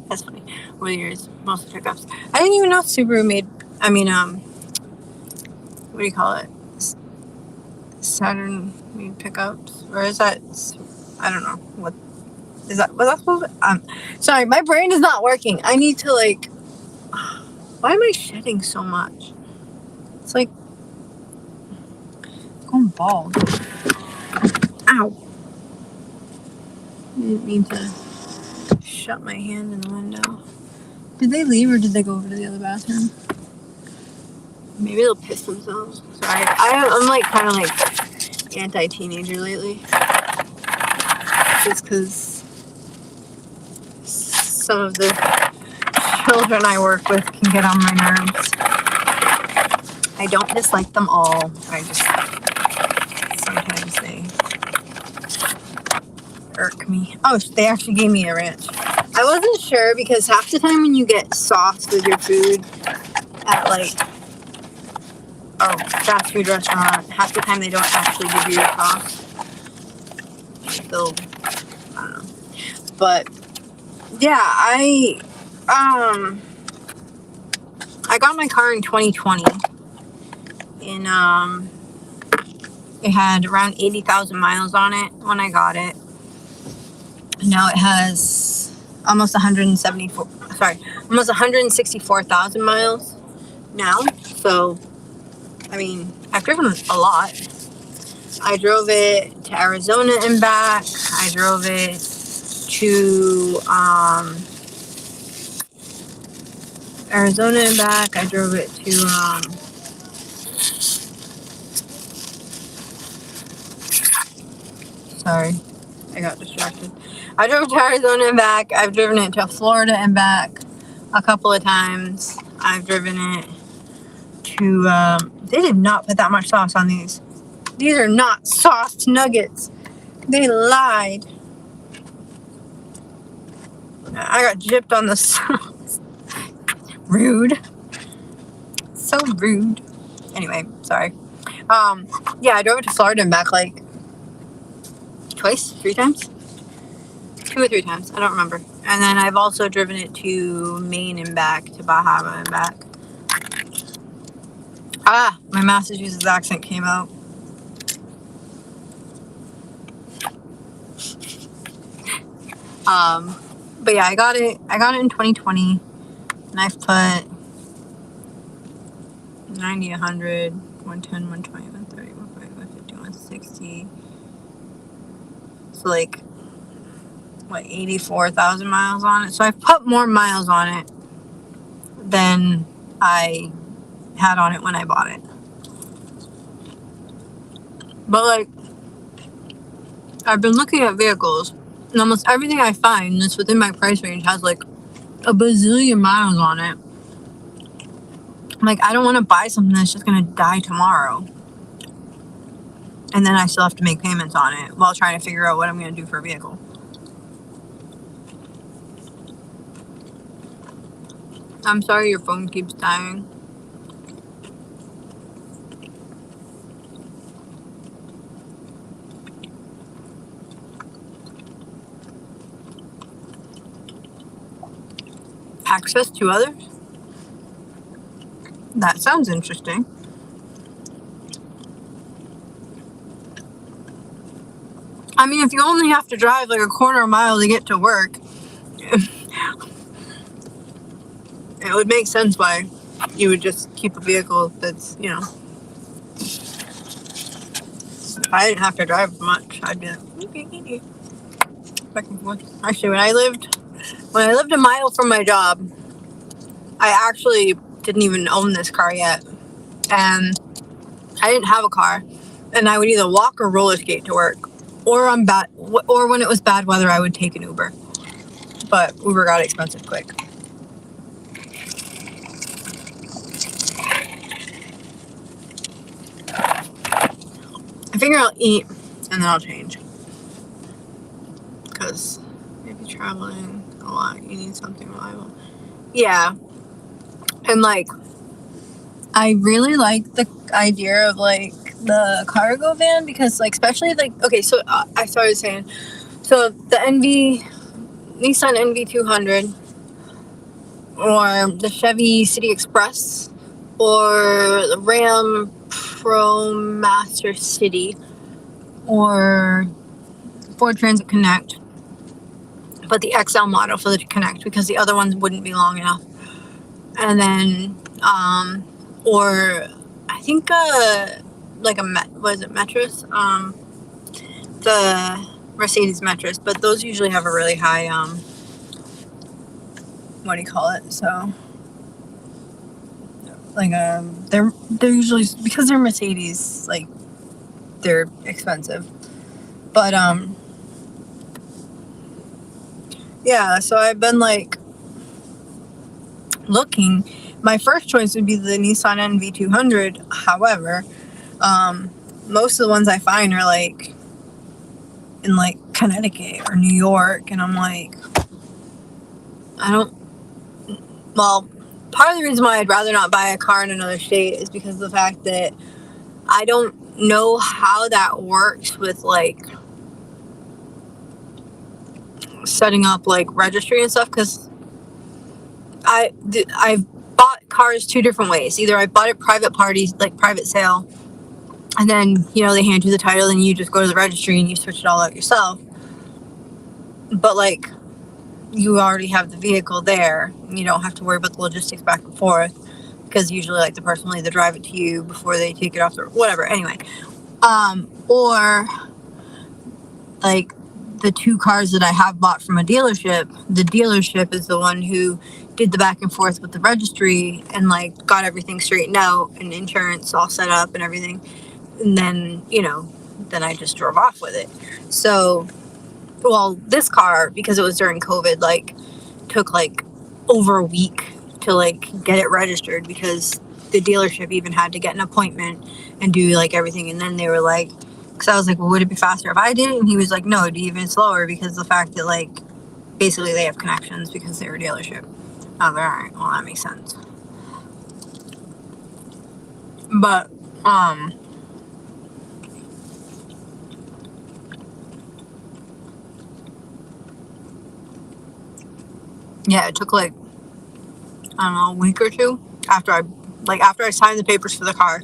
that's funny. Over the years, most pickups. I didn't even know Subaru made, what do you call it? Saturn made pickups? Or is that, I don't know. What is that? Was that supposed to, sorry, my brain is not working. I need to why am I shedding so much? It's going bald. Ow. I didn't mean to shut my hand in the window. Did they leave or did they go over to the other bathroom? Maybe they'll piss themselves. Sorry. I'm kind of anti-teenager lately. Just because some of the children I work with can get on my nerves. I don't dislike them all. I just sometimes they irk me. Oh, they actually gave me a ranch. I wasn't sure because half the time when you get sauce with your food at fast food restaurant, half the time they don't actually give you your sauce. They'll, I don't know. But yeah, I got my car in 2020 and it had around 80,000 miles on it when I got it. Now it has almost 164,000 miles now. So, I've driven a lot. I drove it to Arizona and back. I drove it to Arizona and back. I drove it to sorry, I got distracted. I drove to Arizona and back. I've driven it to Florida and back a couple of times. I've driven it to, they did not put that much sauce on these. These are not sauced nuggets. They lied. I got gypped on the sauce. Rude. So rude. Anyway, sorry. Yeah, I drove it to Florida and back like twice, 3 times? 2 or 3 times, I don't remember. And then I've also driven it to Maine and back, to Bahama and back. Ah, my Massachusetts accent came out. But yeah, I got it in 2020, and I've put 90, 100, 110, 120, 130, 140, 150, 160. So like, what, 84,000 miles on it? So I've put more miles on it than I had on it when I bought it. But like, I've been looking at vehicles, and almost everything I find that's within my price range has like a bazillion miles on it. Like, I don't want to buy something that's just gonna die tomorrow, and then I still have to make payments on it while trying to figure out what I'm gonna do for a vehicle. I'm sorry your phone keeps dying. Access to others? That sounds interesting. I mean, if you only have to drive like a quarter mile to get to work, it would make sense why you would just keep a vehicle that's, you know, if I didn't have to drive much, I'd be like, back and forth. Actually, when I lived a mile from my job, I actually didn't even own this car yet, and I didn't have a car, and I would either walk or roller skate to work, or when it was bad weather, I would take an Uber. But Uber got expensive quick. I figure I'll eat and then I'll change, because maybe traveling a lot, you need something reliable. Yeah, and like, I really like the idea of like the cargo van, because like, especially like, okay, so I started saying, so the Nissan NV200, or the Chevy City Express, or the Ram ProMaster City, or Ford Transit Connect, but the XL model for the Connect, because the other ones wouldn't be long enough. And then, or I think like a Metris, the Mercedes Metris, but those usually have a really high what do you call it? So like they're usually, because they're Mercedes, like they're expensive. But yeah, so I've been like looking. My first choice would be the Nissan NV200. However, most of the ones I find are like in like Connecticut or New York, and I'm like, well, part of the reason why I'd rather not buy a car in another state is because of the fact that I don't know how that works with like setting up like registry and stuff, because I've bought cars 2 different ways. Either I bought it private parties, like private sale, and then, you know, they hand you the title and you just go to the registry and you switch it all out yourself. But like, you already have the vehicle there. You don't have to worry about the logistics back and forth, because usually like the person will either drive it to you before they take it off the whatever. Anyway, or like the 2 cars that I have bought from a dealership, the dealership is the one who did the back and forth with the registry and like got everything straightened out and insurance all set up and everything. And then, you know, then I just drove off with it. So well, this car, because it was during COVID, like, took like over a week to like get it registered, because the dealership even had to get an appointment and do like everything. And then they were like, because I was like, well, would it be faster if I did it? And he was like, no, it'd be even slower, because the fact that like basically they have connections because they're a dealership. I was like, all right, well, that makes sense. But yeah, it took like, I don't know, a week or two after I signed the papers for the car.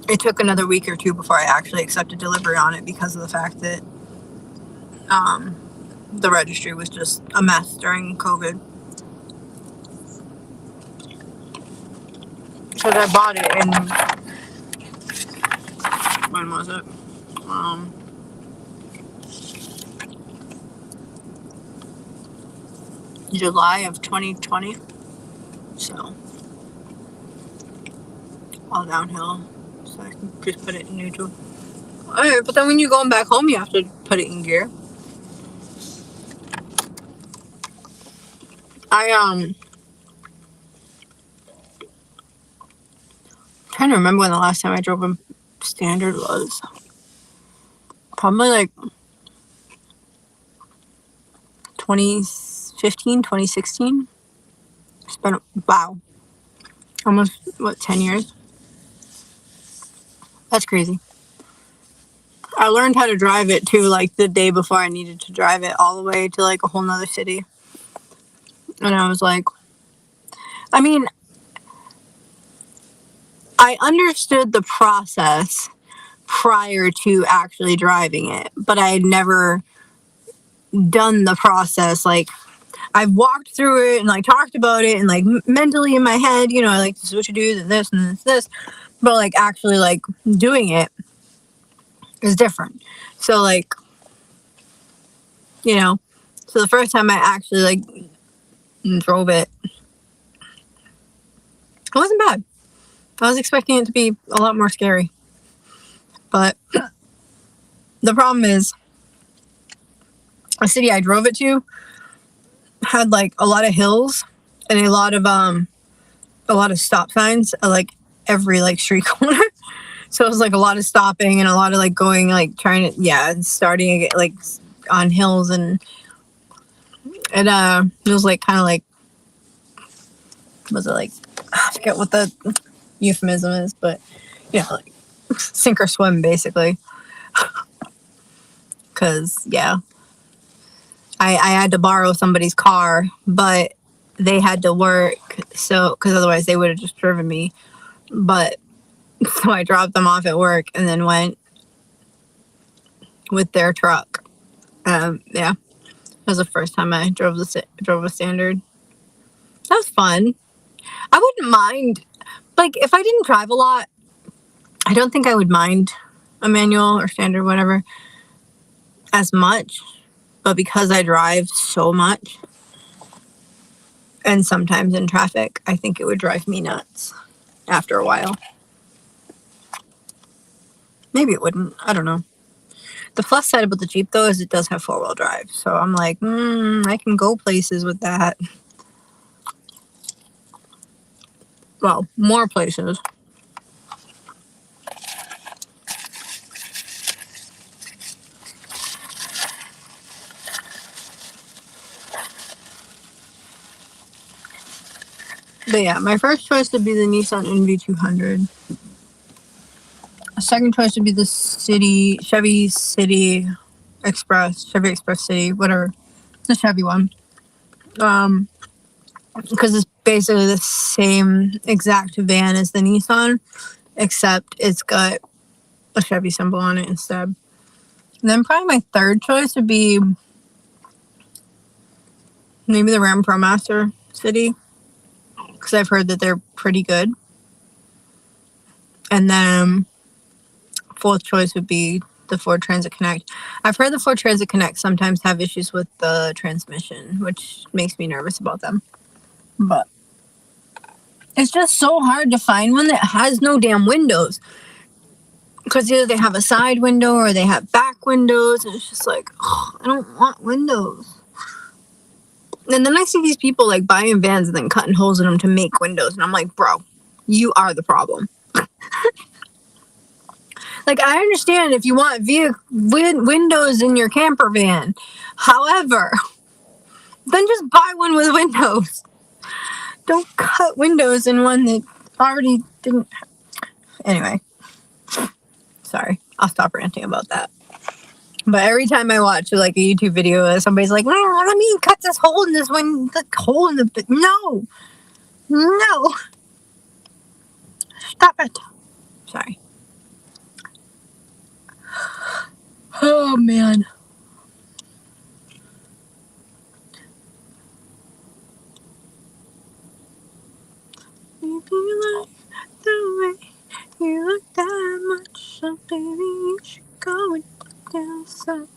It took another week or two before I actually accepted delivery on it, because of the fact that the registry was just a mess during COVID. Because I bought it in, when was it? July of 2020. So, all downhill. So I can just put it in neutral. Alright, but then when you're going back home, you have to put it in gear. I'm trying to remember when the last time I drove a standard was. Probably like 2015, 2016. It's been, wow. Almost, 10 years? That's crazy. I learned how to drive it too, like the day before I needed to drive it all the way to like a whole nother city. And I was like, I mean, I understood the process prior to actually driving it, but I had never done the process. Like, I've walked through it and like talked about it and like mentally in my head, you know, like, this is what you do, this and this, but like actually like doing it is different. So like, you know, so the first time I actually like drove it, it wasn't bad. I was expecting it to be a lot more scary, but the problem is the city I drove it to had like a lot of hills and a lot of stop signs at like every like street corner. So it was like a lot of stopping and a lot of like going, like trying to, starting like on hills, and it was like kind of like, was it like, I forget what the euphemism is, but you know, like sink or swim basically. Cause yeah, I had to borrow somebody's car, but they had to work, so, cause otherwise they would have just driven me. But so I dropped them off at work and then went with their truck. Yeah, that was the first time I drove a standard. That was fun. I wouldn't mind, like, if I didn't drive a lot, I don't think I would mind a manual or standard, whatever, as much. But because I drive so much, and sometimes in traffic, I think it would drive me nuts after a while. Maybe it wouldn't. I don't know. The plus side about the Jeep, though, is it does have 4-wheel drive. So I'm like, I can go places with that. Well, more places. But yeah, my first choice would be the Nissan NV200. A second choice would be the Chevy Express City, whatever, the Chevy one. Because it's basically the same exact van as the Nissan, except it's got a Chevy symbol on it instead. And then probably my third choice would be maybe the Ram ProMaster City, because I've heard that they're pretty good. And then fourth choice would be the Ford Transit Connect. I've heard the Ford Transit Connect sometimes have issues with the transmission, which makes me nervous about them. But it's just so hard to find one that has no damn windows. because either they have a side window or they have back windows, and it's just like, ugh, I don't want windows. And then I see these people like buying vans and then cutting holes in them to make windows, and I'm like, bro, you are the problem. Like, I understand if you want windows in your camper van. However, then just buy one with windows. Don't cut windows in one that already didn't. Anyway, sorry. I'll stop ranting about that. But every time I watch like a YouTube video, somebody's like, "No, let me cut this hole in this one, the hole in the no, stop it." Sorry. Oh man. If you like the way you look that much, so baby, you should go and down some.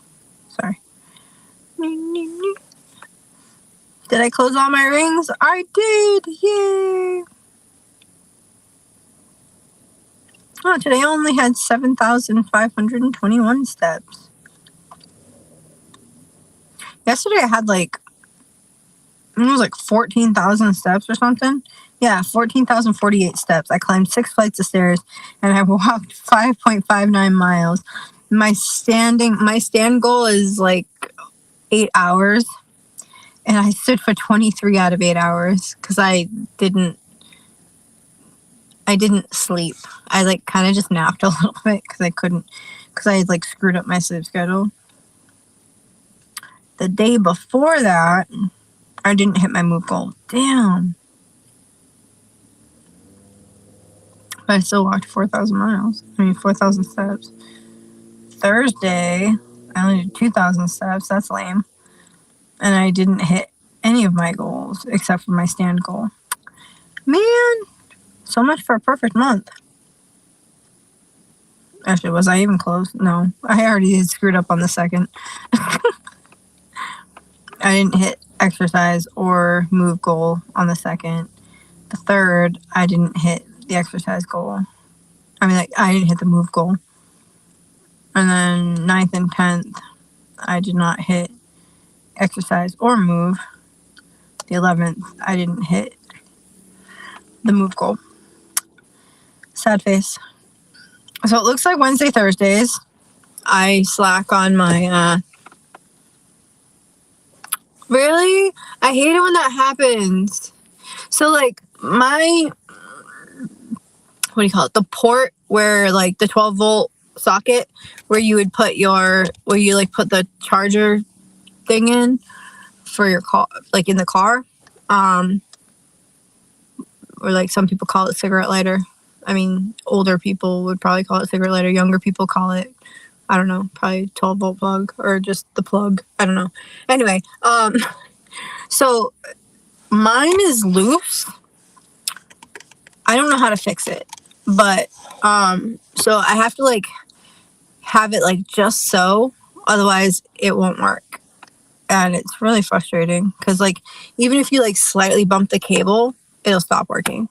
Sorry. Did I close all my rings? I did! Yay! Oh, today I only had 7,521 steps. Yesterday I had like, it was like 14,000 steps or something. Yeah, 14,048 steps. I climbed 6 flights of stairs and I walked 5.59 miles. My stand goal is like 8 hours. And I stood for 23 out of 8 hours because I didn't sleep. I like kind of just napped a little bit because I had like screwed up my sleep schedule. The day before that, I didn't hit my move goal. Damn. But I still walked 4,000 steps. Thursday, I only did 2,000 steps. That's lame. And I didn't hit any of my goals except for my stand goal. Man, so much for a perfect month. Actually, was I even close? No, I already screwed up on the second. I didn't hit exercise or move goal on the second. The third, I didn't hit the exercise goal. I mean, like, I didn't hit the move goal. And then 9th and 10th, I did not hit exercise or move. The 11th, I didn't hit the move goal. Sad face. So it looks like Wednesday, Thursdays, I slack on my, Really? I hate it when that happens. So, like, what do you call it? The port where, like, the 12-volt socket where you would put put the charger thing in for your car, like, in the car. Or, like, some people call it cigarette lighter. I mean, older people would probably call it cigarette lighter. Younger people call it, I don't know, probably 12-volt plug or just the plug. I don't know. Anyway, so mine is loose. I don't know how to fix it, but so I have to like have it like just so, otherwise it won't work, and it's really frustrating because like even if you like slightly bump the cable, it'll stop working,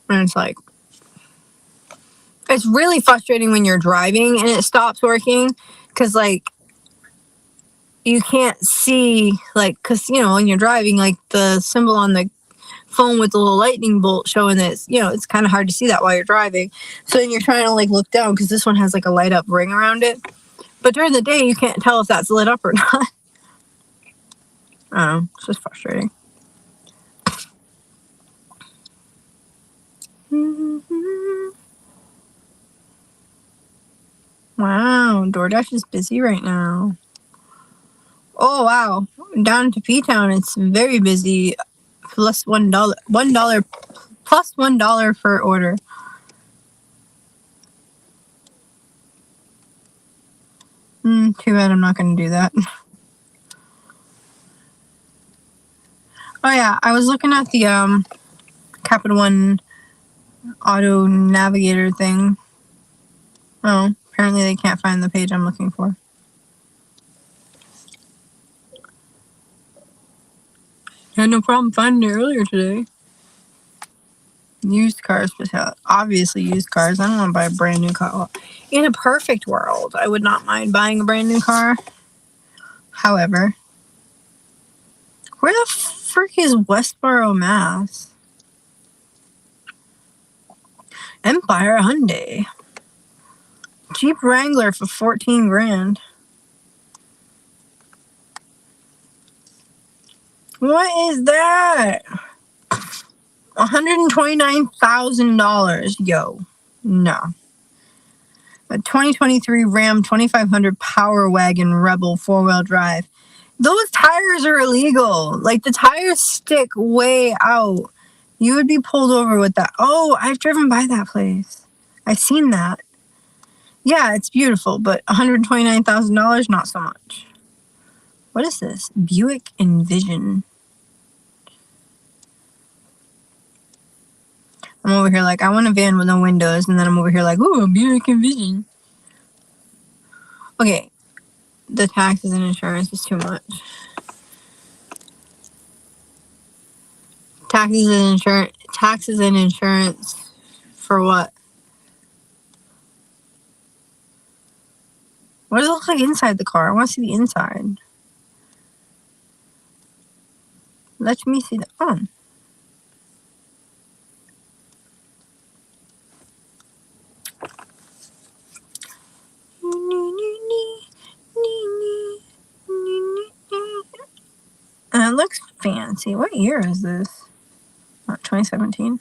and it's like it's really frustrating when you're driving and it stops working because like you can't see, like, because you know when you're driving, like the symbol on the phone with the little lightning bolt showing that it's kind of hard to see that while you're driving, so then you're trying to like look down because this one has like a light up ring around it, but during the day you can't tell if that's lit up or not. I don't know, it's just frustrating. Wow, DoorDash is busy right now. Oh wow, down to P-Town it's very busy. Plus $1 plus $1 per order. Too bad I'm not going to do that. Oh yeah, I was looking at the Capital One auto navigator thing. Oh, apparently they can't find the page I'm looking for. Had no problem finding it earlier today. Used cars, obviously used cars. I don't want to buy a brand new car. In a perfect world, I would not mind buying a brand new car. However, where the frick is Westboro, Mass? Empire Hyundai. Jeep Wrangler for 14 grand. What is that? $129,000. Yo. No. A 2023 Ram 2500 Power Wagon Rebel 4-wheel drive. Those tires are illegal. Like, the tires stick way out. You would be pulled over with that. Oh, I've driven by that place. I've seen that. Yeah, it's beautiful, but $129,000, not so much. What is this? Buick Envision. I'm over here like, I want a van with no windows, and then I'm over here like, ooh, a Buick Envision. Okay, the taxes and insurance is too much. Taxes and insurance for what? What does it look like inside the car? I want to see the inside. Let me see the it looks fancy. What year is this? Not 2017.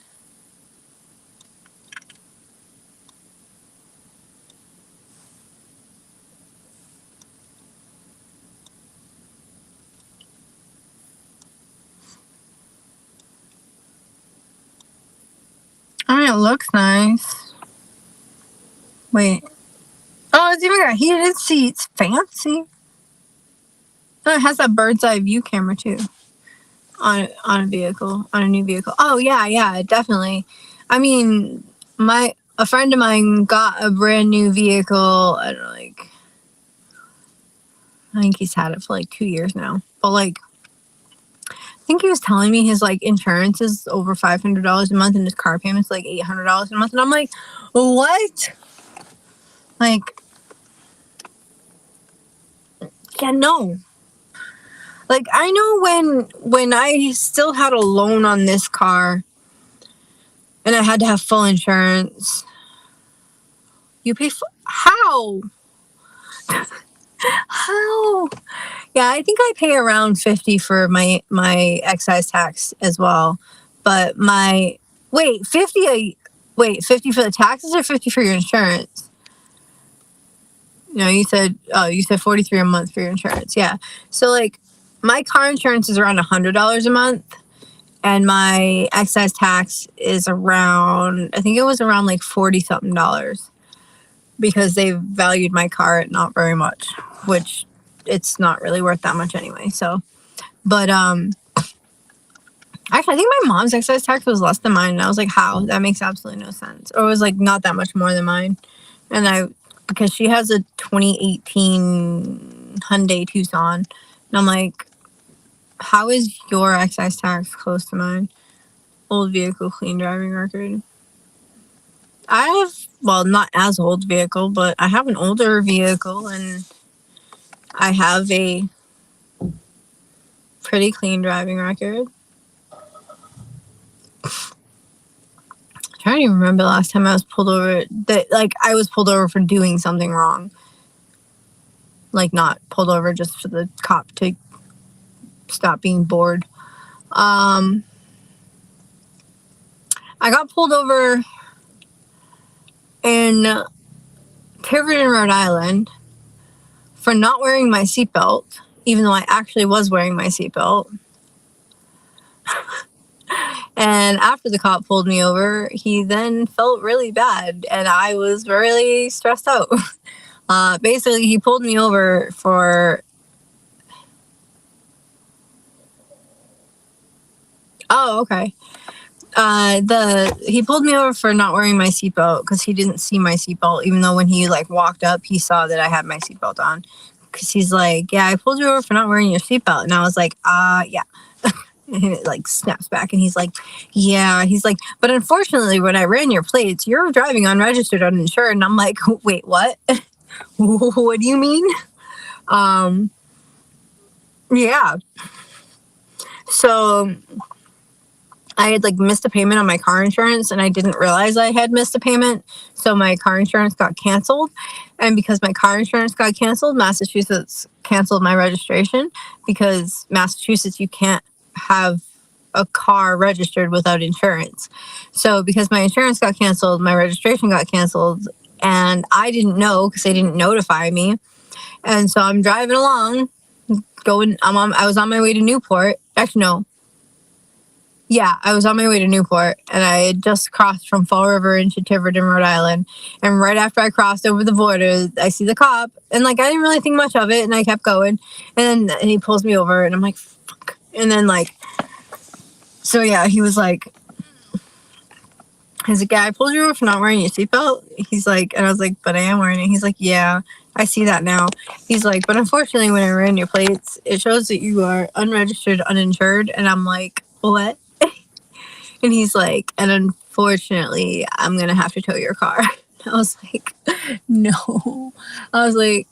I mean, it looks nice. Wait. Oh, it's even got heated seats. Fancy. Oh, it has that bird's eye view camera too. On a vehicle, on a new vehicle. Oh yeah, definitely. I mean, a friend of mine got a brand new vehicle. I don't know, like, I think he's had it for like 2 years now. But like, I think he was telling me his like insurance is over $500 a month and his car payment's like $800 a month, and I'm like, what? Like, yeah, no. Like, I know when I still had a loan on this car and I had to have full insurance, you pay how? How? Yeah, I think I pay around $50 for my excise tax as well. But $50 for the taxes or $50 for your insurance? No, you said $43 a month for your insurance. Yeah. So like, my car insurance is around $100 a month, and my excise tax is around, I think it was around like $40-something, because they valued my car at not very much, which it's not really worth that much anyway. So, but actually, I think my mom's excise tax was less than mine, and I was like, how? That makes absolutely no sense. Or it was like not that much more than mine, because she has a 2018 Hyundai Tucson, and I'm like, how is your excise tax close to mine? Old vehicle, clean driving record. I have, well, not as old vehicle, but I have an older vehicle, and I have a pretty clean driving record. I'm trying to even remember the last time I was pulled over. I was pulled over for doing something wrong. Like, not pulled over just for the cop to stop being bored. I got pulled over in Tiverton, Rhode Island for not wearing my seatbelt, even though I actually was wearing my seatbelt. And after the cop pulled me over, he then felt really bad, and I was really stressed out. Basically, he pulled me over for... Oh, okay. He pulled me over for not wearing my seatbelt because he didn't see my seatbelt, even though when he like walked up, he saw that I had my seatbelt on. Because he's like, yeah, I pulled you over for not wearing your seatbelt. And I was like, yeah. And it like snaps back and he's like, yeah, he's like, but unfortunately when I ran your plates, you're driving unregistered, uninsured. And I'm like, wait, what? What do you mean? Yeah. So I had like missed a payment on my car insurance and I didn't realize I had missed a payment. So my car insurance got canceled. And because my car insurance got canceled, Massachusetts canceled my registration because Massachusetts, you can't have a car registered without insurance. So because my insurance got canceled, my registration got canceled and I didn't know because they didn't notify me. And so I'm driving along I was on my way to Newport. Actually, no. Yeah, I was on my way to Newport and I had just crossed from Fall River into Tiverton, Rhode Island. And right after I crossed over the border, I see the cop and like, I didn't really think much of it and I kept going and he pulls me over and I'm like, fuck. And then like, so yeah, he was like, he's like, yeah, I pulled you over for not wearing your seatbelt. He's like, and I was like, but I am wearing it. He's like, yeah, I see that now. He's like, but unfortunately when I ran your plates, it shows that you are unregistered, uninsured. And I'm like, what? And he's like, and unfortunately, I'm going to have to tow your car. I was like, no. I was like,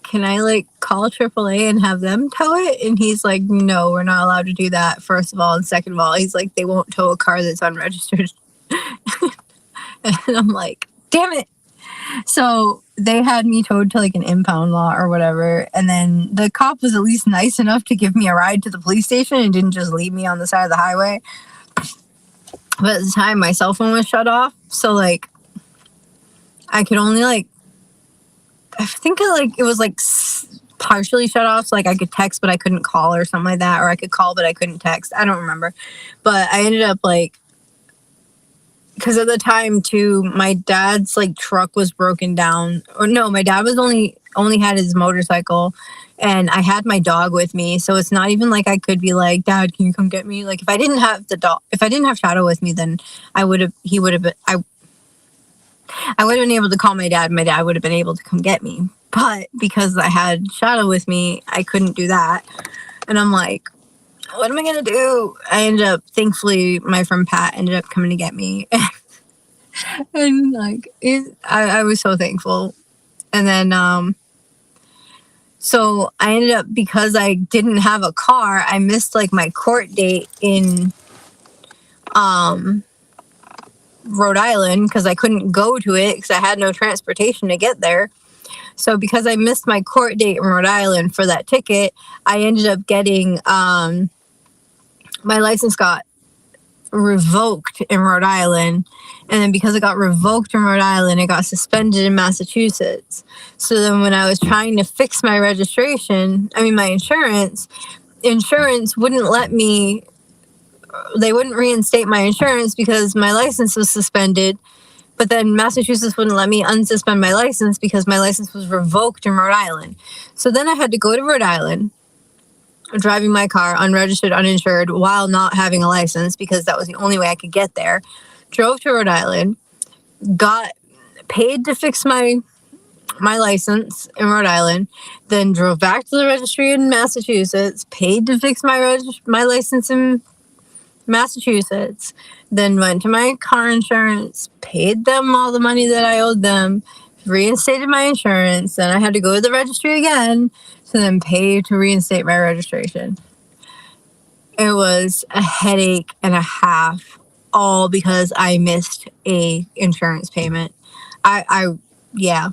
can I like call AAA and have them tow it? And he's like, no, we're not allowed to do that, first of all. And second of all, he's like, they won't tow a car that's unregistered. And I'm like, damn it. So they had me towed to like an impound lot or whatever. And then the cop was at least nice enough to give me a ride to the police station and didn't just leave me on the side of the highway. But at the time, my cell phone was shut off. So, like, I could only, like, I think it was, like, partially shut off. So, like, I could text, but I couldn't call or something like that. Or I could call, but I couldn't text. I don't remember. But I ended up, like, because at the time, too, my dad's, like, truck was broken down. Or no, my dad was only had his motorcycle. And I had my dog with me, so it's not even like I could be like, Dad, can you come get me? Like if I didn't have Shadow with me, then I would have been able to call my dad. My dad would have been able to come get me. But because I had Shadow with me, I couldn't do that. And I'm like, what am I gonna do? I ended up, thankfully, my friend Pat ended up coming to get me, and like I was so thankful. And then so I ended up, because I didn't have a car, I missed like my court date in Rhode Island because I couldn't go to it because I had no transportation to get there. So because I missed my court date in Rhode Island for that ticket, I ended up getting my license got revoked in Rhode Island. And then because it got revoked in Rhode Island, it got suspended in Massachusetts. So then when I was trying to fix my my insurance wouldn't let me, they wouldn't reinstate my insurance because my license was suspended. But then Massachusetts wouldn't let me unsuspend my license because my license was revoked in Rhode Island. So then I had to go to Rhode Island, driving my car unregistered, uninsured, while not having a license because that was the only way I could get there. Drove to Rhode Island, got paid to fix my license in Rhode Island, then drove back to the registry in Massachusetts, paid to fix my license in Massachusetts, then went to my car insurance, paid them all the money that I owed them, reinstated my insurance, then I had to go to the registry again to then pay to reinstate my registration. It was a headache and a half, all because I missed a insurance payment. Yeah.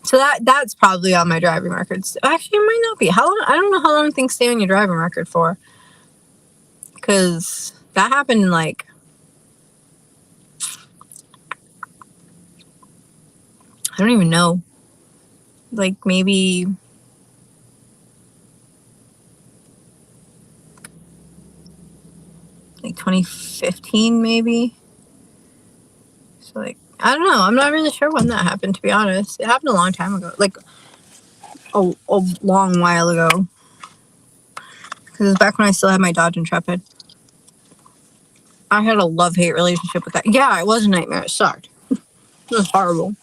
So that's probably on my driving records. Actually, it might not be. How long? I don't know how long things stay on your driving record for. Because that happened in like, I don't even know. Like maybe like 2015 maybe. So like, I don't know. I'm not really sure when that happened, to be honest. It happened a long time ago. Like a long while ago. Because it was back when I still had my Dodge Intrepid. I had a love-hate relationship with that. Yeah, it was a nightmare. It sucked. It was horrible.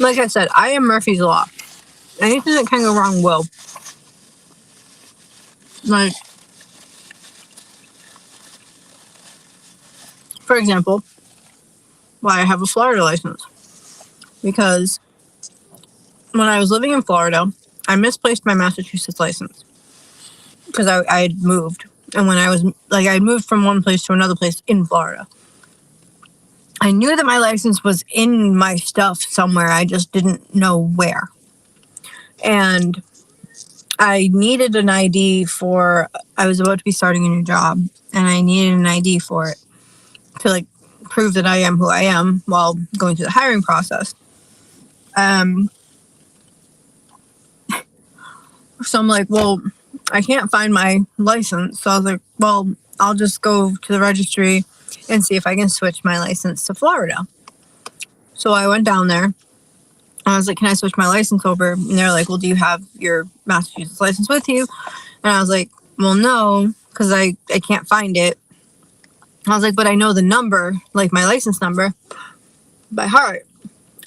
Like I said, I am Murphy's Law. Anything that can go wrong will. Like, for example, why I have a Florida license. Because when I was living in Florida, I misplaced my Massachusetts license. Because I had moved. And when I was, like, I moved from one place to another place in Florida. I knew that my license was in my stuff somewhere. I just didn't know where. And I needed an ID for, I was about to be starting a new job, and I needed an ID for it to, like, prove that I am who I am while going through the hiring process. So I'm like, well, I can't find my license. So I was like, well, I'll just go to the registry and see if I can switch my license to Florida. So I went down there. I was like, can I switch my license over? And they're like, well, do you have your Massachusetts license with you? And I was like, well, no, because I can't find it. I was like, but I know the number, like my license number, by heart.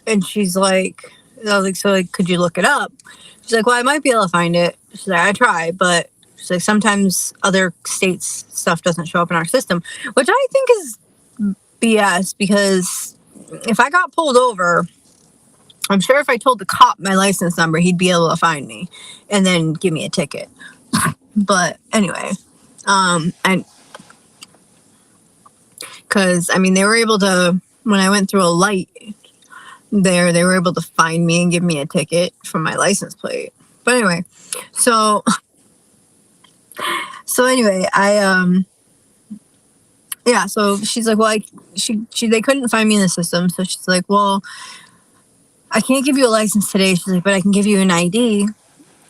And she's like, I was like, so, like, could you look it up? She's like, well, I might be able to find it. She's like, I try, but she's like, sometimes other states' stuff doesn't show up in our system, which I think is BS, because if I got pulled over, I'm sure if I told the cop my license number, he'd be able to find me and then give me a ticket. But anyway, because, I mean, they were able to, when I went through a light there, they were able to find me and give me a ticket from my license plate. But anyway, so anyway, yeah, so she's like, well, they couldn't find me in the system. So she's like, well, I can't give you a license today. She's like, but I can give you an ID.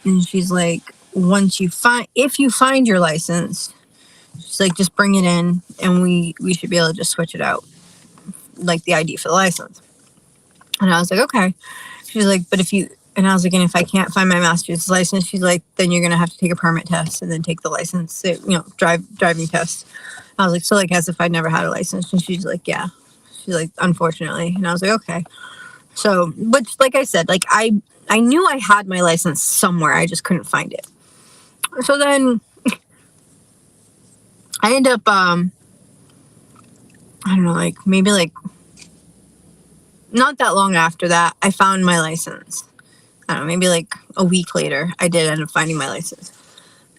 And she's like, if you find your license, she's like, just bring it in and we should be able to just switch it out, like the ID for the license. And I was like, okay. She's like, and I was like, and if I can't find my Massachusetts license, she's like, then you're going to have to take a permit test and then take the license, driving test. I was like, so, like, as if I'd never had a license. And she's like, yeah. She's like, unfortunately. And I was like, okay. So, which, like I said, like, I knew I had my license somewhere. I just couldn't find it. So then I ended up, I don't know, like, maybe, like, not that long after that, I found my license. I don't know, maybe, like, a week later, I did end up finding my license.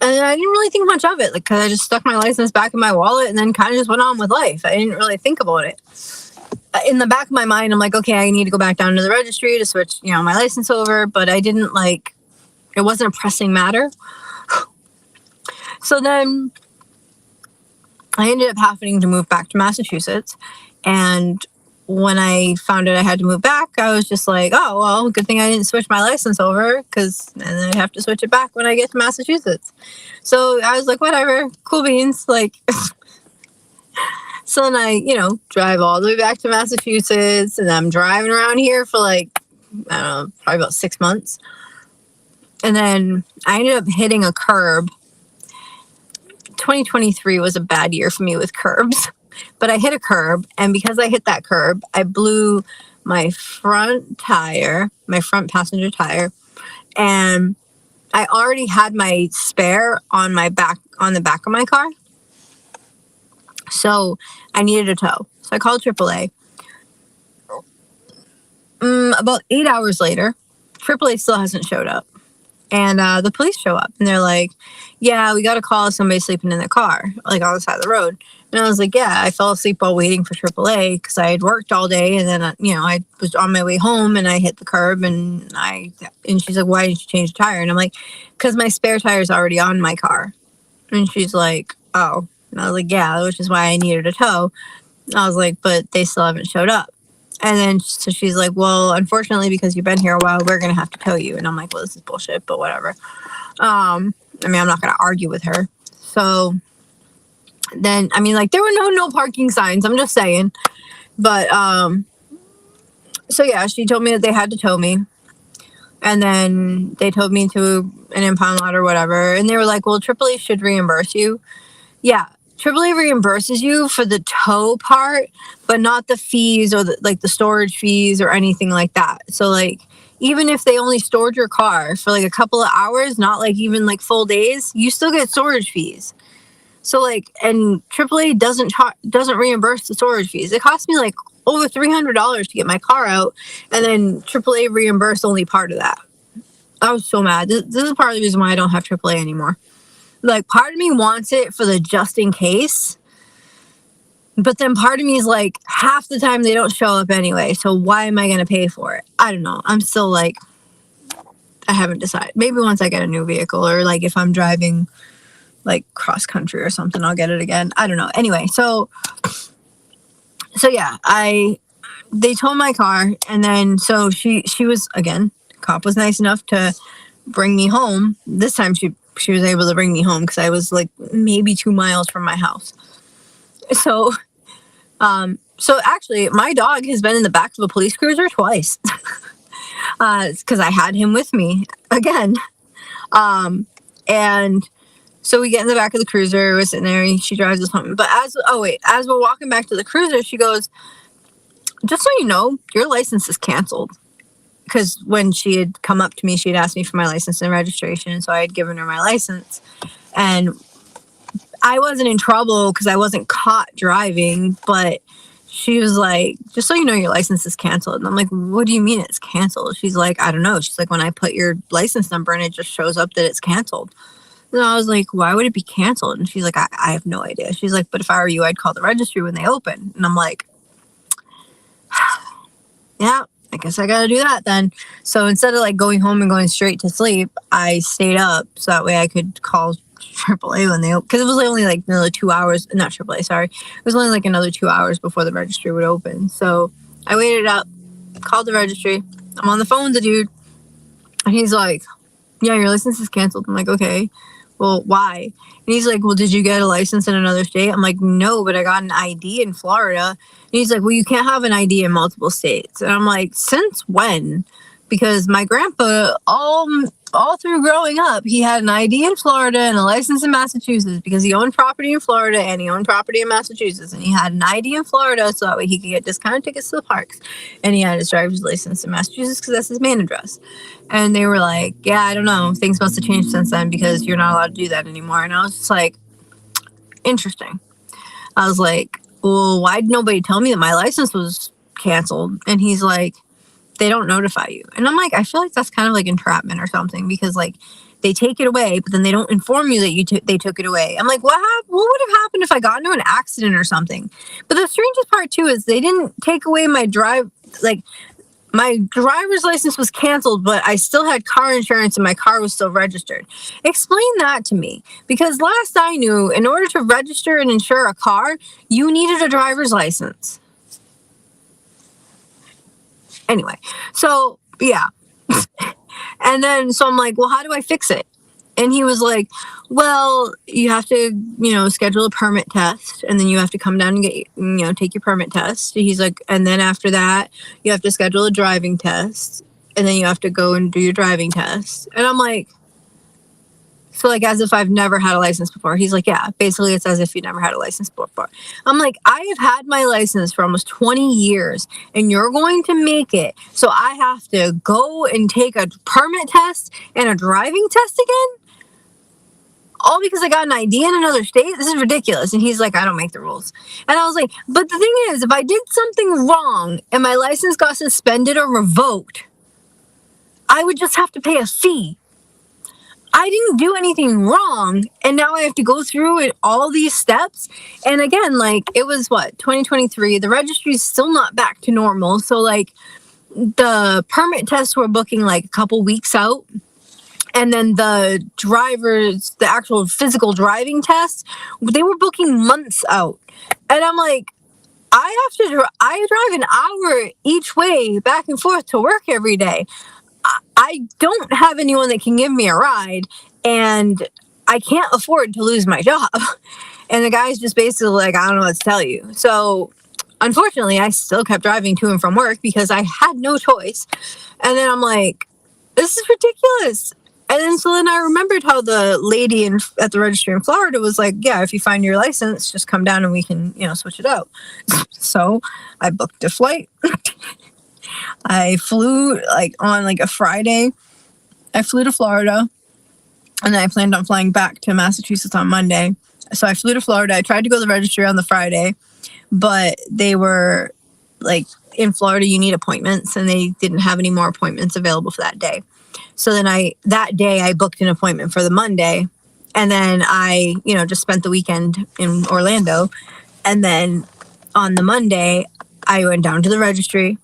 And I didn't really think much of it, like, because I just stuck my license back in my wallet and then kind of just went on with life. I didn't really think about it. In the back of my mind, I'm like, okay, I need to go back down to the registry to switch, my license over. But I didn't, like, it wasn't a pressing matter. So then I ended up having to move back to Massachusetts. And when I found out I had to move back, I was just like, oh, well, good thing I didn't switch my license over, because then I'd have to switch it back when I get to Massachusetts. So I was like, whatever, cool beans, like... So then I, drive all the way back to Massachusetts, and I'm driving around here for, like, I don't know, probably about 6 months. And then I ended up hitting a curb. 2023 was a bad year for me with curbs, but I hit a curb, and because I hit that curb, I blew my front passenger tire, and I already had my spare on the back of my car. So I needed a tow. So I called AAA. About 8 hours later, AAA still hasn't showed up. And the police show up. And they're like, yeah, we got a call of somebody sleeping in their car, like on the side of the road. And I was like, yeah, I fell asleep while waiting for AAA because I had worked all day. And then, I was on my way home and I hit the curb. And she's like, why didn't you change the tire? And I'm like, because my spare tire is already on my car. And she's like, oh. And I was like, yeah, which is why I needed a tow. I was like, but they still haven't showed up. And then so she's like, well, unfortunately, because you've been here a while, we're going to have to tow you. And I'm like, well, this is bullshit, but whatever. I'm not going to argue with her. So then, there were no parking signs. I'm just saying. But so, yeah, she told me that they had to tow me. And then they towed me to an impound lot or whatever. And they were like, well, AAA should reimburse you. Yeah. AAA reimburses you for the tow part, but not the fees or the storage fees or anything like that. So, like, even if they only stored your car for like a couple of hours, not like even like full days, you still get storage fees. So like, and AAA doesn't reimburse the storage fees. It cost me like over $300 to get my car out, and then AAA reimbursed only part of that. I was so mad. This is part of the reason why I don't have AAA anymore. Like, part of me wants it for the just in case, but then part of me is like, half the time they don't show up anyway, so why am I going to pay for it? I don't know. I'm still like, I haven't decided. Maybe once I get a new vehicle, or like if I'm driving like cross country or something, I'll get it again. I don't know. Anyway, so yeah, they towed my car, and then so she was, again, cop was nice enough to bring me home. This time she was able to bring me home because I was like maybe 2 miles from my house. So actually my dog has been in the back of a police cruiser twice. Because I had him with me again. And so we get in the back of the cruiser, we're sitting there, and she drives us home. But as we're walking back to the cruiser, she goes, just so you know, your license is canceled. Because when she had come up to me, she had asked me for my license and registration, so I had given her my license. And I wasn't in trouble because I wasn't caught driving, but she was like, just so you know, your license is canceled. And I'm like, what do you mean it's canceled? She's like, I don't know. She's like, when I put your license number in, it just shows up that it's canceled. And I was like, why would it be canceled? And she's like, I have no idea. She's like, but if I were you, I'd call the registry when they open. And I'm like, yeah, I guess I gotta do that then. So instead of like going home and going straight to sleep, I stayed up so that way I could call AAA when they open. Because it was only like another 2 hours, not AAA, sorry. It was only like another 2 hours before the registry would open. So I waited up, called the registry. I'm on the phone with the dude. And he's like, yeah, your license is canceled. I'm like, okay. Well, why? And he's like, well, did you get a license in another state? I'm like, no, but I got an ID in Florida. And he's like, well, you can't have an ID in multiple states. And I'm like, since when? Because my grandpa, all through growing up, he had an ID in Florida and a license in Massachusetts because he owned property in Florida and he owned property in Massachusetts. And he had an ID in Florida so that way he could get discounted tickets to the parks. And he had his driver's license in Massachusetts because that's his main address. And they were like, yeah, I don't know. Things must have changed since then because you're not allowed to do that anymore. And I was just like, interesting. I was like, well, why did nobody tell me that my license was canceled? And he's like, they don't notify you. And I'm like, I feel like that's kind of like entrapment or something because like they take it away, but then they don't inform you that they took it away. I'm like, what would have happened if I got into an accident or something? But the strangest part too is they didn't take away my my driver's license was canceled, but I still had car insurance and my car was still registered. Explain that to me. Because last I knew, in order to register and insure a car, you needed a driver's license. Anyway, so yeah. And then, so I'm like, well, how do I fix it? And he was like, well, you have to, schedule a permit test. And then you have to come down and get, take your permit test. He's like, and then after that, you have to schedule a driving test. And then you have to go and do your driving test. And I'm like, so like as if I've never had a license before. He's like, yeah, basically it's as if you never had a license before. I'm like, I have had my license for almost 20 years and you're going to make it so I have to go and take a permit test and a driving test again? All because I got an ID in another state? This is ridiculous. And he's like, I don't make the rules. And I was like, but the thing is, if I did something wrong and my license got suspended or revoked, I would just have to pay a fee. I didn't do anything wrong, and now I have to go through it, all these steps. And again, like, it was 2023. The registry's still not back to normal. So like the permit tests were booking like a couple weeks out. And then the actual physical driving tests, they were booking months out. And I'm like, I drive an hour each way back and forth to work every day. I don't have anyone that can give me a ride, and I can't afford to lose my job. And the guy's just basically like, I don't know what to tell you. So unfortunately, I still kept driving to and from work because I had no choice. And then I'm like, this is ridiculous. And then I remembered how the lady at the registry in Florida was like, yeah, if you find your license, just come down and we can, switch it out. So I booked a flight. I flew like on like a Friday. I flew to Florida, and then I planned on flying back to Massachusetts on Monday. So I flew to Florida. I tried to go to the registry on the Friday, but they were like, in Florida, you need appointments, and they didn't have any more appointments available for that day. So then that day I booked an appointment for the Monday, and then I, just spent the weekend in Orlando. And then on the Monday, I went down to the registry.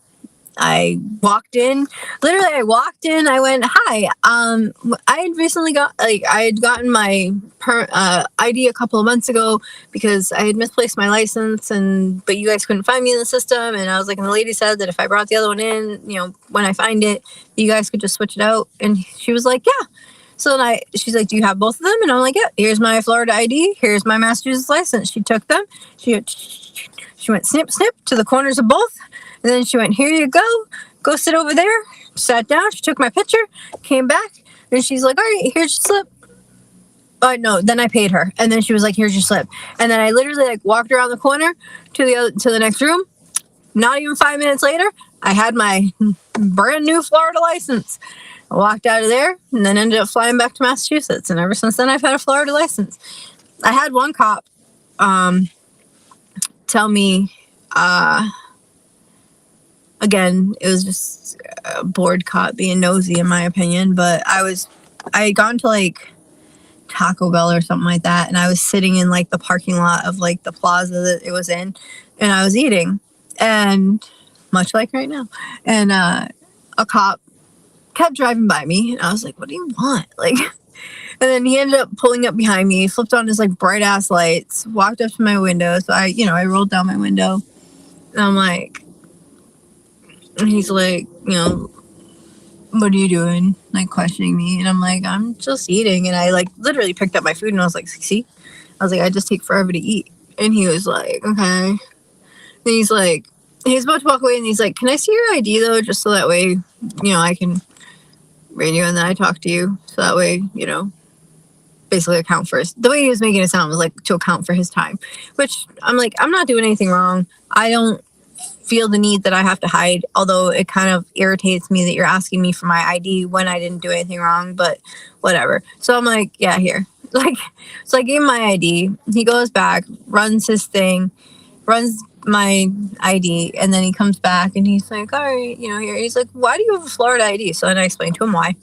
I walked in. Literally, I walked in. I went, "Hi. I had recently I had gotten my ID a couple of months ago because I had misplaced my license, but you guys couldn't find me in the system." And I was like, and the lady said that if I brought the other one in, when I find it, you guys could just switch it out. And she was like, "Yeah." So then she's like, "Do you have both of them?" And I'm like, "Yeah. Here's my Florida ID. Here's my Massachusetts license." She took them. She went snip, snip to the corners of both. And then she went, "Here you go. Go sit over there." Sat down. She took my picture, came back, and she's like, "All right, here's your slip." No, then I paid her. And then she was like, "Here's your slip." And then I literally like walked around the corner to the next room. Not even 5 minutes later, I had my brand new Florida license. I walked out of there and then ended up flying back to Massachusetts. And ever since then, I've had a Florida license. I had one cop tell me, again, it was just a bored cop being nosy in my opinion, but I had gone to like Taco Bell or something like that, and I was sitting in like the parking lot of like the plaza that it was in, and I was eating, and much like right now, and a cop kept driving by me, and I was like, "What do you want?" Like, and then he ended up pulling up behind me, flipped on his like bright ass lights, walked up to my window, so I rolled down my window, and I'm like, and he's like, "What are you doing?" Like questioning me. And I'm like, "I'm just eating." And I like literally picked up my food and I was like, "See?" I was like, "I just take forever to eat." And he was like, "Okay." And he's like, he's about to walk away and he's like, "Can I see your ID though? Just so that way, I can read you and then I talk to you. So that way, basically account for the way he was making it sound was like to account for his time." Which I'm like, I'm not doing anything wrong. I don't feel the need that I have to hide, although it kind of irritates me that you're asking me for my ID when I didn't do anything wrong, but whatever. So I'm like, "Yeah, here." Like, so I gave him my ID. He goes back, runs his thing, runs my ID, and then he comes back and he's like, "All right, here." He's like, "Why do you have a Florida ID?" So then I explained to him why.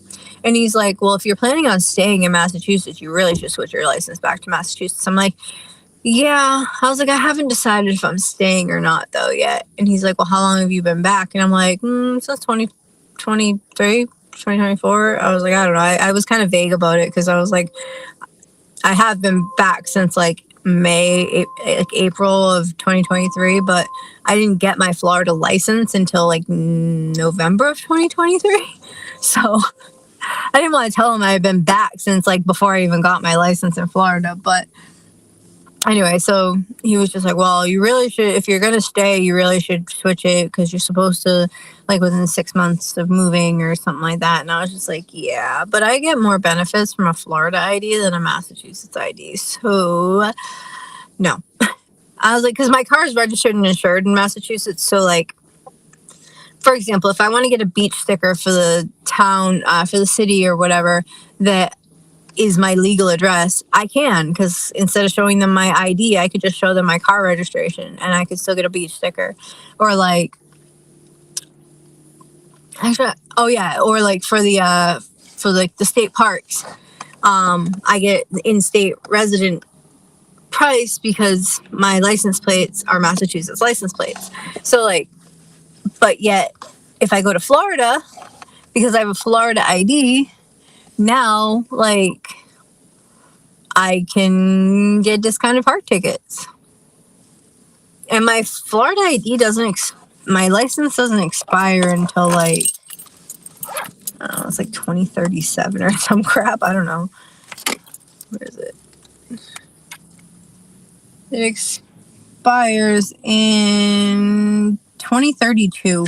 And he's like, "Well, if you're planning on staying in Massachusetts, you really should switch your license back to Massachusetts." I'm like, "Yeah." I was like, "I haven't decided if I'm staying or not though yet." And he's like, "Well, how long have you been back?" And I'm like, "Since 2023, 2024. I was like, "I don't know." I was kind of vague about it because I was like, I have been back since like April of 2023, but I didn't get my Florida license until like November of 2023. So I didn't want to tell him I had been back since like before I even got my license in Florida. But anyway, so he was just like, "Well, you really should, if you're going to stay, you really should switch it because you're supposed to like within 6 months of moving or something like that." And I was just like, "Yeah, but I get more benefits from a Florida ID than a Massachusetts ID. So no." I was like, because my car is registered and insured in Massachusetts. So like, for example, if I want to get a beach sticker for the town, for the city or whatever, that is my legal address, I can, because instead of showing them my ID, I could just show them my car registration and I could still get a beach sticker. Or like, actually, oh yeah, or like for the state parks, I get in-state resident price because my license plates are Massachusetts license plates. So like, but yet if I go to Florida, because I have a Florida ID, now like I can get discounted park tickets. And my Florida ID my license doesn't expire until like, I don't know, it's like 2037 or some crap. I don't know. Where is it? It expires in 2032.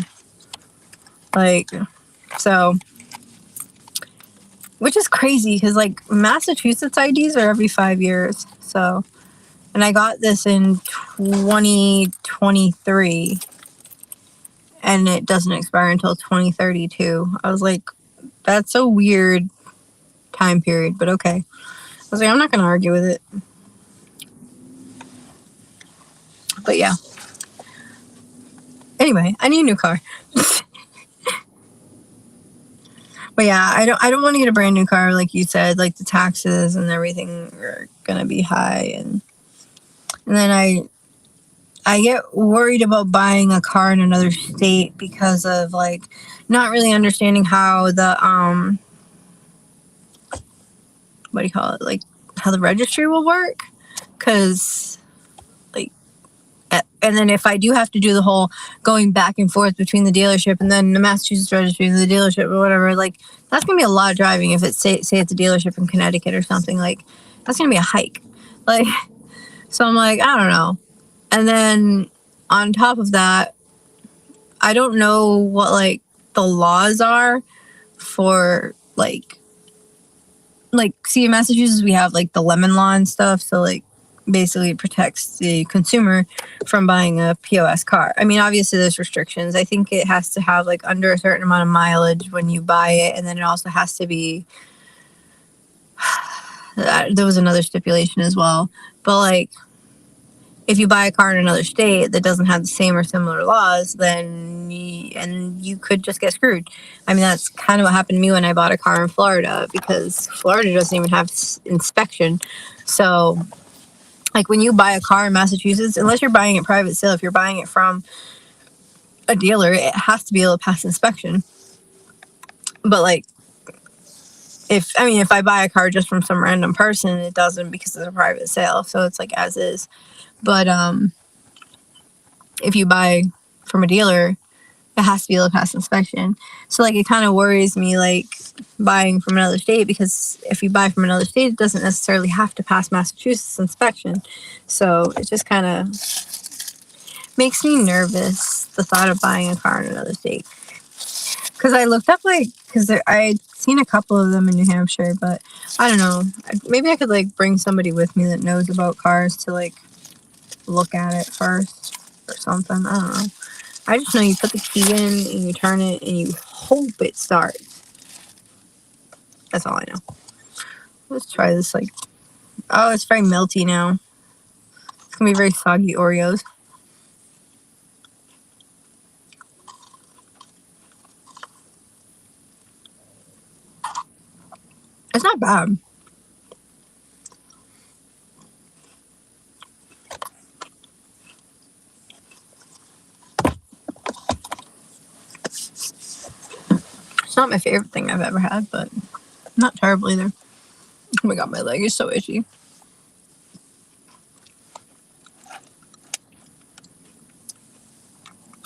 Like, so, which is crazy because like Massachusetts IDs are every 5 years. So, and I got this in 2023. and it doesn't expire until 2032. I was like, that's a weird time period, but okay. I was like, I'm not going to argue with it. But yeah. Anyway, I need a new car. But yeah, I don't want to get a brand new car like you said. Like the taxes and everything are gonna be high, and then I get worried about buying a car in another state because of like not really understanding how the what do you call it, like how the registry will work, because like, and then if I do have to do the whole going back and forth between the dealership and then the Massachusetts registry and the dealership or whatever, like that's gonna be a lot of driving. If it's say it's a dealership in Connecticut or something, like that's gonna be a hike. Like, so I'm like, I don't know. And then on top of that, I don't know what like the laws are for like see, in Massachusetts we have like the lemon law and stuff, so like basically it protects the consumer from buying a POS car. I mean, obviously there's restrictions. I think it has to have like under a certain amount of mileage when you buy it, and then it also has to be there was another stipulation as well. But like if you buy a car in another state that doesn't have the same or similar laws, then you could just get screwed. I mean, that's kind of what happened to me when I bought a car in Florida, because Florida doesn't even have inspection. So like when you buy a car in Massachusetts, unless you're buying it private sale, if you're buying it from a dealer, it has to be able to pass inspection. But like if I buy a car just from some random person, it doesn't, because it's a private sale, so it's like as is. But if you buy from a dealer, it has to be able to pass inspection. So like it kind of worries me like buying from another state, because if you buy from another state, it doesn't necessarily have to pass Massachusetts inspection. So it just kind of makes me nervous, the thought of buying a car in another state. Because I looked up because I'd seen a couple of them in New Hampshire, but I don't know. Maybe I could like bring somebody with me that knows about cars to like look at it first or something. I don't know. I just know you put the key in and you turn it and you hope it starts. That's all I know. Let's try this. Like, oh, it's very melty now. It's gonna be very soggy Oreos. It's not bad. It's not my favorite thing I've ever had, but not terrible either. Oh my god, my leg is so itchy.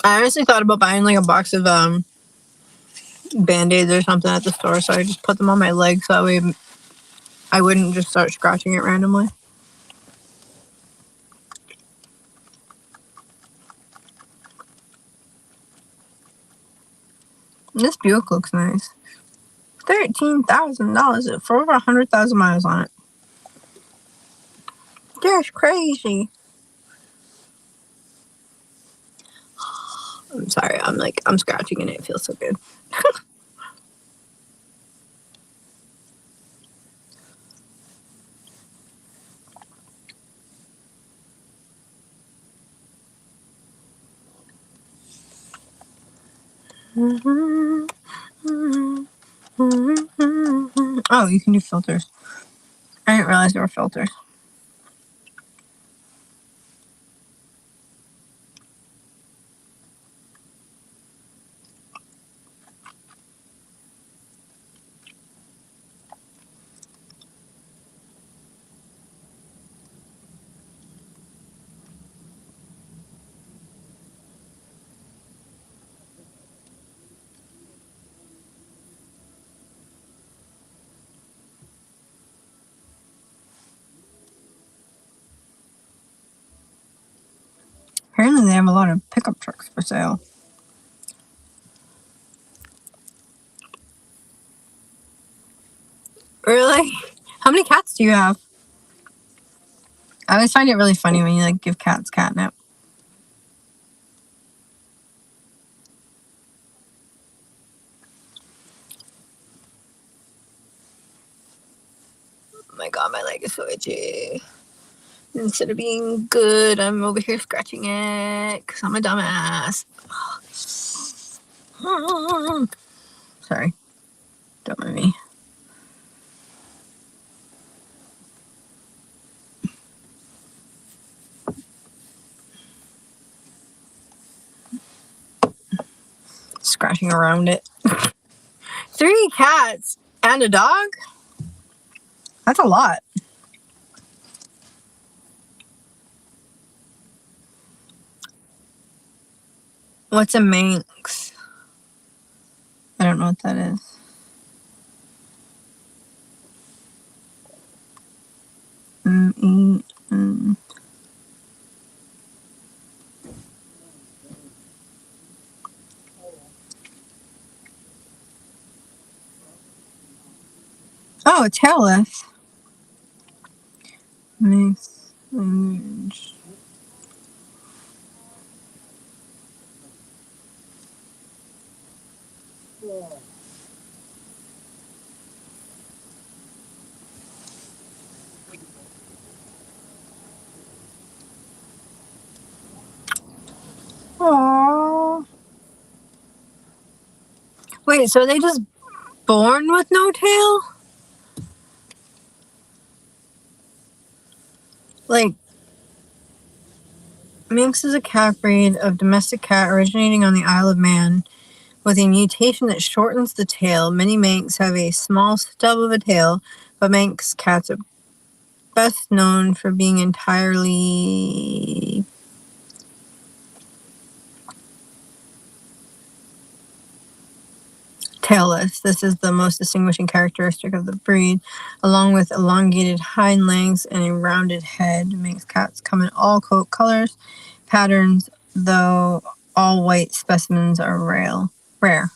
I honestly thought about buying like a box of Band-Aids or something at the store, so I just put them on my leg so that way I wouldn't just start scratching it randomly. This Buick looks nice. $13,000 for over 100,000 miles on it. That's crazy. I'm sorry, I'm scratching and it feels so good. Oh, you can do filters. I didn't realize there were filters. Apparently they have a lot of pickup trucks for sale. Really? How many cats do you have? I always find it really funny when you like give cats catnip. Switchy. Instead of being good, I'm over here scratching it because I'm a dumbass. Sorry. Don't mind me. Scratching around it. 3 cats and a dog? That's a lot. What's a Manx? I don't know what that is. Oh, tailless. Nice language. Aww. Wait, so are they just born with no tail? Like, Manx is a cat breed of domestic cat originating on the Isle of Man with a mutation that shortens the tail. Many Manx have a small stub of a tail, but Manx cats are best known for being entirely tailless. This is the most distinguishing characteristic of the breed, along with elongated hind legs and a rounded head. Manx cats come in all coat colors, patterns, though all white specimens are rare.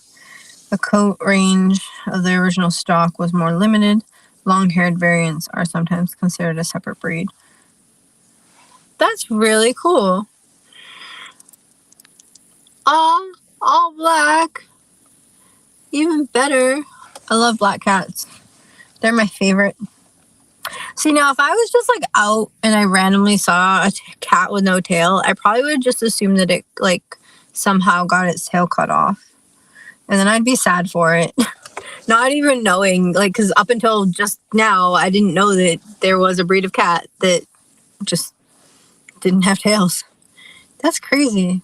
The coat range of the original stock was more limited. Long-haired variants are sometimes considered a separate breed. That's really cool. All black. Even better. I love black cats. They're my favorite. See, now if I was just like out and I randomly saw a cat with no tail, I probably would just assume that it like somehow got its tail cut off. And then I'd be sad for it. Not even knowing, like, because up until just now, I didn't know that there was a breed of cat that just didn't have tails. That's crazy.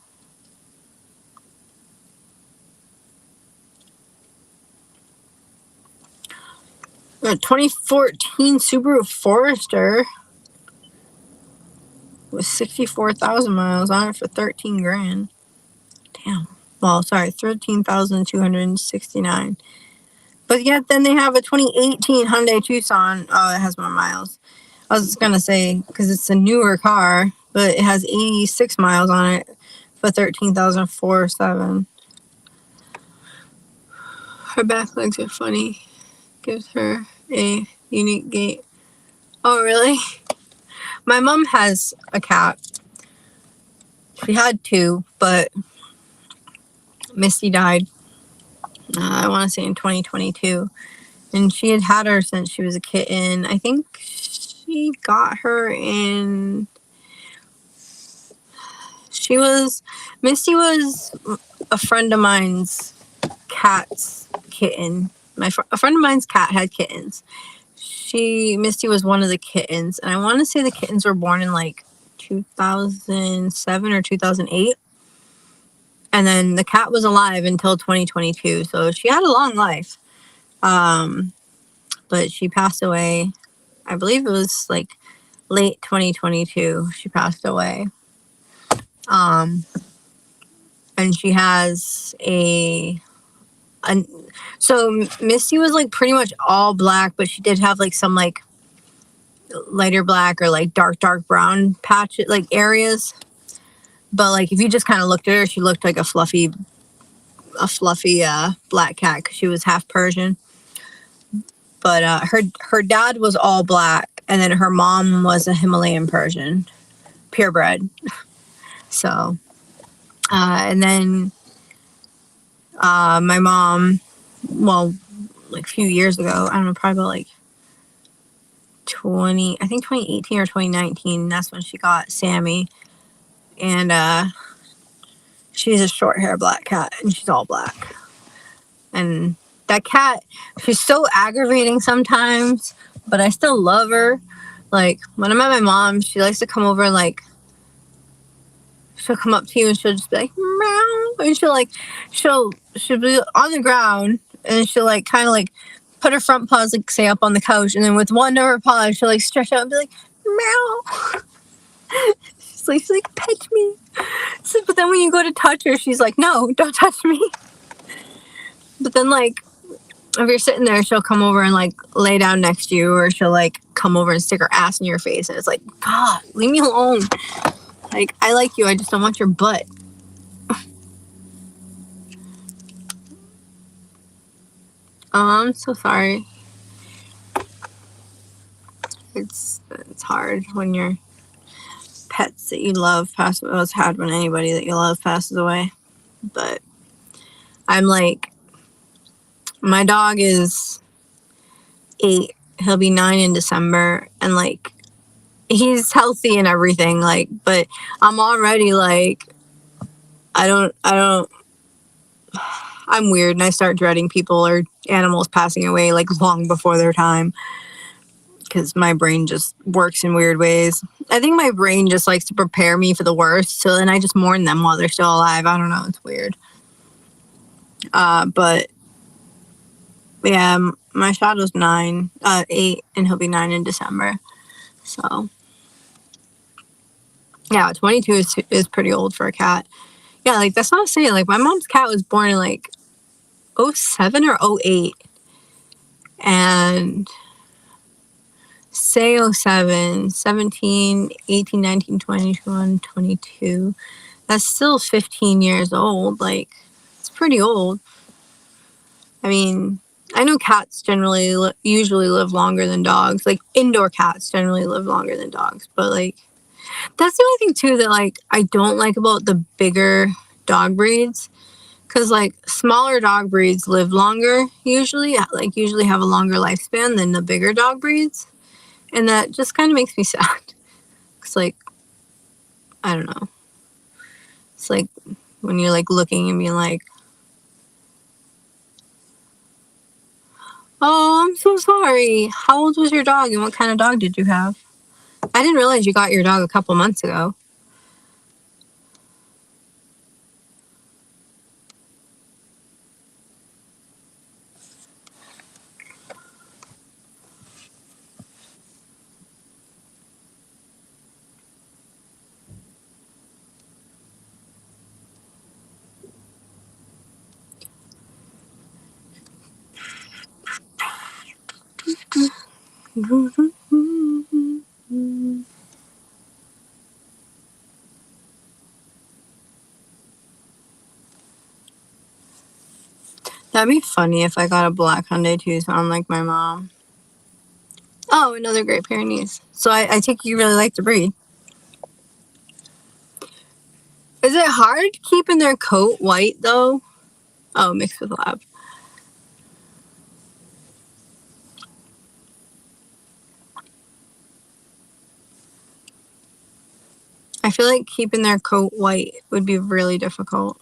A 2014 Subaru Forester with 64,000 miles on it for 13 grand. Damn. Well, sorry, 13,269. But yet then they have a 2018 Hyundai Tucson. Oh, it has more miles. I was gonna say, because it's a newer car, but it has 86 miles on it for 13,407. Her back legs are funny. Gives her a unique gait. Oh, really? My mom has a cat. She had 2, but Misty died, I want to say in 2022. And she had her since she was a kitten. I think she got her in... Misty was a friend of mine's cat's kitten. A friend of mine's cat had kittens. Misty was one of the kittens. And I want to say the kittens were born in like 2007 or 2008. And then the cat was alive until 2022. So she had a long life. But she passed away. I believe it was like late 2022. She passed away. And she has so Misty was like pretty much all black, but she did have like some like lighter black or like dark brown patches, like areas. But like if you just kind of looked at her, she looked like a fluffy black cat because she was half Persian. But her dad was all black, and then her mom was a Himalayan Persian, purebred. So, and then my mom, well, like a few years ago, I don't know, probably about like 2018 or 2019. That's when she got Sammy. And she's a short hair black cat, and she's all black. And that cat, she's so aggravating sometimes, but I still love her. Like, when I'm at my mom's, she likes to come over and, like, she'll come up to you and she'll just be like, meow. And she'll be on the ground, and she'll, like, kind of, like, put her front paws, like, say, up on the couch, and then with one of her paws, she'll, like, stretch out and be like, meow. She's like, pet me. So, but then when you go to touch her, she's like, no, don't touch me. But then, like, if you're sitting there, she'll come over and, like, lay down next to you, or she'll, like, come over and stick her ass in your face, and it's like, God, leave me alone. Like, I like you, I just don't want your butt. I'm so sorry. It's hard when your pets that you love pass away. Well, it's hard when anybody that you love passes away. But I'm like, my dog is 8. He'll be 9 in December. And, like, he's healthy and everything. Like, but I'm already, like, I'm weird, and I start dreading people or animals passing away, like, long before their time. Because my brain just works in weird ways. I think my brain just likes to prepare me for the worst, so then I just mourn them while they're still alive. I don't know, it's weird. But yeah, my shadow's 8, and he'll be 9 in December. So yeah, 22 is pretty old for a cat. Yeah, like, that's what I was saying. Like, my mom's cat was born in, like, 07 or 08. And say 07, 17, 18, 19, 20, 21, 22. That's still 15 years old. Like, it's pretty old. I mean, I know cats usually live longer than dogs. Like, indoor cats generally live longer than dogs. But, like, that's the only thing, too, that, like, I don't like about the bigger dog breeds. Because, like, smaller dog breeds live longer, usually. Like, usually have a longer lifespan than the bigger dog breeds. And that just kind of makes me sad. Because, like, I don't know. It's like when you're, like, looking and being like, oh, I'm so sorry. How old was your dog, and what kind of dog did you have? I didn't realize you got your dog a couple months ago. That'd be funny if I got a black Hyundai Tucson like my mom. Oh, another Great Pyrenees. So I think you really like the breed. Is it hard keeping their coat white, though? Oh, mixed with lab. I feel like keeping their coat white would be really difficult.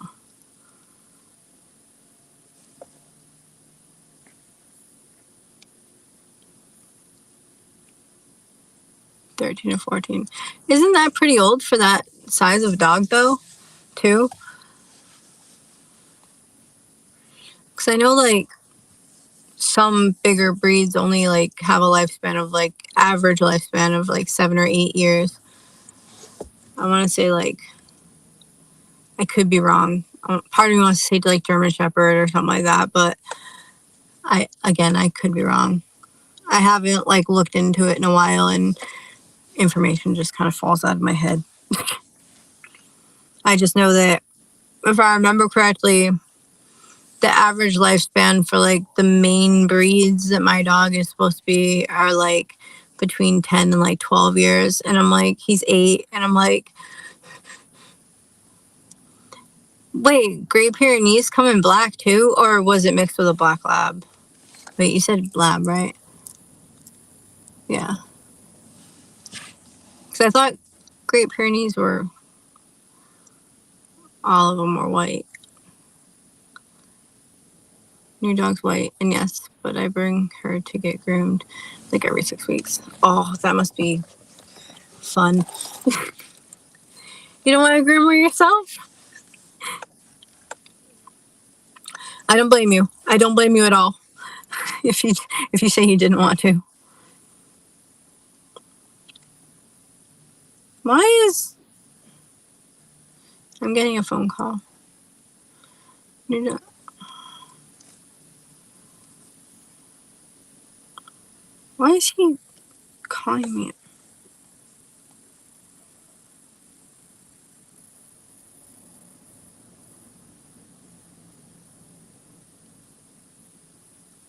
(13 or 14). Isn't that pretty old for that size of dog, though, too? Because I know, like, some bigger breeds only, like, have a lifespan of, like, average lifespan of, like, 7 or 8 years. I want to say, like, I could be wrong. Part of me wants to say, like, German Shepherd or something like that, but I could be wrong. I haven't, like, looked into it in a while, and information just kind of falls out of my head. I just know that, if I remember correctly, the average lifespan for, like, the main breeds that my dog is supposed to be are, like, between 10 and, like, 12 years. And I'm like, he's 8. And I'm like, wait, Great Pyrenees come in black, too? Or was it mixed with a black lab? Wait, you said lab, right? Yeah. Because I thought Great Pyrenees were, all of them were white. New dog's white, and yes, but I bring her to get groomed like every 6 weeks. Oh, that must be fun. You don't want to groom her yourself? I don't blame you. I don't blame you at all. If you say you didn't want to. Why is... I'm getting a phone call. You're not... Why is he calling me?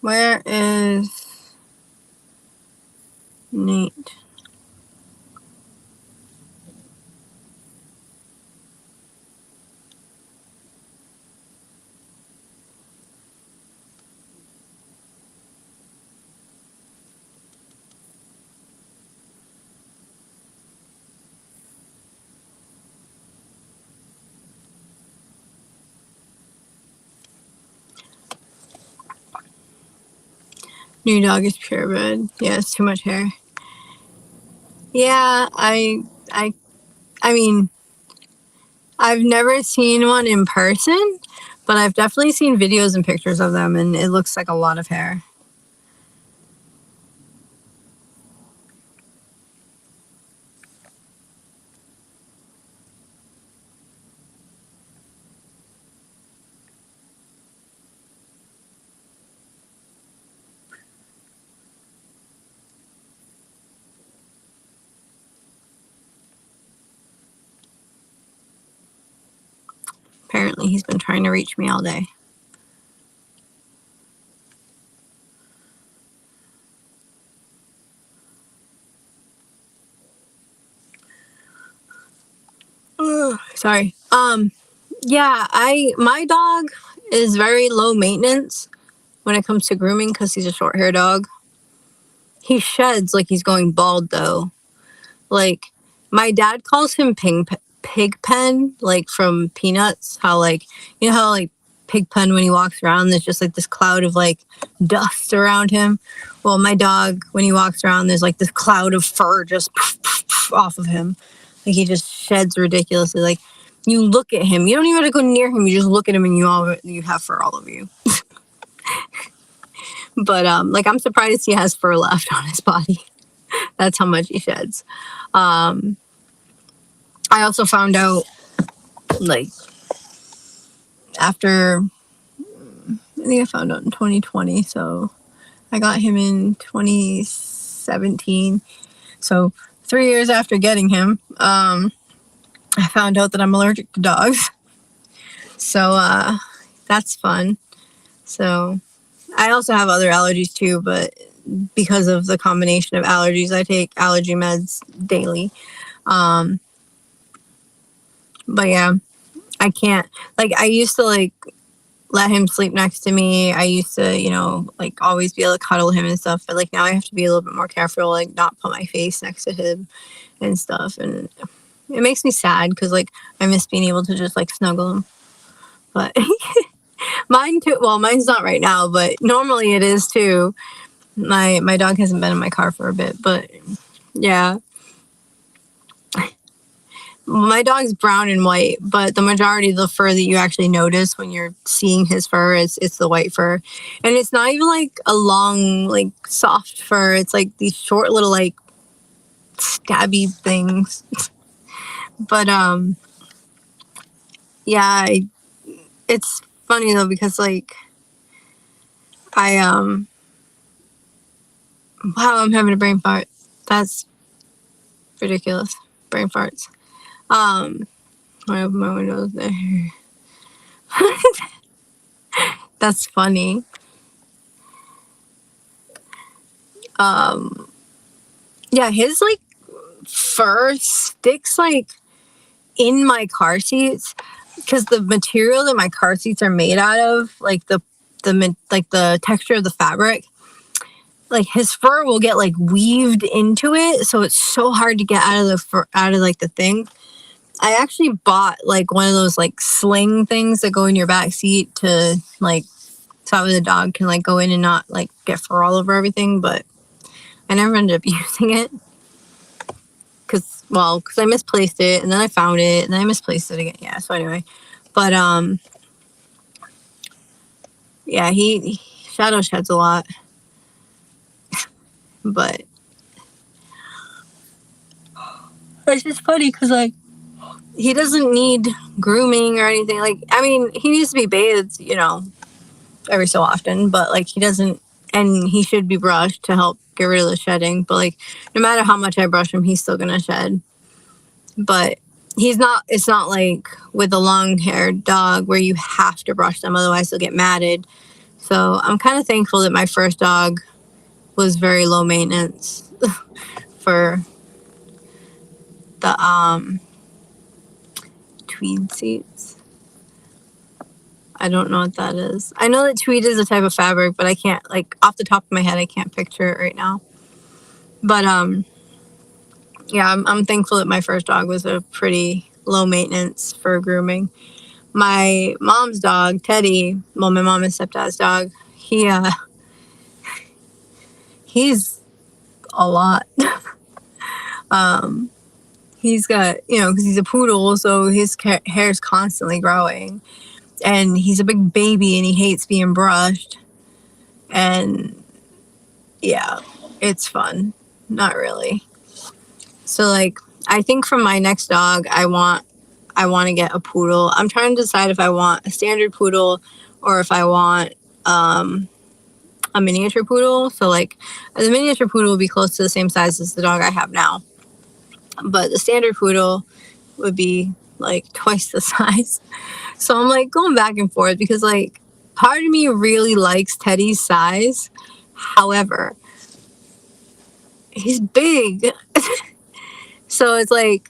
Where is Nate? New dog is purebred. Yeah, it's too much hair. Yeah, I mean, I've never seen one in person, but I've definitely seen videos and pictures of them, and it looks like a lot of hair. Apparently, he's been trying to reach me all day. Sorry. Yeah, my dog is very low maintenance when it comes to grooming because he's a short hair dog. He sheds like he's going bald though. Like, my dad calls him Pigpen, like from Peanuts. How, like, you know how, like, Pigpen, when he walks around, there's just, like, this cloud of, like, dust around him? Well, my dog, when he walks around, there's, like, this cloud of fur just off of him. Like, he just sheds ridiculously. Like, you look at him. You don't even have to go near him. You just look at him and you have fur all over you. But, like, I'm surprised he has fur left on his body. That's how much he sheds. I also found out, like, after, I think I found out in 2020, so I got him in 2017. So 3 years after getting him, I found out that I'm allergic to dogs. So that's fun. So I also have other allergies too, but because of the combination of allergies, I take allergy meds daily. But yeah, I can't, like, I used to, like, let him sleep next to me. I used to, you know, like, always be able to cuddle him and stuff. But, like, now I have to be a little bit more careful, like, not put my face next to him and stuff. And it makes me sad because, like, I miss being able to just, like, snuggle him. But mine too. Well, mine's not right now, but normally it is too. My dog hasn't been in my car for a bit, but yeah. My dog's brown and white, but the majority of the fur that you actually notice when you're seeing his fur is the white fur. And it's not even like a long, like, soft fur. It's like these short little, like, stabby things. But yeah, it's funny though because, like, wow, I'm having a brain fart. That's ridiculous. Brain farts. I open my windows there. That's funny. Yeah, his, like, fur sticks, like, in my car seats because the material that my car seats are made out of, like, the texture of the fabric, like his fur will get like weaved into it, so it's so hard to get out of the fur, out of like the thing. I actually bought like one of those like sling things that go in your back seat to like, so the dog can like go in and not like get fur all over everything, but I never ended up using it because I misplaced it and then I found it and then I misplaced it again. Yeah, so anyway, but yeah, Shadow sheds a lot, but it's just funny because like he doesn't need grooming or anything. Like, I mean, he needs to be bathed, you know, every so often, but like he doesn't, and he should be brushed to help get rid of the shedding, but like no matter how much I brush him, he's still gonna shed. But it's not like with a long-haired dog where you have to brush them, otherwise they'll get matted. So I'm kind of thankful that my first dog was very low maintenance for the tweed seats. I don't know what that is. I know that tweed is a type of fabric, but I can't, like, off the top of my head, I can't picture it right now. But yeah, I'm thankful that my first dog was a pretty low maintenance for grooming. My mom's dog, Teddy, well, my mom and stepdad's dog, he's a lot. He's got, you know, because he's a poodle, so his hair's constantly growing. And he's a big baby and he hates being brushed. And yeah, it's fun. Not really. So like, I think for my next dog, I want to get a poodle. I'm trying to decide if I want a standard poodle or if I want a miniature poodle. So like the miniature poodle will be close to the same size as the dog I have now. But the standard poodle would be like twice the size. So I'm like going back and forth because like part of me really likes Teddy's size. However, he's big. So it's like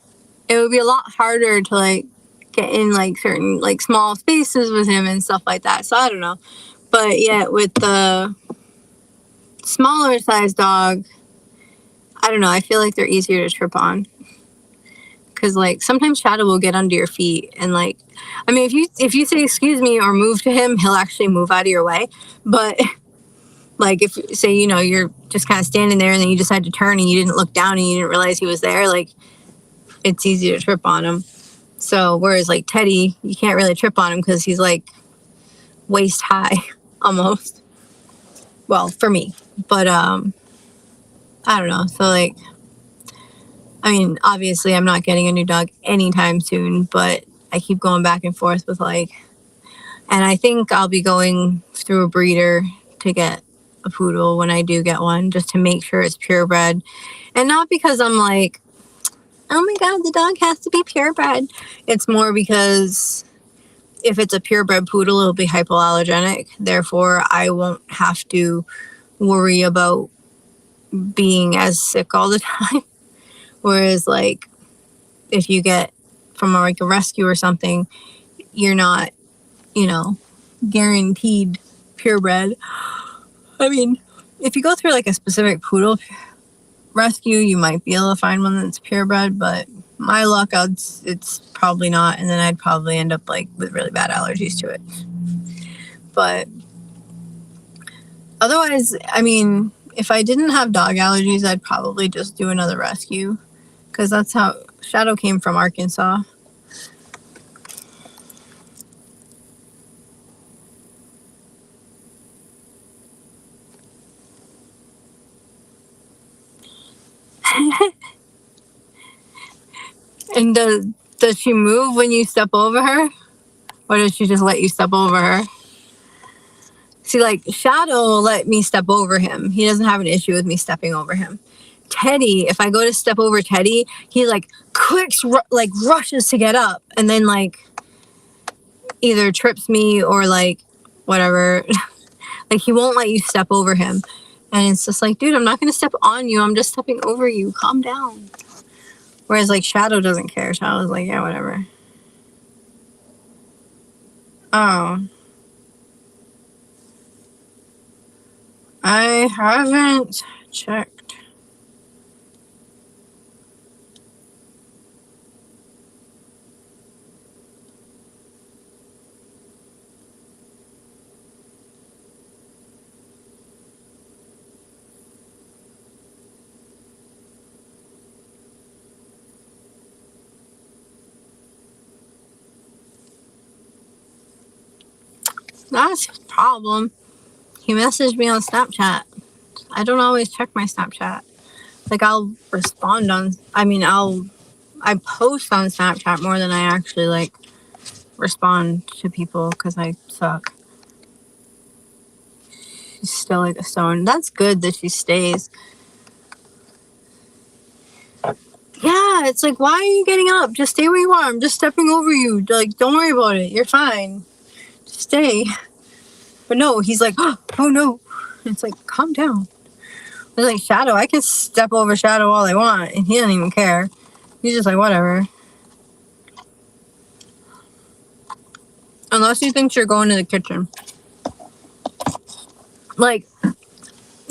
it would be a lot harder to like get in like certain like small spaces with him and stuff like that. So I don't know. But yeah, with the smaller size dog, I don't know. I feel like they're easier to trip on. Cause like sometimes Shadow will get under your feet and like, I mean, if you say excuse me or move to him, he'll actually move out of your way. But like if say, you know, you're just kind of standing there and then you decide to turn and you didn't look down and you didn't realize he was there, like it's easy to trip on him. So whereas like Teddy, you can't really trip on him because he's like waist high almost. Well, for me, but I don't know. So like, I mean, obviously I'm not getting a new dog anytime soon, but I keep going back and forth with like, and I think I'll be going through a breeder to get a poodle when I do get one, just to make sure it's purebred. And not because I'm like, oh my God, the dog has to be purebred. It's more because if it's a purebred poodle, it'll be hypoallergenic. Therefore, I won't have to worry about being as sick all the time. Whereas like if you get from like a rescue or something, you're not, you know, guaranteed purebred. I mean, if you go through like a specific poodle rescue, you might be able to find one that's purebred, but my luck, it's probably not, and then I'd probably end up like with really bad allergies to it. But otherwise, I mean, if I didn't have dog allergies, I'd probably just do another rescue, because that's how Shadow came from Arkansas. And does she move when you step over her? Or does she just let you step over her? See, like, Shadow will let me step over him. He doesn't have an issue with me stepping over him. Teddy, if I go to step over Teddy, he, like, rushes to get up. And then, like, either trips me or, like, whatever. Like, he won't let you step over him. And it's just like, dude, I'm not going to step on you. I'm just stepping over you. Calm down. Whereas, like, Shadow doesn't care. Shadow's like, yeah, whatever. Oh. I haven't checked. That's his problem. He messaged me on Snapchat. I don't always check my Snapchat. Like, I'll respond on, I post on Snapchat more than I actually, like, respond to people because I suck. She's still like a stone. That's good that she stays. Yeah, it's like, why are you getting up? Just stay where you are. I'm just stepping over you. Like, don't worry about it. You're fine. Just stay. But no, he's like, oh no. It's like, calm down. It's like, Shadow, I can step over Shadow all I want, and he doesn't even care. He's just like, whatever. Unless he thinks you're going to the kitchen. Like,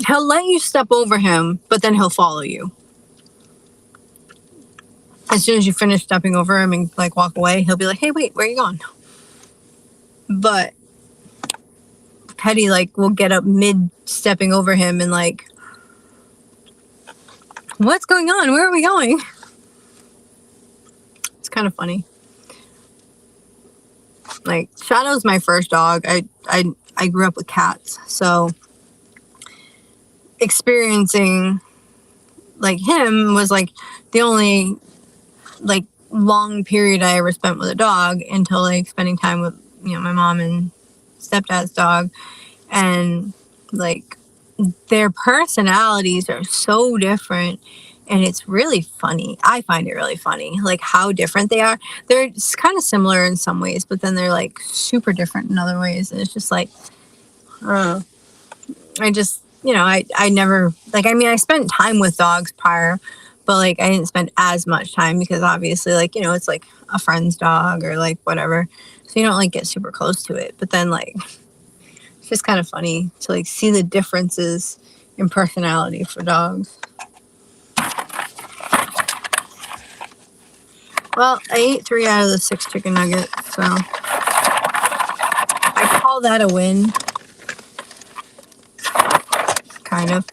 he'll let you step over him, but then he'll follow you. As soon as you finish stepping over him and, like, walk away, he'll be like, hey, wait, where are you going? But Teddy, like, will get up mid-stepping over him and, like, what's going on? Where are we going? It's kind of funny. Like, Shadow's my first dog. I grew up with cats, so experiencing, like, him was, like, the only, like, long period I ever spent with a dog until, like, spending time with, you know, my mom and stepdad's dog. And, like, their personalities are so different, and it's really funny. I find it really funny, like, how different they are. They're kind of similar in some ways, but then they're, like, super different in other ways. And it's just like, I just, you know, I never, like, I mean, I spent time with dogs prior, but, like, I didn't spend as much time because obviously, like, you know, it's like a friend's dog or, like, whatever. So you don't, like, get super close to it. But then, like, it's just kind of funny to, like, see the differences in personality for dogs. Well, I ate 3 out of the 6 chicken nuggets, so I call that a win. Kind of.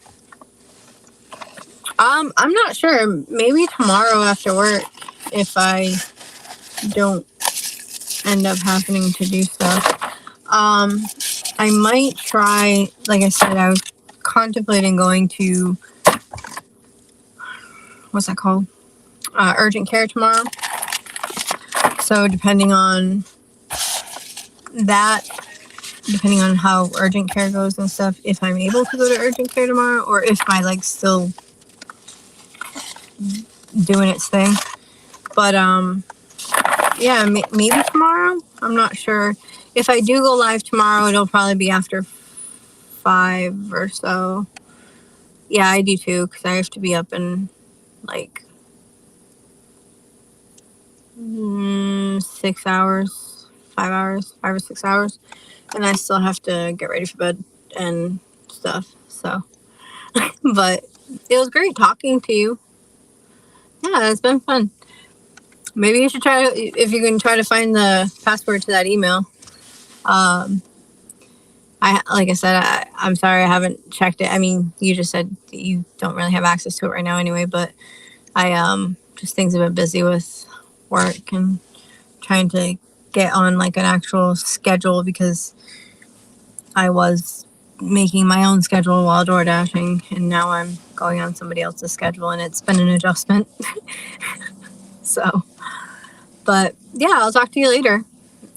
I'm not sure. Maybe tomorrow after work, if I don't end up happening to do stuff. I might try, like I said, I was contemplating going to, what's that called? Urgent care tomorrow. So depending on that, depending on how urgent care goes and stuff, if I'm able to go to urgent care tomorrow, or if my leg's still doing its thing. But, yeah, maybe tomorrow? I'm not sure. If I do go live tomorrow, it'll probably be after 5 or so. Yeah, I do too, because I have to be up in, like, 6 hours, 5 hours, 5 or 6 hours. And I still have to get ready for bed and stuff, so. But it was great talking to you. Yeah, it's been fun. Maybe you should try to, if you can try to find the password to that email. Like I said, I'm sorry I haven't checked it. I mean, you just said you don't really have access to it right now anyway, but just things have been busy with work and trying to get on, like, an actual schedule because I was making my own schedule while door dashing, and now I'm going on somebody else's schedule, and it's been an adjustment. So, but yeah, I'll talk to you later.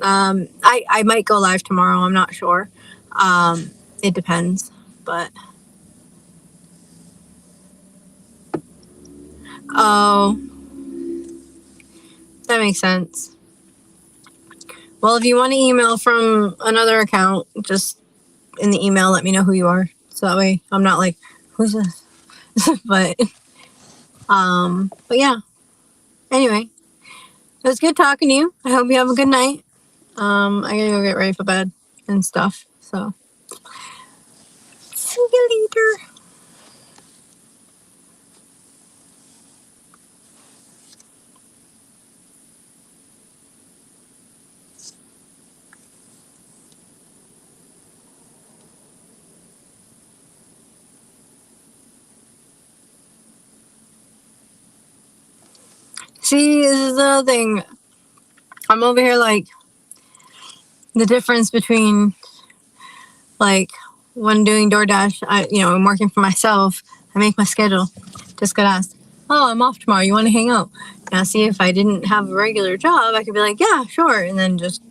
I might go live tomorrow. I'm not sure. It depends, but. Oh, that makes sense. Well, if you want to email from another account, just in the email, let me know who you are. So that way I'm not like, who's this? but yeah. Anyway, it was good talking to you. I hope you have a good night. I gotta go get ready for bed and stuff. So, you later. See, this is another thing. I'm over here like the difference between like when doing DoorDash, I'm working for myself. I make my schedule. Just got asked, oh, I'm off tomorrow. You want to hang out? Now, see, if I didn't have a regular job, I could be like, yeah, sure. And then just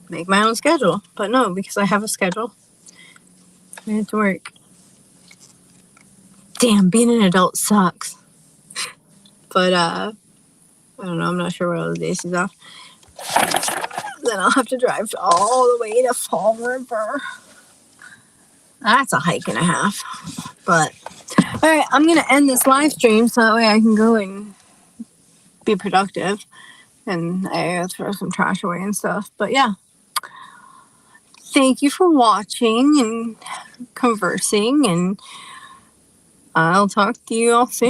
make my own schedule. But no, because I have a schedule. I have to work. Damn, being an adult sucks. But, I don't know. I'm not sure what other days he's off. Then I'll have to drive all the way to Fall River. That's a hike and a half. But, alright, I'm going to end this live stream so that way I can go and be productive. And I gotta throw some trash away and stuff. But yeah. Thank you for watching and conversing. And I'll talk to you all soon.